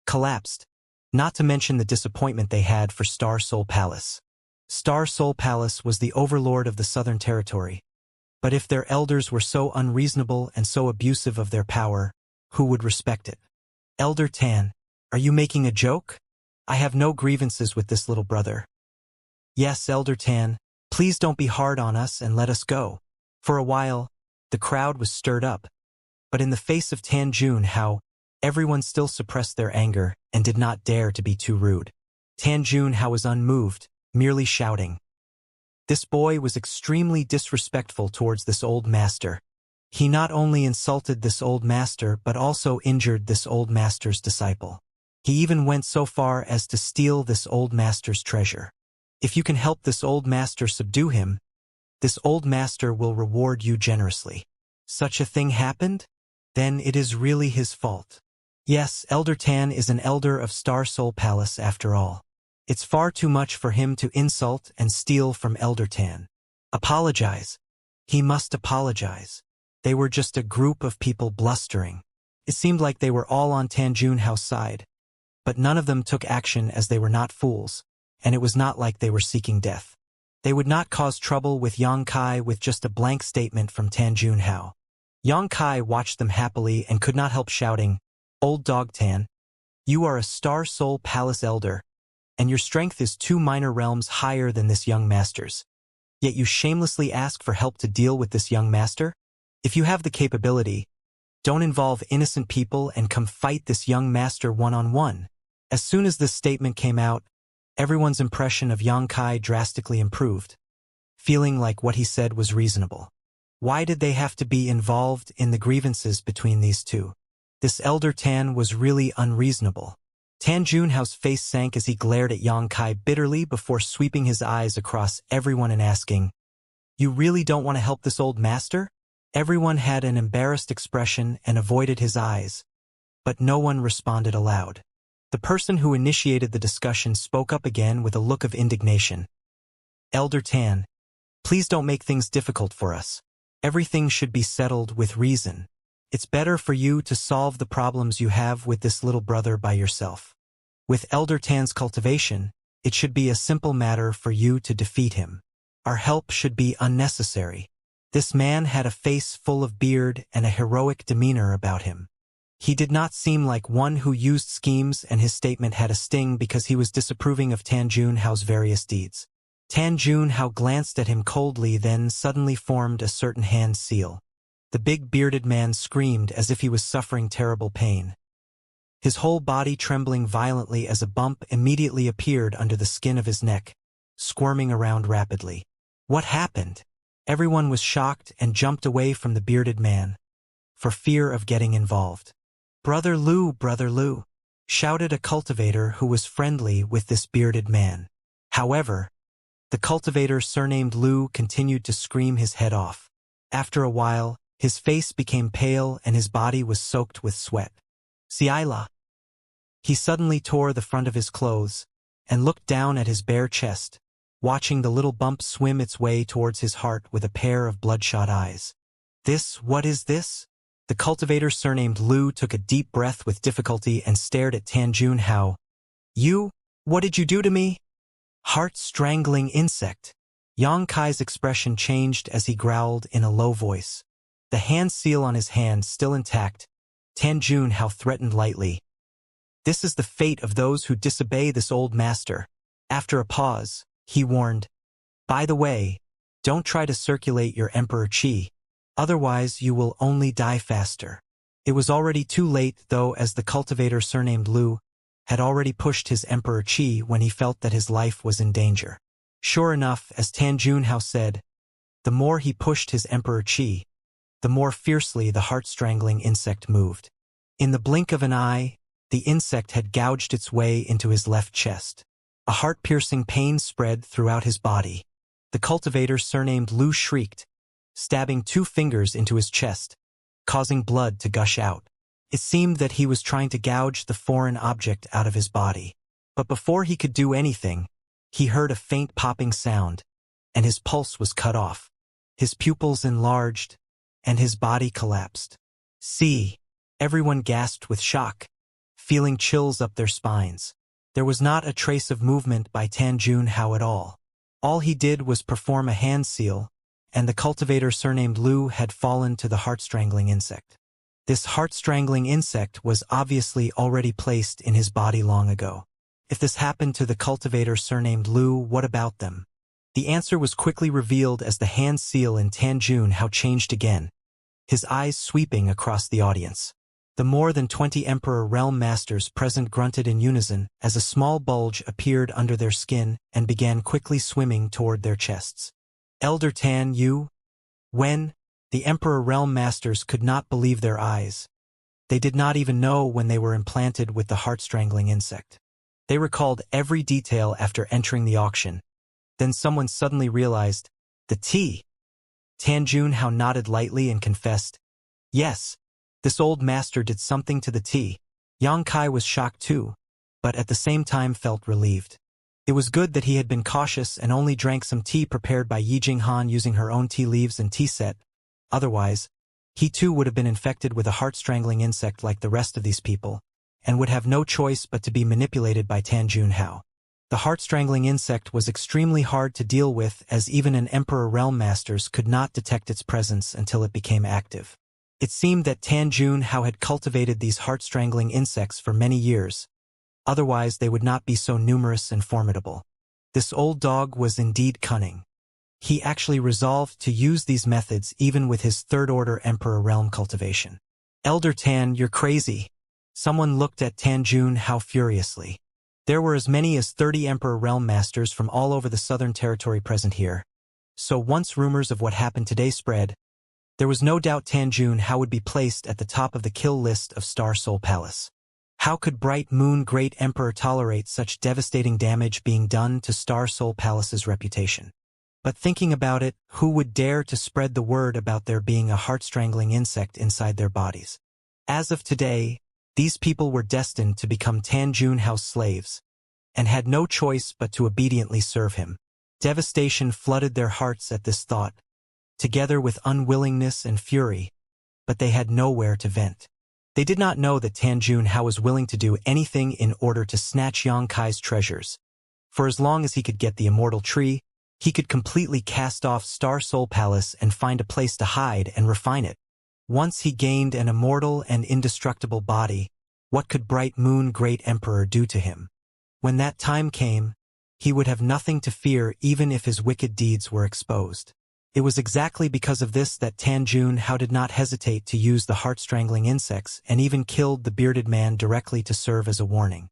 collapsed, not to mention the disappointment they had for Star Soul Palace. Star Soul Palace was the overlord of the Southern Territory. But if their elders were so unreasonable and so abusive of their power, who would respect it? Elder Tan, are you making a joke? I have no grievances with this little brother. Yes, Elder Tan, please don't be hard on us and let us go. For a while, the crowd was stirred up. But in the face of Tan Junhao, everyone still suppressed their anger and did not dare to be too rude. Tan Junhao was unmoved, merely shouting. This boy was extremely disrespectful towards this old master. He not only insulted this old master but also injured this old master's disciple. He even went so far as to steal this old master's treasure. If you can help this old master subdue him, this old master will reward you generously. Such a thing happened? Then it is really his fault. Yes, Elder Tan is an elder of Star Soul Palace after all. It's far too much for him to insult and steal from Elder Tan. Apologize. He must apologize. They were just a group of people blustering. It seemed like they were all on Tan Junhao's side. But none of them took action as they were not fools, and it was not like they were seeking death. They would not cause trouble with Xianxia with just a blank statement from Tan Junhao. Xianxia watched them happily and could not help shouting, "Old Dog Tan, you are a Star Soul Palace elder, and your strength is 2 minor realms higher than this young master's. Yet you shamelessly ask for help to deal with this young master? If you have the capability, don't involve innocent people and come fight this young master one-on-one." As soon as this statement came out, everyone's impression of Xianxia drastically improved, feeling like what he said was reasonable. Why did they have to be involved in the grievances between these two? This Elder Tan was really unreasonable. Tan Junhao's face sank as he glared at Xianxia bitterly before sweeping his eyes across everyone and asking, "You really don't want to help this old master?" Everyone had an embarrassed expression and avoided his eyes, but no one responded aloud. The person who initiated the discussion spoke up again with a look of indignation. "Elder Tan, please don't make things difficult for us. Everything should be settled with reason. It's better for you to solve the problems you have with this little brother by yourself. With Elder Tan's cultivation, it should be a simple matter for you to defeat him. Our help should be unnecessary." This man had a face full of beard and a heroic demeanor about him. He did not seem like one who used schemes, and his statement had a sting because he was disapproving of Tan Junhao's various deeds. Tan Junhao glanced at him coldly, then suddenly formed a certain hand seal. The big bearded man screamed as if he was suffering terrible pain. His whole body trembling violently as a bump immediately appeared under the skin of his neck, squirming around rapidly. What happened? Everyone was shocked and jumped away from the bearded man, for fear of getting involved. Brother Lu, shouted a cultivator who was friendly with this bearded man. However, the cultivator surnamed Lu continued to scream his head off. After a while, his face became pale and his body was soaked with sweat. Xianxia. He suddenly tore the front of his clothes and looked down at his bare chest, watching the little bump swim its way towards his heart with a pair of bloodshot eyes. What is this? The cultivator surnamed Lu took a deep breath with difficulty and stared at Tan Junhao. You? What did you do to me? Heart-strangling insect. Yang Kai's expression changed as he growled in a low voice. The hand seal on his hand still intact, Tan Junhao threatened lightly. This is the fate of those who disobey this old master. After a pause, he warned, by the way, don't try to circulate your Emperor Qi, otherwise you will only die faster. It was already too late though, as the cultivator surnamed Lu had already pushed his Emperor Qi when he felt that his life was in danger. Sure enough, as Tan Junhao said, the more he pushed his Emperor Qi, the more fiercely the heart-strangling insect moved. In the blink of an eye, the insect had gouged its way into his left chest. A heart-piercing pain spread throughout his body. The cultivator surnamed Lu shrieked, stabbing 2 fingers into his chest, causing blood to gush out. It seemed that he was trying to gouge the foreign object out of his body. But before he could do anything, he heard a faint popping sound, and his pulse was cut off. His pupils enlarged, and his body collapsed. See! Everyone gasped with shock, feeling chills up their spines. There was not a trace of movement by Tan Junhao at all. All he did was perform a hand seal, and the cultivator surnamed Lu had fallen to the heart-strangling insect. This heart-strangling insect was obviously already placed in his body long ago. If this happened to the cultivator surnamed Lu, what about them? The answer was quickly revealed as the hand seal in Tan Junhao changed again, his eyes sweeping across the audience. The more than 20 Emperor Realm Masters present grunted in unison as a small bulge appeared under their skin and began quickly swimming toward their chests. Elder Tan Yu? When? The Emperor Realm Masters could not believe their eyes. They did not even know when they were implanted with the heart-strangling insect. They recalled every detail after entering the auction. Then someone suddenly realized, the tea. Tan Junhao nodded lightly and confessed, yes, this old master did something to the tea. Yang Kai was shocked too, but at the same time felt relieved. It was good that he had been cautious and only drank some tea prepared by Yi Jinghan using her own tea leaves and tea set. Otherwise, he too would have been infected with a heart-strangling insect like the rest of these people, and would have no choice but to be manipulated by Tan Junhao. The heart-strangling insect was extremely hard to deal with, as even an Emperor Realm Masters could not detect its presence until it became active. It seemed that Tan Junhao had cultivated these heart-strangling insects for many years, otherwise they would not be so numerous and formidable. This old dog was indeed cunning. He actually resolved to use these methods even with his third-order Emperor Realm cultivation. Elder Tan, you're crazy. Someone looked at Tan Junhao furiously. There were as many as 30 Emperor Realm Masters from all over the Southern Territory present here. So once rumors of what happened today spread, there was no doubt Tan Junhao would be placed at the top of the kill list of Star Soul Palace. How could Bright Moon Great Emperor tolerate such devastating damage being done to Star Soul Palace's reputation? But thinking about it, who would dare to spread the word about there being a heart-strangling insect inside their bodies? As of today, these people were destined to become Tan Junhao's slaves, and had no choice but to obediently serve him. Devastation flooded their hearts at this thought, together with unwillingness and fury, but they had nowhere to vent. They did not know that Tan Junhao was willing to do anything in order to snatch Yang Kai's treasures. For as long as he could get the immortal tree, he could completely cast off Star Soul Palace and find a place to hide and refine it. Once he gained an immortal and indestructible body, what could Bright Moon Great Emperor do to him? When that time came, he would have nothing to fear even if his wicked deeds were exposed. It was exactly because of this that Tan Junhao did not hesitate to use the heart-strangling insects and even killed the bearded man directly to serve as a warning.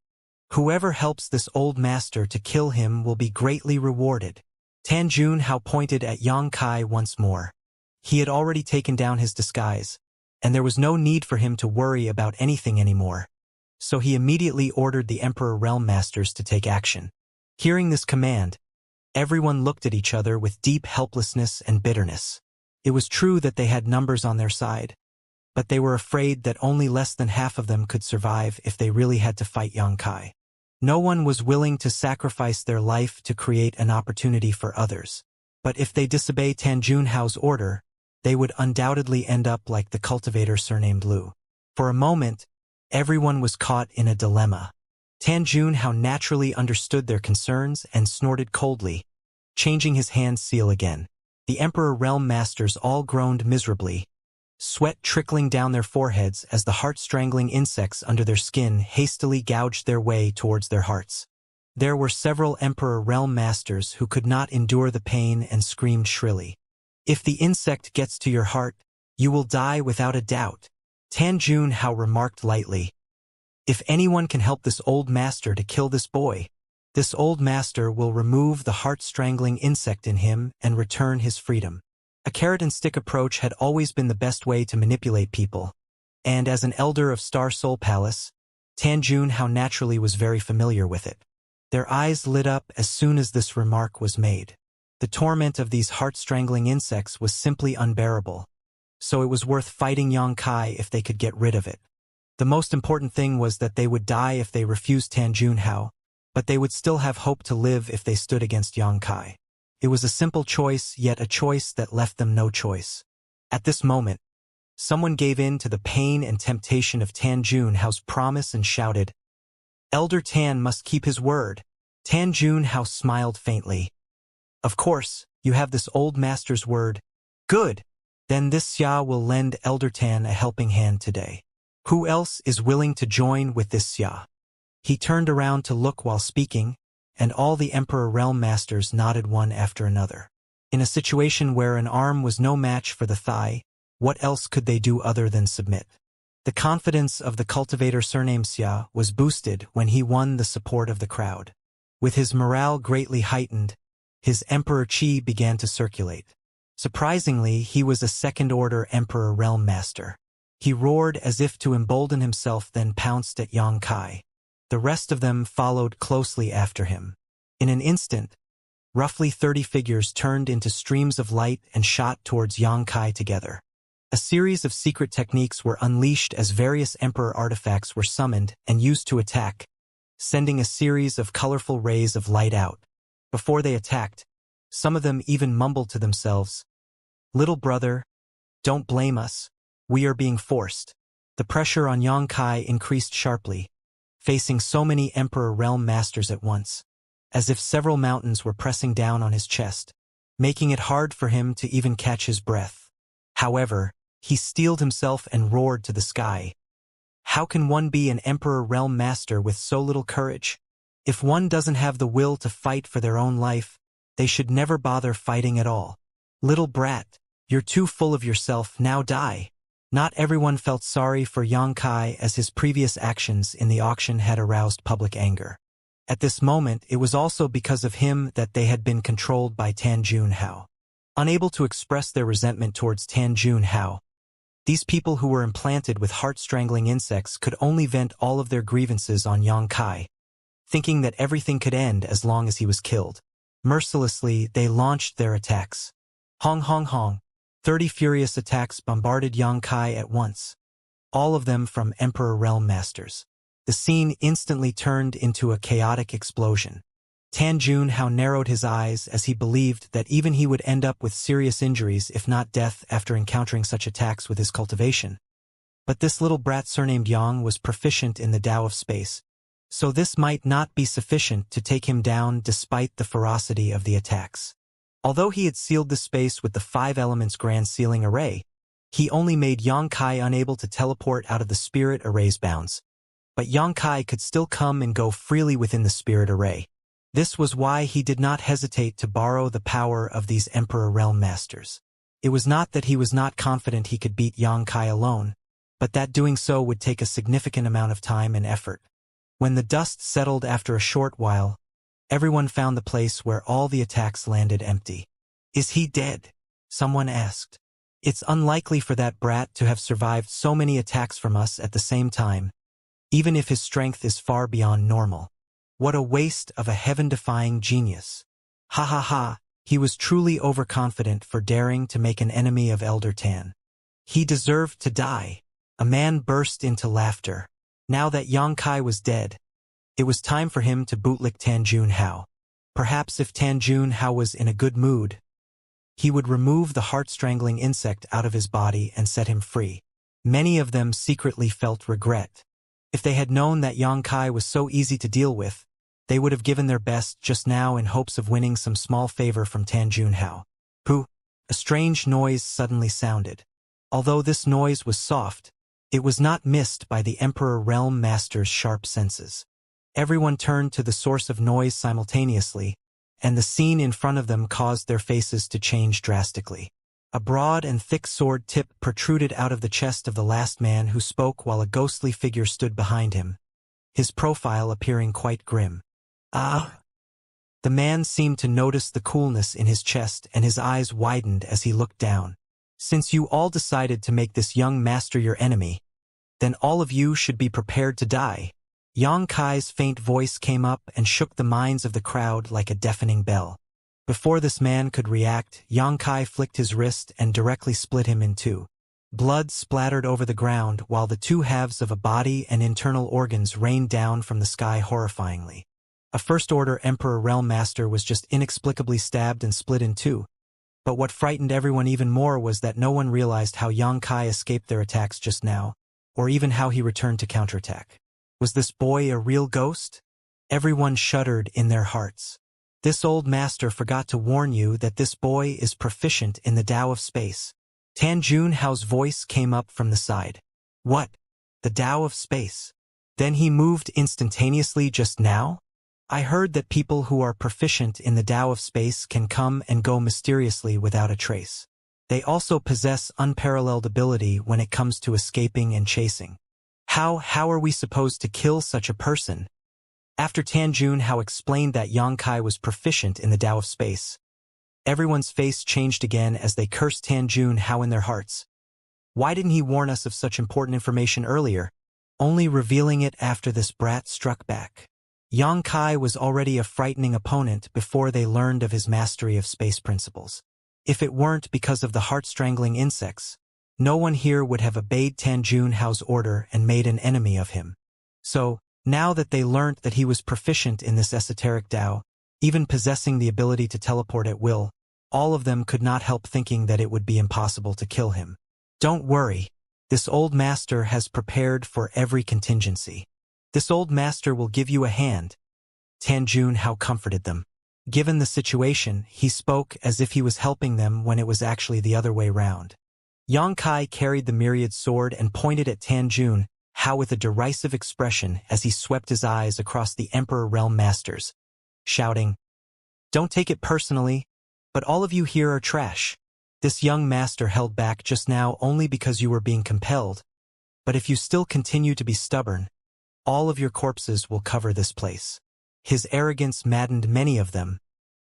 Whoever helps this old master to kill him will be greatly rewarded. Tan Junhao pointed at Yang Kai once more. He had already taken down his disguise, and there was no need for him to worry about anything anymore. So he immediately ordered the Emperor Realm Masters to take action. Hearing this command, everyone looked at each other with deep helplessness and bitterness. It was true that they had numbers on their side, but they were afraid that only less than half of them could survive if they really had to fight Yang Kai. No one was willing to sacrifice their life to create an opportunity for others. But if they disobey Tan Junhao's order, they would undoubtedly end up like the cultivator surnamed Lu. For a moment, everyone was caught in a dilemma. Tan Junhao naturally understood their concerns and snorted coldly, changing his hand seal again. The Emperor Realm Masters all groaned miserably, sweat trickling down their foreheads as the heart-strangling insects under their skin hastily gouged their way towards their hearts. There were several Emperor Realm Masters who could not endure the pain and screamed shrilly. "If the insect gets to your heart, you will die without a doubt," Tan Junhao remarked lightly. "If anyone can help this old master to kill this boy, this old master will remove the heart-strangling insect in him and return his freedom." A carrot-and-stick approach had always been the best way to manipulate people, and as an elder of Star Soul Palace, Tan Junhao naturally was very familiar with it. Their eyes lit up as soon as this remark was made. The torment of these heart-strangling insects was simply unbearable, so it was worth fighting Yang Kai if they could get rid of it. The most important thing was that they would die if they refused Tan Junhao, but they would still have hope to live if they stood against Yang Kai. It was a simple choice, yet a choice that left them no choice. At this moment, someone gave in to the pain and temptation of Tan Junhao's promise and shouted, "Elder Tan must keep his word." Tan Junhao smiled faintly. "Of course, you have this old master's word. Good! Then this Xia will lend Elder Tan a helping hand today. Who else is willing to join with this Xia?" He turned around to look while speaking, and all the Emperor Realm Masters nodded one after another. In a situation where an arm was no match for the thigh, what else could they do other than submit? The confidence of the cultivator surnamed Xia was boosted when he won the support of the crowd. With his morale greatly heightened, his Emperor Qi began to circulate. Surprisingly, he was a second-order Emperor Realm Master. He roared as if to embolden himself, then pounced at Yang Kai. The rest of them followed closely after him. In an instant, roughly 30 figures turned into streams of light and shot towards Yang Kai together. A series of secret techniques were unleashed as various Emperor artifacts were summoned and used to attack, sending a series of colorful rays of light out. Before they attacked, some of them even mumbled to themselves, "Little brother, don't blame us. We are being forced." The pressure on Yang Kai increased sharply, facing so many Emperor Realm Masters at once, as if several mountains were pressing down on his chest, making it hard for him to even catch his breath. However, he steeled himself and roared to the sky. "How can one be an Emperor Realm Master with so little courage? If one doesn't have the will to fight for their own life, they should never bother fighting at all. Little brat, you're too full of yourself, now die." Not everyone felt sorry for Yang Kai, as his previous actions in the auction had aroused public anger. At this moment, it was also because of him that they had been controlled by Tan Junhao. Unable to express their resentment towards Tan Junhao, these people who were implanted with heart-strangling insects could only vent all of their grievances on Yang Kai, thinking that everything could end as long as he was killed. Mercilessly, they launched their attacks. Hong hong hong. 30 furious attacks bombarded Yang Kai at once, all of them from Emperor Realm Masters. The scene instantly turned into a chaotic explosion. Tan Junhao narrowed his eyes as he believed that even he would end up with serious injuries if not death after encountering such attacks with his cultivation. But this little brat surnamed Yang was proficient in the Tao of space, so this might not be sufficient to take him down despite the ferocity of the attacks. Although he had sealed the space with the 5 elements grand sealing array, he only made Yang Kai unable to teleport out of the spirit array's bounds. But Yang Kai could still come and go freely within the spirit array. This was why he did not hesitate to borrow the power of these Emperor Realm Masters. It was not that he was not confident he could beat Yang Kai alone, but that doing so would take a significant amount of time and effort. When the dust settled after a short while, Everyone found the place where all the attacks landed empty. "Is he dead?" someone asked. "It's unlikely for that brat to have survived so many attacks from us at the same time, even if his strength is far beyond normal. What a waste of a heaven-defying genius. Ha ha ha, he was truly overconfident for daring to make an enemy of Elder Tan. He deserved to die." A man burst into laughter. Now that Xianxia was dead, it was time for him to bootlick Tanjun Hao. Perhaps if Tanjun Hao was in a good mood, he would remove the heart-strangling insect out of his body and set him free. Many of them secretly felt regret. If they had known that Xianxia was so easy to deal with, they would have given their best just now in hopes of winning some small favor from Tanjun Hao. Pooh! A strange noise suddenly sounded. Although this noise was soft, it was not missed by the Emperor Realm Master's sharp senses. Everyone turned to the source of noise simultaneously, and the scene in front of them caused their faces to change drastically. A broad and thick sword tip protruded out of the chest of the last man who spoke while a ghostly figure stood behind him, his profile appearing quite grim. "Ah!" The man seemed to notice the coolness in his chest, and his eyes widened as he looked down. "Since you all decided to make this young master your enemy, then all of you should be prepared to die." Xianxia's faint voice came up and shook the minds of the crowd like a deafening bell. Before this man could react, Xianxia flicked his wrist and directly split him in two. Blood splattered over the ground while the two halves of a body and internal organs rained down from the sky horrifyingly. A First-Order Emperor Realm Master was just inexplicably stabbed and split in two. But what frightened everyone even more was that no one realized how Xianxia escaped their attacks just now, or even how he returned to counterattack. Was this boy a real ghost? Everyone shuddered in their hearts. This old master forgot to warn you that this boy is proficient in the Tao of space. Tanjun Hao's voice came up from the side. "What? The Tao of space? Then he moved instantaneously just now? I heard that people who are proficient in the Tao of space can come and go mysteriously without a trace. They also possess unparalleled ability when it comes to escaping and chasing. How are we supposed to kill such a person?" After Tanjun Hao explained that Xianxia was proficient in the Tao of space, everyone's face changed again as they cursed Tanjun Hao in their hearts. Why didn't he warn us of such important information earlier, only revealing it after this brat struck back? Xianxia was already a frightening opponent before they learned of his mastery of space principles. If it weren't because of the heart-strangling insects, no one here would have obeyed Tanjun Hao's order and made an enemy of him. So, now that they learnt that he was proficient in this esoteric Tao, even possessing the ability to teleport at will, all of them could not help thinking that it would be impossible to kill him. "Don't worry. This old master has prepared for every contingency. This old master will give you a hand." Tanjun Hao comforted them. Given the situation, he spoke as if he was helping them when it was actually the other way round. Xianxia carried the myriad sword and pointed at Tanjun Hao with a derisive expression as he swept his eyes across the Emperor Realm Masters, shouting, "Don't take it personally, but all of you here are trash. This young master held back just now only because you were being compelled, but if you still continue to be stubborn, all of your corpses will cover this place." His arrogance maddened many of them,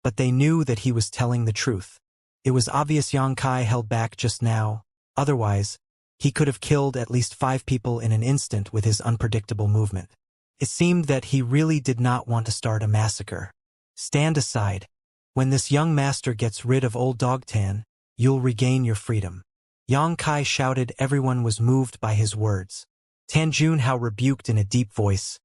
but they knew that he was telling the truth. It was obvious Xianxia held back just now, otherwise, he could have killed at least 5 people in an instant with his unpredictable movement. It seemed that he really did not want to start a massacre. "Stand aside. When this young master gets rid of old Dog Tan, you'll regain your freedom." Xianxia shouted. Everyone was moved by his words. Tanjun Hao rebuked in a deep voice,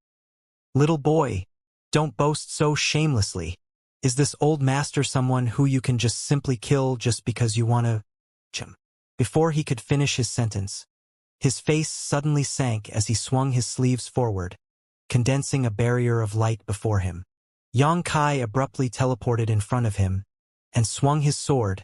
"Little boy, don't boast so shamelessly. Is this old master someone who you can just simply kill just because you want to?" Before he could finish his sentence, his face suddenly sank as he swung his sleeves forward, condensing a barrier of light before him. Xianxia abruptly teleported in front of him and swung his sword,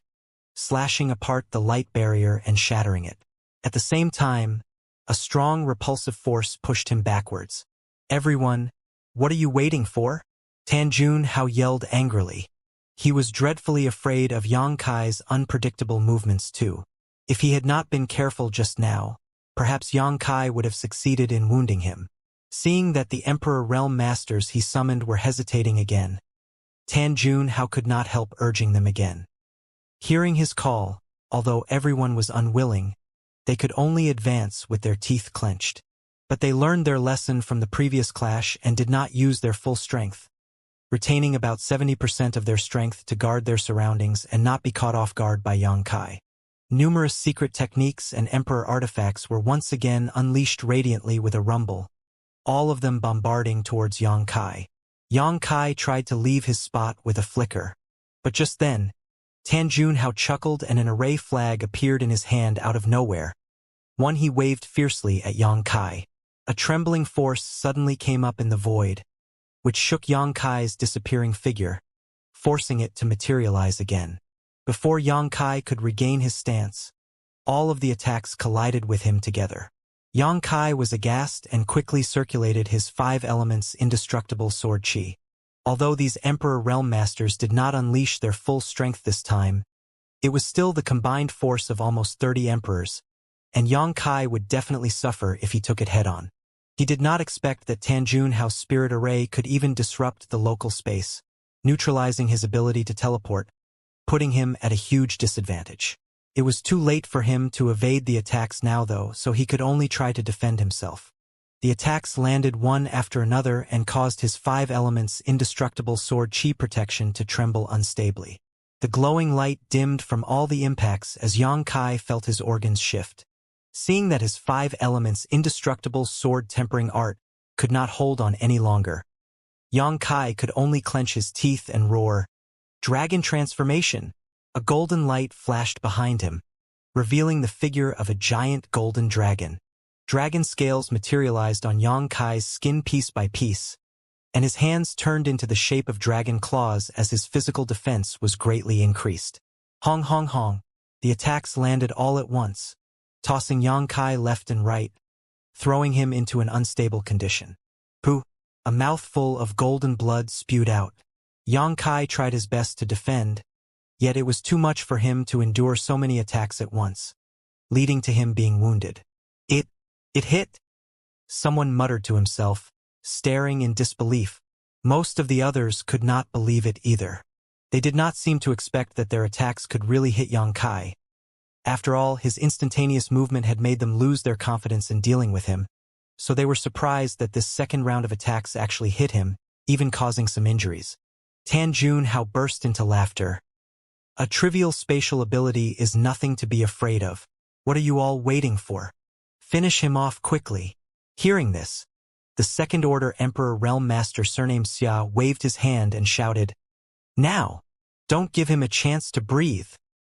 slashing apart the light barrier and shattering it. At the same time, a strong repulsive force pushed him backwards. "Everyone, what are you waiting for?" Tanjun Hao yelled angrily. He was dreadfully afraid of Xianxia's unpredictable movements too. If he had not been careful just now, perhaps Xianxia would have succeeded in wounding him. Seeing that the Emperor Realm Masters he summoned were hesitating again, Tan Junhao could not help urging them again. Hearing his call, although everyone was unwilling, they could only advance with their teeth clenched. But they learned their lesson from the previous clash and did not use their full strength, retaining about 70% of their strength to guard their surroundings and not be caught off guard by Yang Kai. Numerous secret techniques and emperor artifacts were once again unleashed radiantly with a rumble, all of them bombarding towards Yang Kai. Yang Kai tried to leave his spot with a flicker. But just then, Tan Junhao chuckled and an array flag appeared in his hand out of nowhere. One he waved fiercely at Yang Kai. A trembling force suddenly came up in the void, which shook Yang Kai's disappearing figure, forcing it to materialize again. Before Yang Kai could regain his stance, all of the attacks collided with him together. Yang Kai was aghast and quickly circulated his 5 elements indestructible sword chi. Although these Emperor Realm Masters did not unleash their full strength this time, it was still the combined force of almost 30 Emperors, and Yang Kai would definitely suffer if he took it head-on. He did not expect that Tan Junhao's spirit array could even disrupt the local space, neutralizing his ability to teleport, putting him at a huge disadvantage. It was too late for him to evade the attacks now though, so he could only try to defend himself. The attacks landed one after another and caused his 5 elements indestructible sword chi protection to tremble unstably. The glowing light dimmed from all the impacts as Yang Kai felt his organs shift. Seeing that his 5 elements indestructible sword tempering art could not hold on any longer, Yang Kai could only clench his teeth and roar, "Dragon transformation!" A golden light flashed behind him, revealing the figure of a giant golden dragon. Dragon scales materialized on Yang Kai's skin piece by piece, and his hands turned into the shape of dragon claws as his physical defense was greatly increased. Hong hong hong. The attacks landed all at once, tossing Yang Kai left and right, throwing him into an unstable condition. Pooh! A mouthful of golden blood spewed out. Yang Kai tried his best to defend, yet it was too much for him to endure so many attacks at once, leading to him being wounded. It hit! Someone muttered to himself, staring in disbelief. Most of the others could not believe it either. They did not seem to expect that their attacks could really hit Yang Kai. After all, his instantaneous movement had made them lose their confidence in dealing with him, so they were surprised that this second round of attacks actually hit him, even causing some injuries. Tan Junhao burst into laughter. A trivial spatial ability is nothing to be afraid of. What are you all waiting for? Finish him off quickly. Hearing this, the second-order Emperor Realm Master surnamed Xia waved his hand and shouted, "Now! Don't give him a chance to breathe."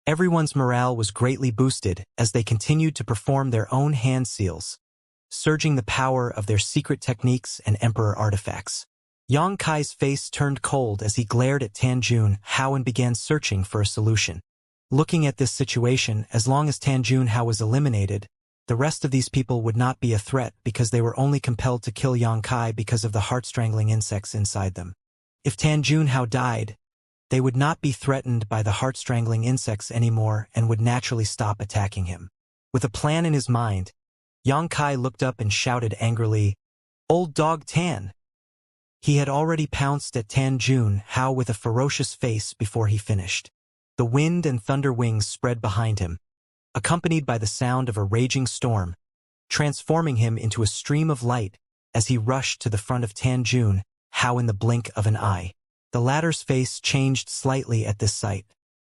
Everyone's morale was greatly boosted as they continued to perform their own hand seals, surging the power of their secret techniques and Emperor artifacts. Yang Kai's face turned cold as he glared at Tan Junhao and began searching for a solution. Looking at this situation, as long as Tan Junhao was eliminated, the rest of these people would not be a threat because they were only compelled to kill Yang Kai because of the heart-strangling insects inside them. If Tan Junhao died, they would not be threatened by the heart-strangling insects anymore and would naturally stop attacking him. With a plan in his mind, Yang Kai looked up and shouted angrily, "Old dog Tan!" He had already pounced at Tan Junhao with a ferocious face before he finished. The wind and thunder wings spread behind him, accompanied by the sound of a raging storm, transforming him into a stream of light as he rushed to the front of Tan Junhao in the blink of an eye. The latter's face changed slightly at this sight.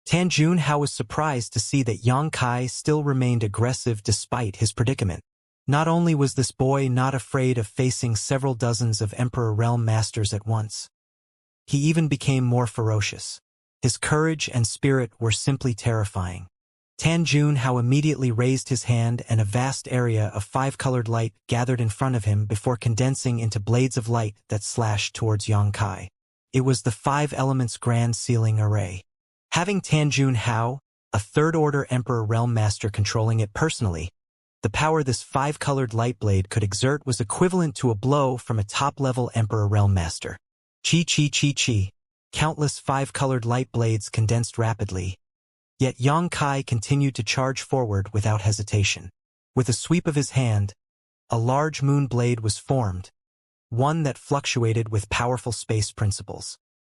Tan Junhao was surprised to see that Yang Kai still remained aggressive despite his predicament. Not only was this boy not afraid of facing several dozens of Emperor Realm Masters at once, he even became more ferocious. His courage and spirit were simply terrifying. Tan Junhao immediately raised his hand and a vast area of 5-colored light gathered in front of him before condensing into blades of light that slashed towards Yang Kai. It was the 5 elements grand sealing array. Having Tan Junhao, a third-order Emperor Realm Master controlling it personally, the power this 5-colored light blade could exert was equivalent to a blow from a top-level Emperor Realm Master. Chi chi chi chi. Countless 5-colored light blades condensed rapidly. Yet Yang Kai continued to charge forward without hesitation. With a sweep of his hand, a large moon blade was formed, one that fluctuated with powerful space principles.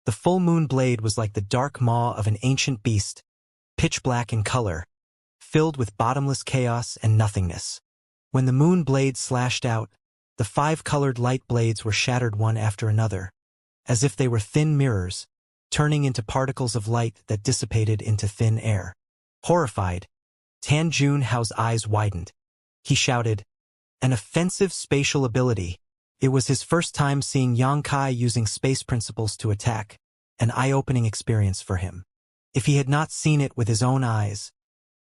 The full moon blade was like the dark maw of an ancient beast, pitch black in color, filled with bottomless chaos and nothingness. When the moon blade slashed out, the 5 colored light blades were shattered one after another, as if they were thin mirrors, turning into particles of light that dissipated into thin air. Horrified, Tan Junhao's eyes widened. He shouted, "An offensive spatial ability." It was his first time seeing Yongkai using space principles to attack, an eye-opening experience for him. If he had not seen it with his own eyes,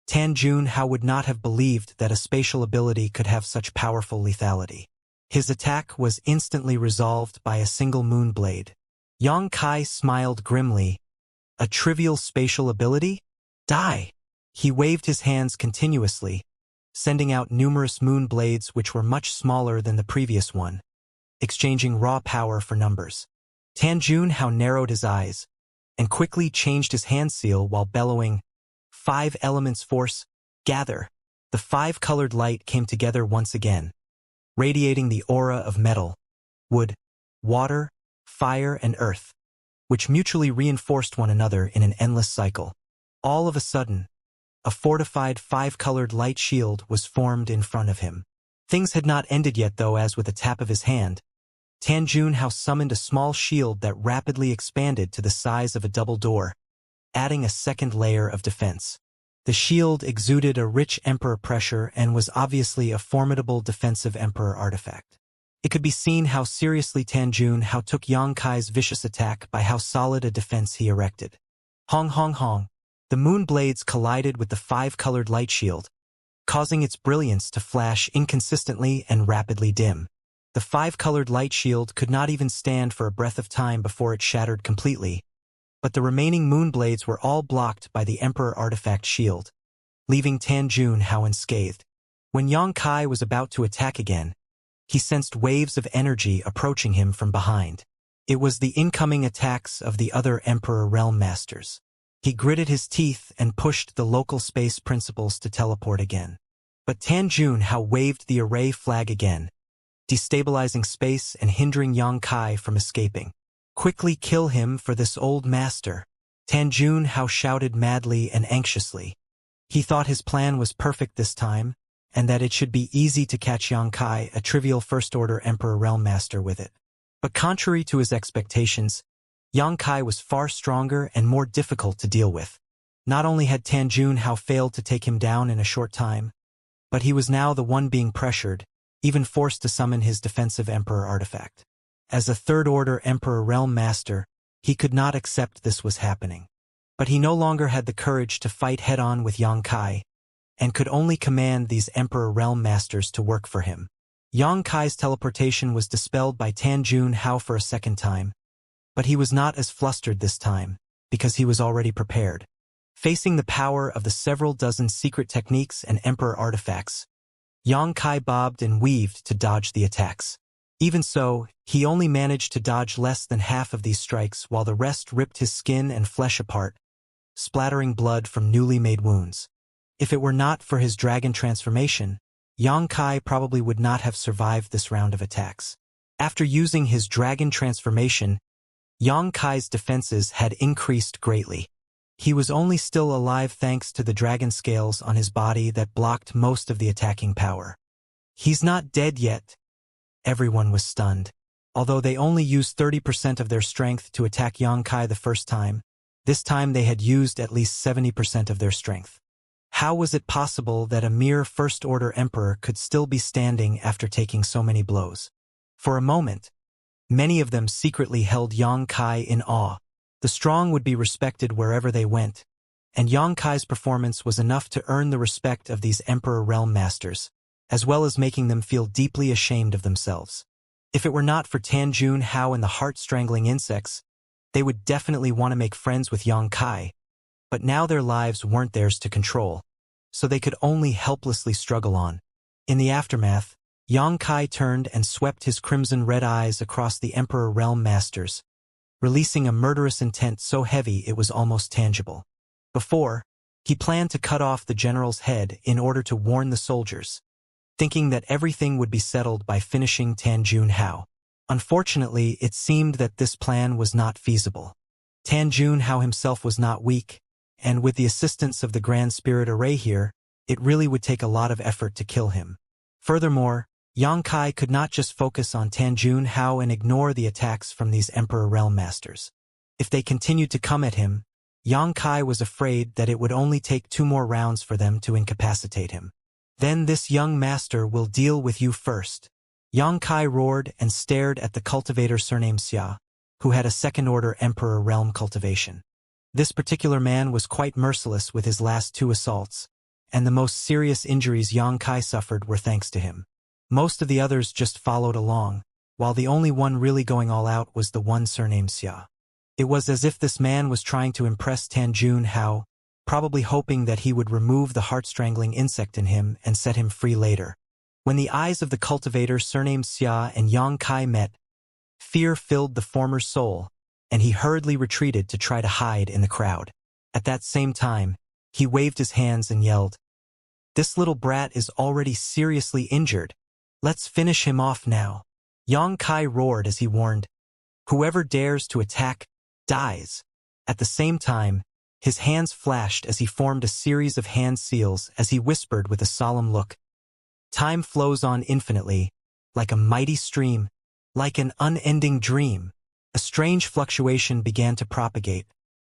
Tan Junhao would not have believed that a spatial ability could have such powerful lethality. His attack was instantly resolved by a single moon blade. Yongkai smiled grimly. "A trivial spatial ability? Die!" He waved his hands continuously, sending out numerous moon blades which were much smaller than the previous one, exchanging raw power for numbers. Tan Junhao narrowed his eyes and quickly changed his hand seal while bellowing, "5 elements force, gather." The 5-colored light came together once again, radiating the aura of metal, wood, water, fire, and earth, which mutually reinforced one another in an endless cycle. All of a sudden, a fortified 5-colored light shield was formed in front of him. Things had not ended yet though, as with a tap of his hand, Tan Junhao summoned a small shield that rapidly expanded to the size of a double door, adding a second layer of defense. The shield exuded a rich emperor pressure and was obviously a formidable defensive emperor artifact. It could be seen how seriously Tan Junhao took Yongkai's vicious attack by how solid a defense he erected. Hong hong hong. The moon blades collided with the 5-colored light shield, causing its brilliance to flash inconsistently and rapidly dim. The 5-colored light shield could not even stand for a breath of time before it shattered completely, but the remaining moon blades were all blocked by the Emperor Artifact shield, leaving Tan Junhao unscathed. When Yongkai was about to attack again, he sensed waves of energy approaching him from behind. It was the incoming attacks of the other Emperor Realm Masters. He gritted his teeth and pushed the local space principles to teleport again. But Tan Junhao waved the array flag again, destabilizing space and hindering Yongkai from escaping. "Quickly kill him for this old master," Tan Junhao shouted madly and anxiously. He thought his plan was perfect this time, and that it should be easy to catch Yongkai, a trivial First-Order Emperor Realm Master, with it. But contrary to his expectations, Yongkai was far stronger and more difficult to deal with. Not only had Tan Junhao failed to take him down in a short time, but he was now the one being pressured, even forced to summon his defensive Emperor artifact. As a Third-Order Emperor Realm Master, he could not accept this was happening. But he no longer had the courage to fight head-on with Yongkai, and could only command these Emperor Realm Masters to work for him. Yongkai's teleportation was dispelled by Tan Junhao for a second time, but he was not as flustered this time, because he was already prepared. Facing the power of the several dozen secret techniques and Emperor artifacts, Yongkai bobbed and weaved to dodge the attacks. Even so, he only managed to dodge less than half of these strikes, while the rest ripped his skin and flesh apart, splattering blood from newly made wounds. If it were not for his dragon transformation, Yongkai probably would not have survived this round of attacks. After using his dragon transformation, Yongkai's defenses had increased greatly. He was only still alive thanks to the dragon scales on his body that blocked most of the attacking power. "He's not dead yet." Everyone was stunned. Although they only used 30% of their strength to attack Yongkai the first time, this time they had used at least 70% of their strength. How was it possible that a mere First-Order Emperor could still be standing after taking so many blows? For a moment, many of them secretly held Yongkai in awe. The strong would be respected wherever they went, and Yongkai's performance was enough to earn the respect of these Emperor Realm Masters, as well as making them feel deeply ashamed of themselves. If it were not for Tan Junhao and the heart-strangling insects, they would definitely want to make friends with Yongkai, but now their lives weren't theirs to control, so they could only helplessly struggle on. In the aftermath, Yongkai turned and swept his crimson-red eyes across the Emperor Realm Masters, releasing a murderous intent so heavy it was almost tangible. Before, he planned to cut off the general's head in order to warn the soldiers, thinking that everything would be settled by finishing Tan Junhao. Unfortunately, it seemed that this plan was not feasible. Tan Junhao himself was not weak, and with the assistance of the Grand Spirit Array here, it really would take a lot of effort to kill him. Furthermore, Yang Kai could not just focus on Tan Junhao and ignore the attacks from these Emperor Realm Masters. If they continued to come at him, Yang Kai was afraid that it would only take 2 more rounds for them to incapacitate him. Then this young master will deal with you first. Yang Kai roared and stared at the cultivator surnamed Xia, who had a second-order Emperor Realm cultivation. This particular man was quite merciless with his last 2 assaults, and the most serious injuries Yang Kai suffered were thanks to him. Most of the others just followed along, while the only one really going all out was the one surnamed Xia. It was as if this man was trying to impress Tan Junhao, probably hoping that he would remove the heart-strangling insect in him and set him free later. When the eyes of the cultivator surnamed Xia and Yang Kai met, fear filled the former's soul, and he hurriedly retreated to try to hide in the crowd. At that same time, he waved his hands and yelled, "This little brat is already seriously injured. Let's finish him off now." Yang Kai roared as he warned, "Whoever dares to attack, dies." At the same time, his hands flashed as he formed a series of hand seals as he whispered with a solemn look, "Time flows on infinitely, like a mighty stream, like an unending dream." A strange fluctuation began to propagate,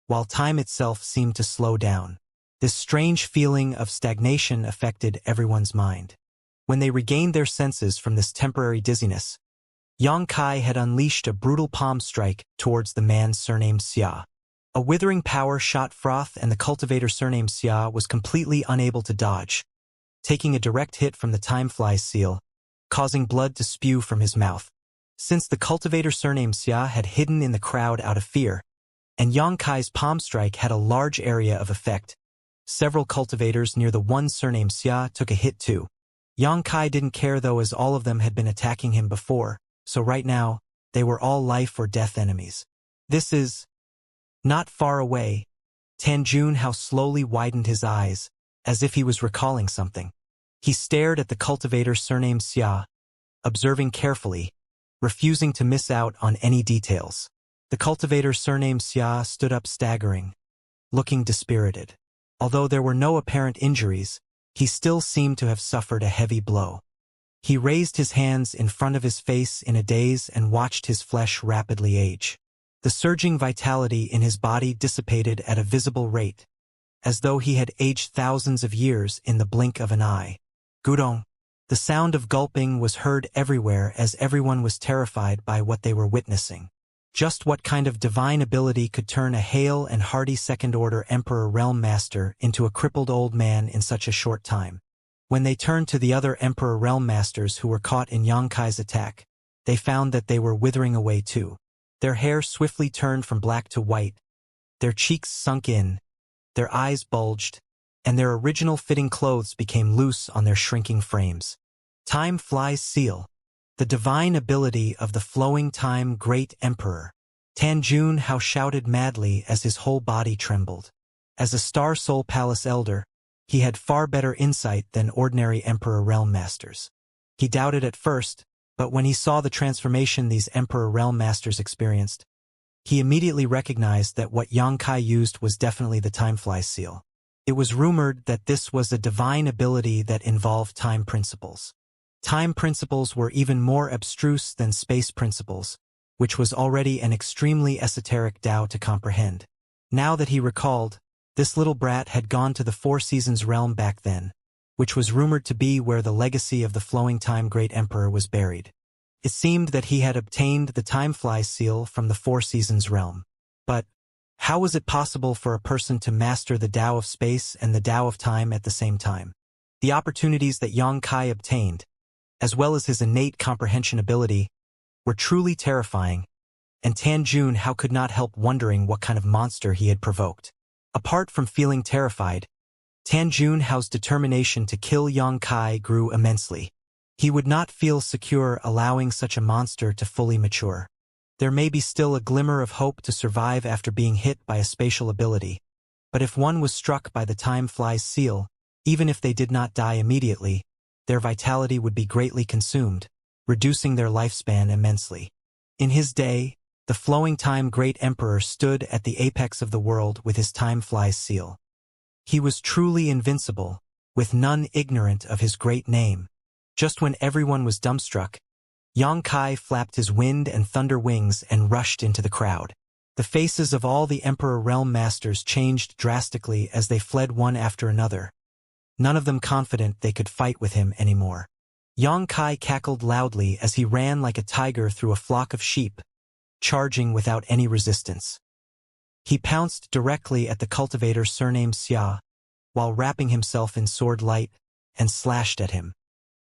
while time itself seemed to slow down. This strange feeling of stagnation affected everyone's mind. When they regained their senses from this temporary dizziness, Yang Kai had unleashed a brutal palm strike towards the man surnamed Xia. A withering power shot froth, and the cultivator surnamed Xia was completely unable to dodge, taking a direct hit from the time-fly's seal, causing blood to spew from his mouth. Since the cultivator surnamed Xia had hidden in the crowd out of fear, and Yang Kai's palm strike had a large area of effect, several cultivators near the one surnamed Xia took a hit too. Yang Kai didn't care though, as all of them had been attacking him before, so right now, they were all life or death enemies. This is not far away. Tan Junhao slowly widened his eyes, as if he was recalling something. He stared at the cultivator surnamed Xia, observing carefully, refusing to miss out on any details. The cultivator surnamed Xia stood up staggering, looking dispirited. Although there were no apparent injuries, he still seemed to have suffered a heavy blow. He raised his hands in front of his face in a daze and watched his flesh rapidly age. The surging vitality in his body dissipated at a visible rate, as though he had aged thousands of years in the blink of an eye. Gudong. The sound of gulping was heard everywhere as everyone was terrified by what they were witnessing. Just what kind of divine ability could turn a hale and hearty second-order Emperor Realm Master into a crippled old man in such a short time? When they turned to the other Emperor Realm Masters who were caught in Yang Kai's attack, they found that they were withering away too. Their hair swiftly turned from black to white, their cheeks sunk in, their eyes bulged, and their original fitting clothes became loose on their shrinking frames. Time Fly's Seal. The divine ability of the flowing time Great Emperor. Tan Junhao shouted madly as his whole body trembled. As a Star Soul Palace Elder, he had far better insight than ordinary Emperor Realm Masters. He doubted at first, but when he saw the transformation these Emperor Realm Masters experienced, he immediately recognized that what Yang Kai used was definitely the Timefly Seal. It was rumored that this was a divine ability that involved time principles. Time principles were even more abstruse than space principles, which was already an extremely esoteric Tao to comprehend. Now that he recalled, this little brat had gone to the Four Seasons realm back then, which was rumored to be where the legacy of the flowing time Great Emperor was buried. It seemed that he had obtained the Timefly Seal from the Four Seasons realm. But how was it possible for a person to master the Tao of space and the Tao of time at the same time? The opportunities that Yang Kai obtained, as well as his innate comprehension ability, were truly terrifying, and Tan Junhao could not help wondering what kind of monster he had provoked. Apart from feeling terrified, Tan Junhao's determination to kill Yang Kai grew immensely. He would not feel secure allowing such a monster to fully mature. There may be still a glimmer of hope to survive after being hit by a spatial ability, but if one was struck by the Timefly's seal, even if they did not die immediately, their vitality would be greatly consumed, reducing their lifespan immensely. In his day, The flowing time great emperor stood at the apex of the world with his time flies seal. He was truly invincible, with none ignorant of his great name. Just when everyone was dumbstruck, Xianxia flapped his wind and thunder wings and rushed into the crowd. The faces of all the Emperor Realm Masters changed drastically as they fled one after another, none of them confident they could fight with him anymore. Xianxia cackled loudly as he ran like a tiger through a flock of sheep, charging without any resistance. He pounced directly at the cultivator surnamed Xia, while wrapping himself in sword light, and slashed at him.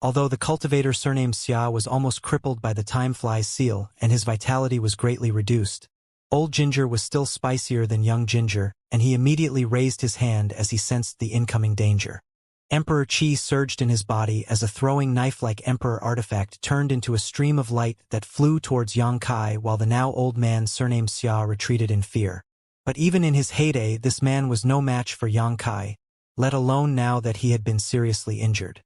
Although the cultivator surnamed Xia was almost crippled by the time flies seal and his vitality was greatly reduced, Old Ginger was still spicier than Young Ginger, and he immediately raised his hand as he sensed the incoming danger. Emperor Qi surged in his body as a throwing knife-like Emperor artifact turned into a stream of light that flew towards Xianxia while the now old man surnamed Xia retreated in fear. But even in his heyday this man was no match for Xianxia, let alone now that he had been seriously injured.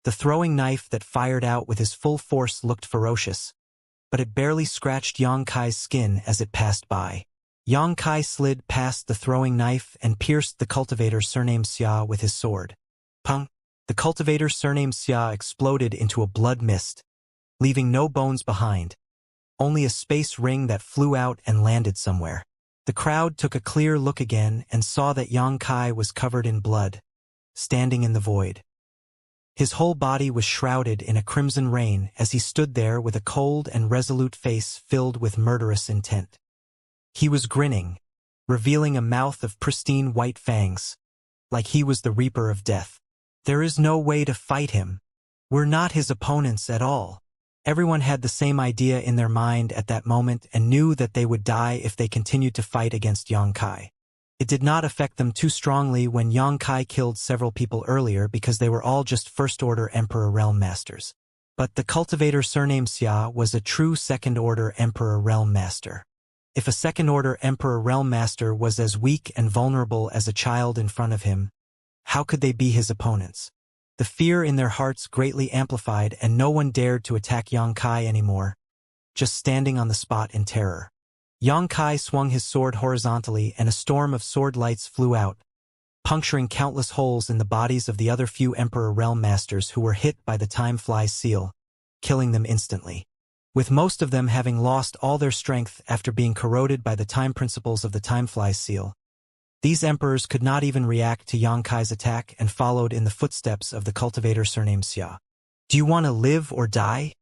The throwing knife that fired out with his full force looked ferocious, but it barely scratched Xianxia's skin as it passed by. Xianxia slid past the throwing knife and pierced the cultivator surnamed Xia with his sword. Pung! The cultivator surnamed Xia exploded into a blood mist, leaving no bones behind, only a space ring that flew out and landed somewhere. The crowd took a clear look again and saw that Xianxia was covered in blood, standing in the void. His whole body was shrouded in a crimson rain as he stood there with a cold and resolute face filled with murderous intent. He was grinning, revealing a mouth of pristine white fangs, like he was the reaper of death. There is no way to fight him. We're not his opponents at all. Everyone had the same idea in their mind at that moment and knew that they would die if they continued to fight against Xianxia. It did not affect them too strongly when Xianxia killed several people earlier because they were all just first-order Emperor Realm Masters. But the cultivator surnamed Xia was a true second-order Emperor Realm Master. If a second-order Emperor Realm Master was as weak and vulnerable as a child in front of him, how could they be his opponents? The fear in their hearts greatly amplified and no one dared to attack Xianxia anymore, just standing on the spot in terror. Xianxia swung his sword horizontally and a storm of sword lights flew out, puncturing countless holes in the bodies of the other few Emperor Realm Masters who were hit by the time flies seal, killing them instantly. With most of them having lost all their strength after being corroded by the time principles of the time flies seal, these emperors could not even react to Xianxia's attack and followed in the footsteps of the cultivator surnamed Xia. Do you want to live or die?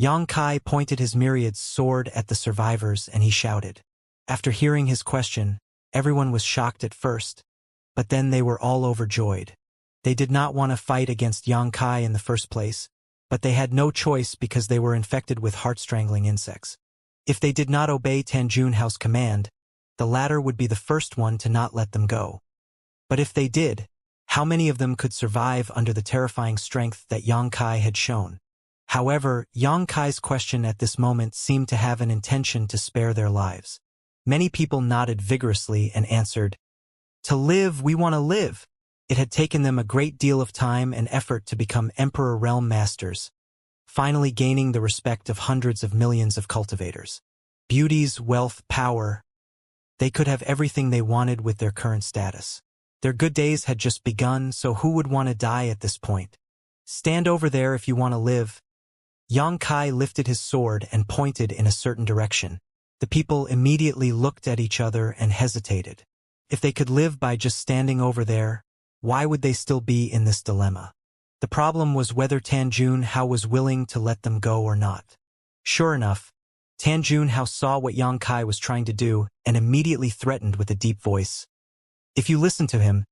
Xianxia pointed his myriad sword at the survivors and he shouted. After hearing his question, everyone was shocked at first, but then they were all overjoyed. They did not want to fight against Xianxia in the first place, but they had no choice because they were infected with heart-strangling insects. If they did not obey Tanjunhao's command, the latter would be the first one to not let them go. But if they did, how many of them could survive under the terrifying strength that Xianxia had shown? However, Xianxia's question at this moment seemed to have an intention to spare their lives. Many people nodded vigorously and answered, "To live, we want to live." It had taken them a great deal of time and effort to become Emperor Realm Masters, finally gaining the respect of hundreds of millions of cultivators. Beauties, wealth, power. They could have everything they wanted with their current status. Their good days had just begun, so who would want to die at this point? Stand over there if you want to live. Xianxia lifted his sword and pointed in a certain direction. The people immediately looked at each other and hesitated. If they could live by just standing over there, why would they still be in this dilemma? The problem was whether Tanjunhao was willing to let them go or not. Sure enough, Tanjunhao saw what Xianxia was trying to do and immediately threatened with a deep voice. If you listen to him,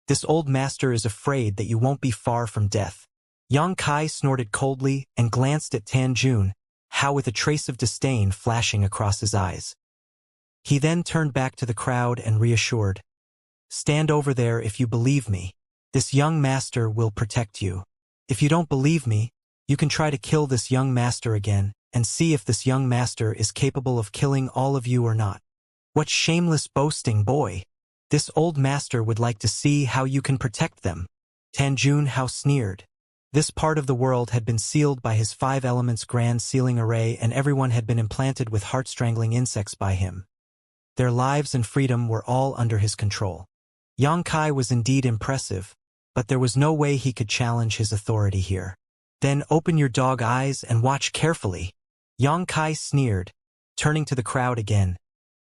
this old master is afraid that you won't be far from death. Xianxia snorted coldly and glanced at Tanjunhao with a trace of disdain flashing across his eyes. He then turned back to the crowd and reassured, "Stand over there if you believe me. This young master will protect you. If you don't believe me, you can try to kill this young master again and see if this young master is capable of killing all of you or not." What shameless boasting, boy! This old master would like to see how you can protect them. Tanjunhao sneered. This part of the world had been sealed by his 5 elements grand sealing array, and everyone had been implanted with heart-strangling insects by him. Their lives and freedom were all under his control. Xianxia was indeed impressive, but there was no way he could challenge his authority here. Then open your dog eyes and watch carefully. Xianxia sneered, turning to the crowd again.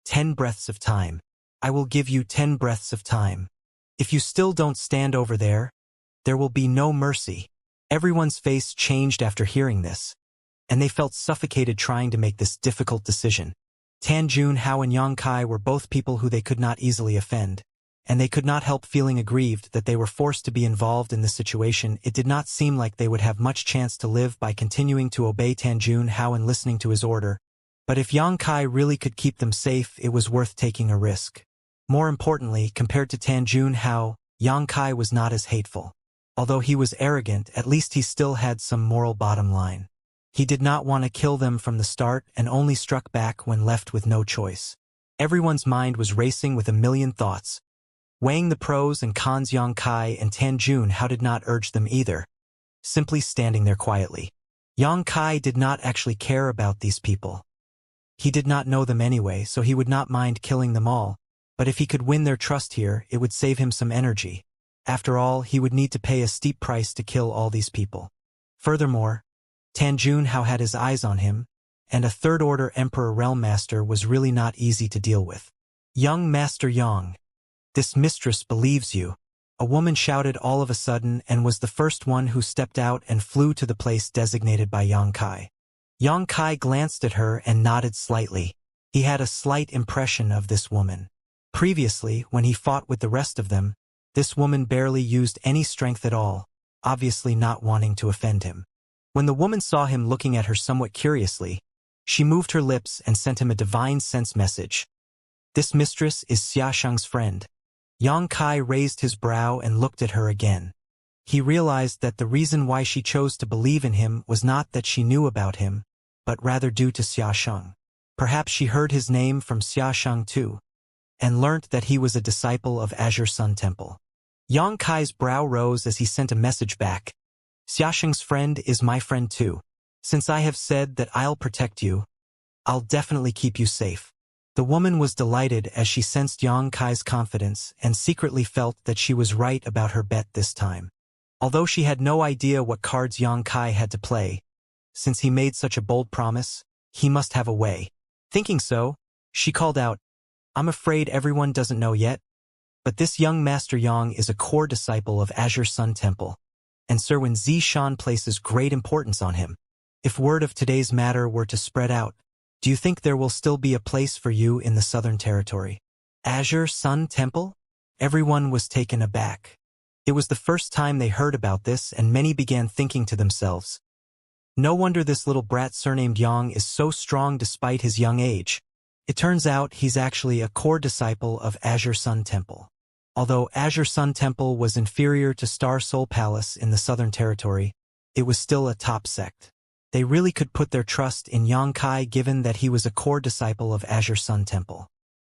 10 breaths of time. I will give you 10 breaths of time. If you still don't stand over there will be no mercy. Everyone's face changed after hearing this, and they felt suffocated trying to make this difficult decision. Tan Junhao and Xianxia were both people who they could not easily offend, and they could not help feeling aggrieved that they were forced to be involved in this situation. It did not seem like they would have much chance to live by continuing to obey Tan Junhao and listening to his order, but if Xianxia really could keep them safe, it was worth taking a risk. More importantly, compared to Tan Junhao, Xianxia was not as hateful. Although he was arrogant, at least he still had some moral bottom line. He did not want to kill them from the start and only struck back when left with no choice. Everyone's mind was racing with a million thoughts. Weighing the pros and cons, Xianxia and Tan Junhao did not urge them either, simply standing there quietly. Xianxia did not actually care about these people. He did not know them anyway, so he would not mind killing them all, but if he could win their trust here, it would save him some energy. After all, he would need to pay a steep price to kill all these people. Furthermore, Tan Junhao had his eyes on him, and a third-order Emperor Realm Master was really not easy to deal with. Young Master Yang, this mistress believes you. A woman shouted all of a sudden and was the first one who stepped out and flew to the place designated by Xianxia. Xianxia glanced at her and nodded slightly. He had a slight impression of this woman. Previously, when he fought with the rest of them, this woman barely used any strength at all, obviously not wanting to offend him. When the woman saw him looking at her somewhat curiously, she moved her lips and sent him a divine sense message. This mistress is Xiaxiang's friend. Xianxia raised his brow and looked at her again. He realized that the reason why she chose to believe in him was not that she knew about him, but rather due to Xiaxiang. Perhaps she heard his name from Xiaxiang too, and learnt that he was a disciple of Azure Sun Temple. Xianxia's brow rose as he sent a message back. Xiaxiang's friend is my friend too. Since I have said that I'll protect you, I'll definitely keep you safe. The woman was delighted as she sensed Xianxia's confidence and secretly felt that she was right about her bet this time. Although she had no idea what cards Xianxia had to play, since he made such a bold promise, he must have a way. Thinking so, she called out, I'm afraid everyone doesn't know yet, but this young Master Yang is a core disciple of Azure Sun Temple, and Sir Wen Zishan places great importance on him. If word of today's matter were to spread out, do you think there will still be a place for you in the Southern Territory? Azure Sun Temple? Everyone was taken aback. It was the first time they heard about this, and many began thinking to themselves, no wonder this little brat surnamed Yang is so strong despite his young age. It turns out he's actually a core disciple of Azure Sun Temple. Although Azure Sun Temple was inferior to Star Soul Palace in the Southern Territory, it was still a top sect. They really could put their trust in Xianxia given that he was a core disciple of Azure Sun Temple.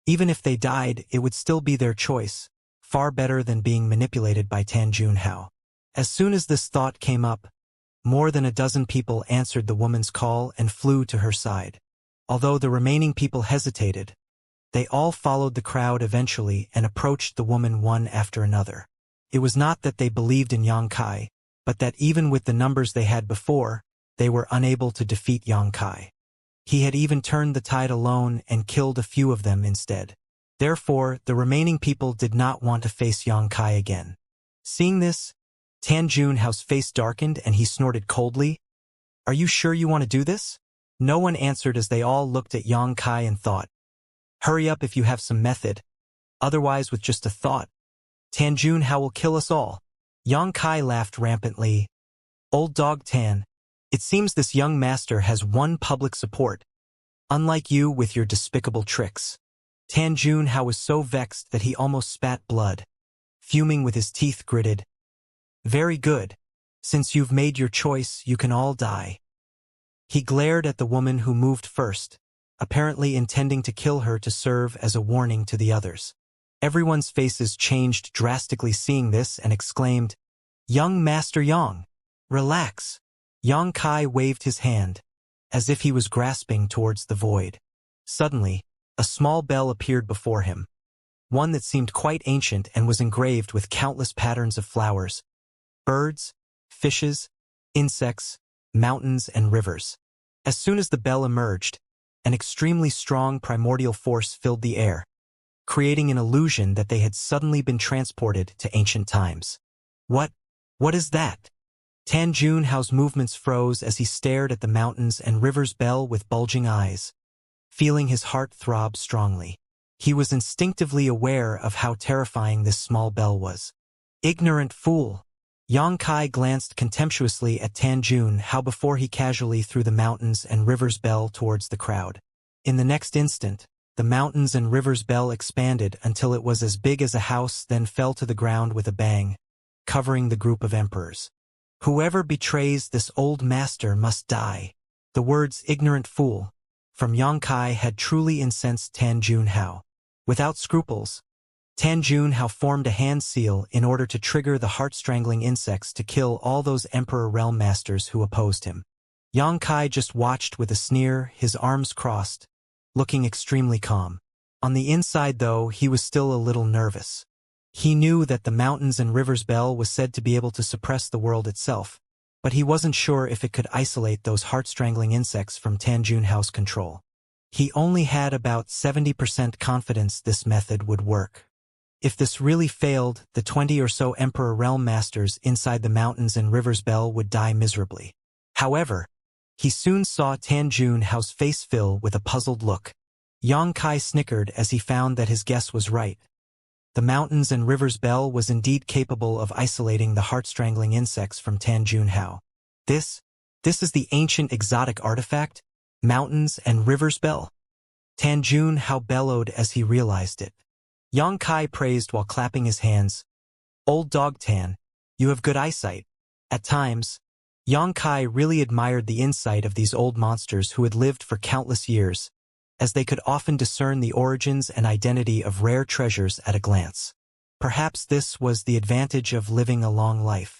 Even if they died, it would still be their choice, far better than being manipulated by Tan Junhao. As soon as this thought came up, more than a dozen people answered the woman's call and flew to her side. Although the remaining people hesitated, they all followed the crowd eventually and approached the woman one after another. It was not that they believed in Xianxia, but that even with the numbers they had before, they were unable to defeat Xianxia. He had even turned the tide alone and killed a few of them instead. Therefore, the remaining people did not want to face Xianxia again. Seeing this, Tan Junhao's face darkened and he snorted coldly, Are you sure you want to do this? No one answered as they all looked at Xianxia and thought, Hurry up if you have some method. Otherwise, with just a thought, Tan Junhao will kill us all. Xianxia laughed rampantly. Old dog Tan, it seems this young master has won public support, unlike you with your despicable tricks. Tan Junhao was so vexed that he almost spat blood. Fuming with his teeth gritted, Very good. Since you've made your choice, you can all die. He glared at the woman who moved first, apparently intending to kill her to serve as a warning to the others. Everyone's faces changed drastically seeing this and exclaimed, Young Master Yang, Relax. Yang Kai waved his hand, as if he was grasping towards the void. Suddenly, a small bell appeared before him, one that seemed quite ancient and was engraved with countless patterns of flowers, birds, fishes, insects, mountains, and rivers. As soon as the bell emerged, an extremely strong primordial force filled the air, creating an illusion that they had suddenly been transported to ancient times. What is that? Tan Junhao's movements froze as he stared at the mountains and rivers bell with bulging eyes, feeling his heart throb strongly. He was instinctively aware of how terrifying this small bell was. Ignorant fool! Yang Kai glanced contemptuously at Tan Junhao before he casually threw the mountains and rivers bell towards the crowd. In the next instant, the mountains and rivers bell expanded until it was as big as a house, then fell to the ground with a bang, covering the group of emperors. Whoever betrays this old master must die. The words ignorant fool from Yang Kai had truly incensed Tan Junhao. Without scruples, Tan Junhao formed a hand seal in order to trigger the heart-strangling insects to kill all those Emperor Realm Masters who opposed him. Yang Kai just watched with a sneer, his arms crossed, looking extremely calm. On the inside, though, he was still a little nervous. He knew that the mountains and rivers bell was said to be able to suppress the world itself, but he wasn't sure if it could isolate those heart-strangling insects from Tan Junhao's control. He only had about 70% confidence this method would work. If this really failed, the 20 or so Emperor Realm Masters inside the mountains and rivers bell would die miserably. However, he soon saw Tan Junhao's face fill with a puzzled look. Yang Kai snickered as he found that his guess was right. The mountains and rivers bell was indeed capable of isolating the heart-strangling insects from Tan Junhao. This is the ancient exotic artifact, mountains and rivers bell. Tan Junhao bellowed as he realized it. Yang Kai praised while clapping his hands. Old dog Tan, you have good eyesight. At times, Yang Kai really admired the insight of these old monsters who had lived for countless years, as they could often discern the origins and identity of rare treasures at a glance. Perhaps this was the advantage of living a long life.